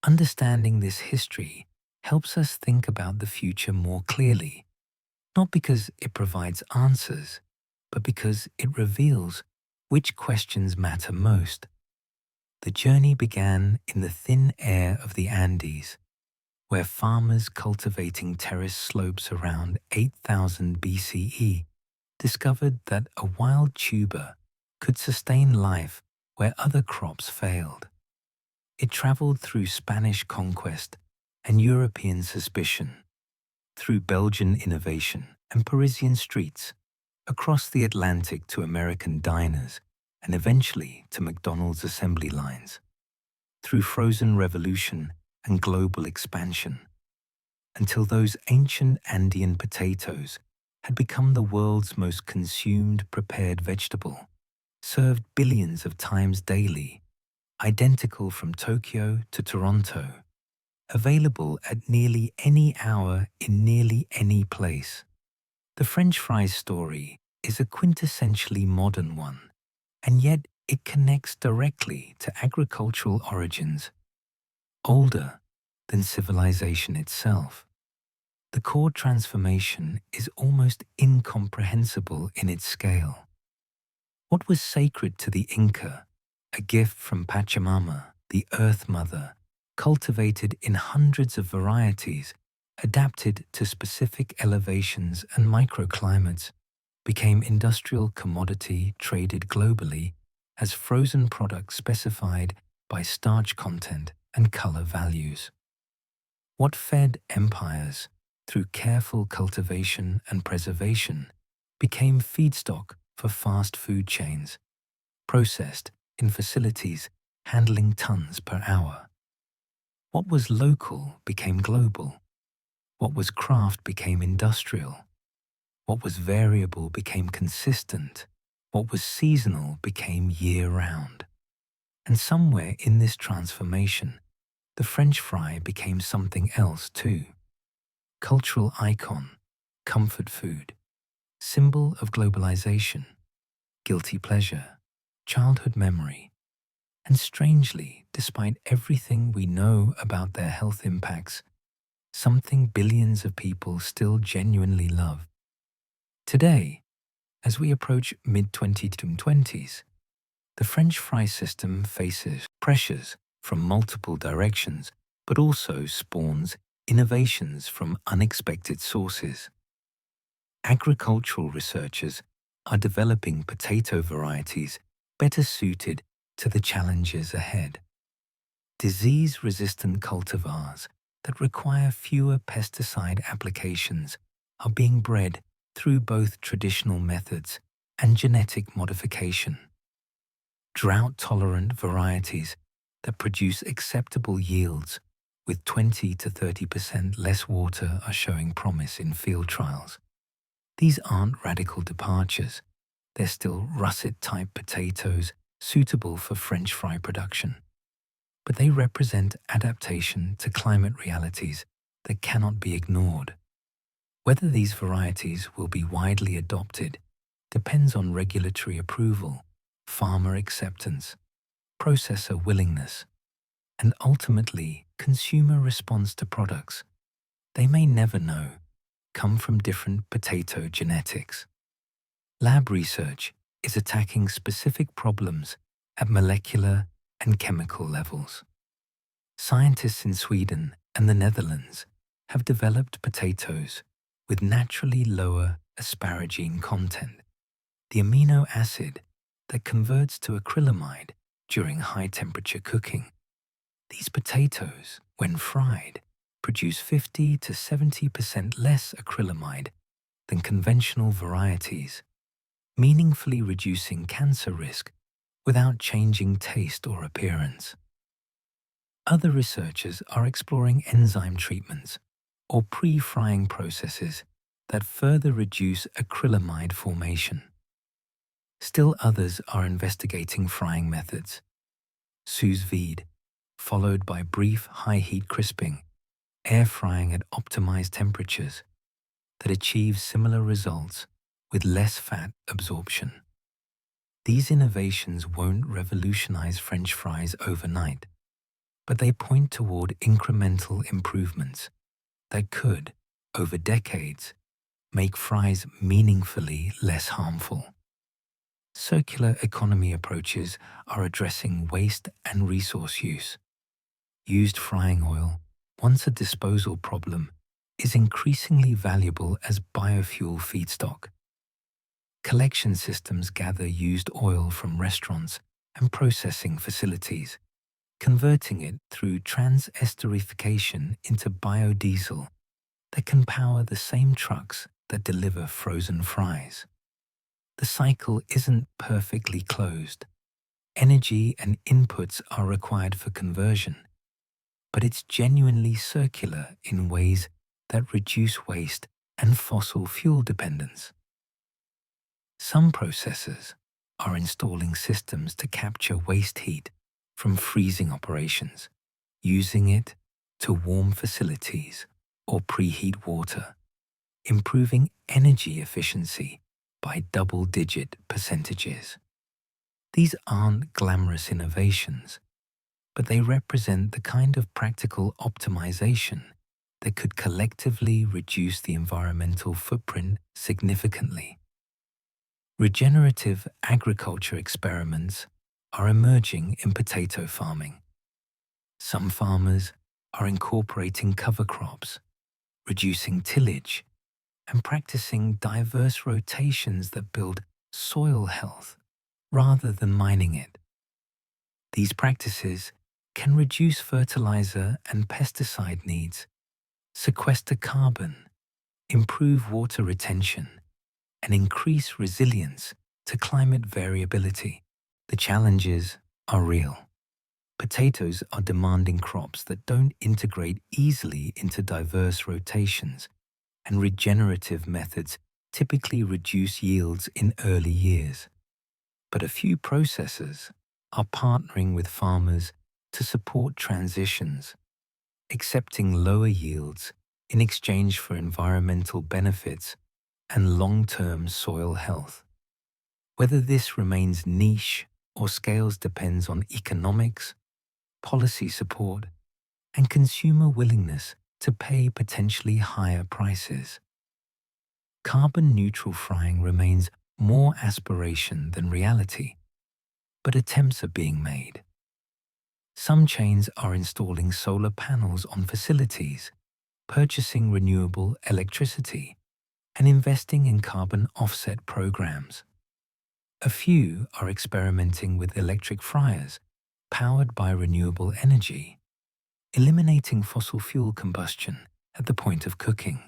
Understanding this history helps us think about the future more clearly, not because it provides answers, but because it reveals which questions matter most. The journey began in the thin air of the Andes, where farmers cultivating terrace slopes around 8000 BCE discovered that a wild tuber could sustain life where other crops failed. It traveled through Spanish conquest and European suspicion, through Belgian innovation and Parisian streets, across the Atlantic to American diners, and eventually to McDonald's assembly lines, through frozen revolution and global expansion, until those ancient Andean potatoes had become the world's most consumed prepared vegetable, served billions of times daily, identical from Tokyo to Toronto, available at nearly any hour in nearly any place. The French fries story is a quintessentially modern one, and yet it connects directly to agricultural origins, older than civilization itself. The core transformation is almost incomprehensible in its scale. What was sacred to the Inca, a gift from Pachamama, the Earth Mother, cultivated in hundreds of varieties, adapted to specific elevations and microclimates, became industrial commodity traded globally as frozen products specified by starch content and color values. What fed empires through careful cultivation and preservation became feedstock for fast food chains, processed in facilities handling tons per hour. What was local became global. What was craft became industrial. What was variable became consistent. What was seasonal became year-round. And somewhere in this transformation, the French fry became something else too. Cultural icon, comfort food, symbol of globalization, guilty pleasure, childhood memory. And strangely, despite everything we know about their health impacts, something billions of people still genuinely love. Today, as we approach mid-2020s, the French fry system faces pressures from multiple directions, but also spawns innovations from unexpected sources. Agricultural researchers are developing potato varieties better suited to the challenges ahead. Disease-resistant cultivars that require fewer pesticide applications are being bred through both traditional methods and genetic modification. Drought-tolerant varieties that produce acceptable yields with 20 to 30% less water are showing promise in field trials. These aren't radical departures. They're still russet-type potatoes suitable for French fry production. But they represent adaptation to climate realities that cannot be ignored. Whether these varieties will be widely adopted depends on regulatory approval, farmer acceptance, processor willingness, and ultimately consumer response to products. They may never know. come from different potato genetics. Lab research is attacking specific problems at molecular and chemical levels. Scientists in Sweden and the Netherlands have developed potatoes with naturally lower asparagine content, the amino acid that converts to acrylamide during high-temperature cooking. These potatoes, when fried, produce 50 to 70% less acrylamide than conventional varieties, meaningfully reducing cancer risk without changing taste or appearance. Other researchers are exploring enzyme treatments or pre-frying processes that further reduce acrylamide formation. Still others are investigating frying methods, sous vide, followed by brief high-heat crisping, air frying at optimized temperatures that achieve similar results with less fat absorption. These innovations won't revolutionize French fries overnight, but they point toward incremental improvements that could, over decades, make fries meaningfully less harmful. Circular economy approaches are addressing waste and resource use. Used frying oil, once a disposal problem, is increasingly valuable as biofuel feedstock. Collection systems gather used oil from restaurants and processing facilities, converting it through trans-esterification into biodiesel that can power the same trucks that deliver frozen fries. The cycle isn't perfectly closed. Energy and inputs are required for conversion, but it's genuinely circular in ways that reduce waste and fossil fuel dependence. Some processors are installing systems to capture waste heat from freezing operations, using it to warm facilities or preheat water, improving energy efficiency by double-digit percentages. These aren't glamorous innovations, but they represent the kind of practical optimization that could collectively reduce the environmental footprint significantly. Regenerative agriculture experiments are emerging in potato farming. Some farmers are incorporating cover crops, reducing tillage, and practicing diverse rotations that build soil health rather than mining it. These practices can reduce fertilizer and pesticide needs, sequester carbon, improve water retention, and increase resilience to climate variability. The challenges are real. Potatoes are demanding crops that don't integrate easily into diverse rotations, and regenerative methods typically reduce yields in early years. But a few processors are partnering with farmers to support transitions, accepting lower yields in exchange for environmental benefits and long-term soil health. Whether this remains niche or scales depends on economics, policy support, and consumer willingness to pay potentially higher prices. Carbon-neutral frying remains more aspiration than reality, but attempts are being made. Some chains are installing solar panels on facilities, purchasing renewable electricity, and investing in carbon offset programs. A few are experimenting with electric fryers powered by renewable energy, eliminating fossil fuel combustion at the point of cooking.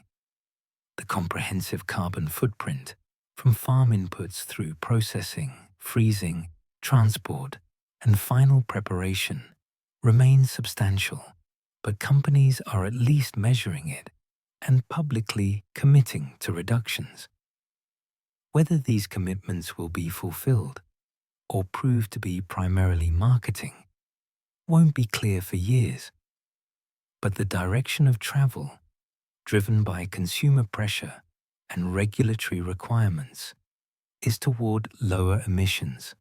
The comprehensive carbon footprint, from farm inputs through processing, freezing, transport, and final preparation, remains substantial, but companies are at least measuring it and publicly committing to reductions. Whether these commitments will be fulfilled or prove to be primarily marketing won't be clear for years, but the direction of travel, driven by consumer pressure and regulatory requirements, is toward lower emissions.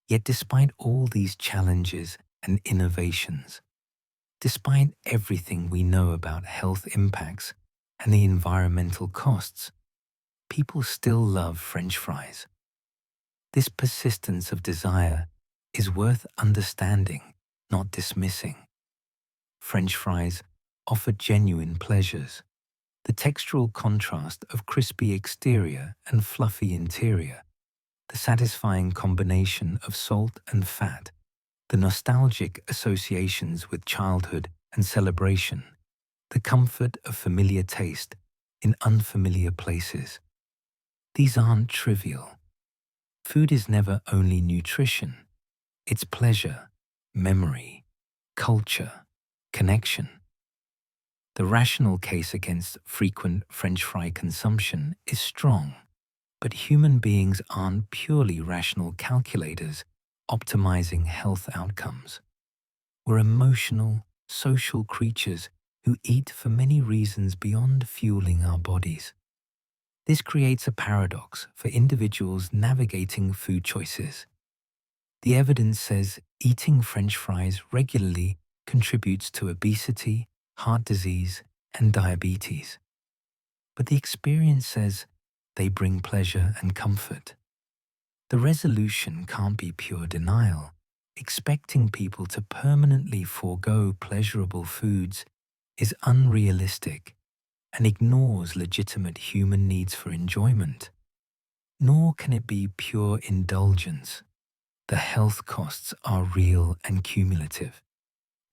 Yet despite all these challenges and innovations, despite everything we know about health impacts and the environmental costs, people still love French fries. This persistence of desire is worth understanding, not dismissing. French fries offer genuine pleasures. The textural contrast of crispy exterior and fluffy interior, the satisfying combination of salt and fat, the nostalgic associations with childhood and celebration, the comfort of familiar taste in unfamiliar places. These aren't trivial. Food is never only nutrition. It's pleasure, memory, culture, connection. The rational case against frequent French fry consumption is strong, but human beings aren't purely rational calculators optimizing health outcomes. We're emotional, social creatures who eat for many reasons beyond fueling our bodies. This creates a paradox for individuals navigating food choices. The evidence says eating French fries regularly contributes to obesity, heart disease, and diabetes. But the experience says they bring pleasure and comfort. The resolution can't be pure denial. Expecting people to permanently forego pleasurable foods is unrealistic and ignores legitimate human needs for enjoyment. Nor can it be pure indulgence. The health costs are real and cumulative.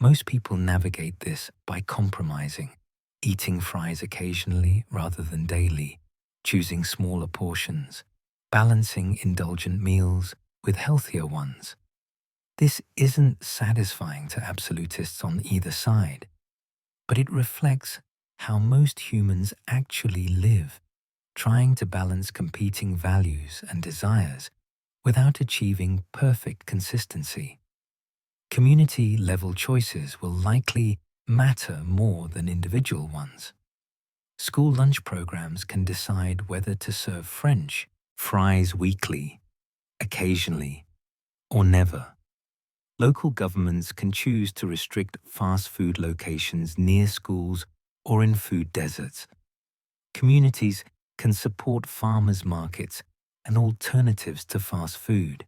Most people navigate this by compromising, eating fries occasionally rather than daily, choosing smaller portions, balancing indulgent meals with healthier ones. This isn't satisfying to absolutists on either side, but it reflects how most humans actually live, trying to balance competing values and desires without achieving perfect consistency. Community-level choices will likely matter more than individual ones. School lunch programs can decide whether to serve French fries weekly, occasionally, or never. Local governments can choose to restrict fast food locations near schools or in food deserts. Communities can support farmers' markets and alternatives to fast food.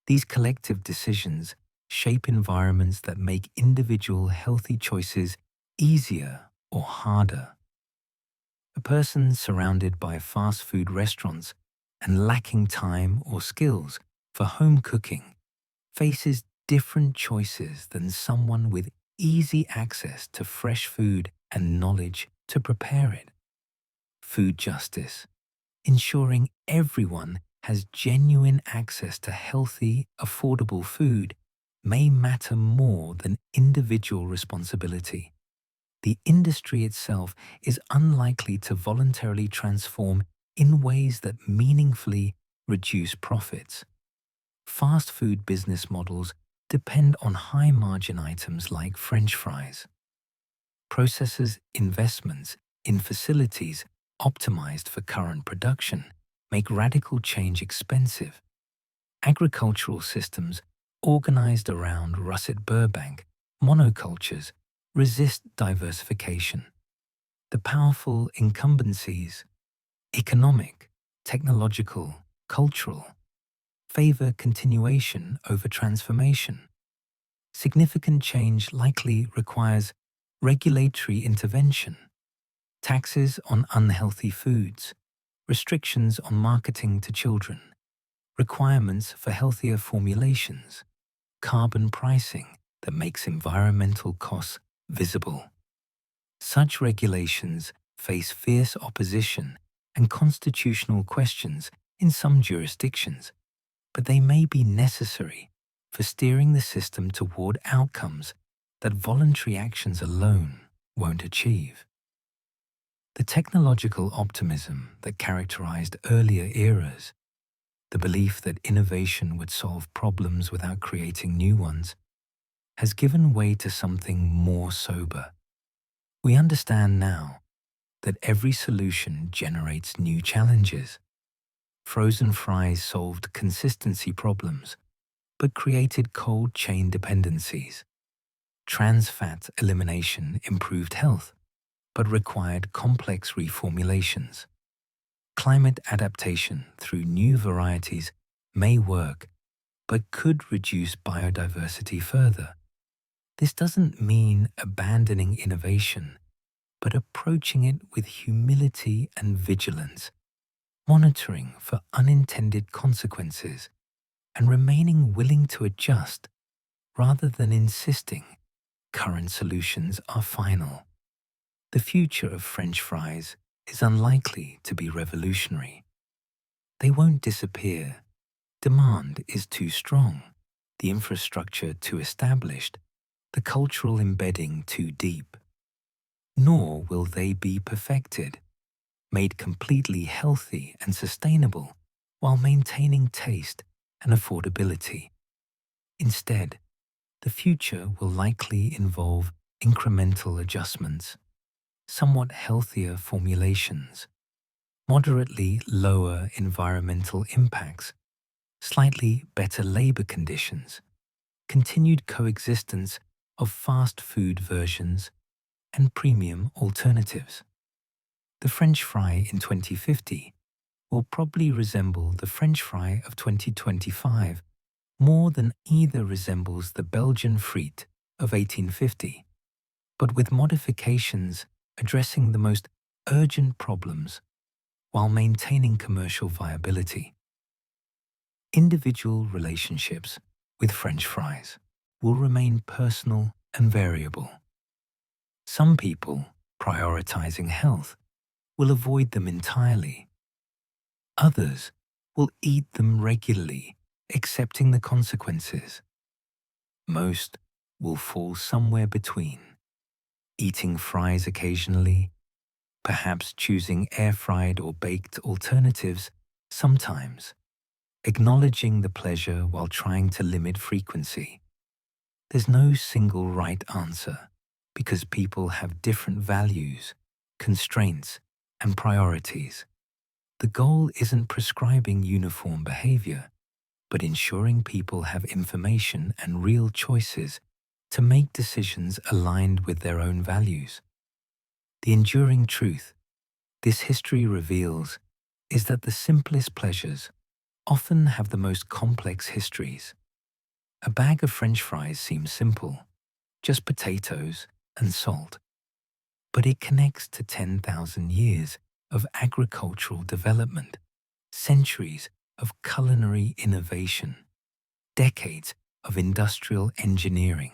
These collective decisions shape environments that make individual healthy choices easier or harder. A person surrounded by fast food restaurants and lacking time or skills for home cooking faces different choices than someone with easy access to fresh food and knowledge to prepare it. Food justice, ensuring everyone has genuine access to healthy, affordable food, may matter more than individual responsibility. The industry itself is unlikely to voluntarily transform in ways that meaningfully reduce profits. Fast food business models depend on high-margin items like French fries. Processors' investments in facilities optimized for current production make radical change expensive. Agricultural systems organized around russet Burbank monocultures resist diversification. The powerful incumbencies, economic, technological, cultural, favor continuation over transformation. Significant change likely requires regulatory intervention, taxes on unhealthy foods, restrictions on marketing to children, requirements for healthier formulations, carbon pricing that makes environmental costs visible. Such regulations face fierce opposition and constitutional questions in some jurisdictions, but they may be necessary for steering the system toward outcomes that voluntary actions alone won't achieve. The technological optimism that characterized earlier eras, the belief that innovation would solve problems without creating new ones, has given way to something more sober. We understand now that every solution generates new challenges. Frozen fries solved consistency problems, but created cold chain dependencies. Trans fat elimination improved health, but required complex reformulations. Climate adaptation through new varieties may work, but could reduce biodiversity further. This doesn't mean abandoning innovation, but approaching it with humility and vigilance, monitoring for unintended consequences, and remaining willing to adjust rather than insisting current solutions are final. The future of French fries is unlikely to be revolutionary. They won't disappear. Demand is too strong, the infrastructure too established, the cultural embedding too deep. Nor will they be perfected, made completely healthy and sustainable while maintaining taste and affordability. Instead, the future will likely involve incremental adjustments, somewhat healthier formulations, moderately lower environmental impacts, slightly better labor conditions, continued coexistence of fast food versions, and premium alternatives. The French fry in 2050 will probably resemble the French fry of 2025 more than either resembles the Belgian frites of 1850, but with modifications addressing the most urgent problems while maintaining commercial viability. Individual relationships with French fries will remain personal and variable. Some people, prioritizing health, will avoid them entirely. Others will eat them regularly, accepting the consequences. Most will fall somewhere between, eating fries occasionally, perhaps choosing air-fried or baked alternatives sometimes, acknowledging the pleasure while trying to limit frequency. There's no single right answer because people have different values, constraints, and priorities. The goal isn't prescribing uniform behavior, but ensuring people have information and real choices to make decisions aligned with their own values. The enduring truth this history reveals is that the simplest pleasures often have the most complex histories. A bag of French fries seems simple, just potatoes and salt, but it connects to 10,000 years of agricultural development, centuries of culinary innovation, decades of industrial engineering,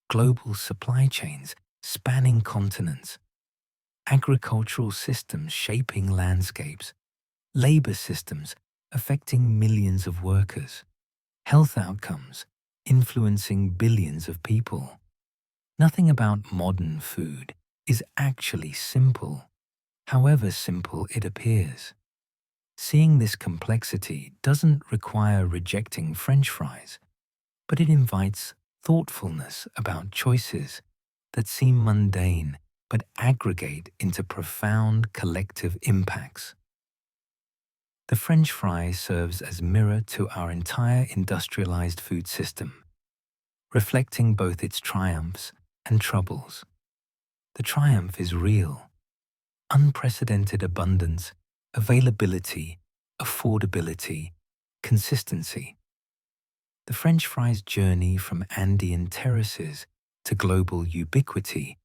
global supply chains spanning continents, agricultural systems shaping landscapes, labor systems affecting millions of workers, health outcomes influencing billions of people. Nothing about modern food is actually simple, however simple it appears. Seeing this complexity doesn't require rejecting French fries, but it invites thoughtfulness about choices that seem mundane but aggregate into profound collective impacts. The French fry serves as mirror to our entire industrialized food system, reflecting both its triumphs and troubles. The triumph is real: unprecedented abundance, availability, affordability, consistency. The French fry's journey from Andean terraces to global ubiquity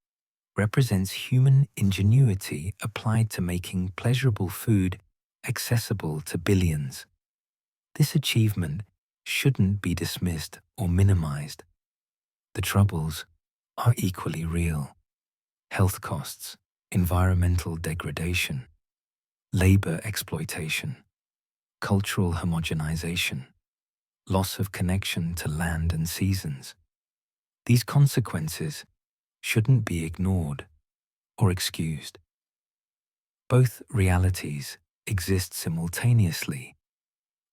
represents human ingenuity applied to making pleasurable food accessible to billions. This achievement shouldn't be dismissed or minimized. The troubles are equally real: health costs, environmental degradation, labor exploitation, cultural homogenization, loss of connection to land and seasons. These consequences shouldn't be ignored or excused. Both realities exist simultaneously.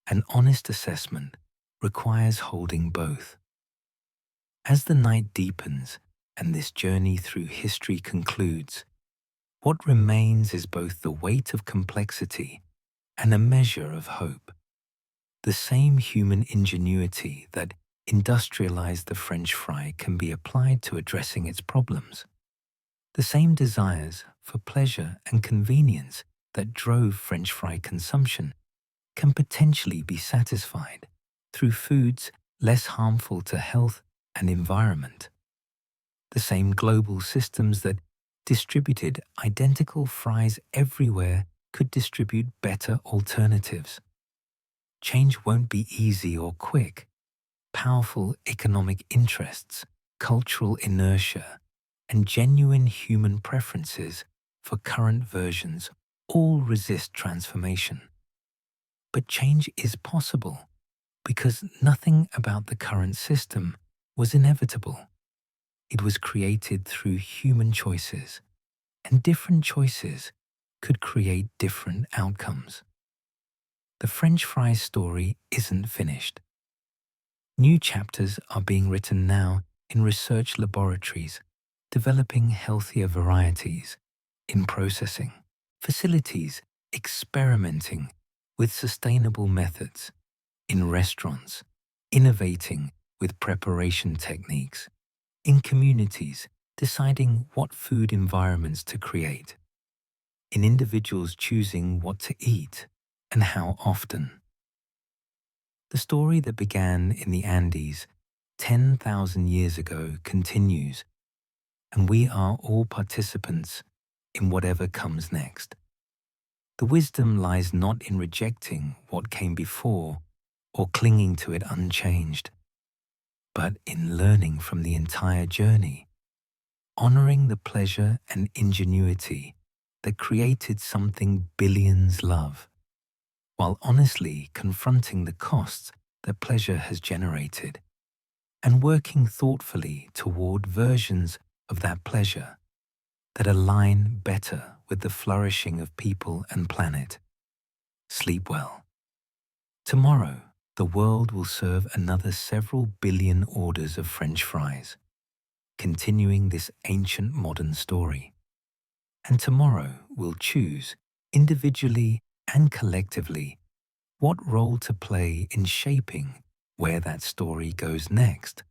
An honest assessment requires holding both. As the night deepens and this journey through history concludes, what remains is both the weight of complexity and a measure of hope. The same human ingenuity that industrialized the French fry can be applied to addressing its problems. The same desires for pleasure and convenience that drove French fry consumption can potentially be satisfied through foods less harmful to health and environment. The same global systems that distributed identical fries everywhere could distribute better alternatives. Change won't be easy or quick. Powerful economic interests, cultural inertia, and genuine human preferences for current versions all resist transformation. But change is possible because nothing about the current system was inevitable. It was created through human choices, and different choices could create different outcomes. The French fry story isn't finished. New chapters are being written now in research laboratories, developing healthier varieties, in processing, facilities experimenting with sustainable methods, in restaurants, innovating with preparation techniques, in communities deciding what food environments to create, in individuals choosing what to eat and how often. The story that began in the Andes 10,000 years ago continues, and we are all participants in whatever comes next. The wisdom lies not in rejecting what came before or clinging to it unchanged, but in learning from the entire journey, honoring the pleasure and ingenuity that created something billions love, while honestly confronting the costs that pleasure has generated, and working thoughtfully toward versions of that pleasure that align better with the flourishing of people and planet. Sleep well. Tomorrow, the world will serve another several billion orders of French fries, continuing this ancient modern story. And tomorrow we'll choose, individually and collectively, what role to play in shaping where that story goes next.